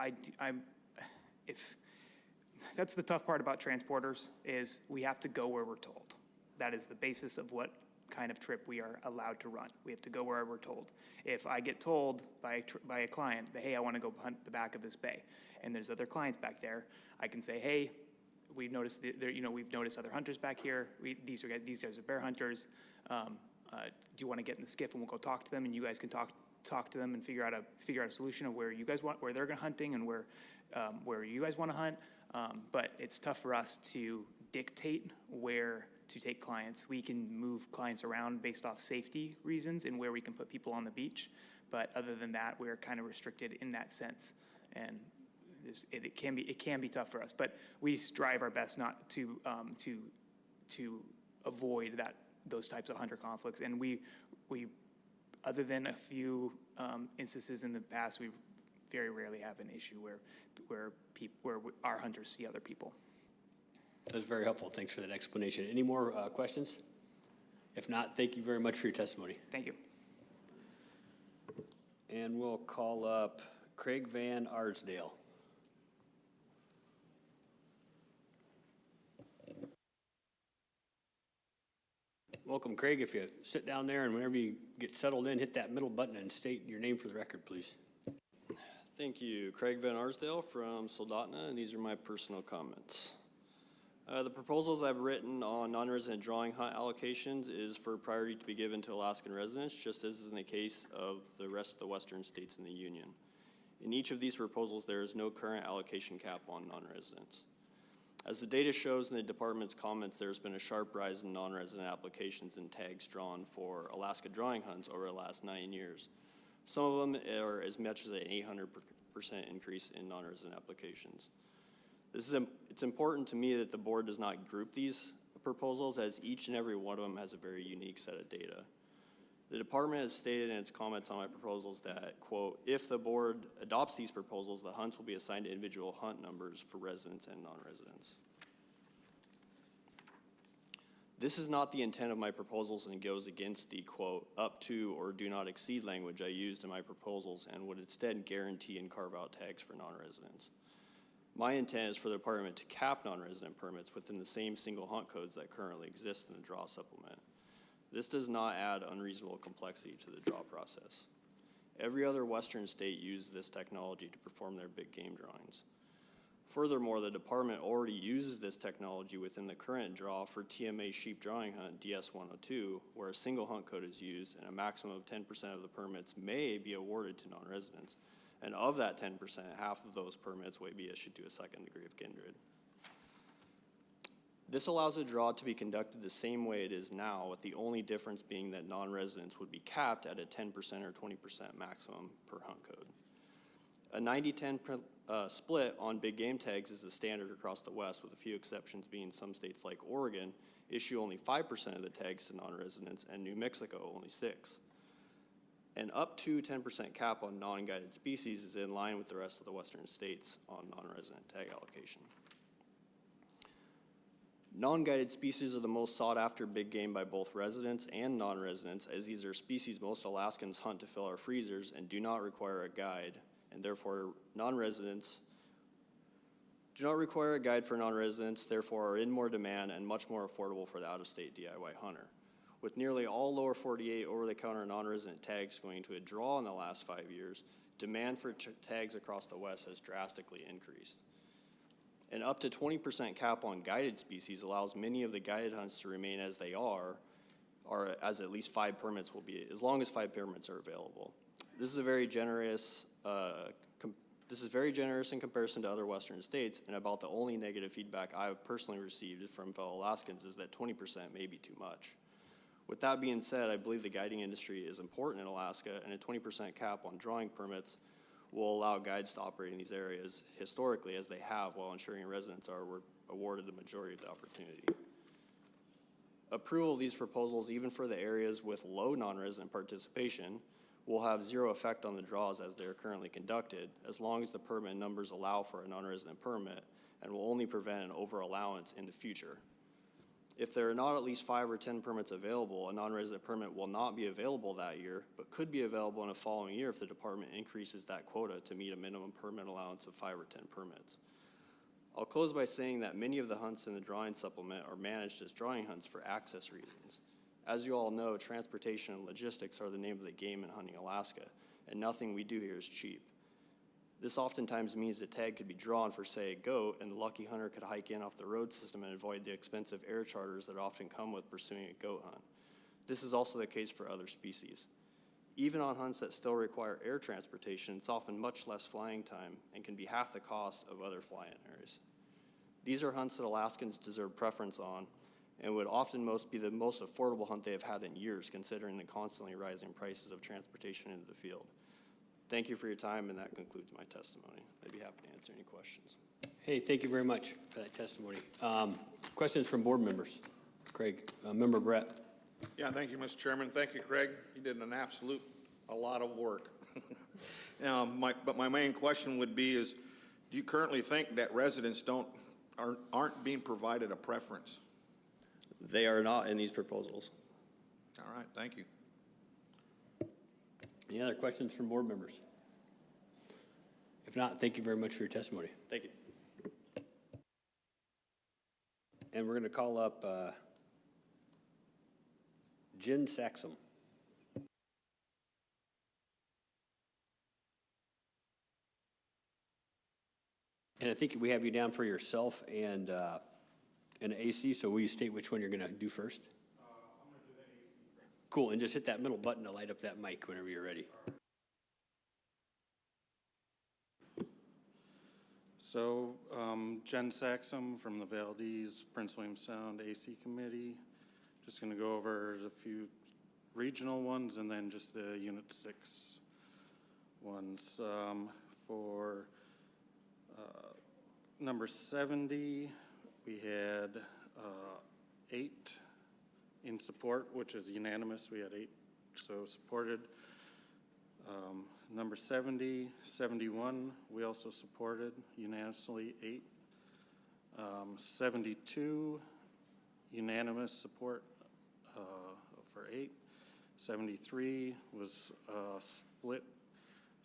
that's the tough part about transporters is we have to go where we're told. That is the basis of what kind of trip we are allowed to run. We have to go where we're told. If I get told by a client that, hey, I want to go hunt the back of this bay, and there's other clients back there, I can say, hey, we've noticed we've noticed other hunters back here. These guys are bear hunters. Do you want to get in the skiff and we'll go talk to them, and you guys can talk to them and figure out a solution of where they're going hunting and where you guys want to hunt. But it's tough for us to dictate where to take clients. We can move clients around based off safety reasons and where we can put people on the beach. But other than that, we're kind of restricted in that sense. And it can be tough for us. But we strive our best not to avoid those types of hunter conflicts. And we other than a few instances in the past, we very rarely have an issue where our hunters see other people. That's very helpful. Thanks for that explanation. Any more questions? If not, thank you very much for your testimony. Thank you. And we'll call up Craig Van Arsdale. Welcome, Craig. If you sit down there and whenever you get settled in, hit that middle button and state your name for the record, please. Thank you. Craig Van Arsdale from Soldotna, and these are my personal comments. The proposals I've written on non-resident drawing hunt allocations is for priority to be given to Alaskan residents, just as is in the case of the rest of the western states in the Union. In each of these proposals, there is no current allocation cap on non-residents. As the data shows in the department's comments, there's been a sharp rise in non-resident applications and tags drawn for Alaska drawing hunts over the last 9 years. Some of them are as much as an 800% increase in non-resident applications. It's important to me that the board does not group these proposals, as each and every one of them has a very unique set of data. The department has stated in its comments on my proposals that, quote, if the board adopts these proposals, the hunts will be assigned to individual hunt numbers for residents and non-residents. This is not the intent of my proposals and goes against the, quote, up to or do not exceed language I used in my proposals and would instead guarantee and carve out tags for non-residents. My intent is for the department to cap non-resident permits within the same single hunt codes that currently exist in the draw supplement. This does not add unreasonable complexity to the draw process. Every other western state uses this technology to perform their big game drawings. Furthermore, the department already uses this technology within the current draw for TMA sheep drawing hunt DS-102, where a single hunt code is used and a maximum of 10% of the permits may be awarded to non-residents. And of that 10%, half of those permits may be issued to a second degree of kindred. This allows a draw to be conducted the same way it is now, with the only difference being that non-residents would be capped at a 10% or 20% maximum per hunt code. A 90-10 split on big game tags is the standard across the West, with a few exceptions being some states like Oregon issue only 5% of the tags to non-residents and New Mexico only 6%. An up to 10% cap on non-guided species is in line with the rest of the western states on non-resident tag allocation. Non-guided species are the most sought after big game by both residents and non-residents, as these are species most Alaskans hunt to fill our freezers and do not require a guide, and therefore non-residents do not require a guide for non-residents, therefore are in more demand and much more affordable for the out-of-state DIY hunter. With nearly all lower 48 over-the-counter non-resident tags going to a draw in the last 5 years, demand for tags across the West has drastically increased. An up to 20% cap on guided species allows many of the guided hunts to remain as they are or as at least 5 permits will be, as long as 5 permits are available. This is a very generous, this is very generous in comparison to other western states, and about the only negative feedback I have personally received from fellow Alaskans is that 20% may be too much. With that being said, I believe the guiding industry is important in Alaska, and a 20% cap on drawing permits will allow guides to operate in these areas historically as they have, while ensuring residents are awarded the majority of the opportunity. Approval of these proposals, even for the areas with low non-resident participation, will have zero effect on the draws as they are currently conducted, as long as the permit numbers allow for a non-resident permit, and will only prevent an over-allowance in the future. If there are not at least 5 or 10 permits available, a non-resident permit will not be available that year, but could be available in a following year if the department increases that quota to meet a minimum permit allowance of 5 or 10 permits. I'll close by saying that many of the hunts in the drawing supplement are managed as drawing hunts for access reasons. As you all know, transportation and logistics are the name of the game in hunting Alaska, and nothing we do here is cheap. This oftentimes means the tag could be drawn for, say, a goat, and the lucky hunter could hike in off the road system and avoid the expensive air charters that often come with pursuing a goat hunt. This is also the case for other species. Even on hunts that still require air transportation, it's often much less flying time and can be half the cost of other fly-in areas. These are hunts that Alaskans deserve preference on, and would often be the most affordable hunt they have had in years, considering the constantly rising prices of transportation into the field. Thank you for your time, and that concludes my testimony. I'd be happy to answer any questions. Hey, thank you very much for that testimony. Questions from board members? Craig, Member Brett. Yeah, thank you, Mr. Chairman. Thank you, Craig. You did a lot of work. But my main question would be is, do you currently think that residents aren't being provided a preference? They are not in these proposals. All right, thank you. Any other questions from board members? If not, thank you very much for your testimony. Thank you. And we're going to call up Jen Saxum. And I think we have you down for yourself and AC, so will you state which one you're going to do first? I'm going to do the AC first. Cool, and just hit that middle button to light up that mic whenever you're ready. So, Jen Saxum from the Valdez Prince William Sound AC Committee. Just going to go over a few regional ones and then just the Unit 6 ones. For number 70, we had 8 in support, which is unanimous. We had 8 so supported. Number 70, 71, we also supported unanimously, 8. 72, unanimous support for 8. 73 was split,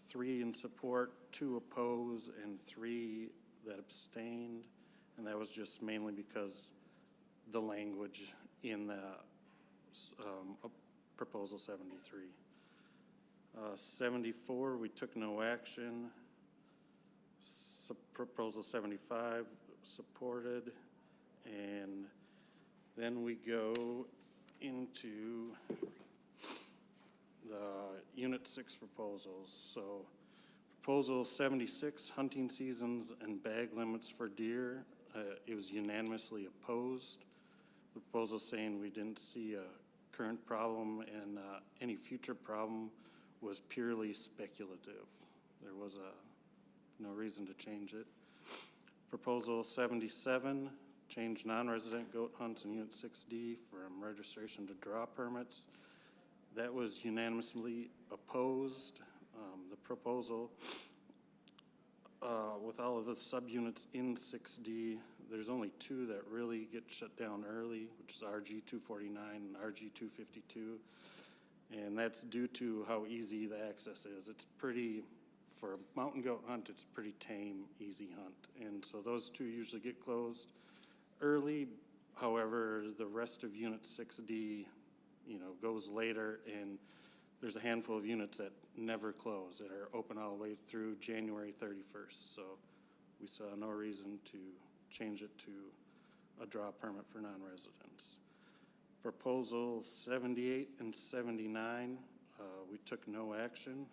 3 in support, 2 oppose, and 3 that abstained. And that was just mainly because the language in the proposal 73. 74, we took no action. Proposal 75, supported. And then we go into the Unit 6 proposals. So Proposal 76, hunting seasons and bag limits for deer. It was unanimously opposed. The proposal saying we didn't see a current problem and any future problem was purely speculative. There was no reason to change it. Proposal 77, change non-resident goat hunts in Unit 6D from registration to draw permits. That was unanimously opposed. The proposal, with all of the subunits in 6D, there's only 2 that really get shut down early, which is RG 249 and RG 252. And that's due to how easy the access is. It's pretty, for a mountain goat hunt, it's a pretty tame, easy hunt. And so those 2 usually get closed early. However, the rest of Unit 6D, goes later, and there's a handful of units that never close, that are open all the way through January 31st. So we saw no reason to change it to a draw permit for non-residents. Proposal 78 and 79, we took no action.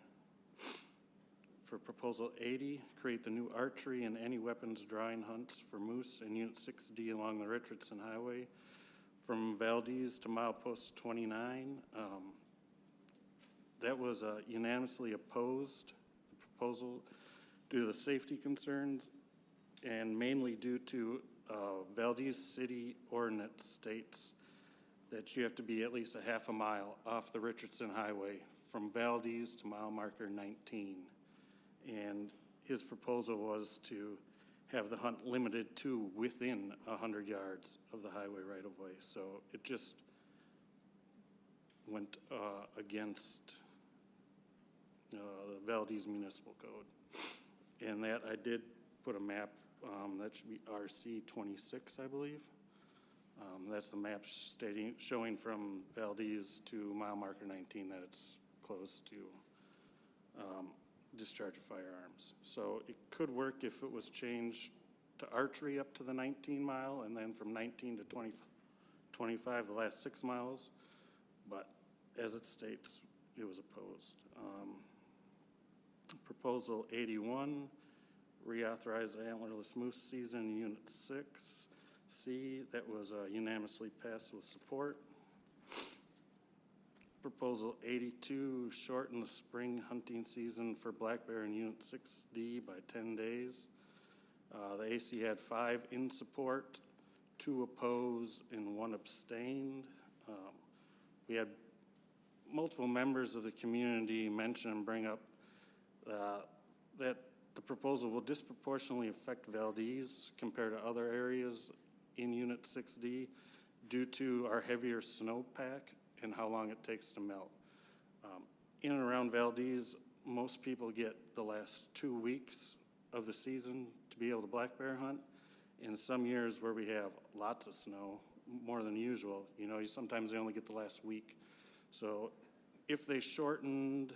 For Proposal 80, create the new archery and any weapons drawing hunts for moose in Unit 6D along the Richardson Highway from Valdez to milepost 29. That was unanimously opposed, the proposal, due to the safety concerns and mainly due to Valdez City ordinance states that you have to be at least a half a mile off the Richardson Highway from Valdez to mile marker 19. And his proposal was to have the hunt limited to within 100 yards of the highway right-of-way. So it just went against the Valdez Municipal Code. And that I did put a map, that should be RC 26, I believe. That's the map showing from Valdez to mile marker 19 that it's close to discharge of firearms. So it could work if it was changed to archery up to the 19 mile and then from 19 to 25, the last 6 miles. But as it states, it was opposed. Proposal 81, reauthorize the antlerless moose season in Unit 6C. That was unanimously passed with support. Proposal 82, shorten the spring hunting season for black bear in Unit 6D by 10 days. The AC had 5 in support, 2 opposed, and 1 abstained. We had multiple members of the community mention and bring up that the proposal will disproportionately affect Valdez compared to other areas in Unit 6D due to our heavier snowpack and how long it takes to melt. In and around Valdez, most people get the last 2 weeks of the season to be able to black bear hunt. In some years where we have lots of snow, more than usual, you know, sometimes they only get the last week. So if they shortened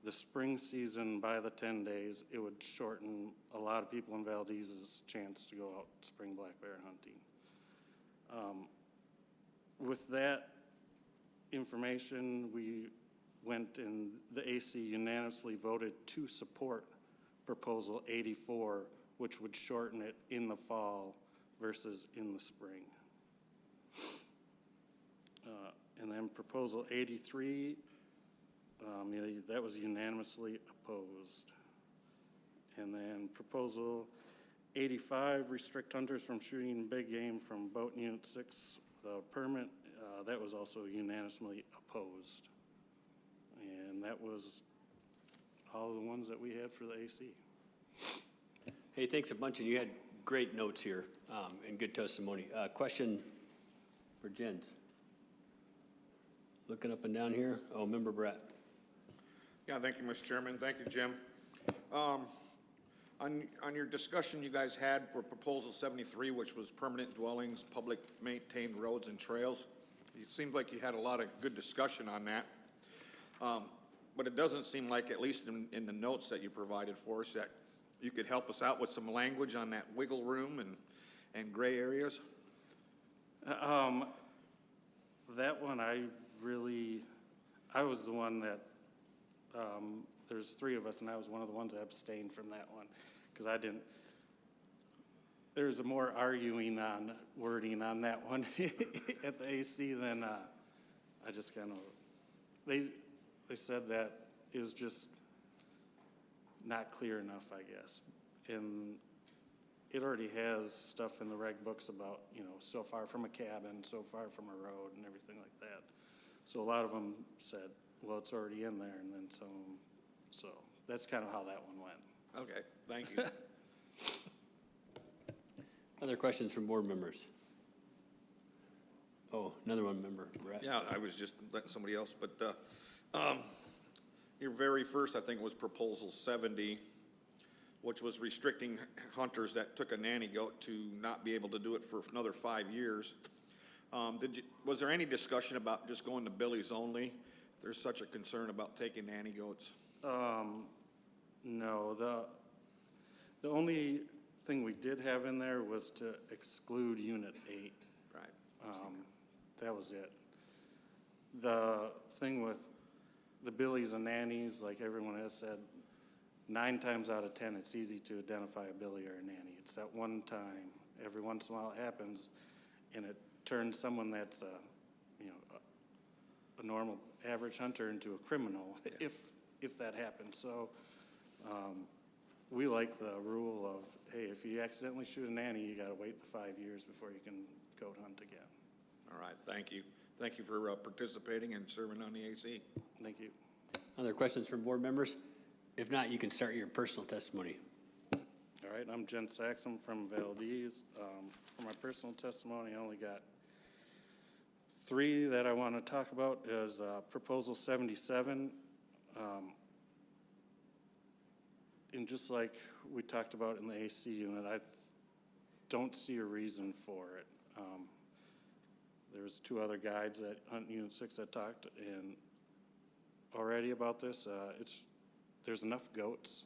the spring season by the 10 days, it would shorten a lot of people in Valdez's chance to go out spring black bear hunting. With that information, we went and the AC unanimously voted to support Proposal 84, which would shorten it in the fall versus in the spring. And then Proposal 83, that was unanimously opposed. And then Proposal 85, restrict hunters from shooting big game from boat in Unit 6 without a permit. That was also unanimously opposed. And that was all the ones that we had for the AC. Hey, thanks a bunch, and you had great notes here and good testimony. Question for Jens. Looking up and down here. Oh, Member Brett. Yeah, thank you, Mr. Chairman. Thank you, Jim. On your discussion you guys had for Proposal 73, which was permanent dwellings, public maintained roads and trails, it seemed like you had a lot of good discussion on that. But it doesn't seem like, at least in the notes that you provided for us, that you could help us out with some language on that wiggle room and gray areas. That one I was the one that, there's 3 of us, and I was one of the ones that abstained from that one, because there's a more arguing on wording on that one at the AC than, I just kind of, they said that it was just not clear enough, I guess. And it already has stuff in the reg books about, you know, so far from a cabin, so far from a road and everything like that. So a lot of them said, well, it's already in there, and then some, so that's kind of how that one went. Okay, thank you. Other questions from board members? Oh, another one, Member Brett. Yeah, I was just letting somebody else, but your very first, I think, was Proposal 70, which was restricting hunters that took a nanny goat to not be able to do it for another 5 years. Was there any discussion about just going to billies only? If there's such a concern about taking nanny goats? No, the only thing we did have in there was to exclude Unit 8. Right. that was it. The thing with the billies and nannies, like everyone has said, 9 times out of 10, it's easy to identify a billy or a nanny. It's that one time, every once in a while it happens, and it turns someone that's a normal average hunter into a criminal if that happens. So we like the rule of, hey, if you accidentally shoot a nanny, you got to wait the 5 years before you can goat hunt again. All right, thank you. Thank you for participating and serving on the AC. Thank you. Other questions from board members? If not, you can start your personal testimony. All right, I'm Jen Saxon from Valdez. For my personal testimony, I only got 3 that I want to talk about. Is Proposal 77. And just like we talked about in the AC unit, I don't see a reason for it. There's 2 other guides at Hunt Unit 6 that talked and already about this. There's enough goats.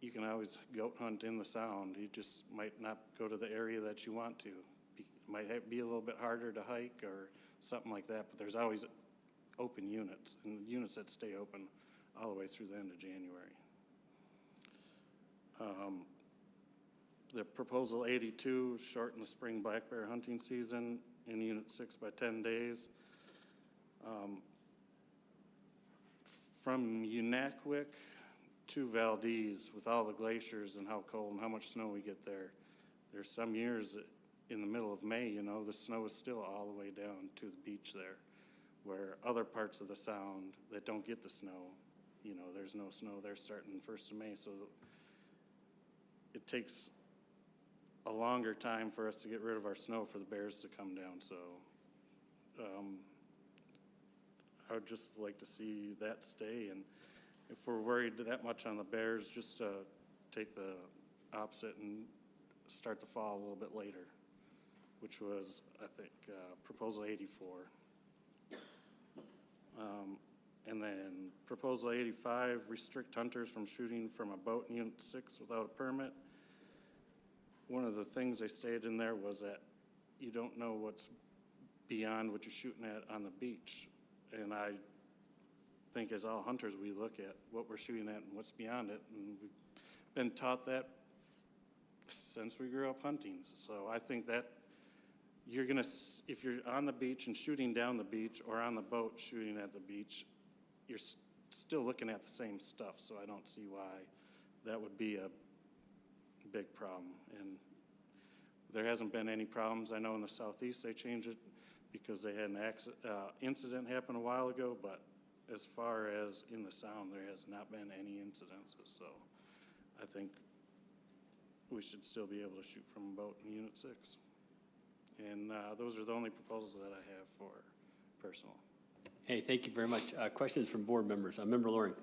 You can always goat hunt in the Sound. You just might not go to the area that you want to. It might be a little bit harder to hike or something like that, but there's always open units, and units that stay open all the way through the end of January. The Proposal 82, shorten the spring black bear hunting season in Unit 6 by 10 days. From Unakwick to Valdez, with all the glaciers and how cold and how much snow we get there, there's some years that in the middle of May, the snow is still all the way down to the beach there, where other parts of the Sound that don't get the snow, there's no snow there starting 1st of May, so it takes a longer time for us to get rid of our snow for the bears to come down. So I would just like to see that stay, and if we're worried that much on the bears, just take the opposite and start the fall a little bit later, which was, I think, Proposal 84. And then Proposal 85, restrict hunters from shooting from a boat in Unit 6 without a permit. One of the things they stated in there was that you don't know what's beyond what you're shooting at on the beach. And I think as all hunters, we look at what we're shooting at and what's beyond it. And we've been taught that since we grew up hunting. So I think that if you're on the beach and shooting down the beach, or on the boat shooting at the beach, you're still looking at the same stuff. So I don't see why that would be a big problem. And there hasn't been any problems. I know in the southeast they changed it because they had an incident happen a while ago, but as far as in the Sound, there has not been any incidences. So I think we should still be able to shoot from a boat in Unit 6. And those are the only proposals that I have for personal. Hey, thank you very much. Questions from board members. Member Loring.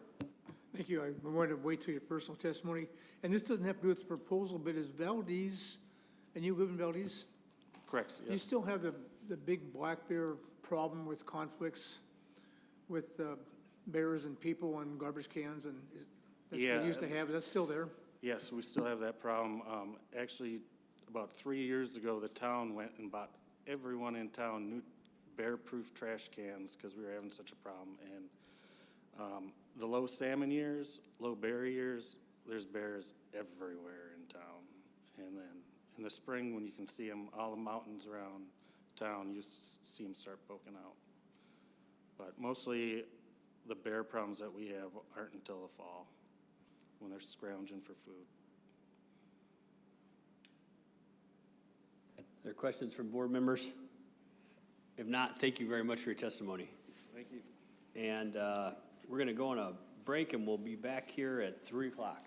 Thank you. I wanted to wait till your personal testimony. And this doesn't have to do with the proposal, but is Valdez, and you live in Valdez? Correct, yes. You still have the big black bear problem with conflicts with bears and people and garbage cans and that they used to have? Is that still there? Yes, we still have that problem. Actually, about 3 years ago, the town went and bought everyone in town new bear-proof trash cans because we were having such a problem. And the low salmon years, low bear years, there's bears everywhere in town. And then in the spring, when you can see them, all the mountains around town, you see them start poking out. But mostly the bear problems that we have aren't until the fall, when they're scrounging for food. Are there questions from board members? If not, thank you very much for your testimony. Thank you. And we're going to go on a break, and we'll be back here at 3 o'clock.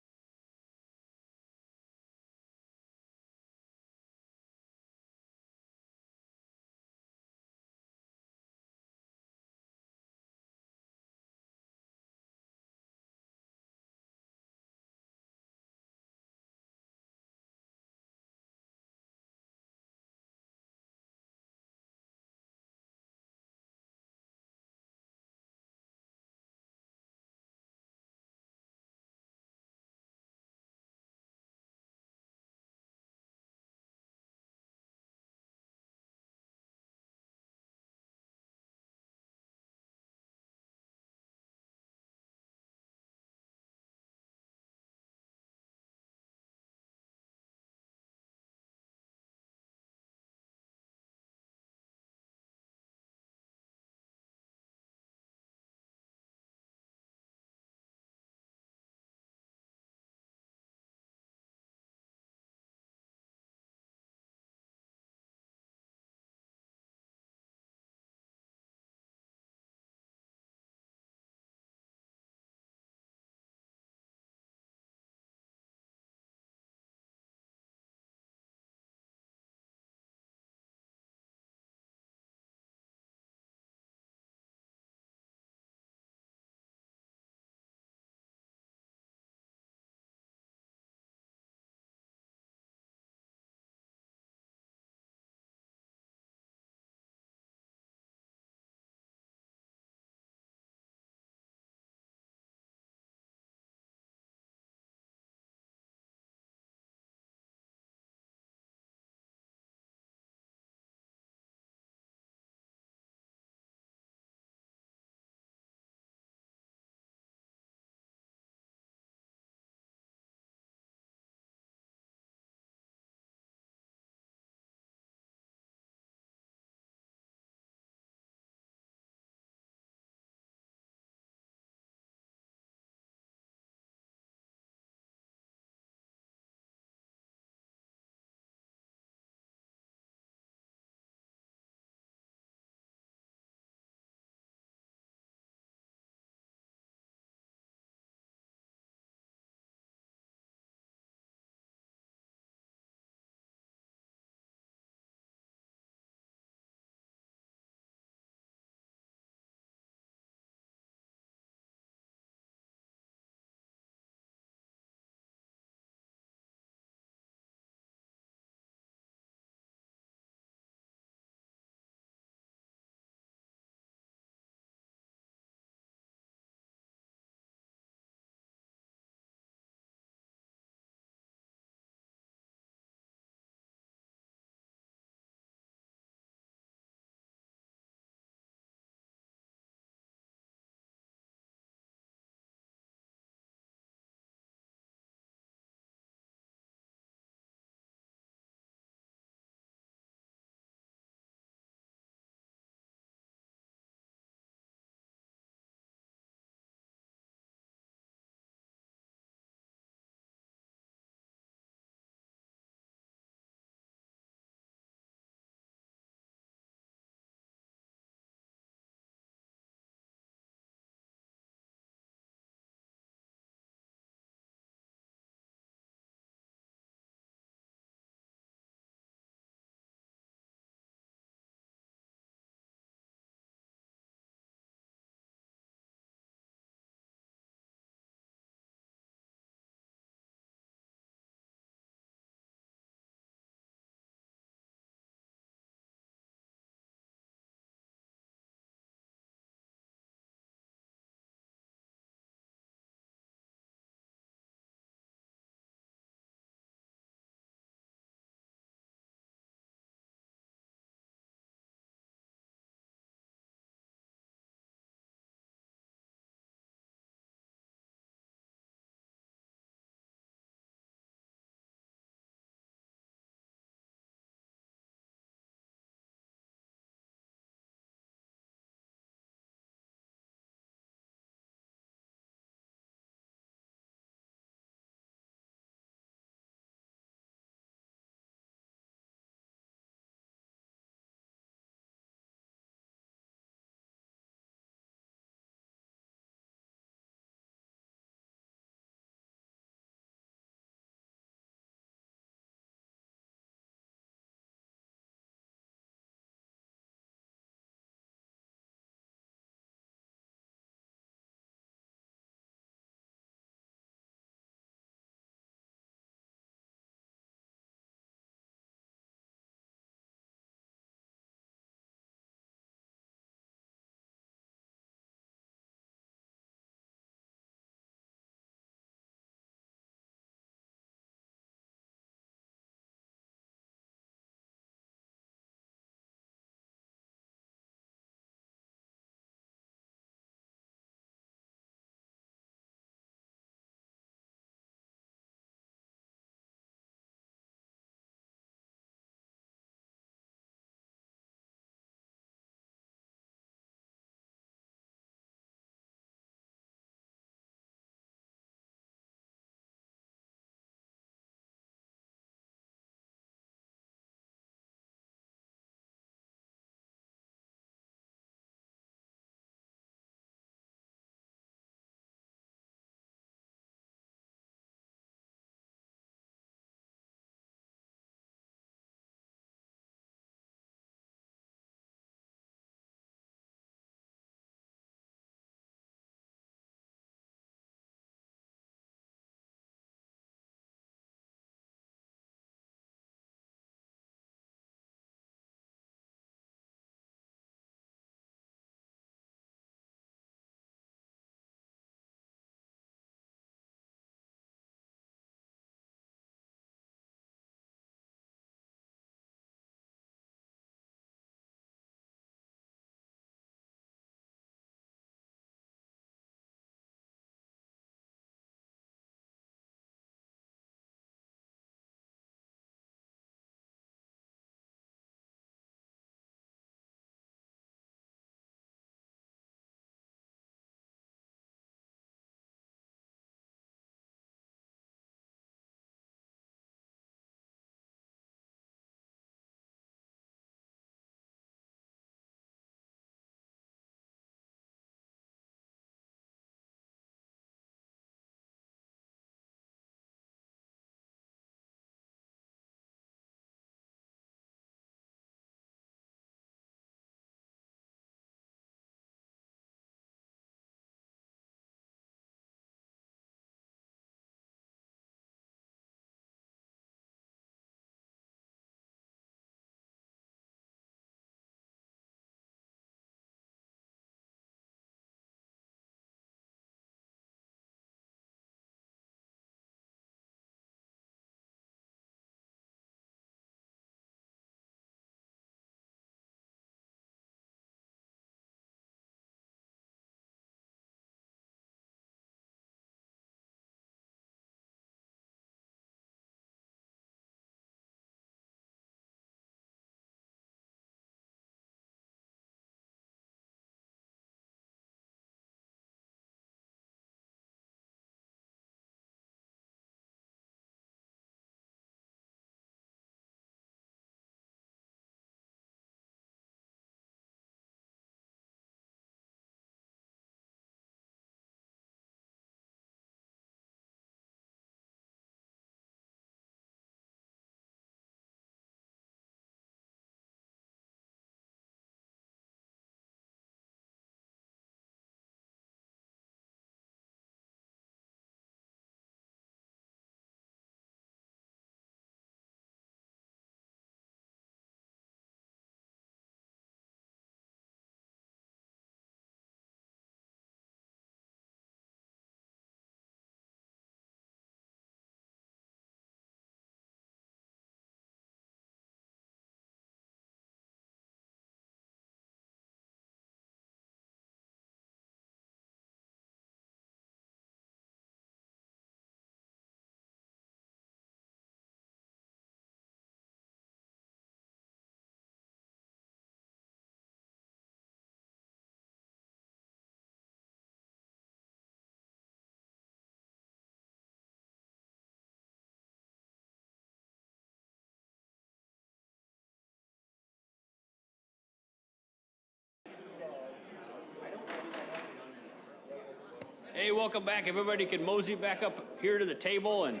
Hey, welcome back. Everybody can mosey back up here to the table, and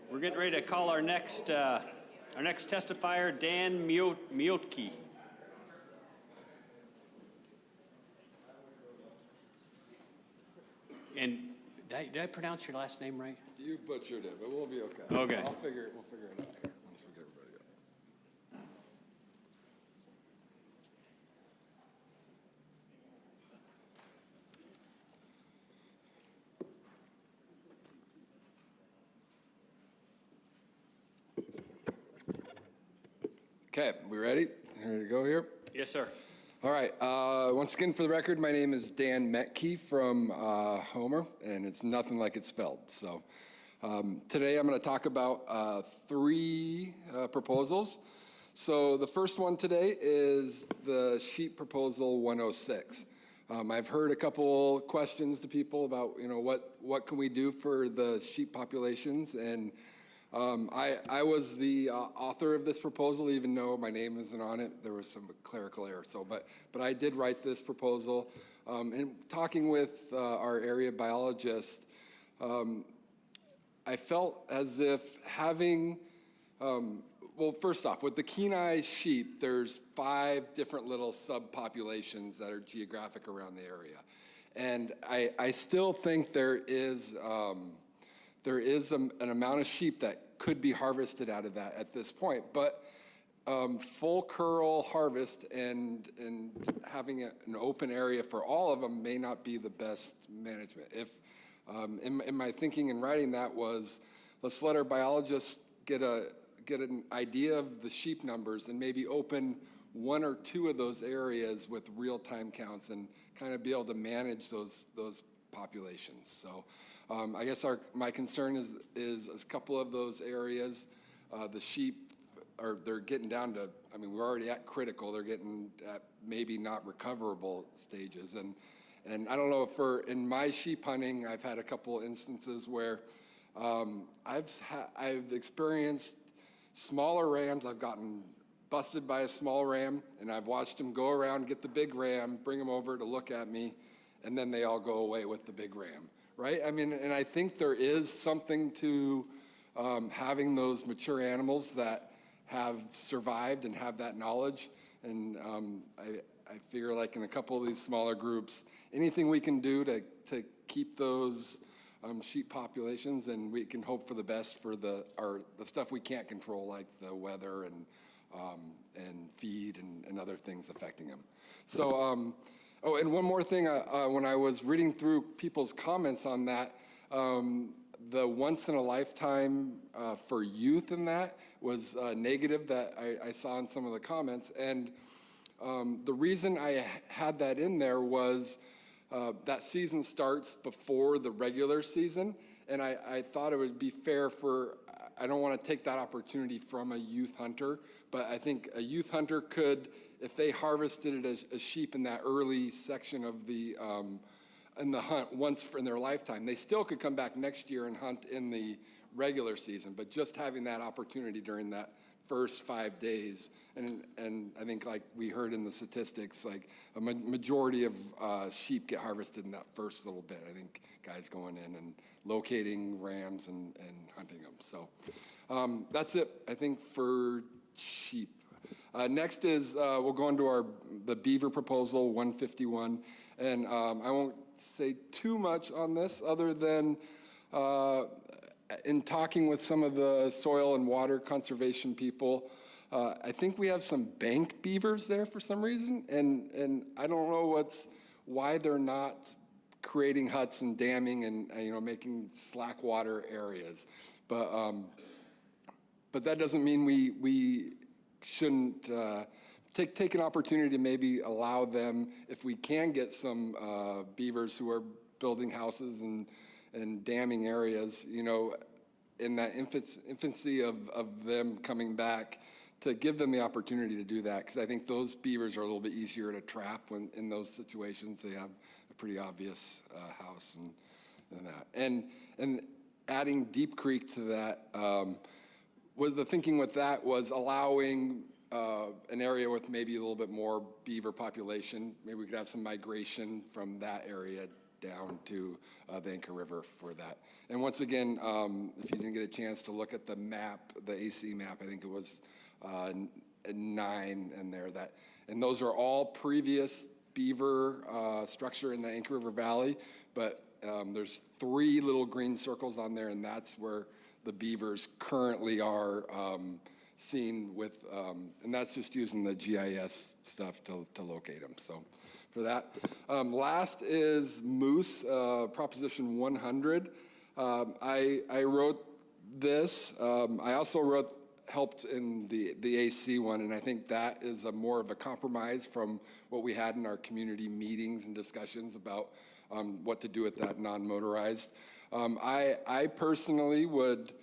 we're getting ready to call our next testifier, Dan Miotke. And did I pronounce your last name right? You butchered it, but we'll be okay. Okay. We'll figure it out here once we get everybody up. Okay, we ready? Ready to go here? Yes, sir. All right. Once again, for the record, my name is Dan Metke from Homer, and it's nothing like it's spelled. So today I'm going to talk about three proposals. So the first one today is the sheep proposal 106. I've heard a couple questions to people about, what can we do for the sheep populations, and I was the author of this proposal, even though my name isn't on it. There was some clerical error. But I did write this proposal. And talking with our area biologist, I felt as if having, well, first off, with the Kenai sheep, there's 5 different little subpopulations that are geographic around the area. And I still think there is an amount of sheep that could be harvested out of that at this point. But full curl harvest and having an open area for all of them may not be the best management. If in my thinking in writing that was, let's let our biologists get an idea of the sheep numbers and maybe open 1 or 2 of those areas with real-time counts and kind of be able to manage those populations. So I guess my concern is a couple of those areas, the sheep they're getting down to, we're already at critical, they're getting at maybe not recoverable stages. And I don't know, in my sheep hunting, I've had a couple instances where I've experienced smaller rams. I've gotten busted by a small ram, and I've watched them go around, get the big ram, bring them over to look at me, and then they all go away with the big ram, right? And I think there is something to having those mature animals that have survived and have that knowledge. And I figure like in a couple of these smaller groups, anything we can do to keep those sheep populations, and we can hope for the best for the stuff we can't control, like the weather and feed and other things affecting them. So, oh, and one more thing, when I was reading through people's comments on that, the once in a lifetime for youth in that was negative that I saw in some of the comments. And the reason I had that in there was that season starts before the regular season. And I thought it would be fair I don't want to take that opportunity from a youth hunter, but I think a youth hunter could, if they harvested it as sheep in that early section of in the hunt once in their lifetime, they still could come back next year and hunt in the regular season, but just having that opportunity during that first 5 days. And I think like we heard in the statistics, like a majority of sheep get harvested in that first little bit. I think guys going in and locating rams and hunting them. So that's it, I think, for sheep. Next is we'll go into the beaver proposal 151. And I won't say too much on this other than in talking with some of the soil and water conservation people, I think we have some bank beavers there for some reason, and I don't know why they're not creating huts and damming and making slack water areas, but that doesn't mean we shouldn't take an opportunity to maybe allow them, if we can get some beavers who are building houses and damming areas, in that infancy of them coming back, to give them the opportunity to do that, because I think those beavers are a little bit easier to trap when in those situations. They have a pretty obvious house and that. And adding Deep Creek to that, was the thinking with that was allowing an area with maybe a little bit more beaver population. Maybe we could have some migration from that area down to the Anchor River for that. And once again, if you didn't get a chance to look at the map, the AC map, I think it was 9 in there, and those are all previous beaver structure in the Anchor River Valley, but there's 3 little green circles on there, and that's where the beavers currently are seen with, and that's just using the GIS stuff to locate them. So for that. Last is moose, Proposition 100. I wrote this. I also helped in the AC one, and I think that is more of a compromise from what we had in our community meetings and discussions about what to do with that non-motorized. I personally would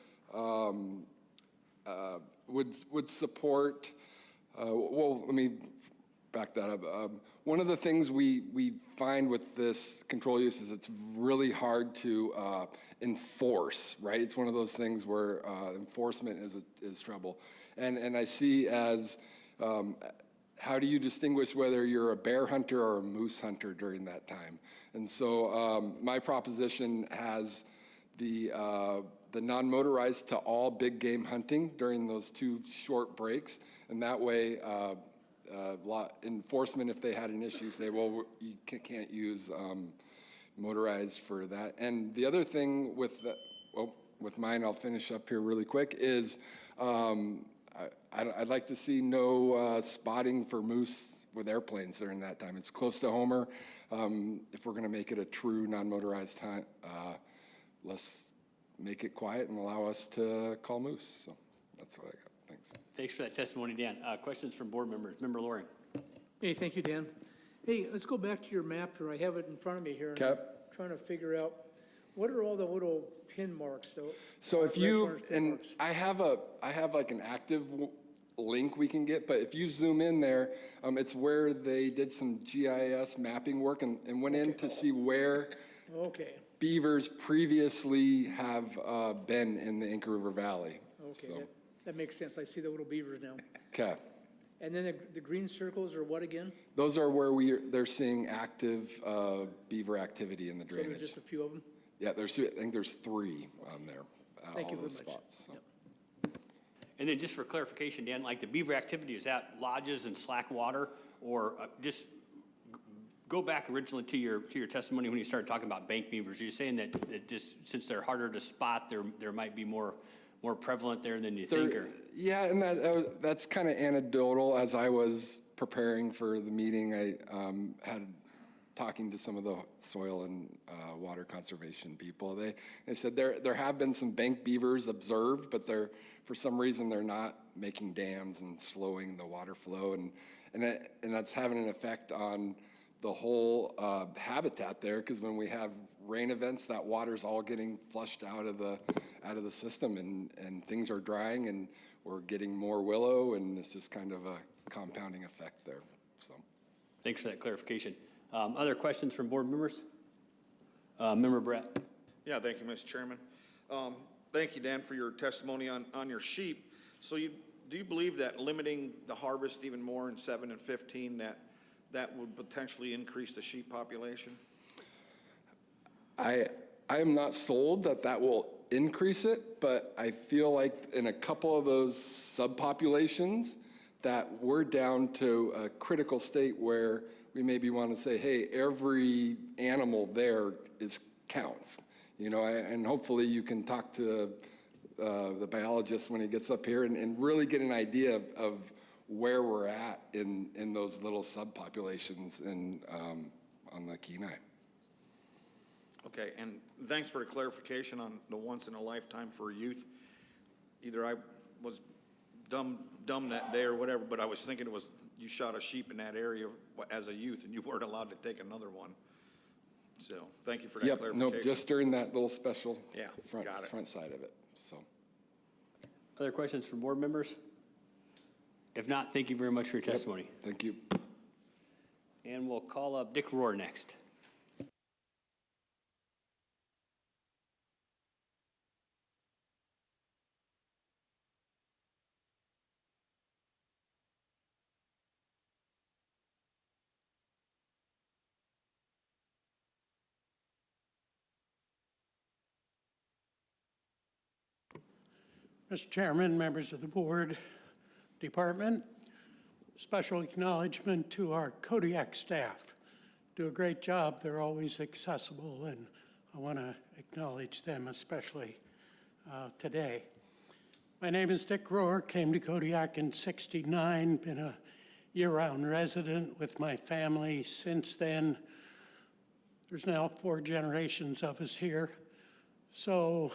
support, well, let me back that up. One of the things we find with this control use is it's really hard to enforce, right? It's one of those things where enforcement is trouble. And I see as, how do you distinguish whether you're a bear hunter or a moose hunter during that time? And so my proposition has the non-motorized to all big game hunting during those 2 short breaks. And that way, enforcement, if they had an issue, say, well, you can't use motorized for that. And the other thing with mine, I'll finish up here really quick, is I'd like to see no spotting for moose with airplanes during that time. It's close to Homer. If we're going to make it a true non-motorized hunt, let's make it quiet and allow us to call moose. So that's what I got. Thanks. Thanks for that testimony, Dan. Questions from board members. Member Loring. Hey, thank you, Dan. Hey, let's go back to your map here. I have it in front of me here. And I'm trying to figure out, what are all the little pin marks? So if you, and I have like an active link we can get, but if you zoom in there, it's where they did some GIS mapping work and went in to see where beavers previously have been in the Anchor River Valley. Okay, So. that makes sense. I see the little beavers now. Okay. And then the green circles are what again? Those are where they're seeing active beaver activity in the drainage. So there's just a few of them? Yeah, I think there's 3 on there. Thank you very much. Spots, so. Yep. And then just for clarification, Dan, like the beaver activity, is that lodges and slack water, or just go back originally to your testimony when you started talking about bank beavers? You're saying that just since they're harder to spot, there might be more prevalent there than you think? Or? Yeah, and that's kind of anecdotal. As I was preparing for the meeting, I had talking to some of the soil and water conservation people. They said there have been some bank beavers observed, but for some reason they're not making dams and slowing the water flow, and that's having an effect on the whole habitat there, because when we have rain events, that water's all getting flushed out of the system, and things are drying, and we're getting more willow, and it's just kind of a compounding effect there. So, thanks for that clarification. Other questions from board members? Member Brett. Yeah, thank you, Mr. Chairman. Thank you, Dan, for your testimony on your sheep. So do you believe that limiting the harvest even more in 7 and 15, that would potentially increase the sheep population? I am not sold that will increase it, but I feel like in a couple of those subpopulations that we're down to a critical state where we maybe want to say, hey, every animal there counts, and hopefully you can talk to the biologist when he gets up here and really get an idea of where we're at in those little subpopulations on the Kenai. Okay, and thanks for the clarification on the once in a lifetime for youth. Either I was dumb that day or whatever, but I was thinking it was you shot a sheep in that area as a youth and you weren't allowed to take another one. So thank you for that clarification. Nope, just during that little special front side of it. So, other questions from board members? If not, thank you very much for your testimony. Thank you. And we'll call up Dick Rohr next. Mr. Chairman, members of the board, department, special acknowledgement to our Kodiak staff. Do a great job. They're always accessible, and I want to acknowledge them especially today. My name is Dick Rohr, came to Kodiak in '69, been a year-round resident with my family since then. There's now 4 generations of us here. So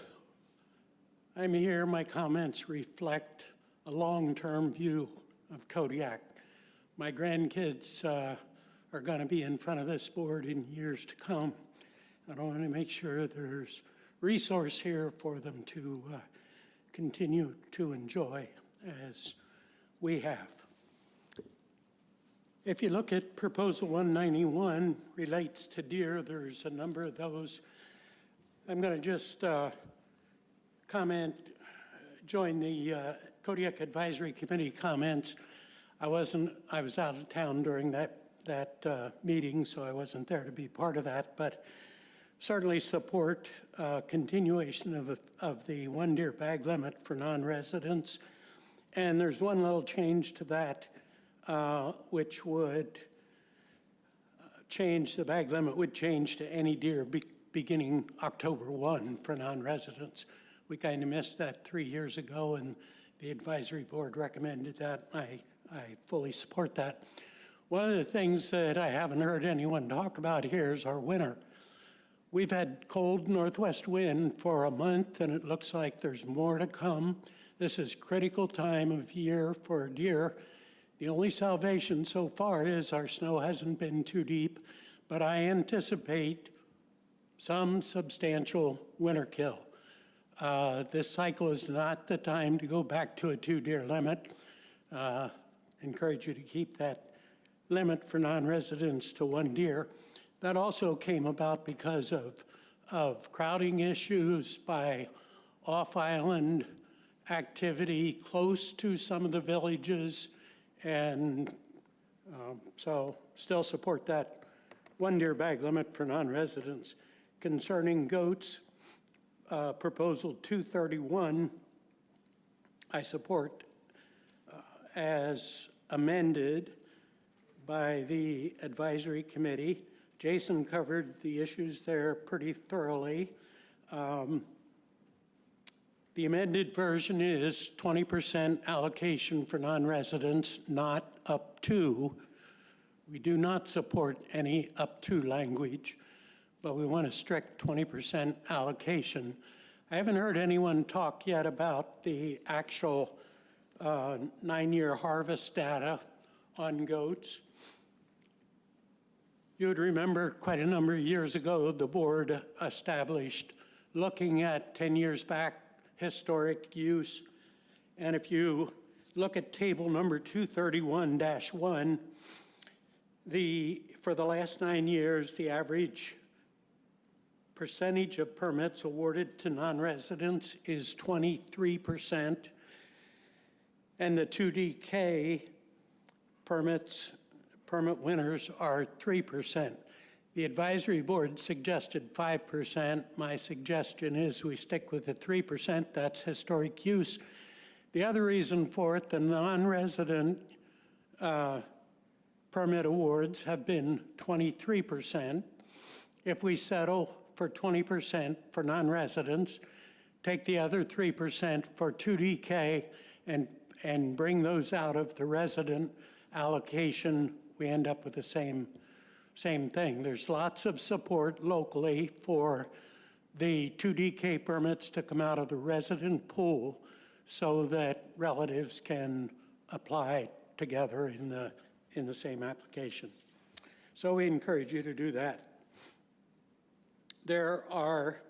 I'm here, my comments reflect a long-term view of Kodiak. My grandkids are going to be in front of this board in years to come. I want to make sure there's resource here for them to continue to enjoy as we have. If you look at Proposal 191, relates to deer, there's a number of those. I'm going to just join the Kodiak Advisory Committee comments. I was out of town during that meeting, so I wasn't there to be part of that, but certainly support continuation of the 1 deer bag limit for non-residents. And there's one little change to that, which would change, the bag limit would change to any deer beginning October 1 for non-residents. We kind of missed that 3 years ago, and the advisory board recommended that. I fully support that. One of the things that I haven't heard anyone talk about here is our winter. We've had cold northwest wind for a month, and it looks like there's more to come. This is critical time of year for deer. The only salvation so far is our snow hasn't been too deep, but I anticipate some substantial winter kill. This cycle is not the time to go back to a 2 deer limit. Encourage you to keep that limit for non-residents to 1 deer. That also came about because of crowding issues by off-island activity close to some of the villages, and so still support that 1 deer bag limit for non-residents. Concerning goats, Proposal 231, I support as amended by the advisory committee. Jason covered the issues there pretty thoroughly. The amended version is 20% allocation for non-residents, not up to. We do not support any up to language, but we want a strict 20% allocation. I haven't heard anyone talk yet about the actual 9-year harvest data on goats. You would remember quite a number of years ago, the board established looking at 10 years back historic use. And if you look at table number 231-1, for the last 9 years, the average percentage of permits awarded to non-residents is 23%, and the 2DK permit winners are 3%. The advisory board suggested 5%. My suggestion is we stick with the 3%. That's historic use. The other reason for it, the non-resident permit awards have been 23%. If we settle for 20% for non-residents, take the other 3% for 2DK and bring those out of the resident allocation, we end up with the same thing. There's lots of support locally for the 2DK permits to come out of the resident pool so that relatives can apply together in the same application. So we encourage you to do that. There are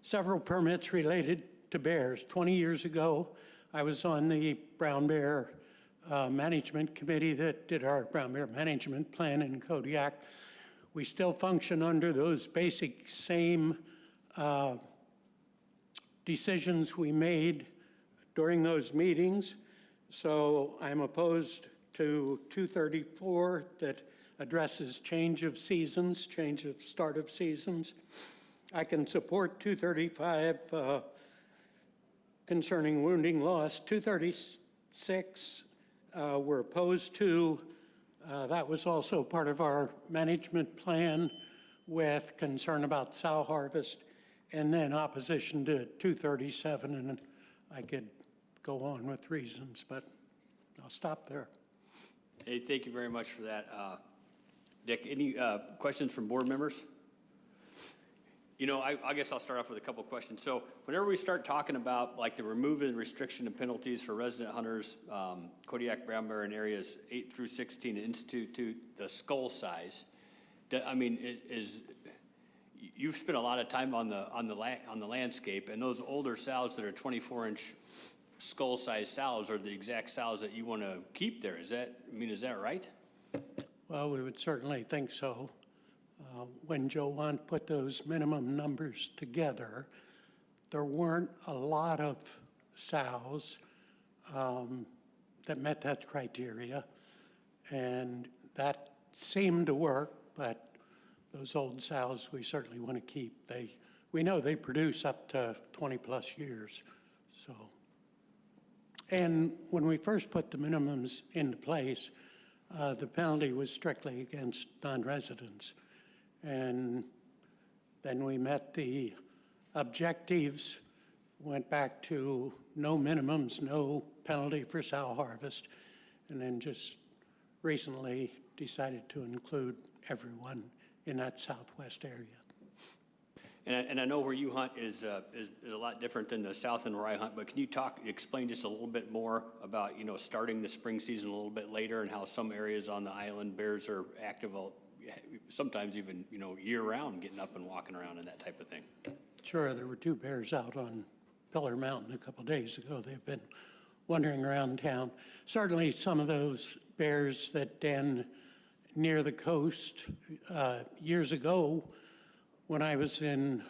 several permits related to bears. 20 years ago, I was on the brown bear management committee that did our brown bear management plan in Kodiak. We still function under those basic same decisions we made during those meetings. So I'm opposed to 234 that addresses change of seasons, change of start of seasons. I can support 235 concerning wounding loss. 236 we're opposed to. That was also part of our management plan with concern about sow harvest, and then opposition to 237, and I could go on with reasons, but I'll stop there. Hey, thank you very much for that. Dick, any questions from board members? You know, I guess I'll start off with a couple of questions. So whenever we start talking about like the removal and restriction of penalties for resident hunters, Kodiak, brown bear, and areas 8 through 16, and institute the skull size, I mean, you've spent a lot of time on the landscape, and those older sows that are 24-inch skull-sized sows are the exact sows that you want to keep there. Is that right? Well, we would certainly think so. When Joe Want put those minimum numbers together, there weren't a lot of sows that met that criteria, and that seemed to work, but those old sows we certainly want to keep. We know they produce up to 20-plus years, so. And when we first put the minimums into place, the penalty was strictly against non-residents. And then we met the objectives, went back to no minimums, no penalty for sow harvest, and then just recently decided to include everyone in that southwest area. And I know where you hunt is a lot different than the south and where I hunt, but can you explain just a little bit more about, you know, starting the spring season a little bit later and how some areas on the island bears are active, sometimes even, you know, year-round, getting up and walking around and that type of thing? Sure, there were 2 bears out on Pillar Mountain a couple days ago. They've been wandering around town. Certainly some of those bears that den near the coast years ago, when I was in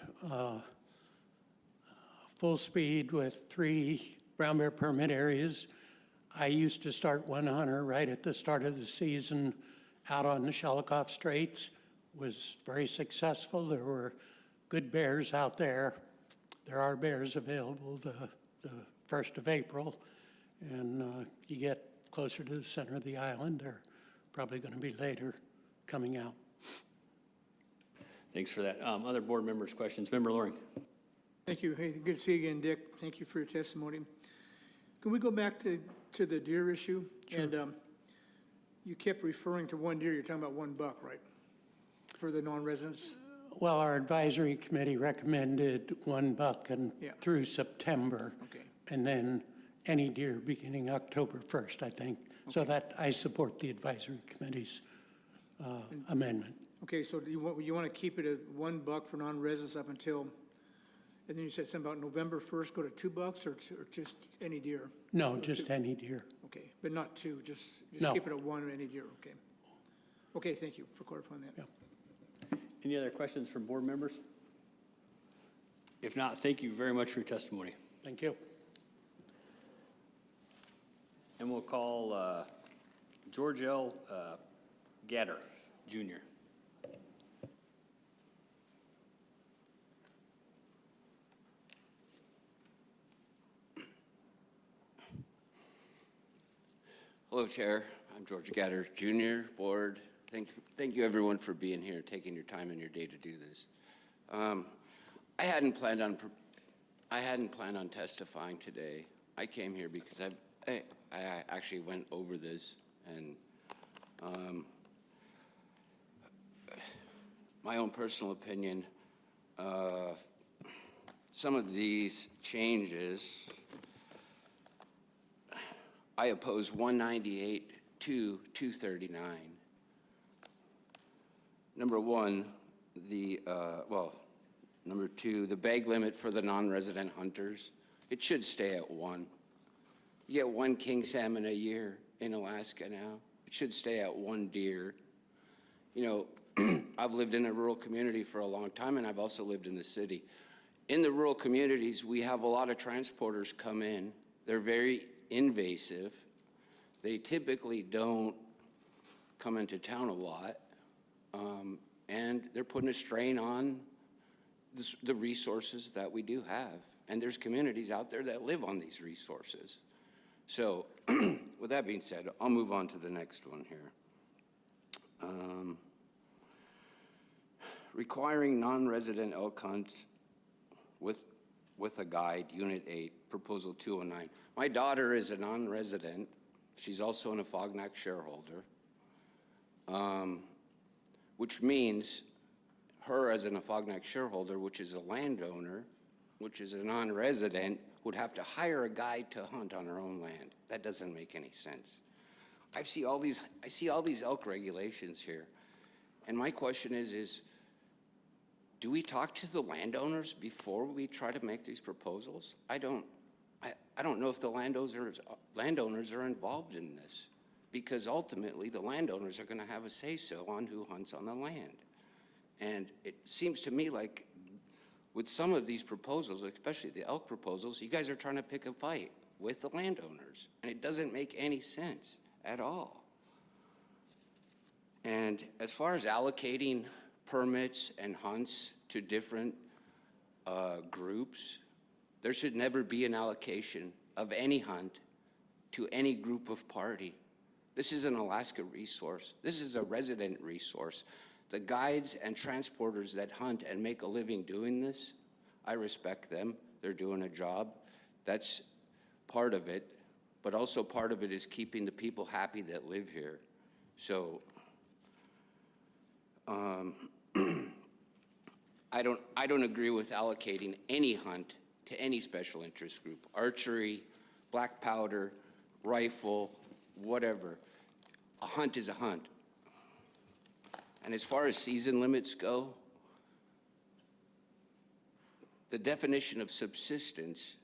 full speed with 3 brown bear permit areas, I used to start one hunter right at the start of the season out on the Shelikof Straits. Was very successful. There were good bears out there. There are bears available the 1st of April, and you get closer to the center of the island, they're probably going to be later coming out. Thanks for that. Other board members' questions? Member Loring. Thank you. Hey, good to see you again, Dick. Thank you for your testimony. Can we go back to the deer issue? Sure. And you kept referring to one deer. You're talking about 1 buck, right? For the non-residents? Well, our advisory committee recommended 1 buck and through September. Okay. And then any deer beginning October 1st, I think. Okay. So that I support the advisory committee's amendment. Okay, so do you want to keep it at 1 buck for non-residents up until, and then you said something about November 1st, go to 2 bucks or just any deer? No, just any deer. Okay, but not 2, just No. keep it at 1 any deer, okay. Okay, thank you for clarifying that. Yeah. Any other questions from board members? If not, thank you very much for your testimony. Thank you. And we'll call George L. Gatter, Jr. Hello, Chair. I'm George Gatter, Jr., Board. Thank you, everyone, for being here, taking your time in your day to do this. I hadn't planned on testifying today. I came here because I actually went over this, and my own personal opinion, some of these changes, I oppose 198 to 239. Number 1, number 2, the bag limit for the non-resident hunters, it should stay at 1. You get 1 king salmon a year in Alaska now. It should stay at 1 deer. You know, I've lived in a rural community for a long time, and I've also lived in the city. In the rural communities, we have a lot of transporters come in. They're very invasive. They typically don't come into town a lot, and they're putting a strain on the resources that we do have. And there's communities out there that live on these resources. So with that being said, I'll move on to the next one here. Requiring non-resident elk hunts with a guide, Unit 8, Proposal 209. My daughter is a non-resident. She's also an Afognak shareholder, which means her as an Afognak shareholder, which is a landowner, which is a non-resident, would have to hire a guide to hunt on her own land. That doesn't make any sense. I see all these elk regulations here, and my question is do we talk to the landowners before we try to make these proposals? I don't know if the landowners are involved in this, because ultimately the landowners are going to have a say-so on who hunts on the land. And it seems to me like with some of these proposals, especially the elk proposals, you guys are trying to pick a fight with the landowners, and it doesn't make any sense at all. And as far as allocating permits and hunts to different groups, there should never be an allocation of any hunt to any group of party. This is an Alaska resource. This is a resident resource. The guides and transporters that hunt and make a living doing this, I respect them. They're doing a job. That's part of it. But also part of it is keeping the people happy that live here. So I don't agree with allocating any hunt to any special interest group. Archery, black powder, rifle, whatever. A hunt is a hunt. And as far as season limits go, the definition of subsistence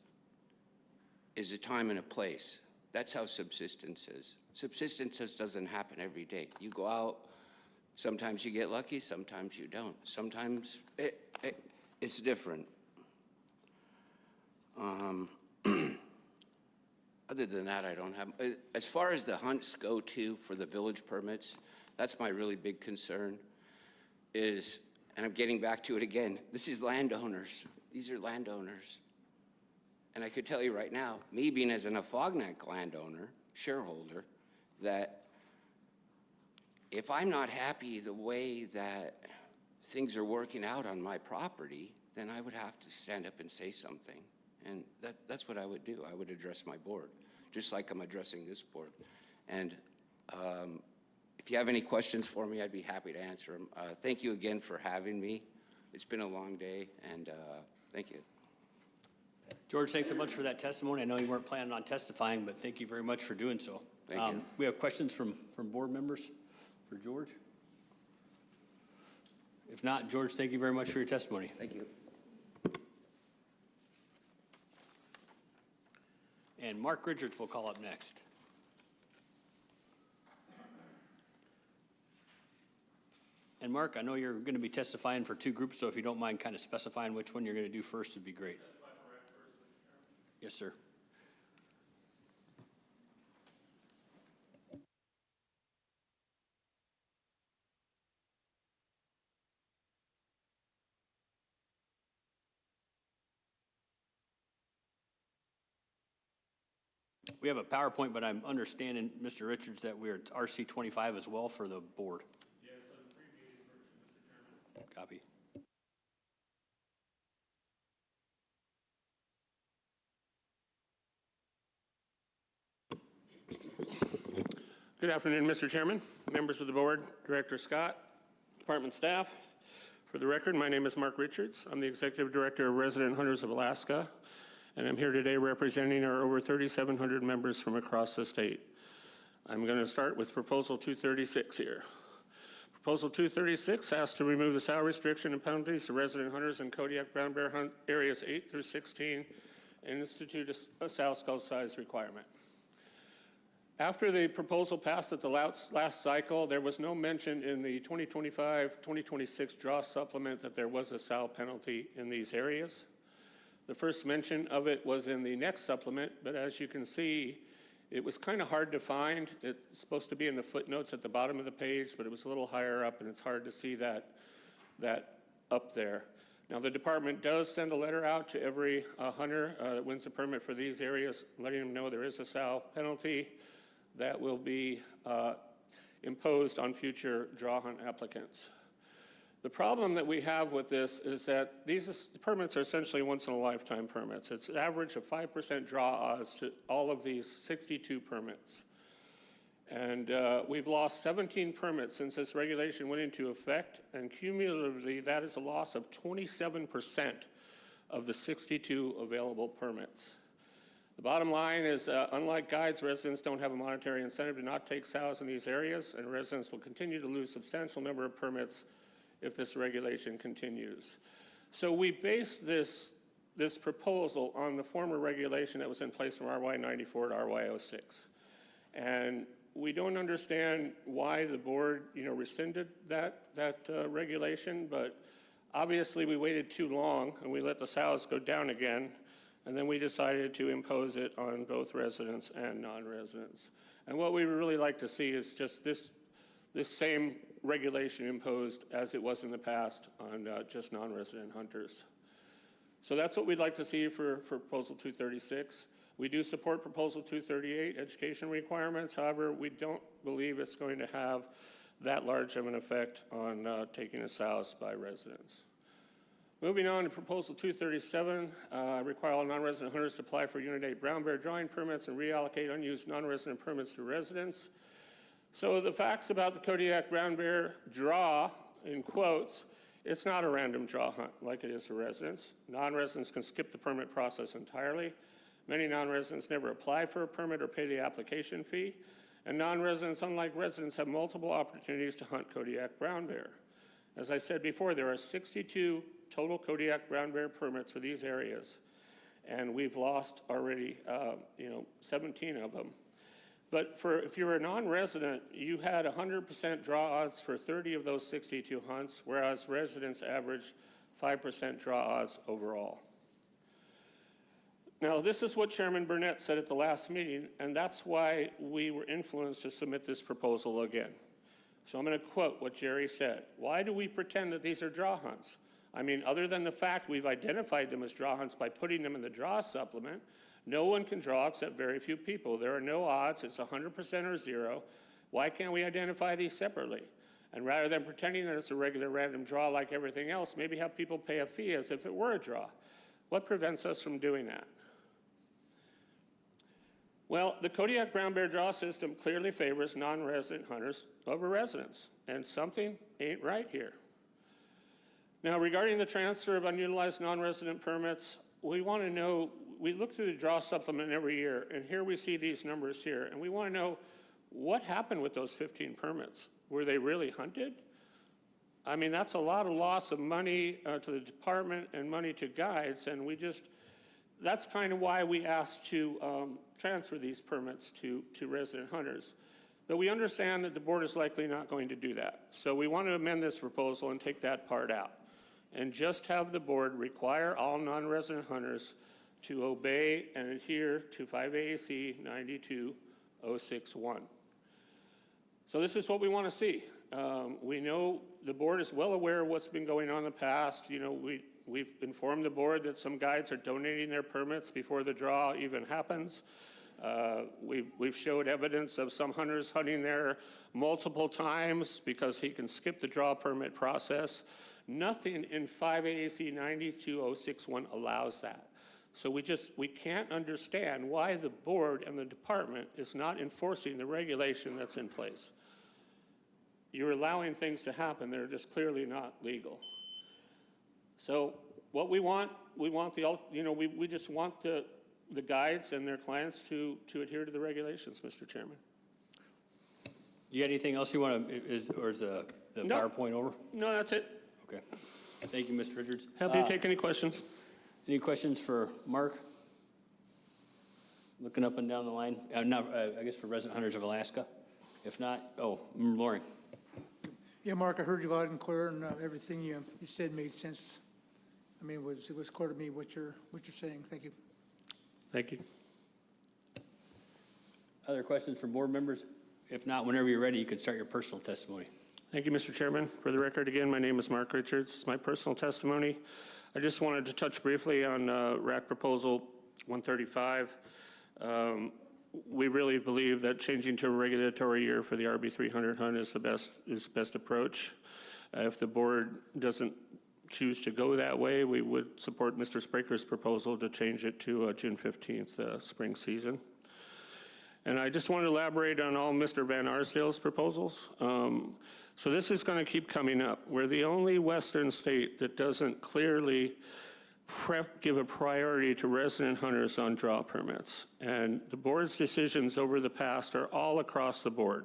is a time and a place. That's how subsistence is. Subsistence just doesn't happen every day. You go out, sometimes you get lucky, sometimes you don't. Sometimes it's different. Other than that, I don't have, as far as the hunts go to for the village permits, that's my really big concern is, and I'm getting back to it again, this is landowners. These are landowners. And I could tell you right now, me being as an Afognak landowner, shareholder, that if I'm not happy the way that things are working out on my property, then I would have to stand up and say something. And that's what I would do. I would address my board, just like I'm addressing this board. And if you have any questions for me, I'd be happy to answer them. Thank you again for having me. It's been a long day, and thank you. George, thanks so much for that testimony. I know you weren't planning on testifying, but thank you very much for doing so. Thank you. We have questions from board members for George? If not, George, thank you very much for your testimony. Thank you. And Mark Richards will call up next. And Mark, I know you're going to be testifying for two groups, so if you don't mind kind of specifying which one you're going to do first, it'd be great. Yes, sir. We have a PowerPoint, but I'm understanding, Mr. Richards, that we're RC 25 as well for the board. Yes, an abbreviated version, Mr. Chairman. Copy. Good afternoon, Mr. Chairman, members of the board, Director Scott, department staff. For the record, my name is Mark Richards. I'm the Executive Director of Resident Hunters of Alaska, and I'm here today representing our over 3,700 members from across the state. I'm going to start with Proposal 236 here. Proposal 236 asks to remove the salary restriction and penalties to resident hunters in Kodiak brown bear hunt areas 8 through 16 and institute a sow skull size requirement. After the proposal passed at the last cycle, there was no mention in the 2025-2026 draw supplement that there was a sow penalty in these areas. The first mention of it was in the next supplement, but as you can see, it was kind of hard to find. It's supposed to be in the footnotes at the bottom of the page, but it was a little higher up, and it's hard to see that up there. Now, the department does send a letter out to every hunter that wins a permit for these areas, letting them know there is a SAL penalty that will be imposed on future draw hunt applicants. The problem that we have with this is that these permits are essentially once-in-a-lifetime permits. It's an average of 5% draw odds to all of these 62 permits. And we've lost 17 permits since this regulation went into effect, and cumulatively that is a loss of 27% of the 62 available permits. The bottom line is, unlike guides, residents don't have a monetary incentive to not take sows in these areas, and residents will continue to lose a substantial number of permits if this regulation continues. So we based this proposal on the former regulation that was in place from RY 94 to RY 06. And we don't understand why the board, rescinded that regulation, but obviously we waited too long and we let the sows go down again, and then we decided to impose it on both residents and non-residents. And what we would really like to see is just this same regulation imposed as it was in the past on just non-resident hunters. So that's what we'd like to see for Proposal 236. We do support Proposal 238, education requirements. However, we don't believe it's going to have that large of an effect on taking the sows by residents. Moving on to Proposal 237, require all non-resident hunters to apply for Unit 8 brown bear drawing permits and reallocate unused non-resident permits to residents. So the facts about the Kodiak brown bear draw, in quotes, it's not a random draw hunt like it is for residents. Non-residents can skip the permit process entirely. Many non-residents never apply for a permit or pay the application fee. And non-residents, unlike residents, have multiple opportunities to hunt Kodiak brown bear. As I said before, there are 62 total Kodiak brown bear permits for these areas. And we've lost already, 17 of them. But if you're a non-resident, you had 100% draw odds for 30 of those 62 hunts, whereas residents averaged 5% draw odds overall. Now, this is what Chairman Burnett said at the last meeting, and that's why we were influenced to submit this proposal again. So I'm going to quote what Jerry said. "Why do we pretend that these are draw hunts? I mean, other than the fact we've identified them as draw hunts by putting them in the draw supplement, no one can draw except very few people. There are no odds. It's 100% or zero. Why can't we identify these separately? And rather than pretending that it's a regular random draw like everything else, maybe have people pay a fee as if it were a draw. What prevents us from doing that?" Well, the Kodiak brown bear draw system clearly favors non-resident hunters over residents, and something ain't right here. Now, regarding the transfer of unutilized non-resident permits, we want to know, we look through the draw supplement every year, and here we see these numbers here, and we want to know what happened with those 15 permits. Were they really hunted? I mean, that's a lot of loss of money to the department and money to guides, and that's kind of why we asked to transfer these permits to resident hunters. But we understand that the board is likely not going to do that. So we want to amend this proposal and take that part out and just have the board require all non-resident hunters to obey and adhere to 5 AAC 92061. So this is what we want to see. We know the board is well aware of what's been going on in the past. We've informed the board that some guides are donating their permits before the draw even happens. We've showed evidence of some hunters hunting there multiple times because he can skip the draw permit process. Nothing in 5 AAC 92061 allows that. So we can't understand why the board and the department is not enforcing the regulation that's in place. You're allowing things to happen that are just clearly not legal. So what we just want the guides and their clients to adhere to the regulations, Mr. Chairman. You got anything else you want to, or is the No. PowerPoint over? No, that's it. Okay. Thank you, Mr. Richards. Happy to take any questions. Any questions for Mark? Looking up and down the line. I guess for resident hunters of Alaska. If not, Loring. Yeah, Mark, I heard you loud and clear, and everything you said made sense. I mean, it was clear to me what you're saying. Thank you. Thank you. Other questions for board members? If not, whenever you're ready, you can start your personal testimony. Thank you, Mr. Chairman. For the record, again, my name is Mark Richards. It's my personal testimony. I just wanted to touch briefly on RAC Proposal 135. We really believe that changing to a regulatory year for the RB 300 hunt is the best approach. If the board doesn't choose to go that way, we would support Mr. Spraker's proposal to change it to June 15th spring season. And I just want to elaborate on all Mr. Van Arsdale's proposals. So this is going to keep coming up. We're the only western state that doesn't clearly give a priority to resident hunters on draw permits. And the board's decisions over the past are all across the board.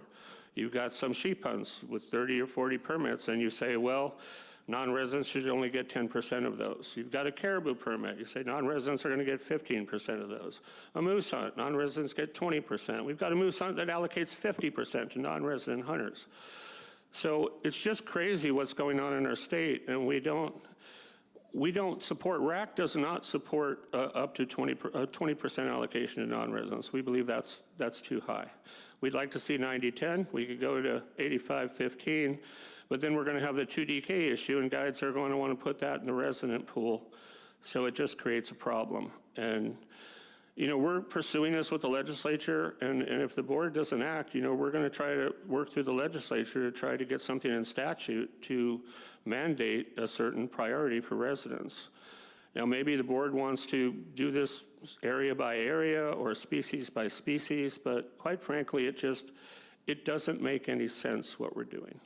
You've got some sheep hunts with 30 or 40 permits, and you say, well, non-residents should only get 10% of those. You've got a caribou permit. You say non-residents are going to get 15% of those. A moose hunt, non-residents get 20%. We've got a moose hunt that allocates 50% to non-resident hunters. So it's just crazy what's going on in our state, and we don't support, RAC does not support up to 20% allocation to non-residents. We believe that's too high. We'd like to see 90-10. We could go to 85-15. But then we're going to have the 2DK issue, and guides are going to want to put that in the resident pool. So it just creates a problem. And, you know, we're pursuing this with the legislature, and if the board doesn't act, you know, we're going to try to work through the legislature to try to get something in statute to mandate a certain priority for residents. Now, maybe the board wants to do this area by area or species by species, but quite frankly, it doesn't make any sense what we're doing.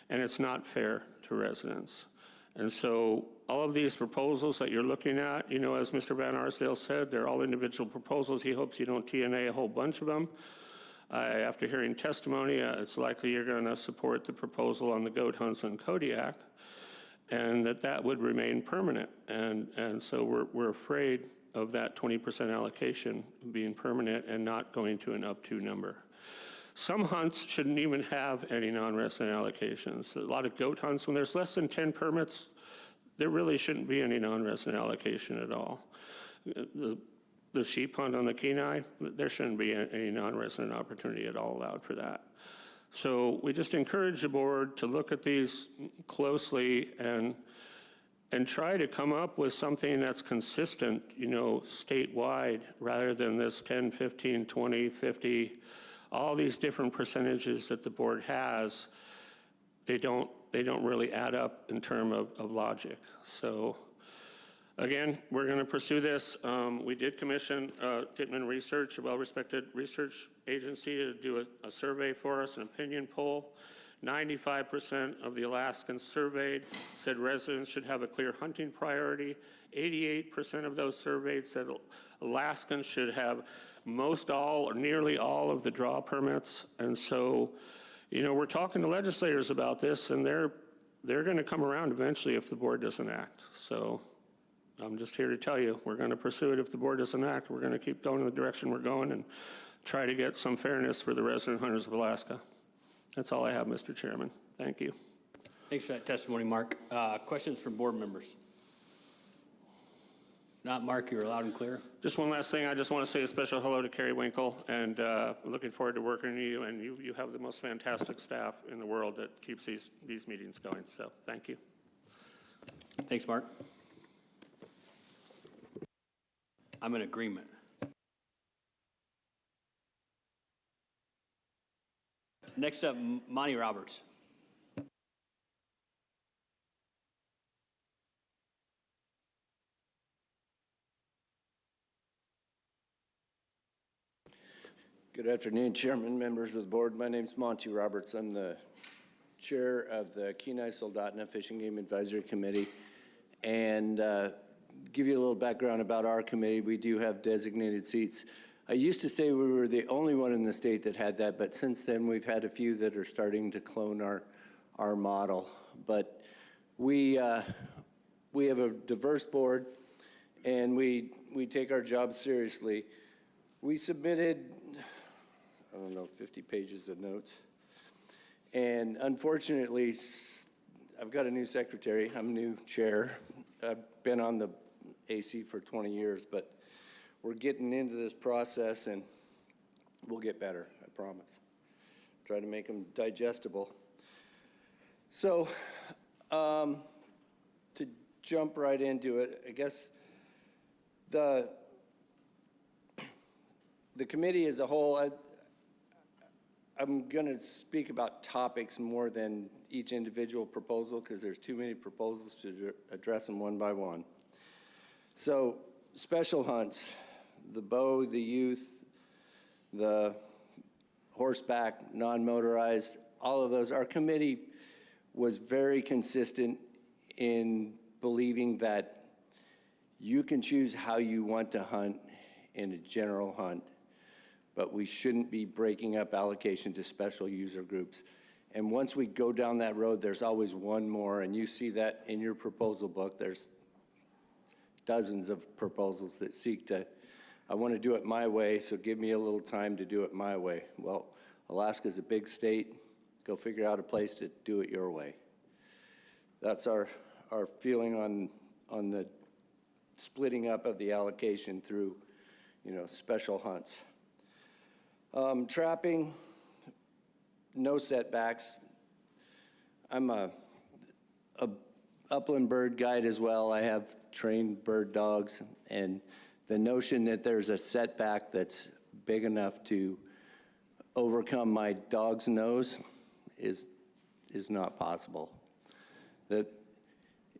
And it's not fair to residents. And so all of these proposals that you're looking at, you know, as Mr. Van Arsdale said, they're all individual proposals. He hopes you don't TNA a whole bunch of them. After hearing testimony, it's likely you're going to support the proposal on the goat hunts in Kodiak, and that would remain permanent. And so we're afraid of that 20% allocation being permanent and not going to an up to number. Some hunts shouldn't even have any non-resident allocations. A lot of goat hunts, when there's less than 10 permits, there really shouldn't be any non-resident allocation at all. The sheep hunt on the Kenai, there shouldn't be any non-resident opportunity at all allowed for that. So we just encourage the board to look at these closely and try to come up with something that's consistent, you know, statewide, rather than this 10, 15, 20, 50, all these different percentages that the board has. They don't really add up in terms of logic. So again, we're going to pursue this. We did commission Dittman Research, a well-respected research agency, to do a survey for us, an opinion poll. 95% of the Alaskans surveyed said residents should have a clear hunting priority. 88% of those surveyed said Alaskans should have most all or nearly all of the draw permits. And so, you know, we're talking to legislators about this, and they're going to come around eventually if the board doesn't act. So I'm just here to tell you, we're going to pursue it. If the board doesn't act, we're going to keep going in the direction we're going and try to get some fairness for the resident hunters of Alaska. That's all I have, Mr. Chairman. Thank you. Thanks for that testimony, Mark. Questions from board members? Not Mark, you're loud and clear. Just one last thing. I just want to say a special hello to Carrie Winkle, and looking forward to working with you. And you have the most fantastic staff in the world that keeps these meetings going. So thank you. Thanks, Mark. I'm in agreement. Next up, Monty Roberts. Good afternoon, Chairman, members of the board. My name is Monty Roberts. I'm the chair of the Kenai Soldotna Fishing Game Advisory Committee. And give you a little background about our committee. We do have designated seats. I used to say we were the only one in the state that had that, but since then we've had a few that are starting to clone our model. But we have a diverse board, and we take our job seriously. We submitted, I don't know, 50 pages of notes. And unfortunately, I've got a new secretary. I'm new chair. I've been on the AC for 20 years, but we're getting into this process, and we'll get better, I promise. Try to make them digestible. So, to jump right into it. I guess the committee as a whole, I'm going to speak about topics more than each individual proposal because there's too many proposals to address them one by one. So special hunts, the bow, the youth, the horseback, non-motorized, all of those. Our committee was very consistent in believing that you can choose how you want to hunt in a general hunt, but we shouldn't be breaking up allocation to special user groups. And once we go down that road, there's always one more, and you see that in your proposal book. There's dozens of proposals that seek to, I want to do it my way, so give me a little time to do it my way. Well, Alaska's a big state. Go figure out a place to do it your way. That's our feeling on the splitting up of the allocation through, special hunts. Trapping, no setbacks. I'm a upland bird guide as well. I have trained bird dogs, and the notion that there's a setback that's big enough to overcome my dog's nose is not possible. That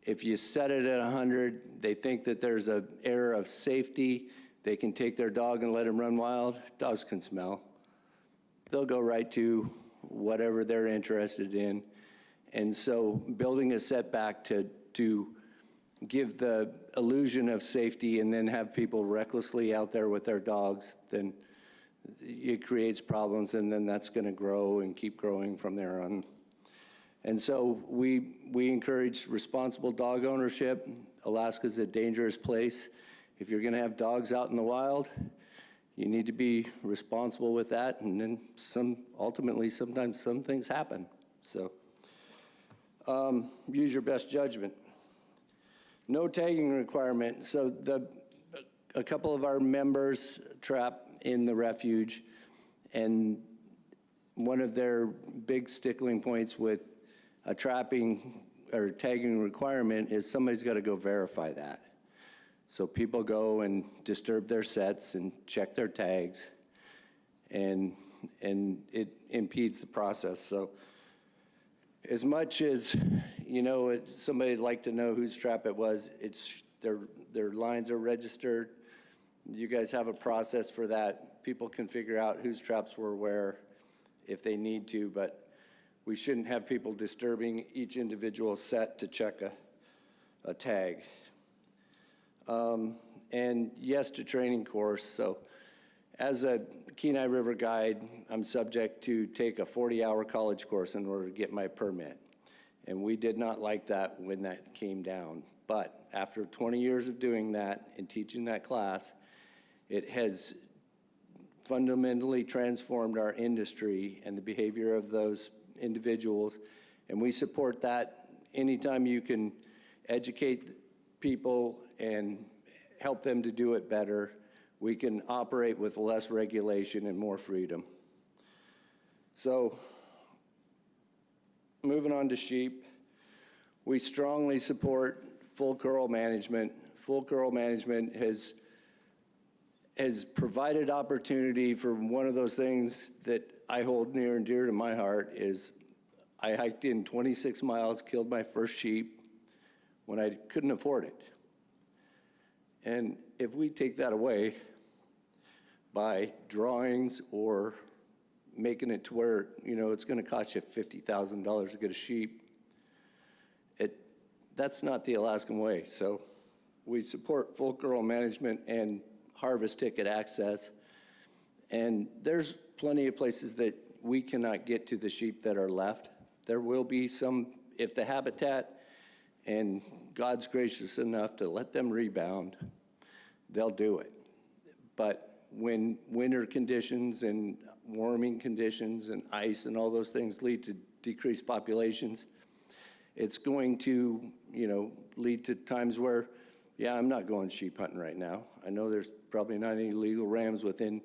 if you set it at 100, they think that there's an air of safety. They can take their dog and let him run wild. Dogs can smell. They'll go right to whatever they're interested in. And so building a setback to give the illusion of safety and then have people recklessly out there with their dogs, then it creates problems, and then that's going to grow and keep growing from there on. And so we encourage responsible dog ownership. Alaska's a dangerous place. If you're going to have dogs out in the wild, you need to be responsible with that, and then ultimately sometimes some things happen. So use your best judgment. No tagging requirement. So a couple of our members trap in the refuge, and one of their big stickling points with a trapping or tagging requirement is somebody's got to go verify that. So people go and disturb their sets and check their tags, and it impedes the process. So as much as, somebody'd like to know whose trap it was, their lines are registered. You guys have a process for that. People can figure out whose traps were where if they need to, but we shouldn't have people disturbing each individual set to check a tag. And yes to training course. So as a Kenai River guide, I'm subject to take a 40-hour college course in order to get my permit. And we did not like that when that came down. But after 20 years of doing that and teaching that class, it has fundamentally transformed our industry and the behavior of those individuals. And we support that. Anytime you can educate people and help them to do it better, we can operate with less regulation and more freedom. So, moving on to sheep, we strongly support full curl management. Full curl management has provided opportunity for one of those things that I hold near and dear to my heart is I hiked in 26 miles, killed my first sheep when I couldn't afford it. And if we take that away by drawings or making it to where, it's going to cost you $50,000 to get a sheep, that's not the Alaskan way. So we support full curl management and harvest ticket access. And there's plenty of places that we cannot get to the sheep that are left. There will be some, if the habitat and God's gracious enough to let them rebound, they'll do it. But when winter conditions and warming conditions and ice and all those things lead to decreased populations, it's going to, lead to times where, I'm not going sheep hunting right now. I know there's probably not any legal rams within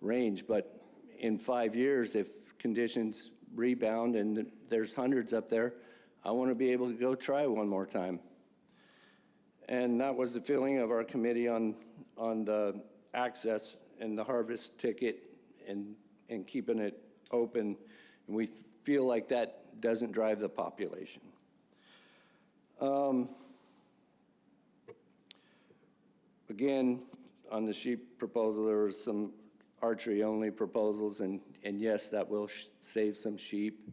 range, but in 5 years, if conditions rebound and there's hundreds up there, I want to be able to go try one more time. And that was the feeling of our committee on the access and the harvest ticket and keeping it open. And we feel like that doesn't drive the population. Again, on the sheep proposal, there was some archery-only proposals, and yes, that will save some sheep.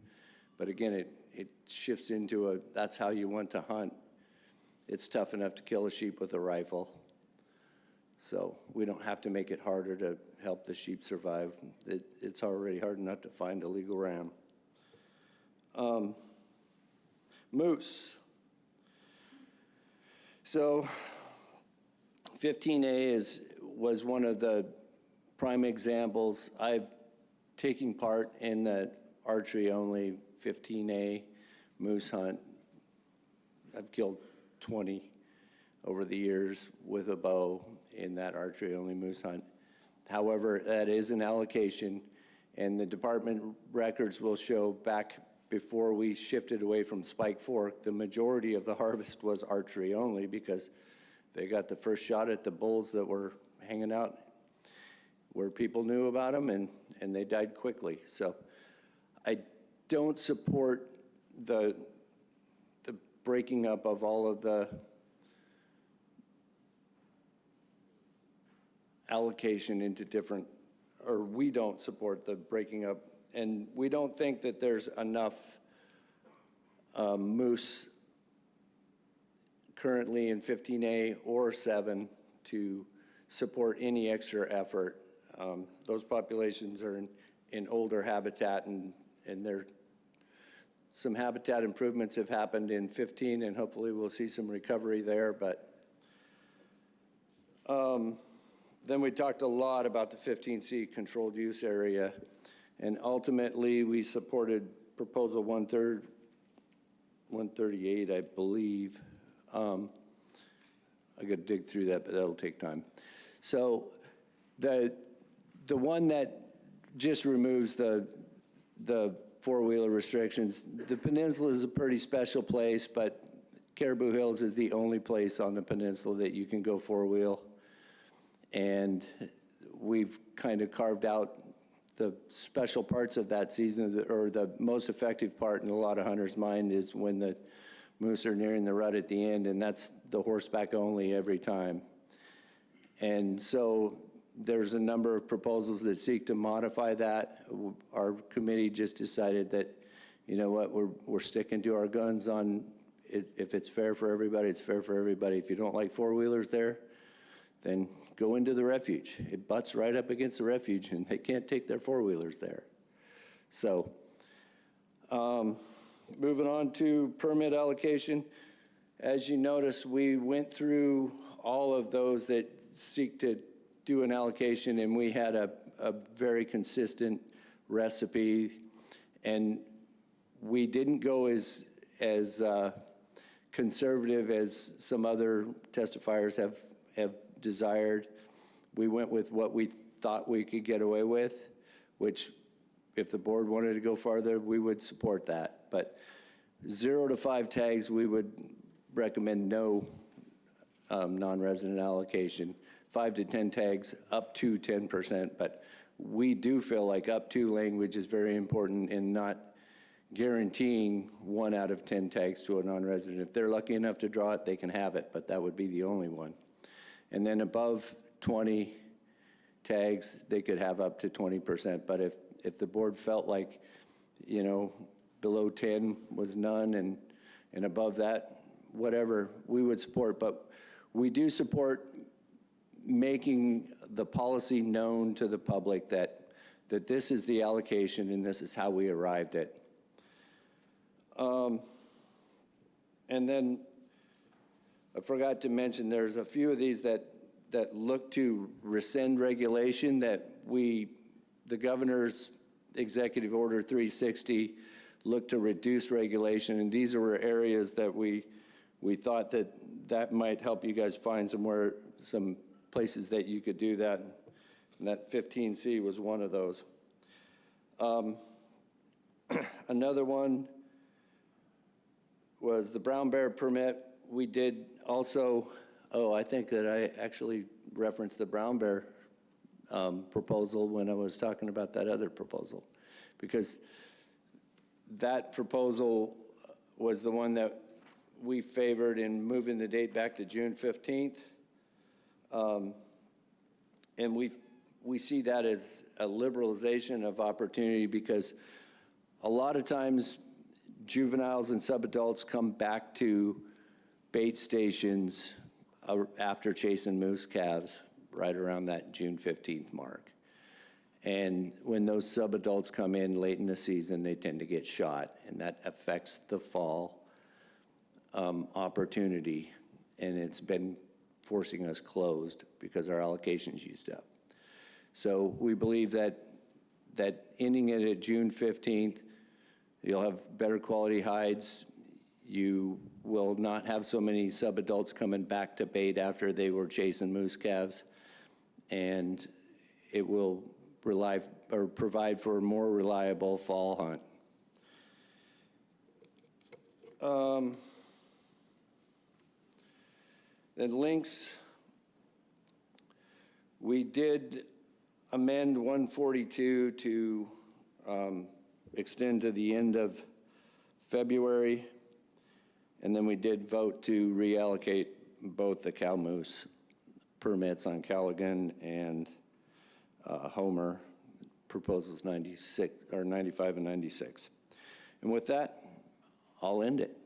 But again, it shifts into that's how you want to hunt. It's tough enough to kill a sheep with a rifle. So we don't have to make it harder to help the sheep survive. It's already hard enough to find a legal ram. Moose. So 15A was one of the prime examples. I've taken part in the archery-only 15A moose hunt. I've killed 20 over the years with a bow in that archery-only moose hunt. However, that is an allocation, and the department records will show back before we shifted away from Spike Fork, the majority of the harvest was archery only because they got the first shot at the bulls that were hanging out where people knew about them, and they died quickly. So I don't support the breaking up of all of the allocation into different, or we don't support the breaking up, and we don't think that there's enough moose currently in 15A or 7 to support any extra effort. Those populations are in older habitat, and some habitat improvements have happened in 15, and hopefully we'll see some recovery there. But then we talked a lot about the 15C controlled use area, and ultimately we supported proposal 138, I believe. I got to dig through that, but that'll take time. So the one that just removes the four-wheeler restrictions, the peninsula is a pretty special place, but Caribou Hills is the only place on the peninsula that you can go four-wheel. And we've kind of carved out the special parts of that season, or the most effective part in a lot of hunters' mind is when the moose are nearing the rut at the end, and that's the horseback only every time. And so there's a number of proposals that seek to modify that. Our committee just decided that, you know what, we're sticking to our guns on it. If it's fair for everybody, it's fair for everybody. If you don't like four-wheelers there, then go into the refuge. It butts right up against the refuge, and they can't take their four-wheelers there. So moving on to permit allocation. As you notice, we went through all of those that seek to do an allocation, and we had a very consistent recipe, and we didn't go as conservative as some other testifiers have desired. We went with what we thought we could get away with, which if the board wanted to go farther, we would support that. But 0 to 5 tags, we would recommend no non-resident allocation. 5 to 10 tags, up to 10%, but we do feel like up to language is very important in not guaranteeing 1 out of 10 tags to a non-resident. If they're lucky enough to draw it, they can have it, but that would be the only one. And then above 20 tags, they could have up to 20%, but if the board felt like, you know, below 10 was none, and above that, whatever, we would support. But we do support making the policy known to the public that this is the allocation and this is how we arrived at. And then I forgot to mention, there's a few of these that look to rescind regulation that the governor's executive order 360 looked to reduce regulation, and these were areas that we thought that might help you guys find some places that you could do that, and that 15C was one of those. Another one was the brown bear permit we did also, I think that I actually referenced the brown bear proposal when I was talking about that other proposal, because that proposal was the one that we favored in moving the date back to June 15th. And we see that as a liberalization of opportunity, because a lot of times juveniles and subadults come back to bait stations after chasing moose calves right around that June 15th mark. And when those subadults come in late in the season, they tend to get shot, and that affects the fall opportunity, and it's been forcing us closed because our allocation's used up. So we believe that ending it at June 15th, you'll have better quality hides. You will not have so many subadults coming back to bait after they were chasing moose calves, and it will provide for a more reliable fall hunt. Then links, we did amend 142 to extend to the end of February, and then we did vote to reallocate both the cow moose permits on Callaghan and Homer, proposals 95 and 96. And with that, I'll end it.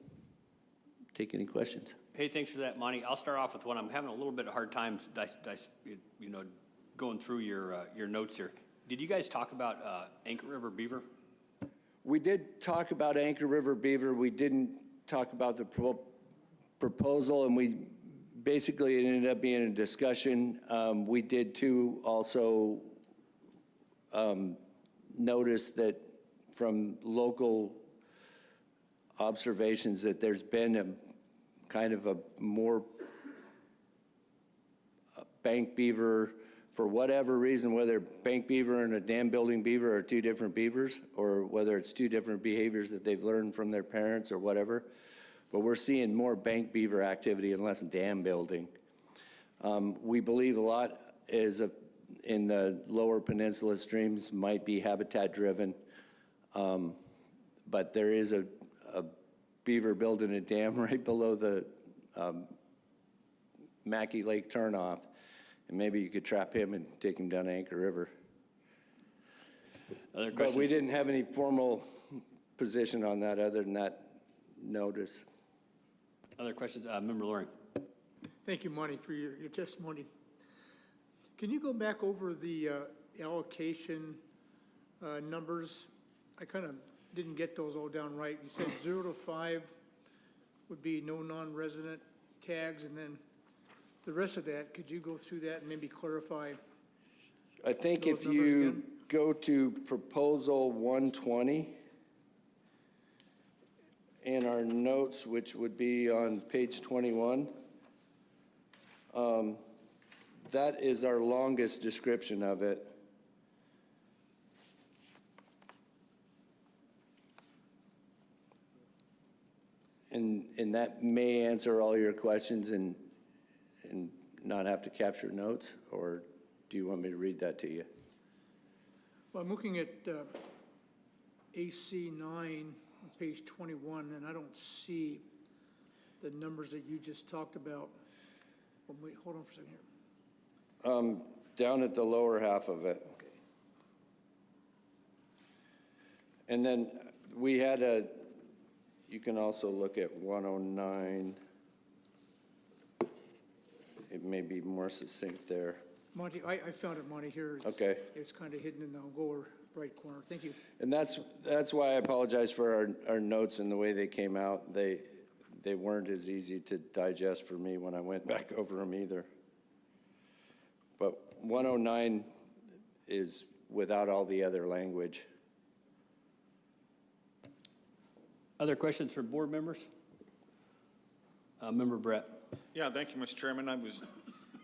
Take any questions. Hey, thanks for that, Monty. I'll start off with one. I'm having a little bit of a hard time, going through your notes here. Did you guys talk about Anchor River beaver? We did talk about Anchor River beaver. We didn't talk about the proposal, and we basically it ended up being a discussion. We did too also notice that from local observations that there's been a kind of a more bank beaver, for whatever reason, whether bank beaver and a dam building beaver are two different beavers, or whether it's two different behaviors that they've learned from their parents or whatever. But we're seeing more bank beaver activity and less dam building. We believe a lot is in the lower peninsula streams might be habitat driven, but there is a beaver building a dam right below the Mackey Lake turnoff, and maybe you could trap him and take him down Anchor River. Other questions? But we didn't have any formal position on that other than that notice. Other questions? Member Loring. Thank you, Monty, for your testimony. Can you go back over the allocation numbers? I kind of didn't get those all down right. You said 0 to 5 would be no non-resident tags, and then the rest of that, could you go through that and maybe clarify? I think if you go to proposal 120 in our notes, which would be on page 21, that is our longest description of it. And that may answer all your questions and not have to capture notes, or do you want me to read that to you? Well, I'm looking at AC 9 on page 21, and I don't see the numbers that you just talked about. Well, wait, hold on for a second here. Down at the lower half of it. Okay. And then we had you can also look at 109. It may be more succinct there. Monty, I found it, Monty, here. Okay. It's kind of hidden in the lower right corner. Thank you. And that's why I apologize for our notes and the way they came out. They weren't as easy to digest for me when I went back over them either. But 109 is without all the other language. Other questions for board members? Member Brett. Yeah, thank you, Mr. Chairman. I was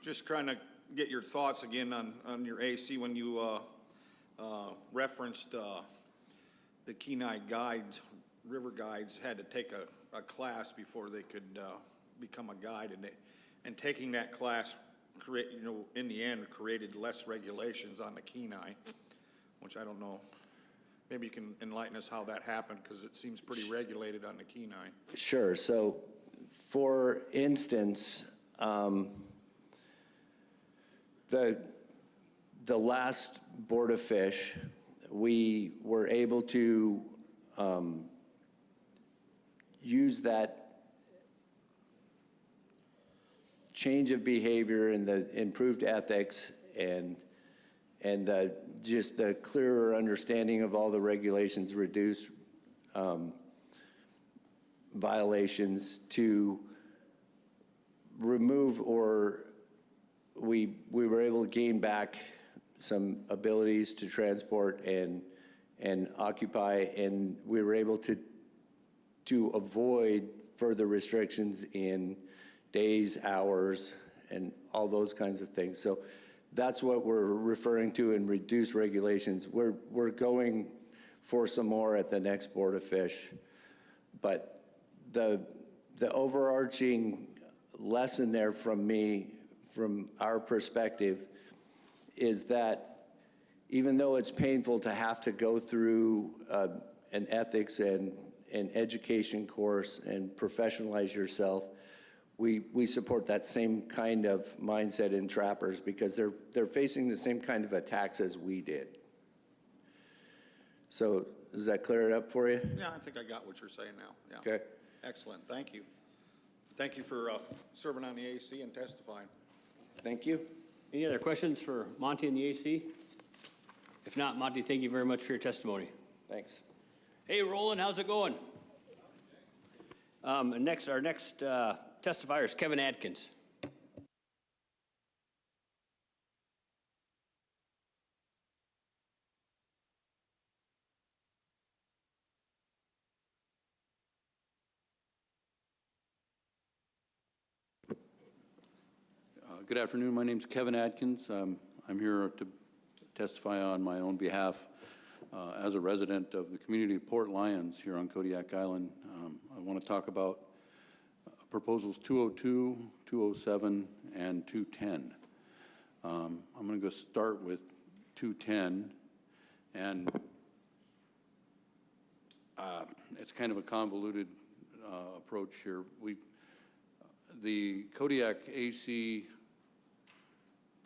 just trying to get your thoughts again on your AC when you referenced the Kenai guides, river guides had to take a class before they could become a guide, and taking that class in the end, created less regulations on the Kenai, which I don't know. Maybe you can enlighten us how that happened, because it seems pretty regulated on the Kenai. Sure. So, for instance, the last Board of Fish, we were able to use that change of behavior and the improved ethics and just the clearer understanding of all the regulations, reduce violations, to remove, or we were able to gain back some abilities to transport and occupy, and we were able to avoid further restrictions in days, hours, and all those kinds of things. So that's what we're referring to in reduced regulations. We're going for some more at the next Board of Fish. But the overarching lesson there from our perspective, is that even though it's painful to have to go through an ethics and an education course and professionalize yourself, we support that same kind of mindset in trappers, because they're facing the same kind of attacks as we did. So does that clear it up for you? Yeah, I think I got what you're saying now. Yeah. Okay. Excellent, thank you. Thank you for serving on the AC and testifying. Thank you. Any other questions for Monty and the AC? If not, Monty, thank you very much for your testimony. Thanks. Hey, Roland, how's it going? Our next testifier is Kevin Adkins. Good afternoon. My name's Kevin Adkins. I'm here to testify on my own behalf as a resident of the community of Port Lions here on Kodiak Island. I want to talk about proposals 202, 207, and 210. I'm going to go start with 210, and it's kind of a convoluted approach here. The Kodiak AC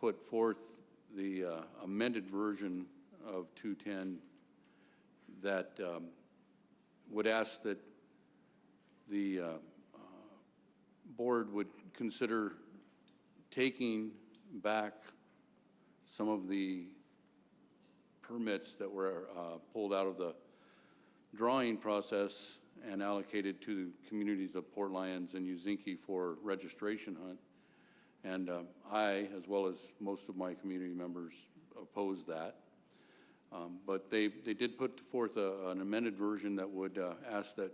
put forth the amended version of 210 that would ask that the board would consider taking back some of the permits that were pulled out of the drawing process and allocated to the communities of Port Lions and Uzinki for registration hunt. And I, as well as most of my community members, opposed that. But they did put forth an amended version that would ask that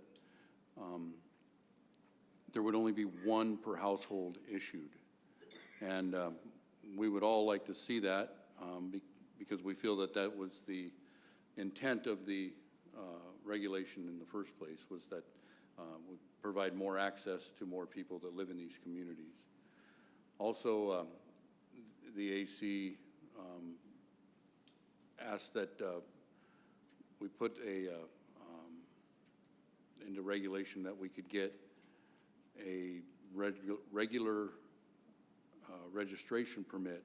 there would only be one per household issued. And we would all like to see that because we feel that that was the intent of the regulation in the first place, was that would provide more access to more people that live in these communities. Also, the AC asked that we put into regulation that we could get a regular registration permit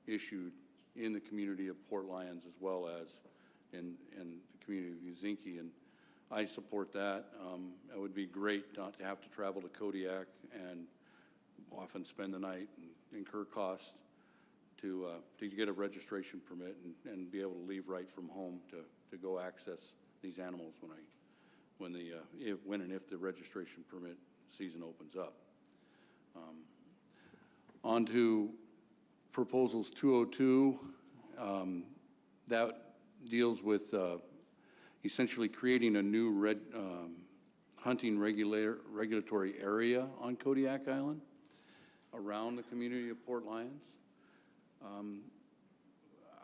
issued in the community of Port Lions as well as in the community of Uzinki, and I support that. It would be great not to have to travel to Kodiak and often spend the night and incur costs to get a registration permit and be able to leave right from home to go access these animals when and if the registration permit season opens up. On to proposals 202. That deals with essentially creating a new hunting regulatory area on Kodiak Island around the community of Port Lions.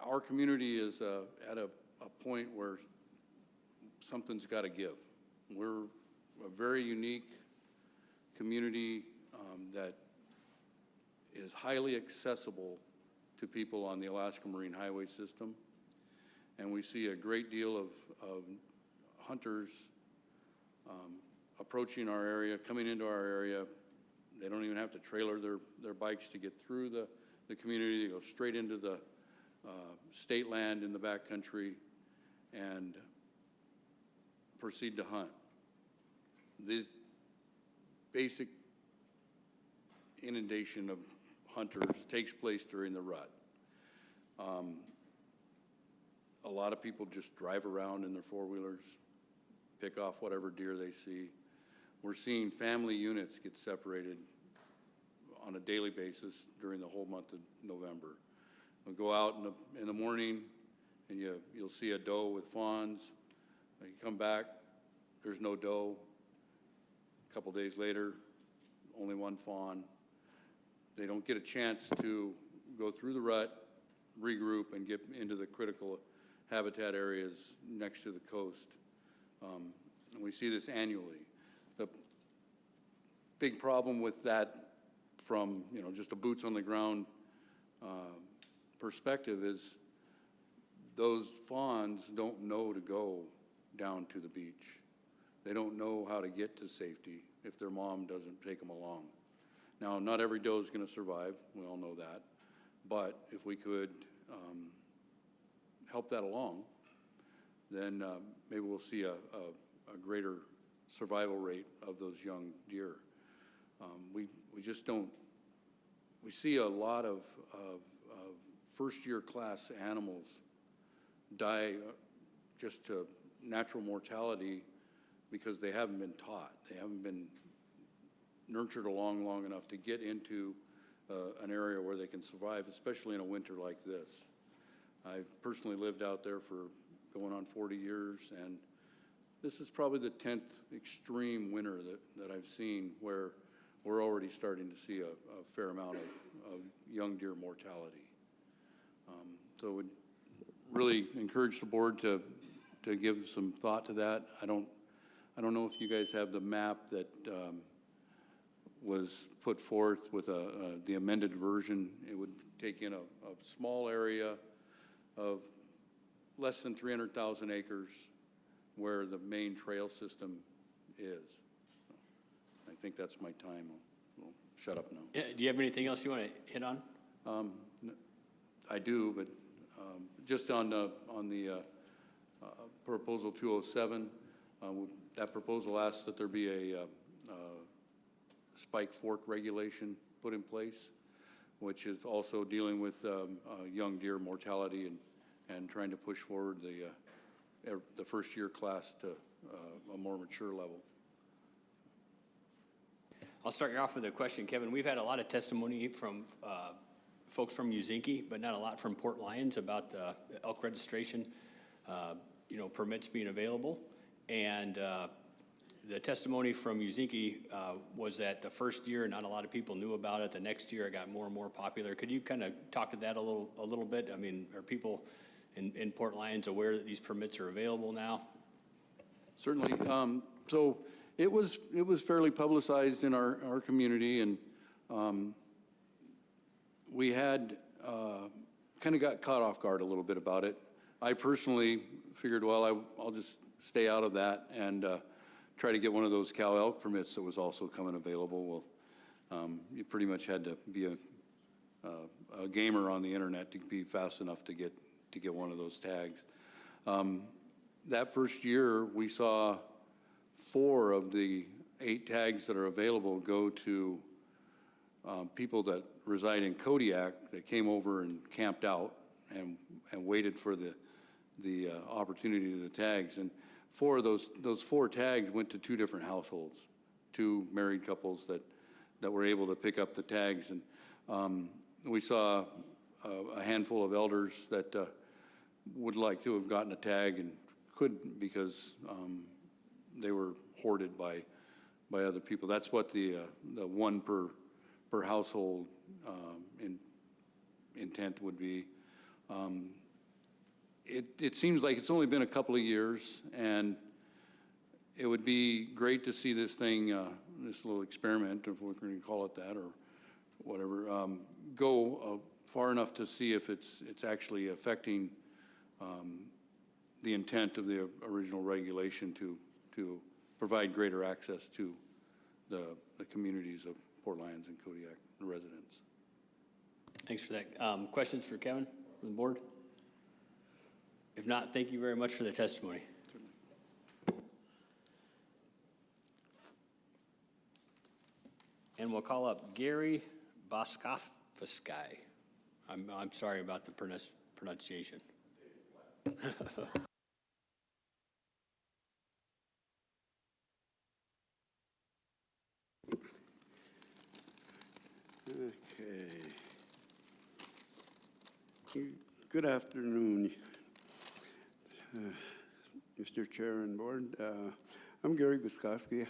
Our community is at a point where something's got to give. We're a very unique community that is highly accessible to people on the Alaska Marine Highway System. And we see a great deal of hunters approaching our area, coming into our area. They don't even have to trailer their bikes to get through the community. They go straight into the state land in the backcountry and proceed to hunt. This basic inundation of hunters takes place during the rut. A lot of people just drive around in their four-wheelers, pick off whatever deer they see. We're seeing family units get separated on a daily basis during the whole month of November. We'll go out in the morning, and you'll see a doe with fawns. You come back, there's no doe. A couple days later, only one fawn. They don't get a chance to go through the rut, regroup, and get into the critical habitat areas next to the coast. And we see this annually. The big problem with that from, just a boots on the ground perspective is those fawns don't know to go down to the beach. They don't know how to get to safety if their mom doesn't take them along. Now, not every doe is going to survive. We all know that. But if we could help that along, then maybe we'll see a greater survival rate of those young deer. We just don't. We see a lot of first-year class animals die just to natural mortality because they haven't been taught. They haven't been nurtured along long enough to get into an area where they can survive, especially in a winter like this. I've personally lived out there for going on 40 years, and this is probably the 10th extreme winter that I've seen where we're already starting to see a fair amount of young deer mortality. So would really encourage the board to give some thought to that. I don't know if you guys have the map that was put forth with the amended version. It would take in a small area of less than 300,000 acres where the main trail system is. I think that's my time. I'll shut up now. Yeah, do you have anything else you want to hit on? I do, but just on the proposal 207, that proposal asks that there be a spike fork regulation put in place, which is also dealing with young deer mortality and trying to push forward the first year class to a more mature level. I'll start you off with a question, Kevin. We've had a lot of testimony from folks from Uzinki, but not a lot from Port Lions about the elk registration, permits being available. And the testimony from Uzinki was that the first year, not a lot of people knew about it. The next year, it got more and more popular. Could you kind of talk to that a little bit? I mean, are people in Port Lions aware that these permits are available now? Certainly. So it was fairly publicized in our community, and we had kind of got caught off guard a little bit about it. I personally figured, well, I'll just stay out of that and try to get one of those cow elk permits that was also coming available. Well, you pretty much had to be a gamer on the internet to be fast enough to get one of those tags. That first year, we saw 4 of the 8 tags that are available go to people that reside in Kodiak that came over and camped out and waited for the opportunity of the tags. And 4 of those 4 tags went to 2 different households, 2 married couples that were able to pick up the tags. And we saw a handful of elders that would like to have gotten a tag and couldn't because they were hoarded by other people. That's what the 1 per household intent would be. It seems like it's only been a couple of years, and it would be great to see this thing this little experiment, if we're going to call it that or whatever, go far enough to see if it's actually affecting the intent of the original regulation to provide greater access to the communities of Port Lions and Kodiak residents. Thanks for that. Questions for Kevin from the board? If not, thank you very much for the testimony. And we'll call up Gary Boskofsky. I'm sorry about the pronunciation. Okay. Good afternoon, Mr. Chair and Board. I'm Gary Boskowski. I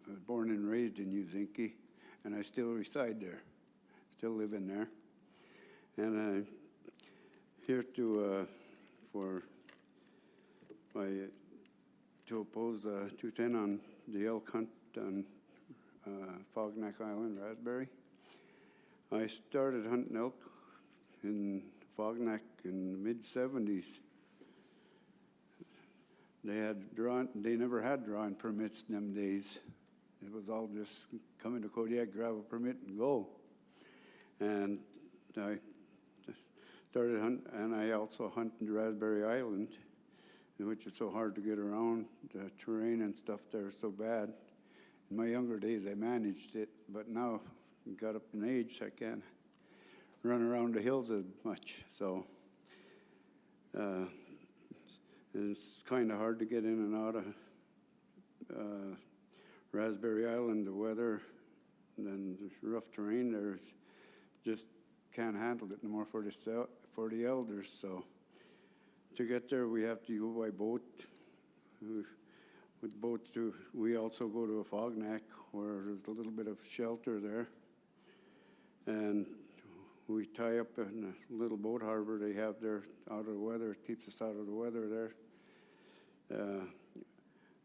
was born and raised in Uzinki, and I still reside there, still live in there. And I'm here to oppose 210 on the elk hunt on Fognac Island, Raspberry. I started hunting elk in Fognac in the mid-70s. They never had drawing permits in them days. It was all just come into Kodiak, grab a permit and go. And I started hunting, and I also hunt in Raspberry Island, which is so hard to get around. The terrain and stuff there is so bad. In my younger days, I managed it, but now I got up in age, I can't run around the hills as much. So it's kind of hard to get in and out of Raspberry Island. The weather and the rough terrain there's just can't handle it no more for the elders. So to get there, we have to go by boat. With boats too, we also go to a Fognac where there's a little bit of shelter there, and we tie up in a little boat harbor they have there out of the weather. It keeps us out of the weather there.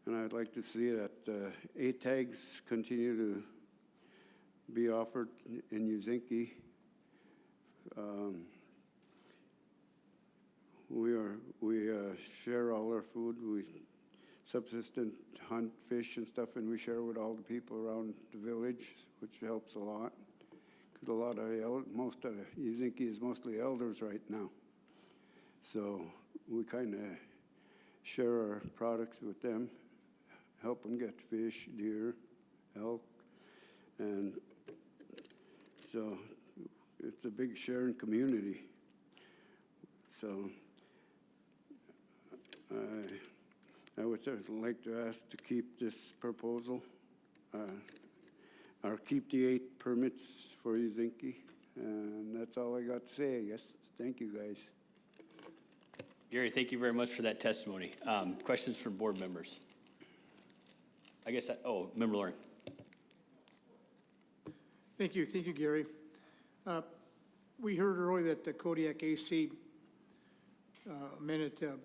And I'd like to see that 8 tags continue to be offered in Uzinki. We share all our food. We subsistent hunt, fish and stuff, and we share with all the people around the village, which helps a lot. Because most of Uzinki is mostly elders right now. So we kind of share our products with them, help them get fish, deer, elk, and so it's a big sharing community. So I would certainly like to ask to keep this proposal, or keep the 8 permits for Uzinki. And that's all I got to say, I guess. Thank you, guys. Gary, thank you very much for that testimony. Questions from board members? I guess, Member Loring. Thank you, Gary. We heard earlier that the Kodiak AC amended to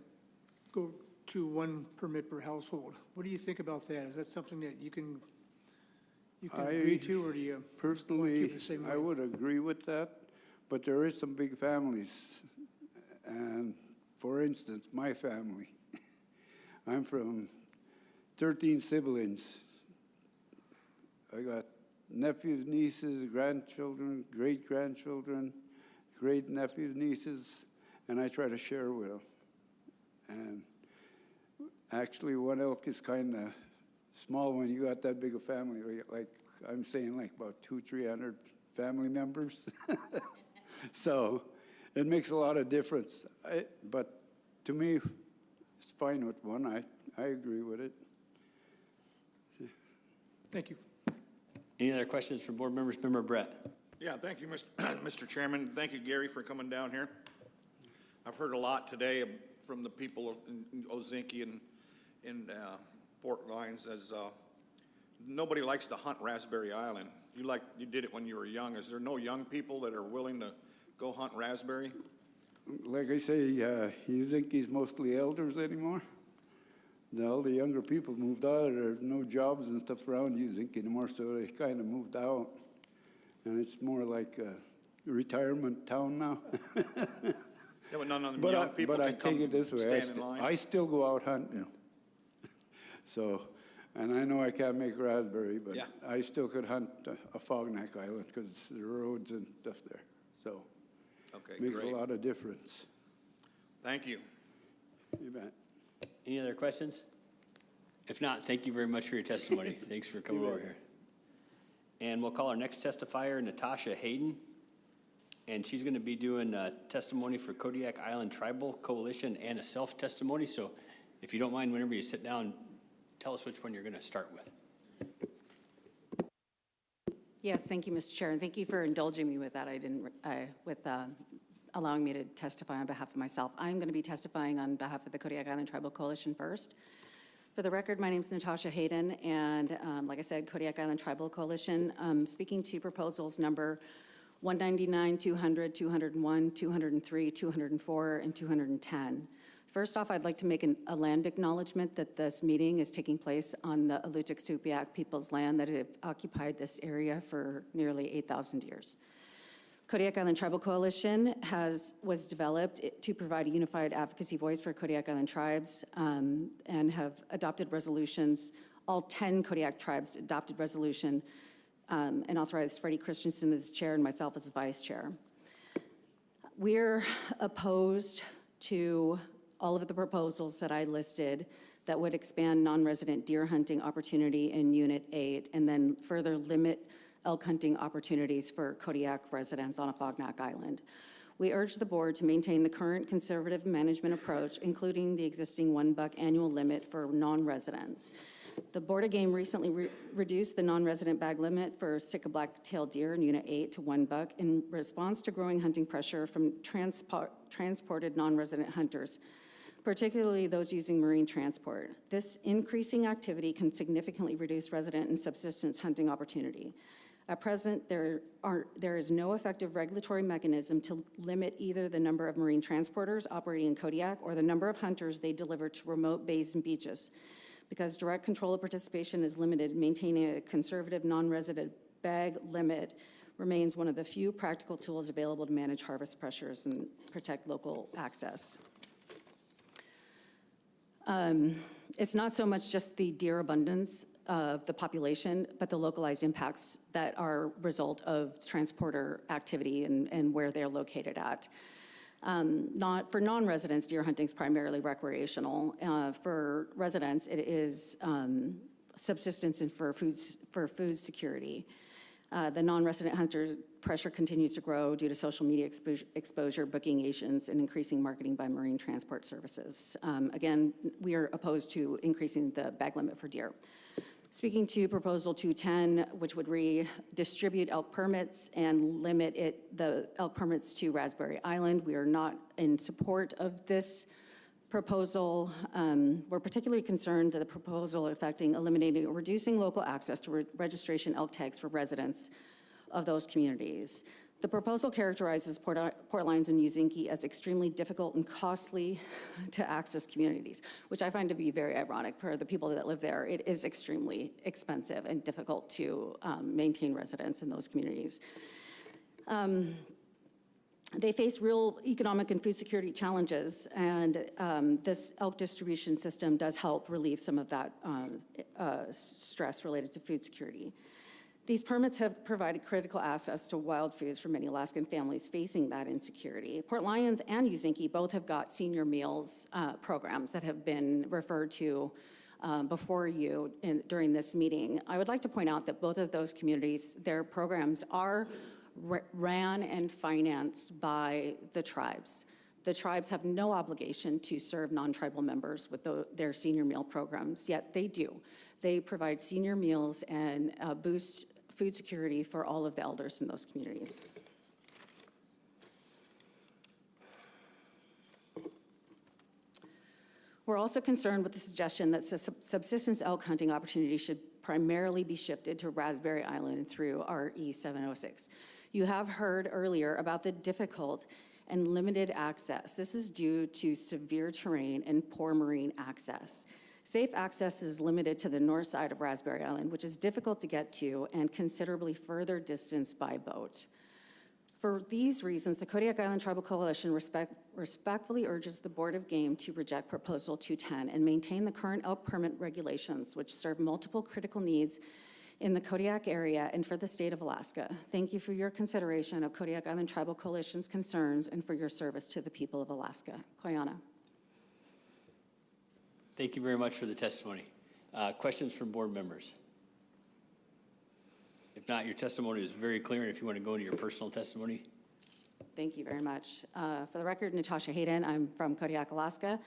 go to 1 permit per household. What do you think about that? Is that something that you can agree to, or do you personally, keep it the same way? I would agree with that, but there is some big families. And for instance, my family, I'm from 13 siblings. I got nephews, nieces, grandchildren, great-grandchildren, great-nephews, nieces, and I try to share with them. And actually, 1 elk is kind of small when you got that big a family. Like I'm saying, like about 200-300 family members. So it makes a lot of difference. But to me, it's fine with 1. I agree with it. Thank you. Any other questions from board members? Member Brett. Yeah, thank you, Mr. Chairman. Thank you, Gary, for coming down here. I've heard a lot today from the people in Uzinki and in Port Lions, as nobody likes to hunt Raspberry Island. You did it when you were young. Is there no young people that are willing to go hunt Raspberry? Like I say, Uzinki's mostly elders anymore. All the younger people moved out. There's no jobs and stuff around Uzinc anymore, so they kind of moved out. And it's more like a retirement town now. Yeah, but none of them young people But I can come take it this way, stand in line. I still go out hunting. So, and I know I can't make raspberry, but Yeah. I still could hunt a Fognac Island because the roads and stuff there. So, Okay, makes great. a lot of difference. Thank you. You bet. Any other questions? If not, thank you very much for your testimony. Thanks for coming over here. And we'll call our next testifier Natasha Hayden. And she's going to be doing testimony for Kodiak Island Tribal Coalition and a self-testimony. So if you don't mind, whenever you sit down, tell us which one you're going to start with. Yes, thank you, Mr. Chair, and thank you for indulging me with that. Allowing me to testify on behalf of myself. I'm going to be testifying on behalf of the Kodiak Island Tribal Coalition first. For the record, my name is Natasha Hayden, and like I said, Kodiak Island Tribal Coalition. Speaking to proposals number 199, 200, 201, 203, 204, and 210. First off, I'd like to make a land acknowledgement that this meeting is taking place on the Alutiiq people's land that have occupied this area for nearly 8,000 years. Kodiak Island Tribal Coalition was developed to provide a unified advocacy voice for Kodiak Island tribes and have adopted resolutions. All 10 Kodiak tribes adopted resolution and authorized Freddie Christensen as chair and myself as vice chair. We're opposed to all of the proposals that I listed that would expand non-resident deer hunting opportunity in Unit 8 and then further limit elk hunting opportunities for Kodiak residents on Fognac Island. We urge the board to maintain the current conservative management approach, including the existing 1 buck annual limit for non-residents. The Board of Game recently reduced the non-resident bag limit for Sitka black-tailed deer in Unit 8 to 1 buck in response to growing hunting pressure from transported non-resident hunters, particularly those using marine transport. This increasing activity can significantly reduce resident and subsistence hunting opportunity. At present, there is no effective regulatory mechanism to limit either the number of marine transporters operating in Kodiak or the number of hunters they deliver to remote bays and beaches. Because direct control of participation is limited, maintaining a conservative non-resident bag limit remains one of the few practical tools available to manage harvest pressures and protect local access. It's not so much just the deer abundance of the population, but the localized impacts that are a result of transporter activity and where they're located at. For non-residents, deer hunting is primarily recreational. For residents, it is subsistence and for food security. The non-resident hunter pressure continues to grow due to social media exposure, booking agents, and increasing marketing by marine transport services. Again, we are opposed to increasing the bag limit for deer. Speaking to Proposal 210, which would redistribute elk permits and limit the elk permits to Raspberry Island, we are not in support of this proposal. We're particularly concerned that the proposal affecting eliminating or reducing local access to registration elk tags for residents of those communities. The proposal characterizes Port Lions and Uzinki as extremely difficult and costly to access communities, which I find to be very ironic for the people that live there. It is extremely expensive and difficult to maintain residents in those communities. They face real economic and food security challenges, and this elk distribution system does help relieve some of that stress related to food security. These permits have provided critical access to wild foods for many Alaskan families facing that insecurity. Port Lions and Uzinki both have got senior meals programs that have been referred to before you during this meeting. I would like to point out that both of those communities, their programs are ran and financed by the tribes. The tribes have no obligation to serve non-tribal members with their senior meal programs, yet they do. They provide senior meals and boost food security for all of the elders in those communities. We're also concerned with the suggestion that subsistence elk hunting opportunities should primarily be shifted to Raspberry Island through RE 706. You have heard earlier about the difficult and limited access. This is due to severe terrain and poor marine access. Safe access is limited to the north side of Raspberry Island, which is difficult to get to and considerably further distanced by boat. For these reasons, the Kodiak Island Tribal Coalition respectfully urges the Board of Game to reject Proposal 210 and maintain the current elk permit regulations, which serve multiple critical needs in the Kodiak area and for the state of Alaska. Thank you for your consideration of Kodiak Island Tribal Coalition's concerns and for your service to the people of Alaska. Koyana. Thank you very much for the testimony. Questions from board members? If not, your testimony is very clear, and if you want to go into your personal testimony. Thank you very much. For the record, Natasha Hayden, I'm from Kodiak, Alaska.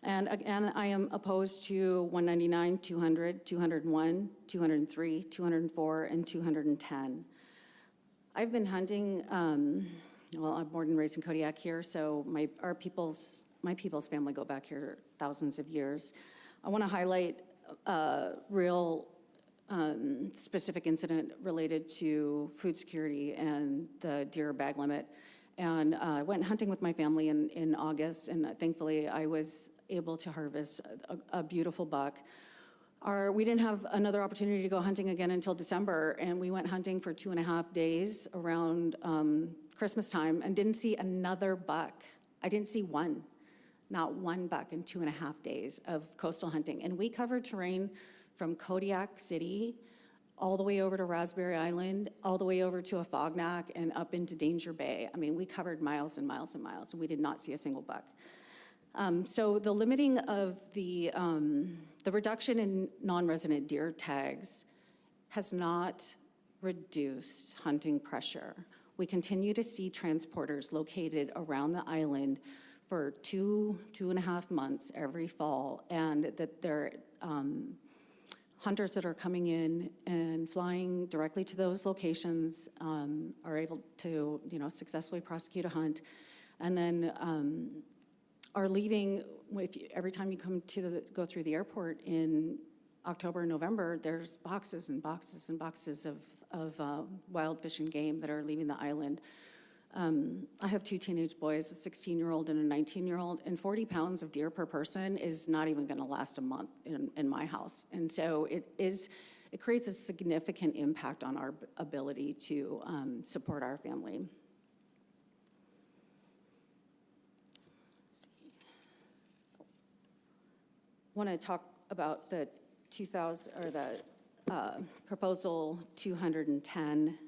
And again, I am opposed to 199, 200, 201, 203, 204, and 210. I've been hunting, well, I'm born and raised in Kodiak here, so my people's family go back here thousands of years. I want to highlight a real specific incident related to food security and the deer bag limit. And I went hunting with my family in August, and thankfully I was able to harvest a beautiful buck. We didn't have another opportunity to go hunting again until December, and we went hunting for 2.5 days around Christmas time and didn't see another buck. I didn't see one, not one buck in 2.5 days of coastal hunting. And we covered terrain from Kodiak City all the way over to Raspberry Island, all the way over to Afognak and up into Danger Bay. I mean, we covered miles and miles and miles, and we did not see a single buck. So the limiting of the reduction in non-resident deer tags has not reduced hunting pressure. We continue to see transporters located around the island for 2.5 months every fall, and that they're hunters that are coming in and flying directly to those locations are able to, successfully prosecute a hunt, and then are leaving. Every time you go through the airport in October and November, there's boxes and boxes and boxes of wild fish and game that are leaving the island. I have 2 teenage boys, a 16-year-old and a 19-year-old, and 40 pounds of deer per person is not even going to last a month in my house. And so it creates a significant impact on our ability to support our family. I want to talk about the Proposal 210.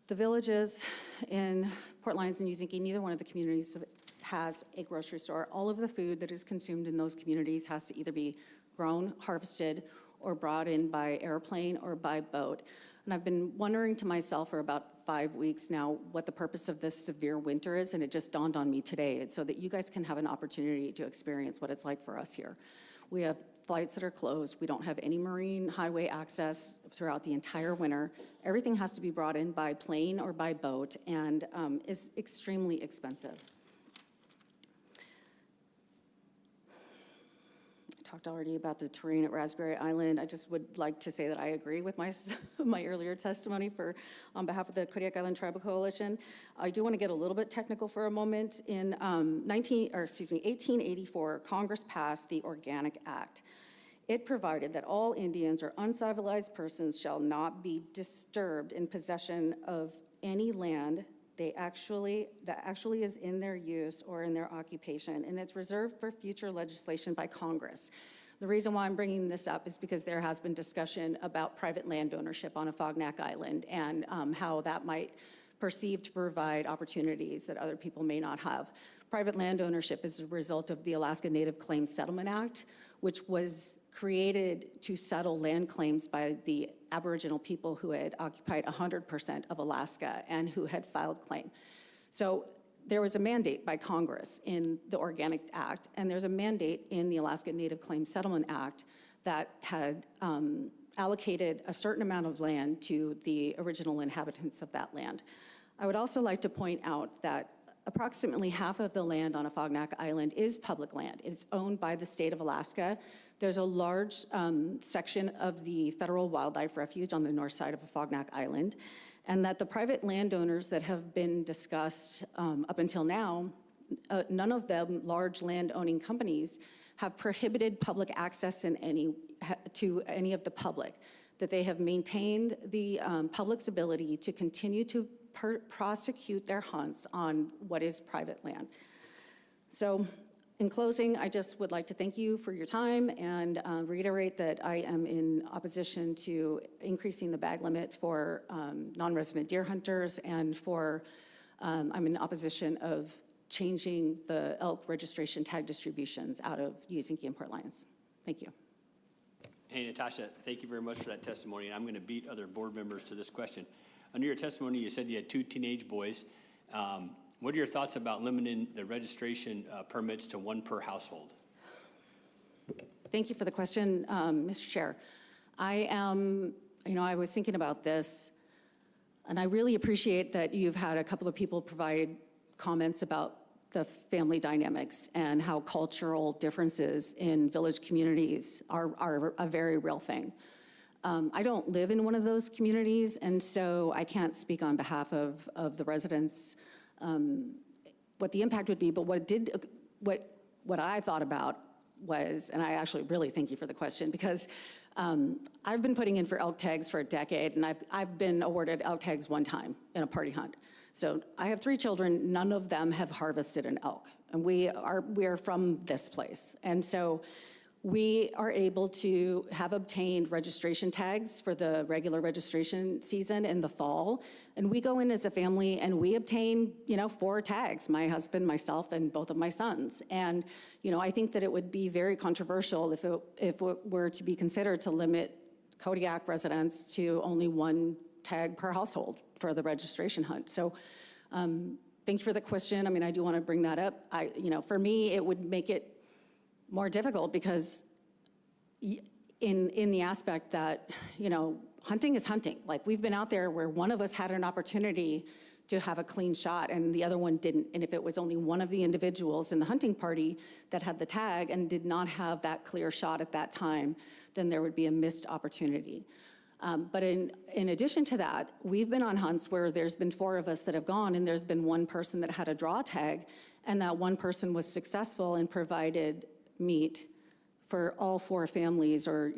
The villages in Port Lions and Uzinki, neither one of the communities has a grocery store. All of the food that is consumed in those communities has to either be grown, harvested, or brought in by airplane or by boat. And I've been wondering to myself for about 5 weeks now what the purpose of this severe winter is, and it just dawned on me today. It's so that you guys can have an opportunity to experience what it's like for us here. We have flights that are closed. We don't have any marine highway access throughout the entire winter. Everything has to be brought in by plane or by boat, and is extremely expensive. Talked already about the terrain at Raspberry Island. I just would like to say that I agree with my earlier testimony on behalf of the Kodiak Island Tribal Coalition. I do want to get a little bit technical for a moment. In 1884, Congress passed the Organic Act. It provided that all Indians or uncivilized persons shall not be disturbed in possession of any land that actually is in their use or in their occupation, and it's reserved for future legislation by Congress. The reason why I'm bringing this up is because there has been discussion about private land ownership on Afognak Island and how that might perceive to provide opportunities that other people may not have. Private land ownership is a result of the Alaska Native Claims Settlement Act, which was created to settle land claims by the Aboriginal people who had occupied 100% of Alaska and who had filed claim. So there was a mandate by Congress in the Organic Act, and there's a mandate in the Alaska Native Claims Settlement Act that had allocated a certain amount of land to the original inhabitants of that land. I would also like to point out that approximately half of the land on Afognak Island is public land. It's owned by the state of Alaska. There's a large section of the Federal Wildlife Refuge on the north side of Afognak Island, and that the private landowners that have been discussed up until now, none of them large land-owning companies have prohibited public access to any of the public, that they have maintained the public's ability to continue to prosecute their hunts on what is private land. So in closing, I just would like to thank you for your time and reiterate that I am in opposition to increasing the bag limit for non-resident deer hunters, and I'm in opposition of changing the elk registration tag distributions out of Untitled and Port Lions. Thank you. Hey, Natasha, thank you very much for that testimony. I'm going to beat other board members to this question. Under your testimony, you said you had 2 teenage boys. What are your thoughts about limiting the registration permits to 1 per household? Thank you for the question, Mr. Chair. I was thinking about this, and I really appreciate that you've had a couple of people provide comments about the family dynamics and how cultural differences in village communities are a very real thing. I don't live in one of those communities, and so I can't speak on behalf of the residents what the impact would be, but what I thought about was, and I actually really thank you for the question, because I've been putting in for elk tags for a decade, and I've been awarded elk tags 1 time in a party hunt. So I have 3 children, none of them have harvested an elk, and we are from this place. And so we are able to have obtained registration tags for the regular registration season in the fall. And we go in as a family and we obtain, 4 tags, my husband, myself, and both of my sons. And, I think that it would be very controversial if it were to be considered to limit Kodiak residents to only 1 tag per household for the registration hunt. So thank you for the question. I mean, I do want to bring that up. For me, it would make it more difficult because in the aspect that, hunting is hunting. Like, we've been out there where one of us had an opportunity to have a clean shot and the other one didn't. And if it was only one of the individuals in the hunting party that had the tag and did not have that clear shot at that time, then there would be a missed opportunity. But in addition to that, we've been on hunts where there's been 4 of us that have gone and there's been 1 person that had a draw tag, and that 1 person was successful and provided meat for all 4 families, or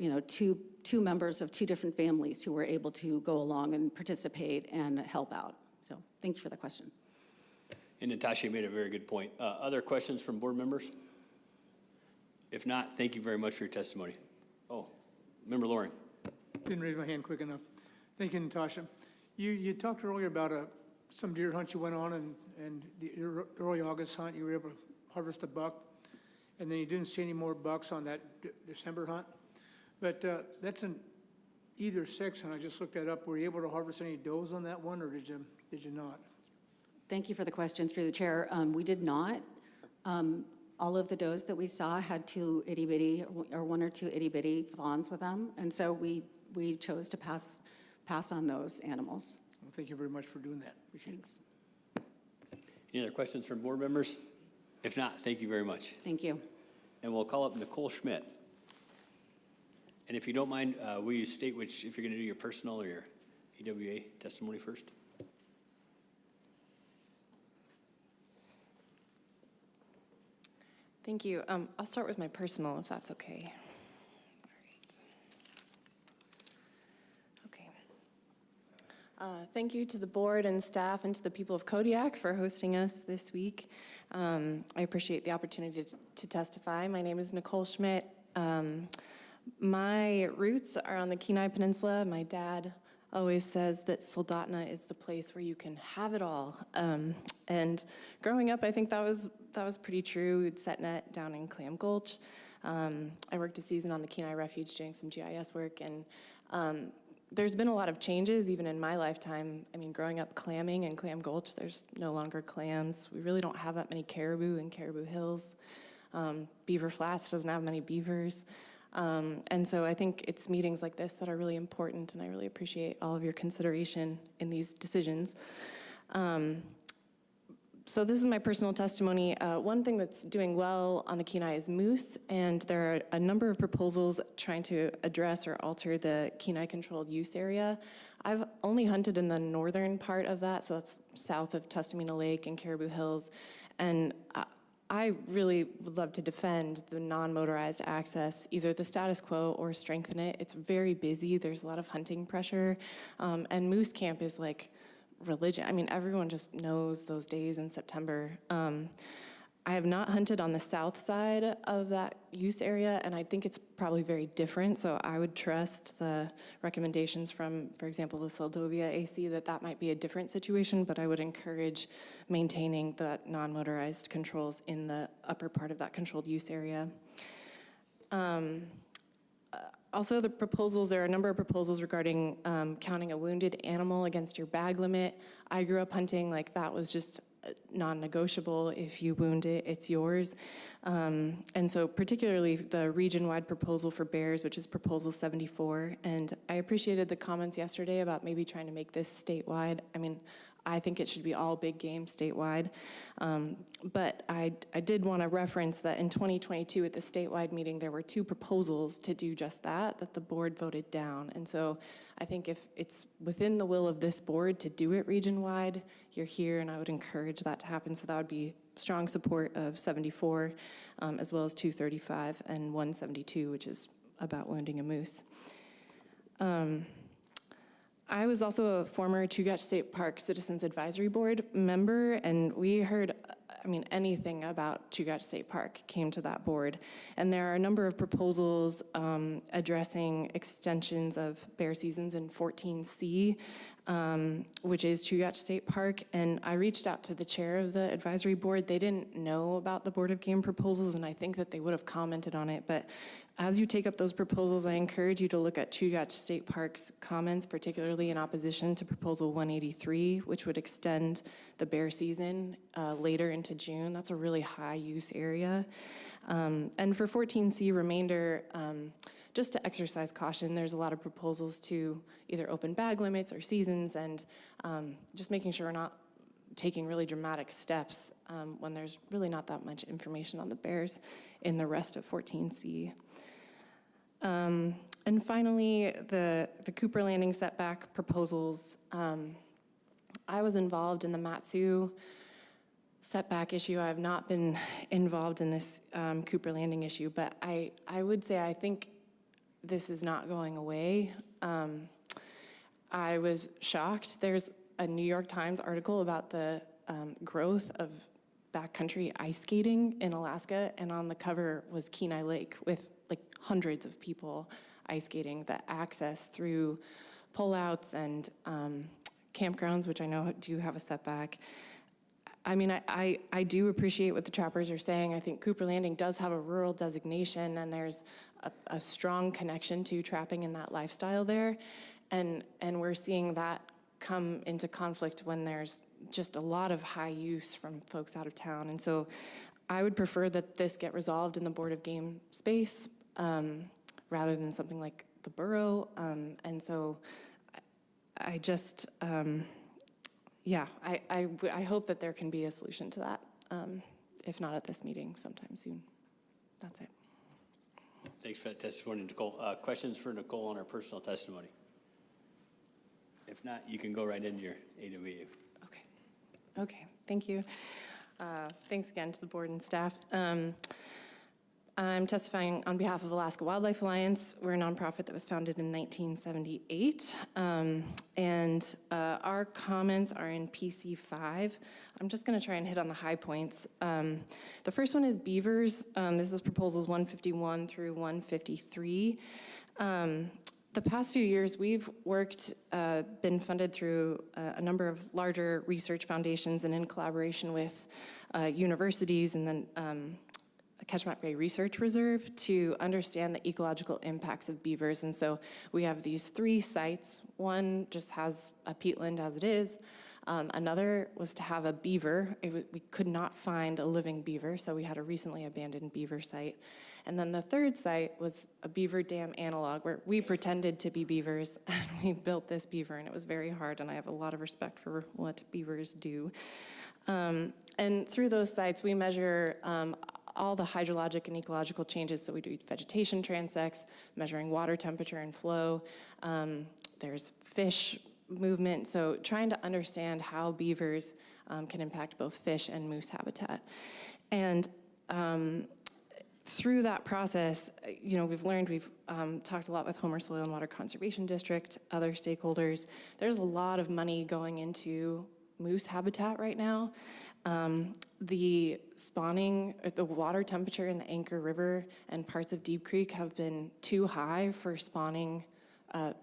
two members of 2 different families who were able to go along and participate and help out. So thank you for the question. And Natasha made a very good point. Other questions from board members? If not, thank you very much for your testimony. Oh, Member Loring. Didn't raise my hand quick enough. Thank you, Natasha. You talked earlier about some deer hunt you went on, and the early August hunt, you were able to harvest a buck, and then you didn't see any more bucks on that December hunt. But that's an either sex hunt. I just looked that up. Were you able to harvest any does on that one, or did you not? Thank you for the question through the chair. We did not. All of the does that we saw had 2 itty-bitty, or 1 or 2 itty-bitty fawns with them, and so we chose to pass on those animals. Well, thank you very much for doing that. Thanks. Any other questions from board members? If not, thank you very much. Thank you. And we'll call up Nicole Schmidt. And if you don't mind, will you state if you're going to do your personal or your EWA testimony first? Thank you. I'll start with my personal, if that's okay. Thank you to the board and staff and to the people of Kodiak for hosting us this week. I appreciate the opportunity to testify. My name is Nicole Schmidt. My roots are on the Kenai Peninsula. My dad always says that Soldotna is the place where you can have it all. And growing up, I think that was pretty true. We'd set net down in Clam Gulch. I worked a season on the Kenai Refuge doing some GIS work, and there's been a lot of changes even in my lifetime. I mean, growing up clamming in Clam Gulch, there's no longer clams. We really don't have that many caribou in Caribou Hills. Beaver Flats doesn't have many beavers. And so I think it's meetings like this that are really important, and I really appreciate all of your consideration in these decisions. So this is my personal testimony. One thing that's doing well on the Kenai is moose, and there are a number of proposals trying to address or alter the Kenai controlled use area. I've only hunted in the northern part of that, so that's south of Tustamina Lake and Caribou Hills, and I really would love to defend the non-motorized access, either the status quo or strengthen it. It's very busy. There's a lot of hunting pressure. And Moose Camp is like religion. I mean, everyone just knows those days in September. I have not hunted on the south side of that use area, and I think it's probably very different, so I would trust the recommendations from, for example, the Soldovia AC, that might be a different situation, but I would encourage maintaining the non-motorized controls in the upper part of that controlled use area. Also, the proposals, there are a number of proposals regarding counting a wounded animal against your bag limit. I grew up hunting, like that was just non-negotiable. If you wound it, it's yours. And so particularly the region-wide proposal for bears, which is proposal 74. And I appreciated the comments yesterday about maybe trying to make this statewide. I mean, I think it should be all big game statewide. But I did want to reference that in 2022 at the statewide meeting, there were 2 proposals to do just that the board voted down. And so I think if it's within the will of this board to do it region-wide, you're here, and I would encourage that to happen. So that would be strong support of 74, as well as 235 and 172, which is about wounding a moose. I was also a former Chugach State Park Citizens Advisory Board member, and we heard, anything about Chugach State Park came to that board. And there are a number of proposals addressing extensions of bear seasons in 14C, which is Chugach State Park. And I reached out to the chair of the advisory board. They didn't know about the Board of Game proposals, and I think that they would have commented on it. But as you take up those proposals, I encourage you to look at Chugach State Park's comments, particularly in opposition to Proposal 183, which would extend the bear season later into June. That's a really high use area. And for 14C remainder, just to exercise caution, there's a lot of proposals to either open bag limits or seasons, and just making sure we're not taking really dramatic steps when there's really not that much information on the bears in the rest of 14C. And finally, the Cooper Landing setback proposals. I was involved in the Matsu setback issue. I have not been involved in this Cooper Landing issue, but I would say I think this is not going away. I was shocked. There's a New York Times article about the growth of backcountry ice skating in Alaska, and on the cover was Kenai Lake with like hundreds of people ice skating. The access through pullouts and campgrounds, which I know do have a setback. I mean, I do appreciate what the trappers are saying. I think Cooper Landing does have a rural designation, and there's a strong connection to trapping in that lifestyle there. And we're seeing that come into conflict when there's just a lot of high use from folks out of town. And so I would prefer that this get resolved in the Board of Game space rather than something like the borough. And so I just, I hope that there can be a solution to that, if not at this meeting, sometime soon. That's it. Thanks for that testimony, Nicole. Questions for Nicole on her personal testimony? If not, you can go right into your AWU. Okay, thank you. Thanks again to the board and staff. I'm testifying on behalf of Alaska Wildlife Alliance. We're a nonprofit that was founded in 1978. And our comments are in PC 5. I'm just gonna try and hit on the high points. The first one is beavers. This is proposals 151 through 153. The past few years, we've been funded through a number of larger research foundations and in collaboration with universities and then Ketchimat Bay Research Reserve to understand the ecological impacts of beavers. And so we have these 3 sites. One just has a peatland as it is. Another was to have a beaver. We could not find a living beaver, so we had a recently abandoned beaver site. And then the third site was a beaver dam analog where we pretended to be beavers and we built this beaver, and it was very hard, and I have a lot of respect for what beavers do. And through those sites, we measure all the hydrologic and ecological changes. So we do vegetation transects, measuring water temperature and flow. There's fish movement, so trying to understand how beavers can impact both fish and moose habitat. And through that process, we've learned, we've talked a lot with Homer Soil and Water Conservation District, other stakeholders. There's a lot of money going into moose habitat right now. The spawning, the water temperature in the Anchor River and parts of Deep Creek have been too high for spawning,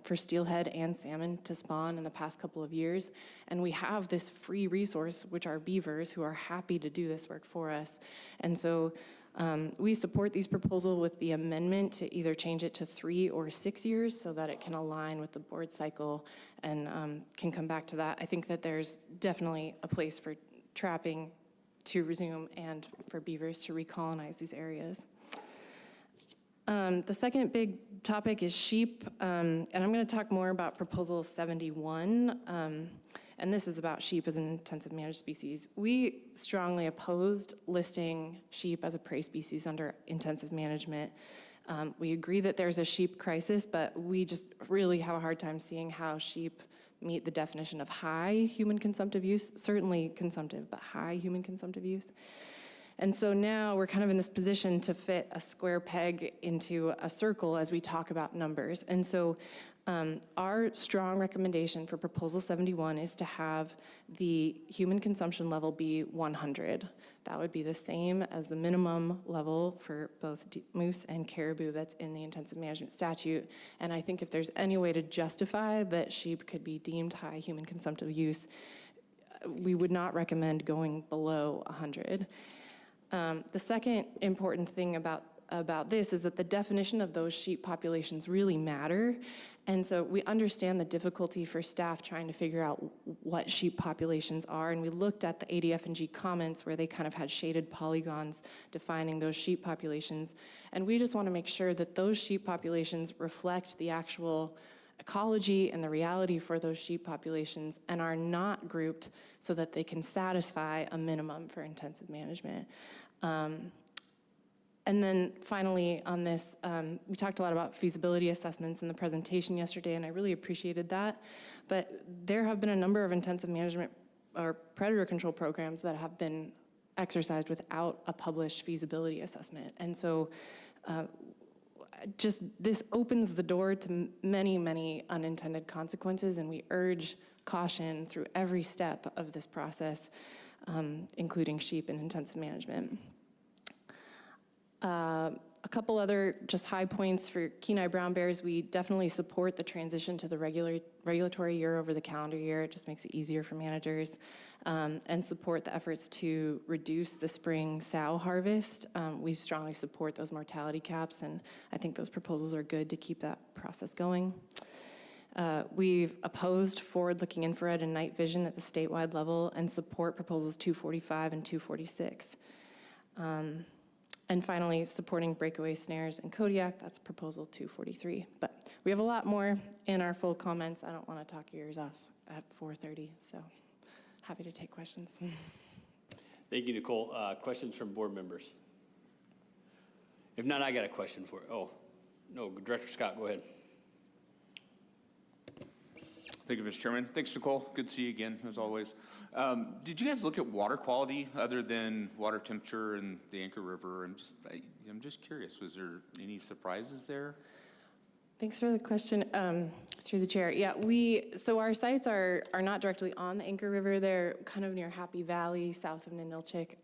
for steelhead and salmon to spawn in the past couple of years. And we have this free resource, which are beavers, who are happy to do this work for us. And so we support these proposals with the amendment to either change it to 3 or 6 years so that it can align with the board cycle and can come back to that. I think that there's definitely a place for trapping to resume and for beavers to recolonize these areas. The second big topic is sheep, and I'm going to talk more about Proposal 71, and this is about sheep as an intensive managed species. We strongly opposed listing sheep as a prey species under intensive management. We agree that there's a sheep crisis, but we just really have a hard time seeing how sheep meet the definition of high human consumptive use, certainly consumptive, but high human consumptive use. And so now we're kind of in this position to fit a square peg into a circle as we talk about numbers. And so our strong recommendation for Proposal 71 is to have the human consumption level be 100. That would be the same as the minimum level for both moose and caribou that's in the intensive management statute. And I think if there's any way to justify that sheep could be deemed high human consumptive use, we would not recommend going below 100. The second important thing about this is that the definition of those sheep populations really matter. And so we understand the difficulty for staff trying to figure out what sheep populations are. And we looked at the ADF&G comments where they kind of had shaded polygons defining those sheep populations. And we just want to make sure that those sheep populations reflect the actual ecology and the reality for those sheep populations and are not grouped so that they can satisfy a minimum for intensive management. And then finally on this, we talked a lot about feasibility assessments in the presentation yesterday, and I really appreciated that. But there have been a number of intensive management or predator control programs that have been exercised without a published feasibility assessment. And so just this opens the door to many, many unintended consequences, and we urge caution through every step of this process, including sheep and intensive management. A couple other just high points for Kenai brown bears. We definitely support the transition to the regulatory year over the calendar year. It just makes it easier for managers, and support the efforts to reduce the spring sow harvest. We strongly support those mortality caps, and I think those proposals are good to keep that process going. We've opposed forward-looking infrared and night vision at the statewide level and support proposals 245 and 246. And finally, supporting breakaway snares and Kodiak, that's proposal 243. But we have a lot more in our full comments. I don't want to talk your ears off at 4:30, so happy to take questions. Thank you, Nicole. Questions from board members? If not, I got a question for you. Oh, no, Director Scott, go ahead. Thank you, Mr. Chairman. Thanks, Nicole. Good to see you again, as always. Did you guys look at water quality other than water temperature in the Anchor River? I'm just curious, was there any surprises there? Thanks for the question, through the chair. Yeah, so our sites are not directly on the Anchor River. They're kind of near Happy Valley, south of Ninilchik.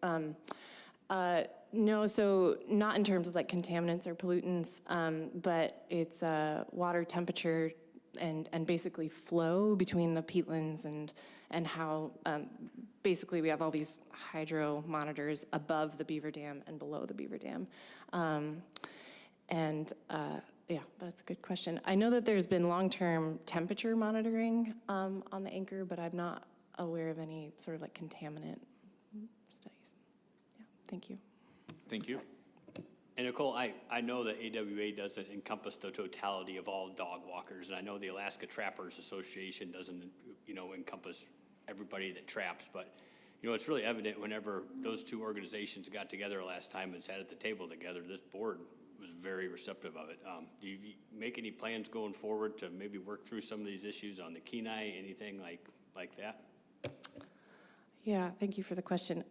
No, so not in terms of like contaminants or pollutants, but it's water temperature and basically flow between the peatlands and how basically we have all these hydro monitors above the beaver dam and below the beaver dam. Yeah, that's a good question. I know that there's been long-term temperature monitoring on the Anchor, but I'm not aware of any sort of like contaminant studies. Yeah, thank you. Thank you. And Nicole, I know that AWA doesn't encompass the totality of all dog walkers, and I know the Alaska Trappers Association doesn't, encompass everybody that traps, but, it's really evident whenever those two organizations got together last time and sat at the table together, this board was very receptive of it. Do you make any plans going forward to maybe work through some of these issues on the Kenai, anything like that? Yeah, thank you for the question.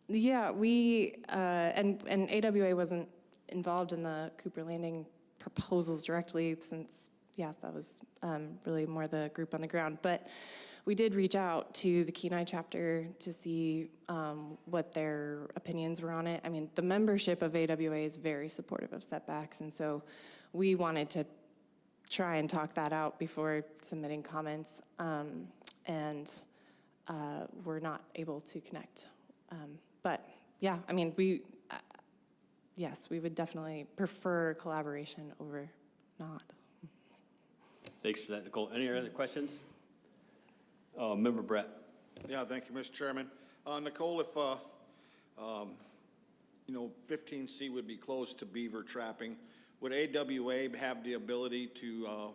Yeah, we, and AWA wasn't involved in the Cooper Landing proposals directly since, yeah, that was really more the group on the ground. But we did reach out to the Kenai chapter to see what their opinions were on it. I mean, the membership of AWA is very supportive of setbacks, and so we wanted to try and talk that out before submitting comments, and we're not able to connect. But yeah, I mean, yes, we would definitely prefer collaboration over not. Thanks for that, Nicole. Any other questions? Member Brett. Yeah, thank you, Mr. Chairman. Nicole, if, 15C would be closed to beaver trapping, would AWA have the ability to,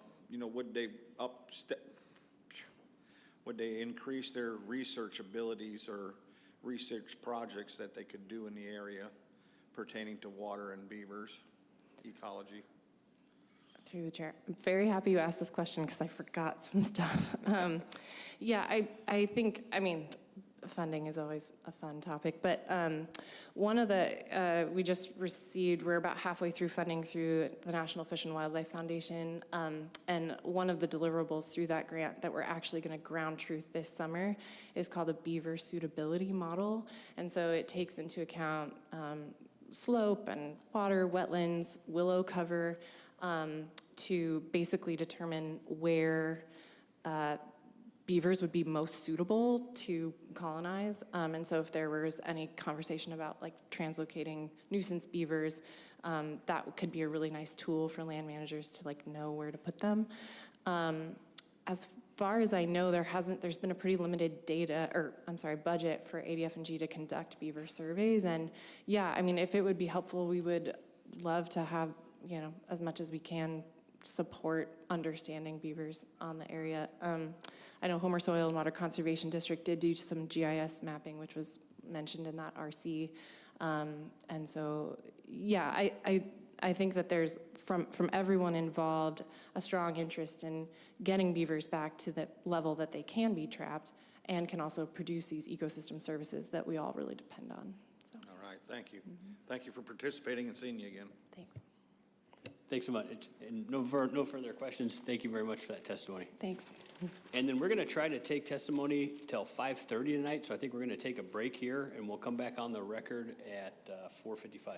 would they increase their research abilities or research projects that they could do in the area pertaining to water and beavers, ecology? Through the chair. I'm very happy you asked this question because I forgot some stuff. Yeah, I think, I mean, funding is always a fun topic, but one of the, we just received, we're about halfway through funding through the National Fish and Wildlife Foundation, and one of the deliverables through that grant that we're actually going to ground truth this summer is called a beaver suitability model, and so it takes into account slope and water, wetlands, willow cover, to basically determine where beavers would be most suitable to colonize. And so if there was any conversation about like translocating nuisance beavers, that could be a really nice tool for land managers to like know where to put them. As far as I know, there's been a pretty limited budget for ADF&G to conduct beaver surveys. And yeah, I mean, if it would be helpful, we would love to have, as much as we can support understanding beavers on the area. I know Homer Soil and Water Conservation District did do some GIS mapping, which was mentioned in that RC. And so, yeah, I think that there's, from everyone involved, a strong interest in getting beavers back to the level that they can be trapped and can also produce these ecosystem services that we all really depend on. So. All right, thank you. Thank you for participating and seeing you again. Thanks. Thanks so much. And no further questions. Thank you very much for that testimony. Thanks. And then we're going to try to take testimony till 5:30 tonight, so I think we're going to take a break here, and we'll come back on the record at 4:55.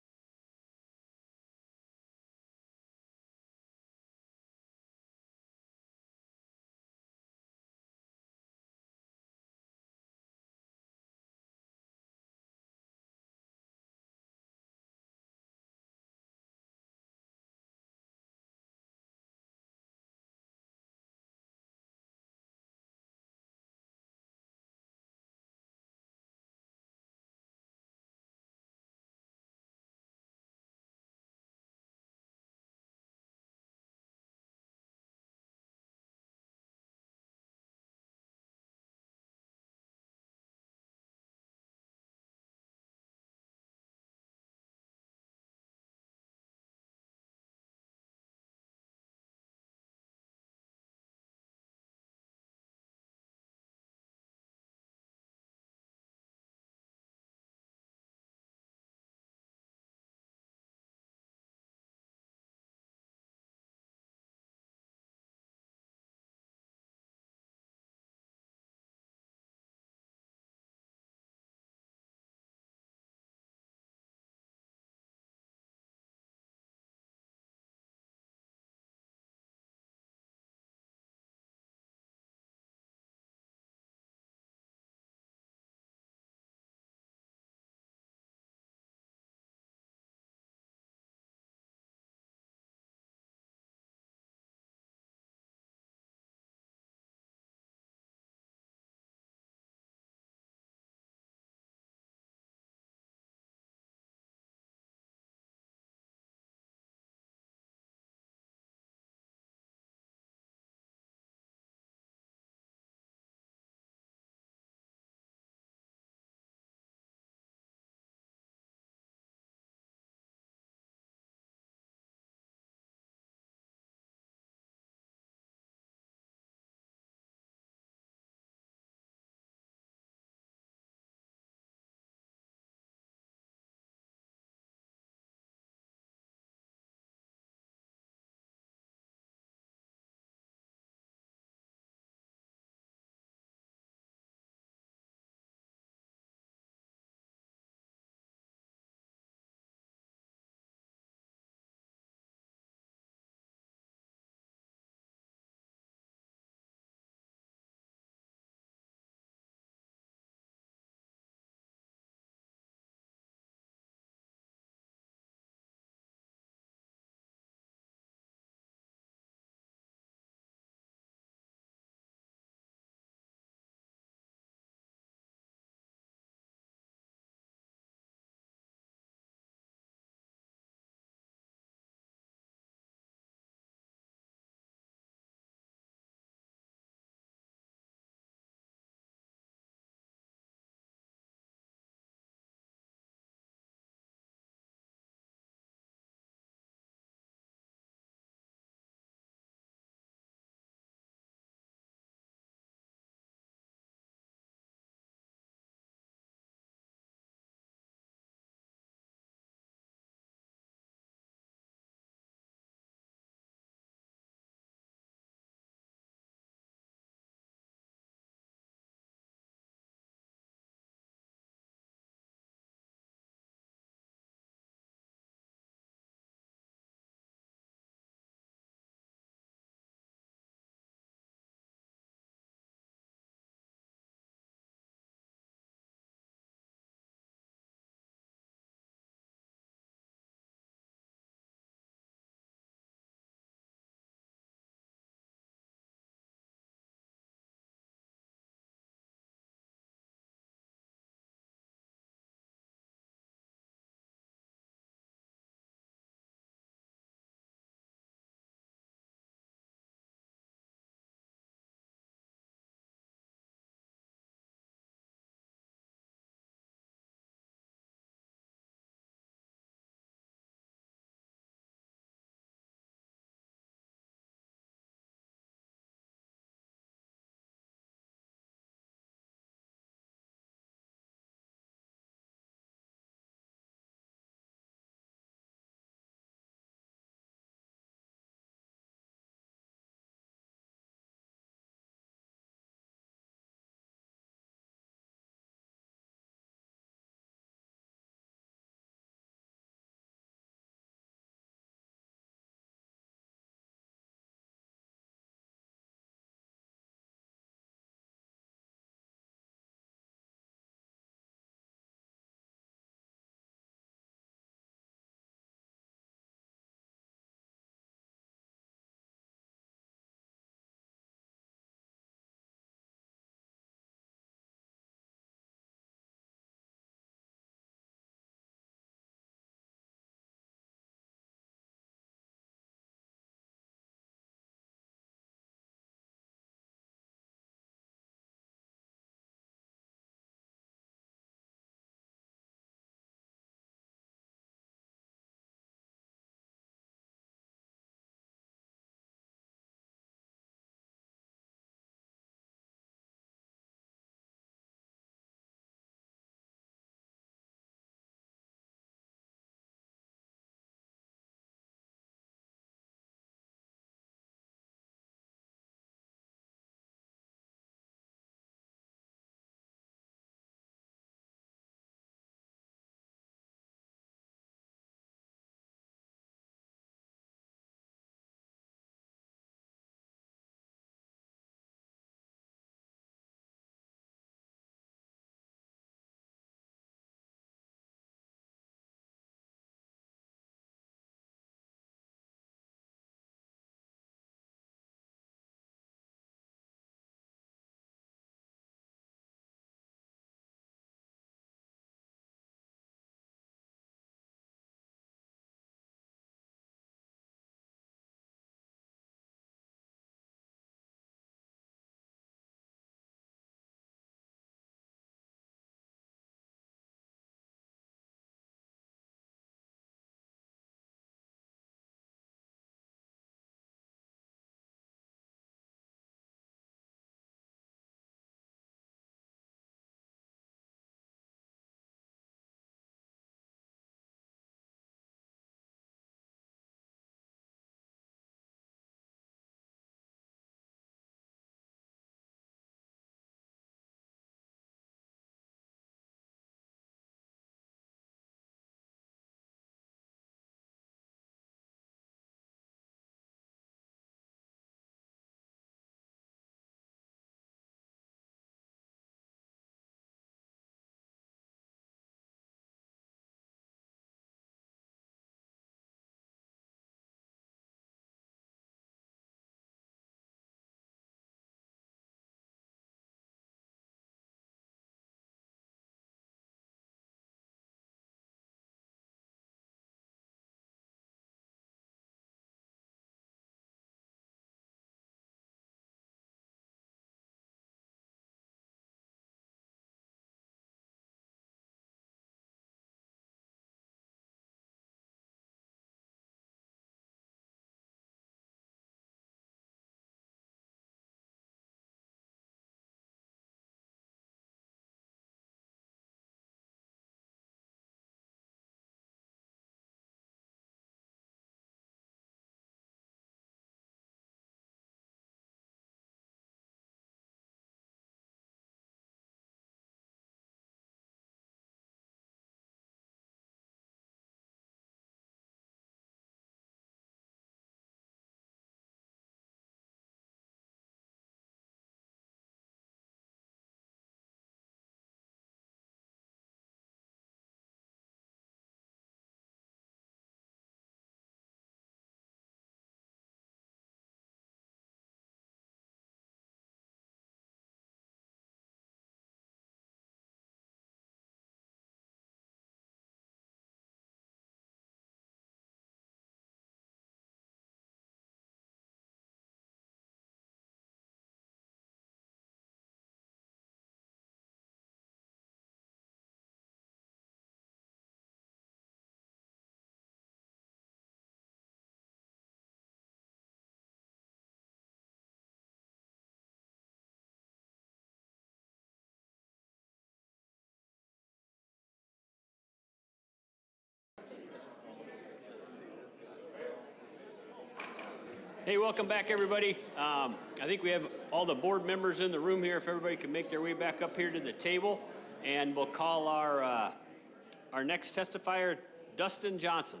Hey, welcome back, everybody. I think we have all the board members in the room here. If everybody can make their way back up here to the table, and we'll call our next testifier, Dustin Johnson.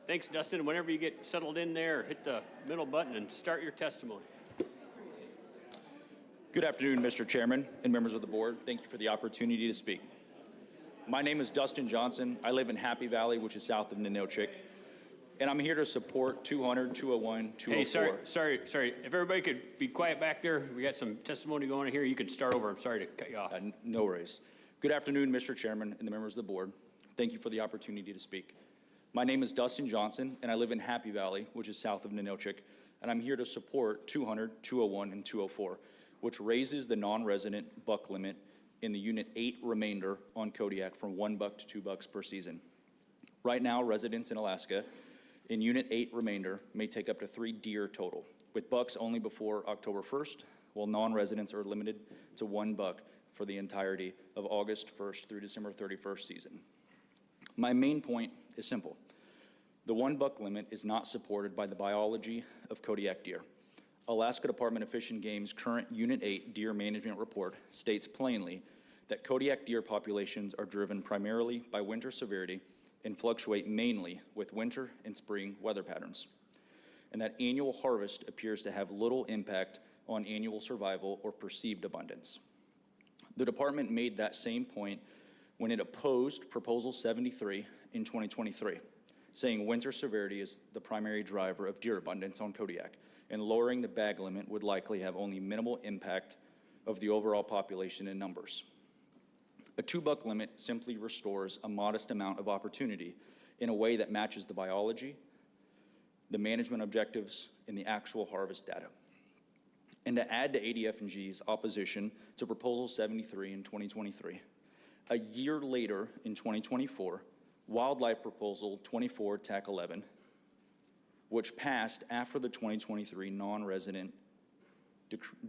Thanks, Dustin. Whenever you get settled in there, hit the middle button and start your testimony. Good afternoon, Mr. Chairman and members of the board. Thank you for the opportunity to speak. My name is Dustin Johnson. I live in Happy Valley, which is south of Ninochik, and I'm here to support 200, 201, 204. Hey, sorry. If everybody could be quiet back there, we got some testimony going on here. You can start over. I'm sorry to cut you off. No worries. Good afternoon, Mr. Chairman and the members of the board. Thank you for the opportunity to speak. My name is Dustin Johnson, and I live in Happy Valley, which is south of Ninochik, and I'm here to support 200, 201, and 204, which raises the non-resident buck limit in the Unit 8 remainder on Kodiak from $1 to $2 per season. Right now, residents in Alaska in Unit 8 remainder may take up to 3 deer total, with bucks only before October 1st, while non-residents are limited to 1 buck for the entirety of August 1st through December 31st season. My main point is simple. The 1 buck limit is not supported by the biology of Kodiak deer. Alaska Department of Fish and Game's current Unit 8 deer management report states plainly that Kodiak deer populations are driven primarily by winter severity and fluctuate mainly with winter and spring weather patterns, and that annual harvest appears to have little impact on annual survival or perceived abundance. The department made that same point when it opposed Proposal 73 in 2023, saying winter severity is the primary driver of deer abundance on Kodiak, and lowering the bag limit would likely have only minimal impact of the overall population in numbers. A 2 buck limit simply restores a modest amount of opportunity in a way that matches the biology, the management objectives, and the actual harvest data. And to add to ADF&G's opposition to Proposal 73 in 2023, a year later in 2024, Wildlife Proposal 24 TAC 11, which passed after the 2023 non-resident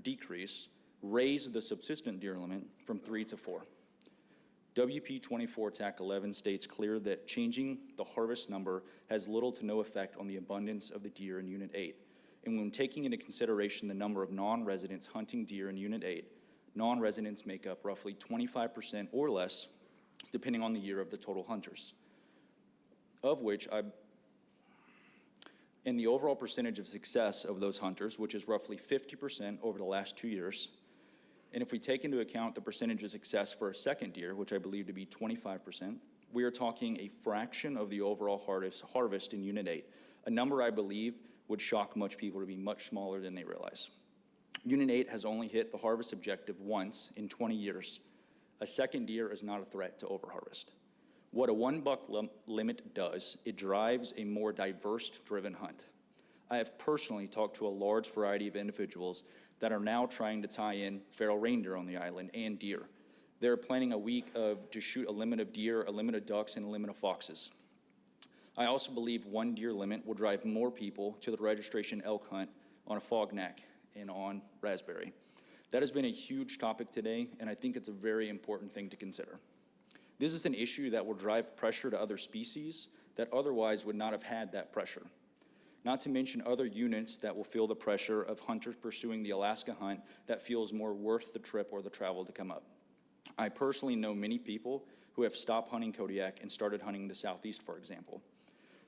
decrease, raised the subsistent deer limit from 3 to 4. WP 24 TAC 11 states clear that changing the harvest number has little to no effect on the abundance of the deer in Unit 8. And when taking into consideration the number of non-residents hunting deer in Unit 8, non-residents make up roughly 25% or less, depending on the year of the total hunters, of which and the overall percentage of success of those hunters, which is roughly 50% over the last 2 years. And if we take into account the percentage of success for a second deer, which I believe to be 25%, we are talking a fraction of the overall harvest in Unit 8, a number I believe would shock much people to be much smaller than they realize. Unit 8 has only hit the harvest objective once in 20 years. A second deer is not a threat to overharvest. What a 1 buck limit does, it drives a more diverse driven hunt. I have personally talked to a large variety of individuals that are now trying to tie in feral reindeer on the island and deer. They're planning a week to shoot a limit of deer, a limit of ducks, and a limit of foxes. I also believe 1 deer limit will drive more people to the registration elk hunt on a Fognac and on Raspberry. That has been a huge topic today, and I think it's a very important thing to consider. This is an issue that will drive pressure to other species that otherwise would not have had that pressure. Not to mention other units that will feel the pressure of hunters pursuing the Alaska hunt that feels more worth the trip or the travel to come up. I personally know many people who have stopped hunting Kodiak and started hunting the Southeast, for example.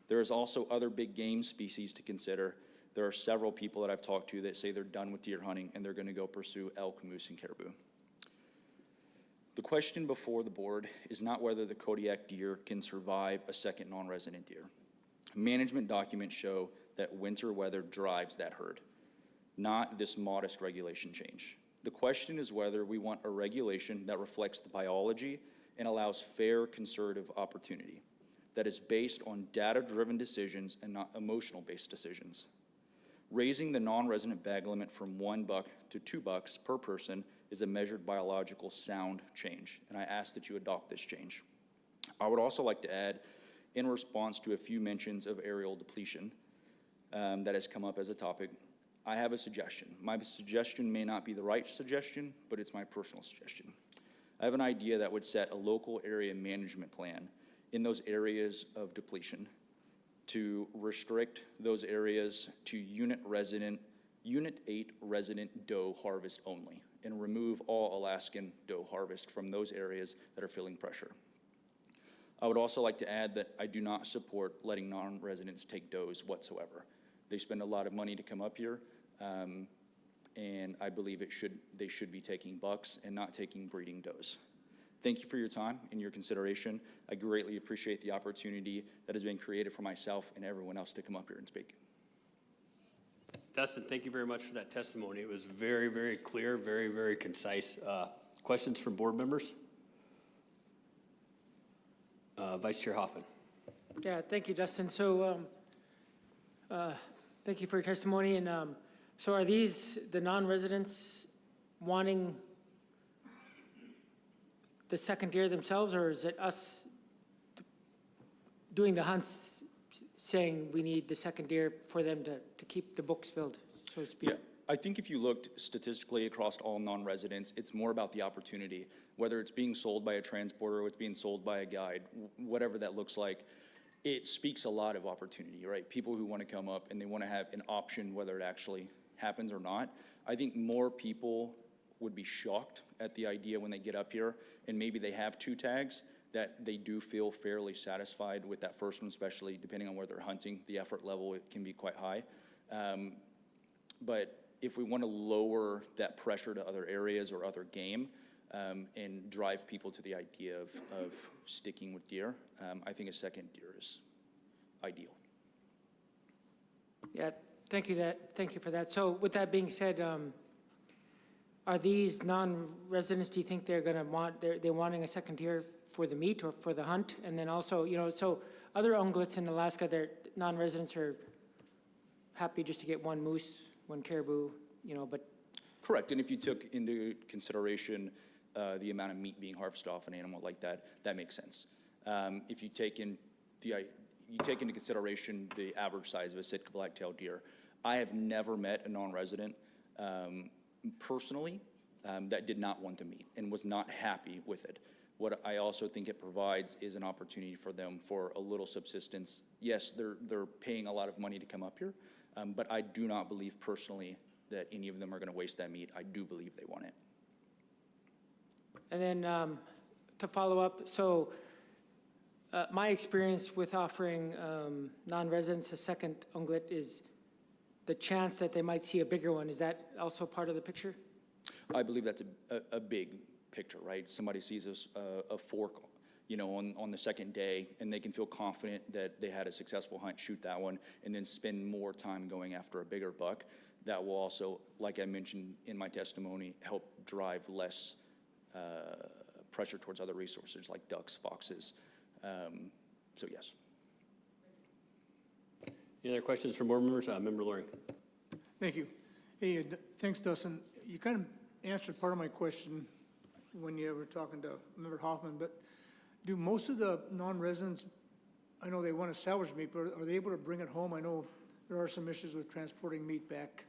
There is also other big game species to consider. There are several people that I've talked to that say they're done with deer hunting and they're gonna go pursue elk, moose, and caribou. The question before the board is not whether the Kodiak deer can survive a second non-resident deer. Management documents show that winter weather drives that herd, not this modest regulation change. The question is whether we want a regulation that reflects the biology and allows fair conservative opportunity that is based on data-driven decisions and not emotional-based decisions. Raising the non-resident bag limit from 1 buck to 2 bucks per person is a measured biological sound change, and I ask that you adopt this change. I would also like to add, in response to a few mentions of aerial depletion that has come up as a topic, I have a suggestion. My suggestion may not be the right suggestion, but it's my personal suggestion. I have an idea that would set a local area management plan in those areas of depletion to restrict those areas to Unit 8 resident doe harvest only, and remove all Alaskan doe harvest from those areas that are feeling pressure. I would also like to add that I do not support letting non-residents take does whatsoever. They spend a lot of money to come up here, and I believe they should be taking bucks and not taking breeding does. Thank you for your time and your consideration. I greatly appreciate the opportunity that has been created for myself and everyone else to come up here and speak. Dustin, thank you very much for that testimony. It was very, very clear, very, very concise. Questions from board members? Vice Chair Hoffman. Yeah, thank you, Dustin. So, thank you for your testimony. And so are these the non-residents wanting the second deer themselves, or is it us doing the hunts saying we need the second deer for them to keep the books filled, so to speak? Yeah, I think if you looked statistically across all non-residents, it's more about the opportunity, whether it's being sold by a transporter or it's being sold by a guide, whatever that looks like. It speaks a lot of opportunity, right? People who want to come up and they want to have an option whether it actually happens or not. I think more people would be shocked at the idea when they get up here and maybe they have 2 tags that they do feel fairly satisfied with that first one, especially depending on where they're hunting. The effort level, it can be quite high. But if we want to lower that pressure to other areas or other game and drive people to the idea of sticking with deer, I think a second deer is ideal. Yeah, thank you for that. So with that being said, are these non-residents, do you think they're going to they're wanting a second deer for the meat or for the hunt? And then also, so other ungulates in Alaska, their non-residents are happy just to get one moose, one caribou, but. Correct, and if you took into consideration the amount of meat being harvested off an animal like that, that makes sense. If you take into consideration the average size of a Sitka black-tailed deer, I have never met a non-resident personally that did not want the meat and was not happy with it. What I also think it provides is an opportunity for them for a little subsistence. Yes, they're paying a lot of money to come up here, but I do not believe personally that any of them are going to waste that meat. I do believe they want it. And then to follow up, so my experience with offering non-residents a second ungulate is the chance that they might see a bigger one. Is that also part of the picture? I believe that's a big picture, right? Somebody sees a fork, on the second day, and they can feel confident that they had a successful hunt, shoot that one, and then spend more time going after a bigger buck. That will also, like I mentioned in my testimony, help drive less pressure towards other resources like ducks, foxes. So yes. Any other questions from board members? Member Loring. Thank you. Hey, thanks, Dustin. You kind of answered part of my question when you were talking to Member Hoffman, but do most of the non-residents, I know they want to salvage meat, but are they able to bring it home? I know there are some issues with transporting meat back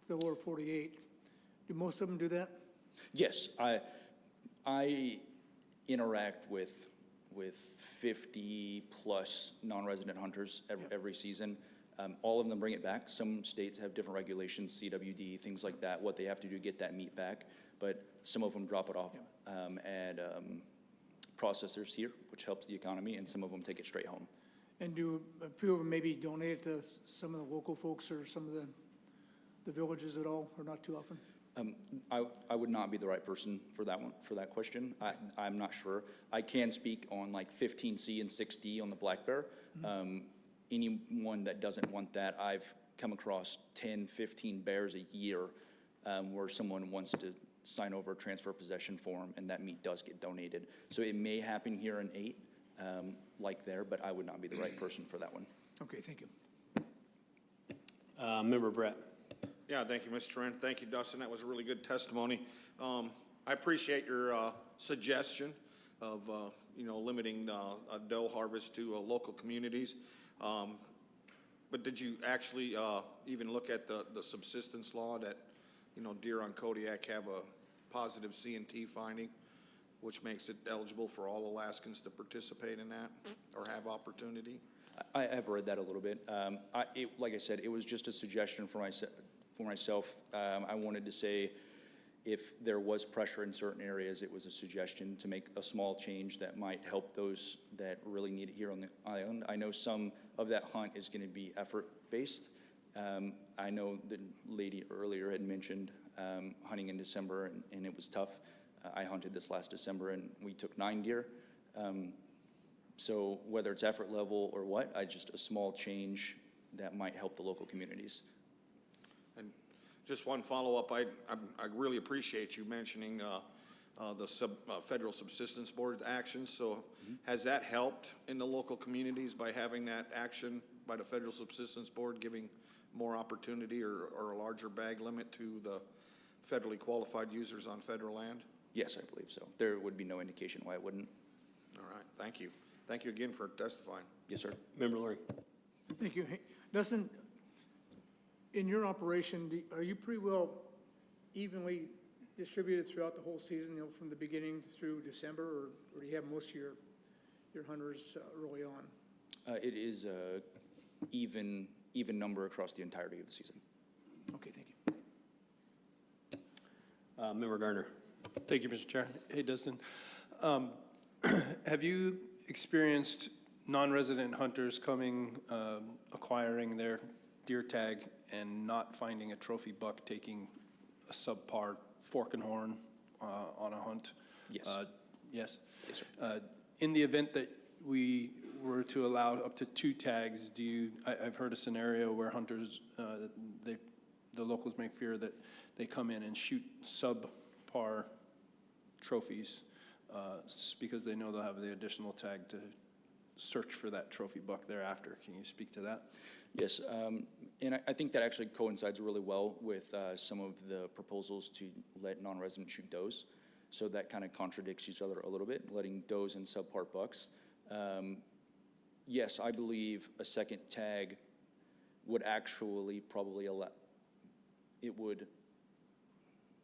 to the lower 48. Do most of them do that? Yes, I interact with 50 plus non-resident hunters every season. All of them bring it back. Some states have different regulations, CWD, things like that, what they have to do to get that meat back. But some of them drop it off at processors here, which helps the economy, and some of them take it straight home. And do a few of them maybe donate it to some of the local folks or some of the villages at all, or not too often? I would not be the right person for that question. I'm not sure. I can speak on like 15C and 6D on the black bear. Anyone that doesn't want that, I've come across 10, 15 bears a year where someone wants to sign over a transfer possession form and that meat does get donated. So it may happen here in 8 like there, but I would not be the right person for that one. Okay, thank you. Member Brett. Yeah, thank you, Mr. Trent. Thank you, Dustin. That was a really good testimony. I appreciate your suggestion of, limiting doe harvest to local communities. But did you actually even look at the subsistence law that, deer on Kodiak have a positive C&T finding? which makes it eligible for all Alaskans to participate in that or have opportunity? I have read that a little bit. Like I said, it was just a suggestion for myself. I wanted to say if there was pressure in certain areas, it was a suggestion to make a small change that might help those that really need it here on the island. I know some of that hunt is going to be effort-based. I know the lady earlier had mentioned hunting in December, and it was tough. I hunted this last December, and we took 9 deer. So whether it's effort level or what, just a small change that might help the local communities. And just one follow-up, I really appreciate you mentioning the Federal Subsistence Board actions. So has that helped in the local communities by having that action by the Federal Subsistence Board, giving more opportunity or a larger bag limit to the federally qualified users on federal land? Yes, I believe so. There would be no indication why it wouldn't. All right, thank you. Thank you again for testifying. Yes, sir. Member Lurie. Thank you. Hey, Dustin, in your operation, are you pretty well evenly distributed throughout the whole season, you know, from the beginning through December, or do you have most of your hunters early on? It is a even number across the entirety of the season. Okay, thank you. Member Garner. Thank you, Mr. Chair. Hey, Dustin. Have you experienced non-resident hunters coming, acquiring their deer tag and not finding a trophy buck, taking a subpar fork and horn on a hunt? Yes. Yes? Yes, sir. In the event that we were to allow up to 2 tags, I've heard a scenario where hunters, the locals may fear that they come in and shoot subpar trophies because they know they'll have the additional tag to search for that trophy buck thereafter. Can you speak to that? Yes, and I think that actually coincides really well with some of the proposals to let non-residents shoot does. So that kind of contradicts each other a little bit, letting does and subpar bucks. Yes, I believe a second tag would actually probably allow, it would,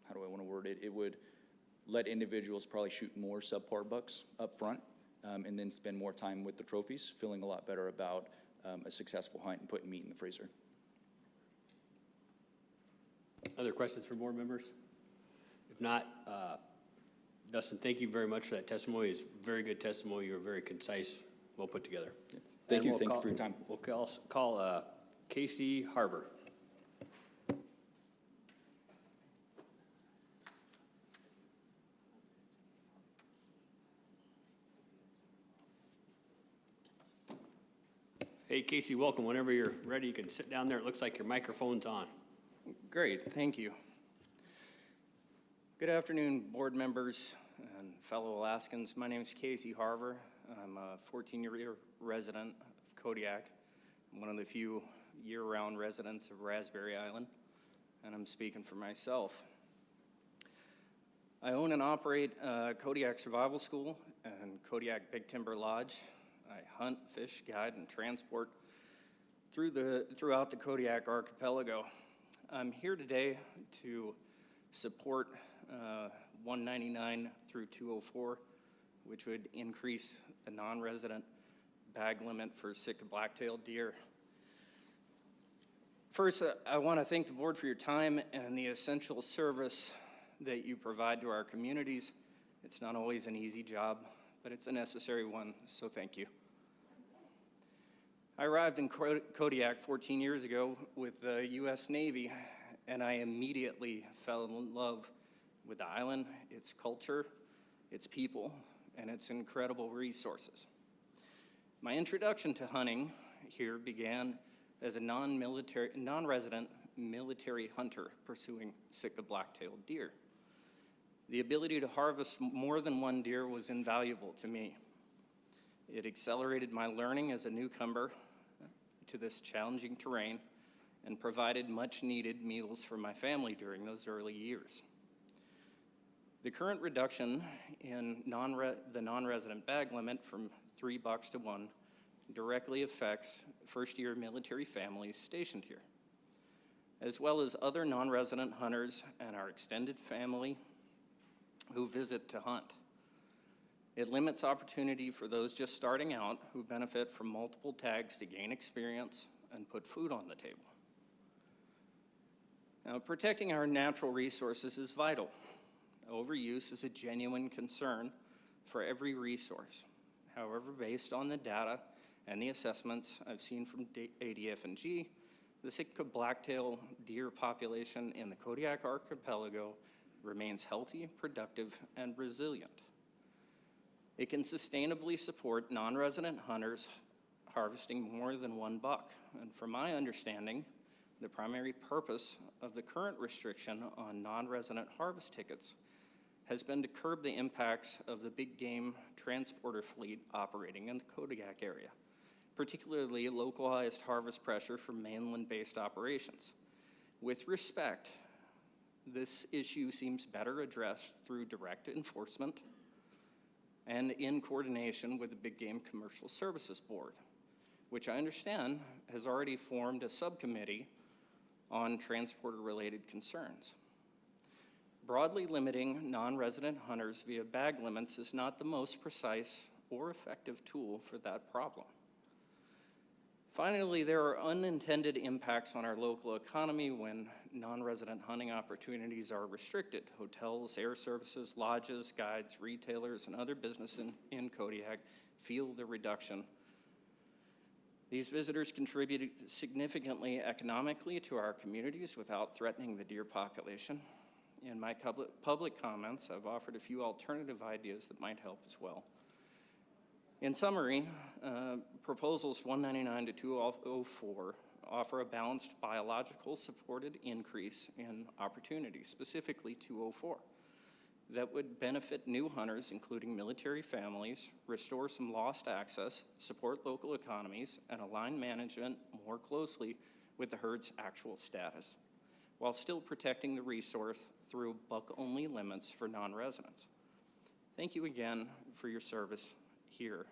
how do I want to word it? It would let individuals probably shoot more subpar bucks up front and then spend more time with the trophies, feeling a lot better about a successful hunt and putting meat in the freezer. Other questions for board members? If not, Dustin, thank you very much for that testimony. It's very good testimony. You were very concise, well put together. Yeah. Thank you for your time. We'll call Casey Harbour. Hey, Casey, welcome. Whenever you're ready, you can sit down there. It looks like your microphone's on. Great, thank you. Good afternoon, board members and fellow Alaskans. My name is Casey Harbour. I'm a 14-year resident of Kodiak. I'm one of the few year-round residents of Raspberry Island, and I'm speaking for myself. I own and operate Kodiak Survival School and Kodiak Big Timber Lodge. I hunt, fish, guide, and transport throughout the Kodiak archipelago. I'm here today to support 199 through 204, which would increase the non-resident bag limit for Sitka black-tailed deer. First, I want to thank the board for your time and the essential service that you provide to our communities. It's not always an easy job, but it's a necessary one, so thank you. I arrived in Kodiak 14 years ago with the U.S. Navy, and I immediately fell in love with the island, its culture, its people, and its incredible resources. My introduction to hunting here began as a non-resident military hunter pursuing Sitka black-tailed deer. The ability to harvest more than one deer was invaluable to me. It accelerated my learning as a newcomer to this challenging terrain and provided much-needed meals for my family during those early years. The current reduction in the non-resident bag limit from 3 bucks to 1 directly affects first-year military families stationed here, as well as other non-resident hunters and our extended family who visit to hunt. It limits opportunity for those just starting out who benefit from multiple tags to gain experience and put food on the table. Now, protecting our natural resources is vital. Overuse is a genuine concern for every resource. However, based on the data and the assessments I've seen from ADF&G, the Sitka blacktail deer population in the Kodiak archipelago remains healthy, productive, and resilient. It can sustainably support non-resident hunters harvesting more than one buck. And from my understanding, the primary purpose of the current restriction on non-resident harvest tickets has been to curb the impacts of the big game transporter fleet operating in the Kodiak area, particularly localized harvest pressure from mainland-based operations. With respect, this issue seems better addressed through direct enforcement and in coordination with the Big Game Commercial Services Board, which I understand has already formed a subcommittee on transporter-related concerns. Broadly limiting non-resident hunters via bag limits is not the most precise or effective tool for that problem. Finally, there are unintended impacts on our local economy when non-resident hunting opportunities are restricted. Hotels, air services, lodges, guides, retailers, and other business in Kodiak feel the reduction. These visitors contribute significantly economically to our communities without threatening the deer population. In my public comments, I've offered a few alternative ideas that might help as well. In summary, proposals 199 to 204 offer a balanced biological supported increase in opportunities, specifically 204, that would benefit new hunters, including military families, restore some lost access, support local economies, and align management more closely with the herd's actual status, while still protecting the resource through buck-only limits for non-residents. Thank you again for your service here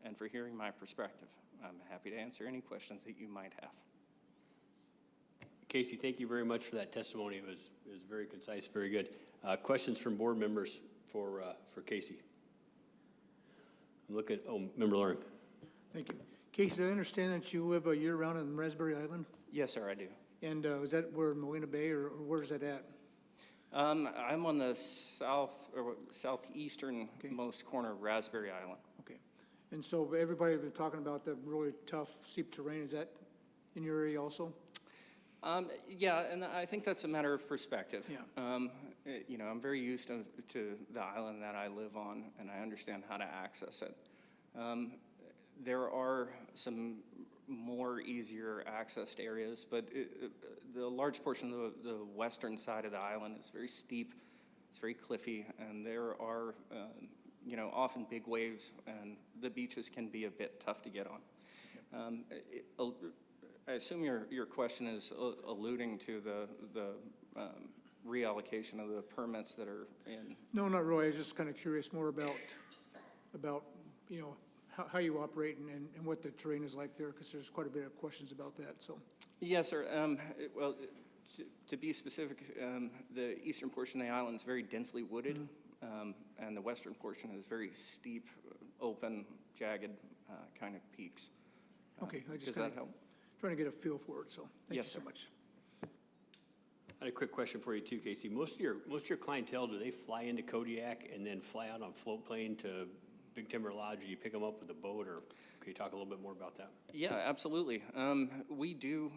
and for hearing my perspective. I'm happy to answer any questions that you might have. Casey, thank you very much for that testimony. It was very concise, very good. Questions from board members for Casey? I'm looking, Member Loring. Thank you. Casey, I understand that you live year-round on Raspberry Island? Yes, sir, I do. And is that where Molina Bay, or where's that at? I'm on the southeastern most corner of Raspberry Island. Okay. And so everybody was talking about the really tough, steep terrain. Is that in your area also? Yeah, and I think that's a matter of perspective. Yeah. You know, I'm very used to the island that I live on, and I understand how to access it. There are some more easier accessed areas, but the large portion of the western side of the island is very steep, it's very cliffy, and there are, you know, often big waves, and the beaches can be a bit tough to get on. I assume your question is alluding to the reallocation of the permits that are in. No, not really. I was just kind of curious more about you know, how you operate and what the terrain is like there, because there's quite a bit of questions about that. So. Yes, sir. Well, to be specific, the eastern portion of the island is very densely wooded, and the western portion is very steep, open, jagged kind of peaks. Okay, I just does that help? Trying to get a feel for it. So thank you so much. I had a quick question for you too, Casey. Most of your clientele, do they fly into Kodiak and then fly out on float plane to Big Timber Lodge? Do you pick them up with a boat, or can you talk a little bit more about that? Yeah, absolutely. We do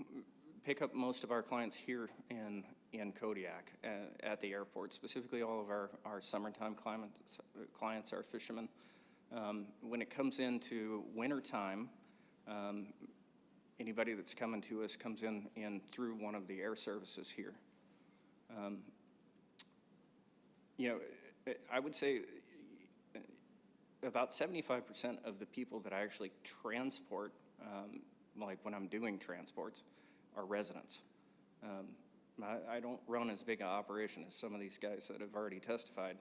pick up most of our clients here in Kodiak at the airport. Specifically, all of our summertime clients are fishermen. When it comes into wintertime, anybody that's coming to us comes in through one of the air services here. You know, I would say about 75% of the people that I actually transport, like when I'm doing transports, are residents. I don't run as big an operation as some of these guys that have already testified.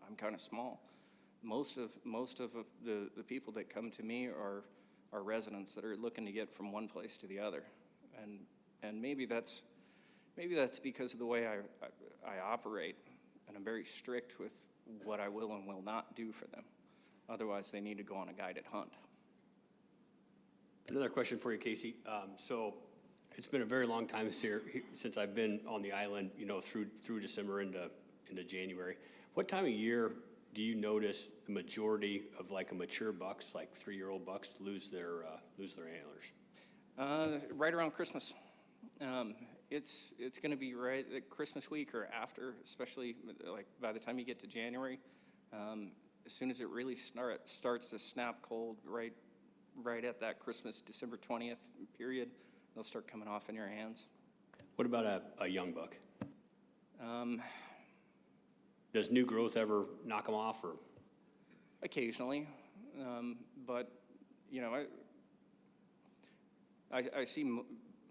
I'm kind of small. Most of the people that come to me are residents that are looking to get from one place to the other, and maybe that's because of the way I operate, and I'm very strict with what I will and will not do for them. Otherwise, they need to go on a guided hunt. Another question for you, Casey. So it's been a very long time since I've been on the island, you know, through December into January. What time of year do you notice the majority of like a mature bucks, like 3-year-old bucks, lose their antlers? Right around Christmas. It's going to be right at Christmas week or after, especially like by the time you get to January. As soon as it really starts to snap cold, right at that Christmas, December 20th period, they'll start coming off in your hands. What about a young buck? Does new growth ever knock them off, or? Occasionally, but you know, I see,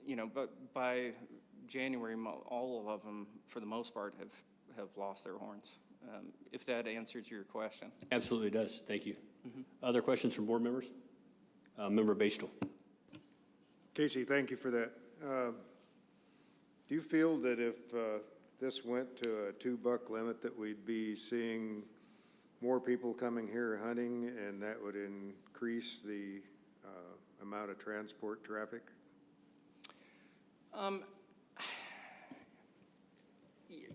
you know, but by January, all of them, for the most part, have lost their horns. If that answers your question. Absolutely does. Thank you. Other questions from board members? Member Batestel. Casey, thank you for that. Do you feel that if this went to a 2-buck limit that we'd be seeing more people coming here hunting and that would increase the amount of transport traffic?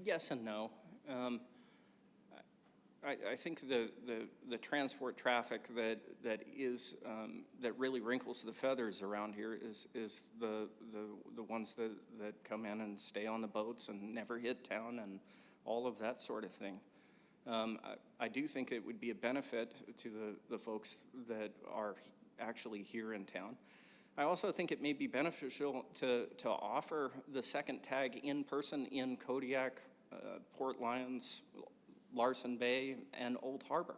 Yes and no. I think the transport traffic that really wrinkles the feathers around here is the ones that come in and stay on the boats and never hit town and all of that sort of thing. I do think it would be a benefit to the folks that are actually here in town. I also think it may be beneficial to offer the second tag in person in Kodiak, Port Lions, Larson Bay, and Old Harbor.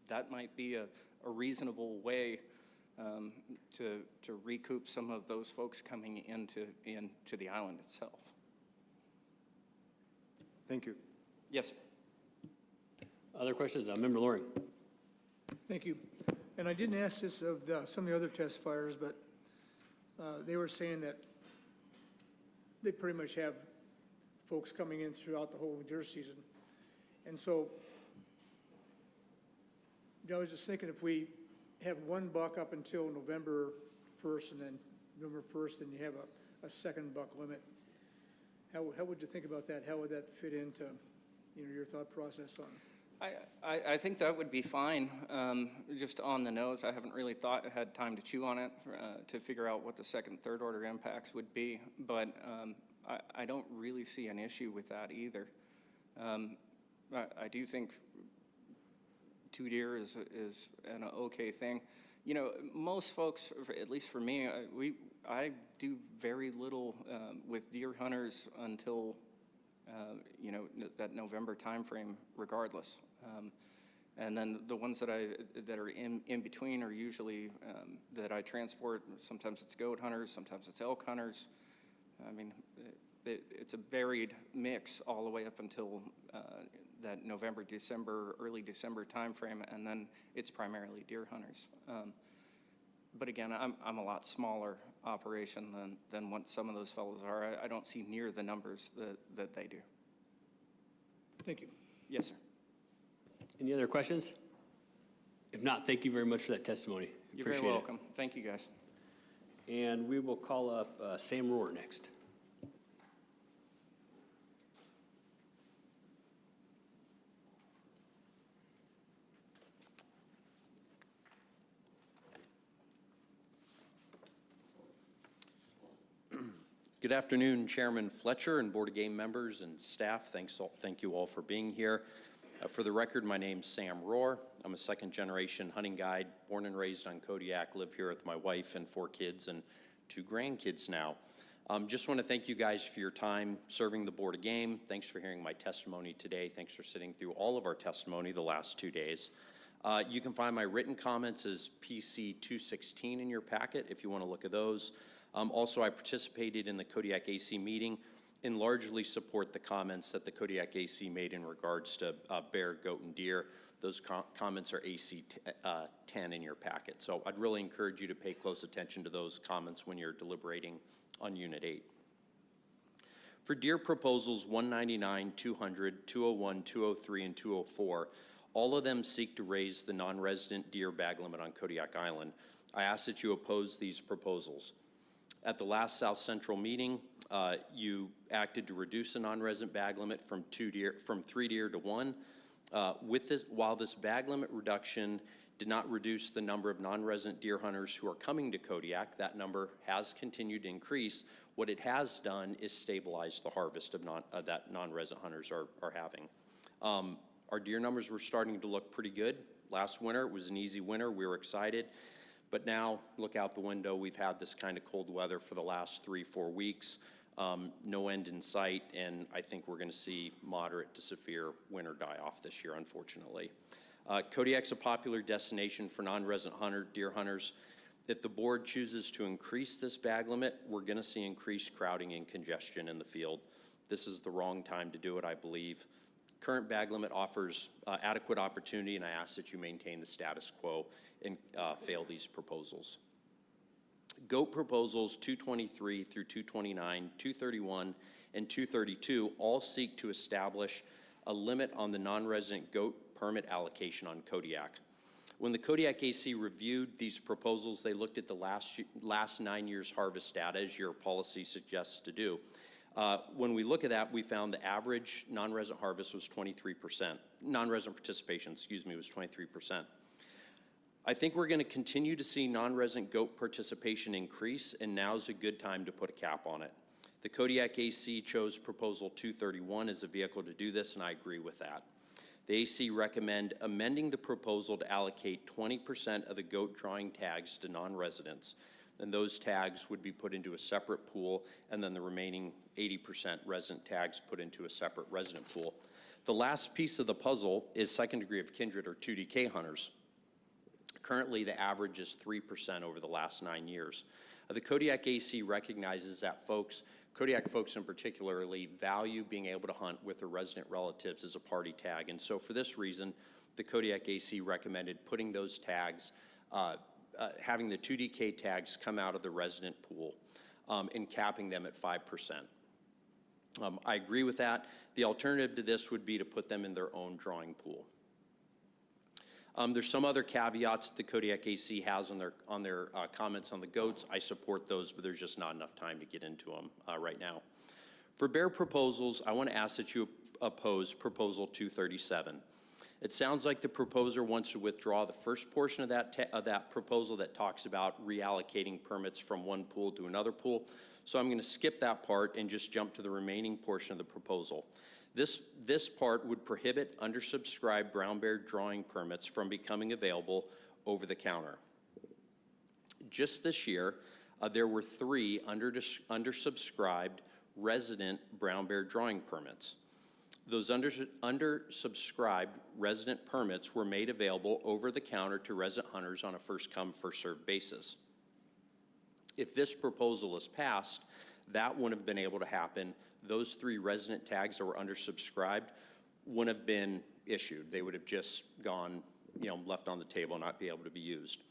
That might be a reasonable way to recoup some of those folks coming into the island itself. Thank you. Yes. Other questions? Member Loring. Thank you. And I didn't ask this of some of the other testifiers, but they were saying that they pretty much have folks coming in throughout the whole deer season. And so I was just thinking, if we have 1 buck up until November 1st and then November 1st, and you have a second buck limit, how would you think about that? How would that fit into, you know, your thought process on? I think that would be fine. Just on the nose, I haven't really had time to chew on it to figure out what the second, third order impacts would be, but I don't really see an issue with that either. I do think 2 deer is an okay thing. You know, most folks, at least for me, I do very little with deer hunters until you know, that November timeframe, regardless. And then the ones that are in between are usually that I transport. Sometimes it's goat hunters, sometimes it's elk hunters. I mean, it's a varied mix all the way up until that November, December, early December timeframe, and then it's primarily deer hunters. But again, I'm a lot smaller operation than what some of those fellows are. I don't see near the numbers that they do. Thank you. Yes, sir. Any other questions? If not, thank you very much for that testimony. You're Appreciate very welcome. Thank you, guys. And we will call up Sam Rohr next. Good afternoon, Chairman Fletcher and Board of Game members and staff. Thank you all for being here. For the record, my name's Sam Rohr. I'm a second-generation hunting guide, born and raised on Kodiak, live here with my wife and 4 kids and 2 grandkids now. Just want to thank you guys for your time serving the Board of Game. Thanks for hearing my testimony today. Thanks for sitting through all of our testimony the last 2 days. You can find my written comments as PC 216 in your packet if you want to look at those. Also, I participated in the Kodiak AC meeting and largely support the comments that the Kodiak AC made in regards to bear, goat, and deer. Those comments are AC 10 in your packet. So I'd really encourage you to pay close attention to those comments when you're deliberating on Unit 8. For deer proposals 199, 200, 201, 203, and 204, All of them seek to raise the non-resident deer bag limit on Kodiak Island. I ask that you oppose these proposals. At the last Southcentral meeting, you acted to reduce the non-resident bag limit from 3 deer to 1. While this bag limit reduction did not reduce the number of non-resident deer hunters who are coming to Kodiak, that number has continued to increase. What it has done is stabilize the harvest of that non-resident hunters are having. Our deer numbers were starting to look pretty good. Last winter, it was an easy winter. We were excited. But now, look out the window. We've had this kind of cold weather for the last 3-4 weeks. No end in sight, and I think we're going to see moderate to severe winter die-off this year, unfortunately. Kodiak's a popular destination for non-resident deer hunters. If the board chooses to increase this bag limit, we're going to see increased crowding and congestion in the field. This is the wrong time to do it, I believe. Current bag limit offers adequate opportunity, and I ask that you maintain the status quo and fail these proposals. Goat proposals 223 through 229, 231, and 232 all seek to establish a limit on the non-resident goat permit allocation on Kodiak. When the Kodiak AC reviewed these proposals, they looked at the last 9 years' harvest data, as your policy suggests to do. When we look at that, we found the average non-resident harvest was 23%. Non-resident participation, was 23%. I think we're going to continue to see non-resident goat participation increase, and now's a good time to put a cap on it. The Kodiak AC chose Proposal 231 as a vehicle to do this, and I agree with that. The AC recommend amending the proposal to allocate 20% of the goat drawing tags to non-residents, and those tags would be put into a separate pool, and then the remaining 80% resident tags put into a separate resident pool. The last piece of the puzzle is second degree of kindred or 2DK hunters. Currently, the average is 3% over the last 9 years. The Kodiak AC recognizes that Kodiak folks in particularly value being able to hunt with their resident relatives as a party tag. And so for this reason, the Kodiak AC recommended putting those tags, having the 2DK tags come out of the resident pool and capping them at 5%. I agree with that. The alternative to this would be to put them in their own drawing pool. There's some other caveats that the Kodiak AC has on their comments on the goats. I support those, but there's just not enough time to get into them right now. For bear proposals, I want to ask that you oppose Proposal 237. It sounds like the proposer wants to withdraw the first portion of that proposal that talks about reallocating permits from one pool to another pool. So I'm going to skip that part and just jump to the remaining portion of the proposal. This part would prohibit undersubscribed brown bear drawing permits from becoming available over the counter. Just this year, there were 3 undersubscribed resident brown bear drawing permits. Those undersubscribed resident permits were made available over the counter to resident hunters on a first-come, first-served basis. If this proposal is passed, that wouldn't have been able to happen. Those 3 resident tags that were undersubscribed wouldn't have been issued. They would have just gone, left on the table and not be able to be used.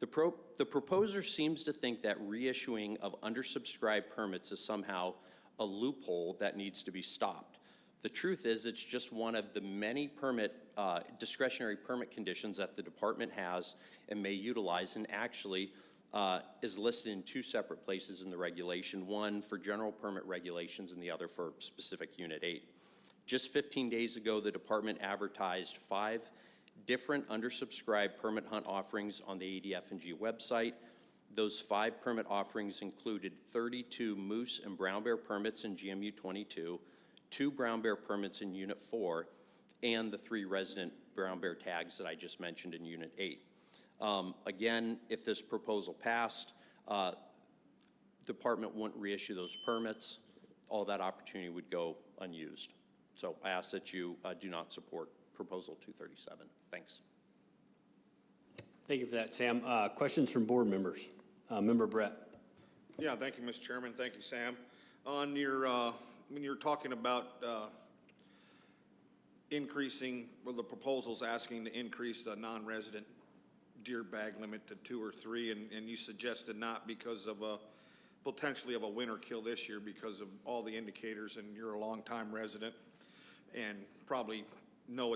The proposer seems to think that reissuing of undersubscribed permits is somehow a loophole that needs to be stopped. The truth is, it's just one of the many discretionary permit conditions that the department has and may utilize, and actually is listed in 2 separate places in the regulation, one for general permit regulations and the other for specific Unit 8. Just 15 days ago, the department advertised 5 different undersubscribed permit hunt offerings on the ADF&G website. Those 5 permit offerings included 32 moose and brown bear permits in GMU 22, 2 brown bear permits in Unit 4, and the 3 resident brown bear tags that I just mentioned in Unit 8. Again, if this proposal passed, department wouldn't reissue those permits. All that opportunity would go unused. So I ask that you do not support Proposal 237. Thanks. Thank you for that, Sam. Questions from board members? Member Brett. Yeah, thank you, Mr. Chairman. Thank you, Sam. On your, when you're talking about increasing, the proposals asking to increase the non-resident deer bag limit to 2 or 3, and you suggested not because of potentially of a winter kill this year because of all the indicators, and you're a longtime resident and probably know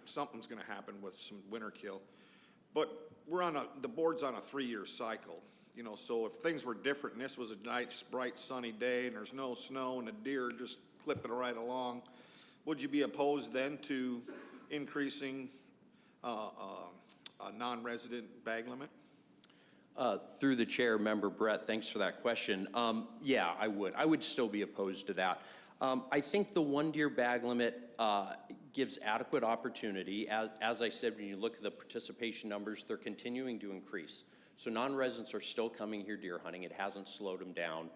something's gonna happen with some winter kill. But the board's on a 3-year cycle, you know, so if things were different and this was a nice, bright, sunny day and there's no snow and the deer are just clipping right along, would you be opposed then to increasing a non-resident bag limit? Through the chair, Member Brett, thanks for that question. Yeah, I would. I would still be opposed to that. I think the 1 deer bag limit gives adequate opportunity. As I said, when you look at the participation numbers, they're continuing to increase. So non-residents are still coming here deer hunting. It hasn't slowed them down.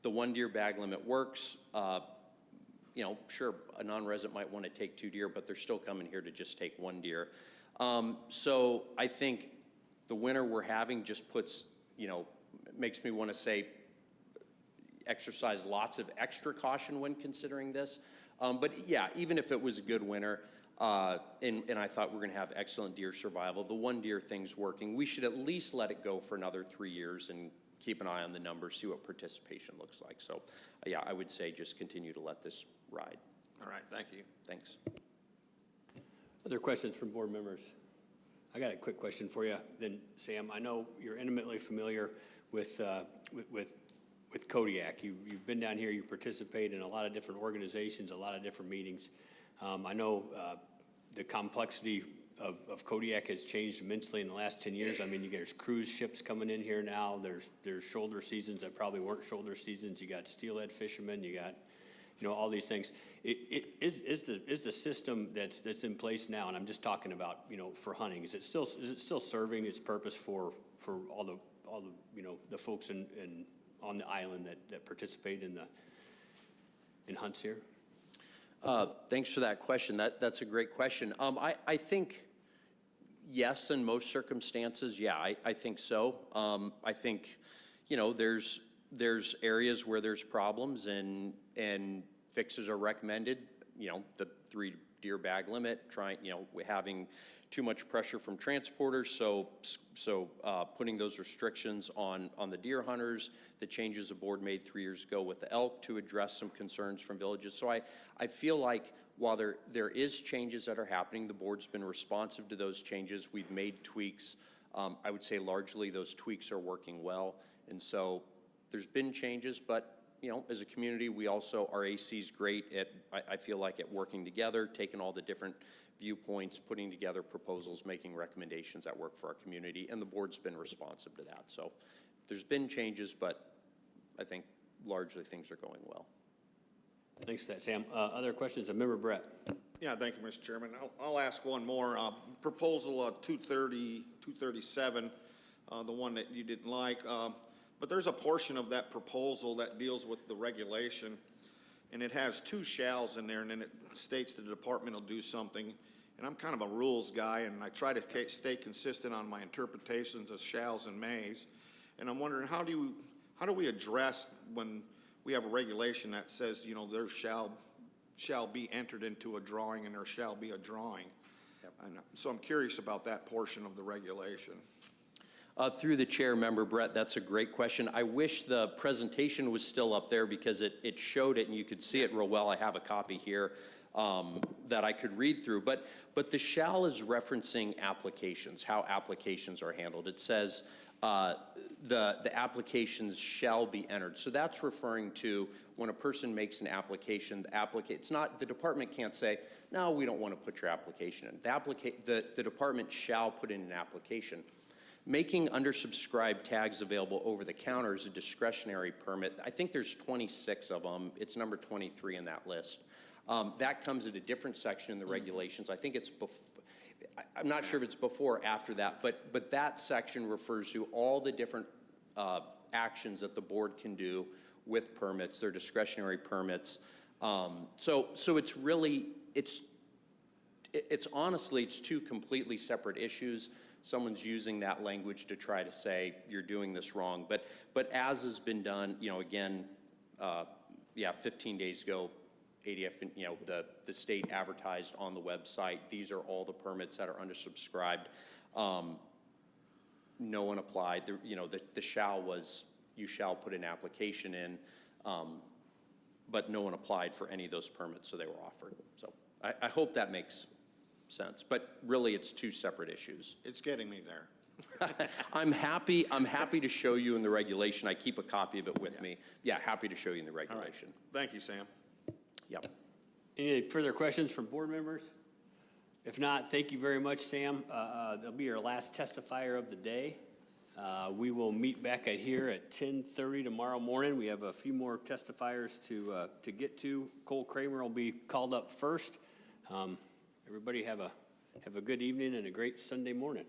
The 1 deer bag limit works. You know, sure, a non-resident might want to take 2 deer, but they're still coming here to just take 1 deer. So I think the winter we're having just puts, you know, makes me want to say exercise lots of extra caution when considering this. But yeah, even if it was a good winter, and I thought we're going to have excellent deer survival, the 1 deer thing's working. We should at least let it go for another 3 years and keep an eye on the numbers, see what participation looks like. So yeah, I would say just continue to let this ride. All right, thank you. Thanks. Other questions from board members? I got a quick question for you. Then, Sam, I know you're intimately familiar with Kodiak. You've been down here. You participate in a lot of different organizations, a lot of different meetings. I know the complexity of Kodiak has changed immensely in the last 10 years. I mean, there's cruise ships coming in here now. There's shoulder seasons that probably weren't shoulder seasons. You got steelhead fishermen. You got, you know, all these things. Is the system that's in place now, and I'm just talking about, you know, for hunting, is it still serving its purpose for all the you know, the folks on the island that participate in hunts here? Thanks for that question. That's a great question. I think yes, in most circumstances, yeah, I think so. I think, you know, there's areas where there's problems and fixes are recommended. You know, the 3 deer bag limit, having too much pressure from transporters, so putting those restrictions on the deer hunters, the changes the board made 3 years ago with the elk to address some concerns from villages. So I feel like while there is changes that are happening, the board's been responsive to those changes. We've made tweaks. I would say largely those tweaks are working well. And so there's been changes, but you know, as a community, we also, our AC's great at, I feel like, at working together, taking all the different viewpoints, putting together proposals, making recommendations that work for our community, and the board's been responsive to that. So there's been changes, but I think largely things are going well. Thanks for that, Sam. Other questions? Member Brett. Yeah, thank you, Mr. Chairman. I'll ask one more. Proposal 237, the one that you didn't like. But there's a portion of that proposal that deals with the regulation, and it has 2 shalls in there, and then it states the department will do something. And I'm kind of a rules guy, and I try to stay consistent on my interpretations of shalls and mays. And I'm wondering, how do we address when we have a regulation that says, you know, there shall be entered into a drawing and there shall be a drawing? Yep. And so I'm curious about that portion of the regulation. Through the chair, Member Brett, that's a great question. I wish the presentation was still up there because it showed it and you could see it real well. I have a copy here that I could read through. But the shall is referencing applications, how applications are handled. It says the applications shall be entered. So that's referring to when a person makes an application, it's not, the department can't say, no, we don't want to put your application in. The department shall put in an application. Making undersubscribed tags available over the counter is a discretionary permit. I think there's 26 of them. It's number 23 in that list. That comes at a different section in the regulations. I think it's I'm not sure if it's before or after that, but that section refers to all the different actions that the board can do with permits, their discretionary permits. So it's really, it's honestly, it's 2 completely separate issues. Someone's using that language to try to say you're doing this wrong, but as has been done, you know, again, 15 days ago, ADF, you know, the state advertised on the website. These are all the permits that are undersubscribed. No one applied. The shall was you shall put an application in, but no one applied for any of those permits, so they were offered. So I hope that makes sense, but really, it's two separate issues. It's getting me there. I'm happy to show you in the regulation. I keep a copy of it with me. Yeah, happy to show you in the All right. regulation. Thank you, Sam. Yep. Any further questions from board members? If not, thank you very much, Sam. That'll be your last testifier of the day. We will meet back here at 10:30 tomorrow morning. We have a few more testifiers to get to. Cole Kramer will be called up first. Everybody have a good evening and a great Sunday morning.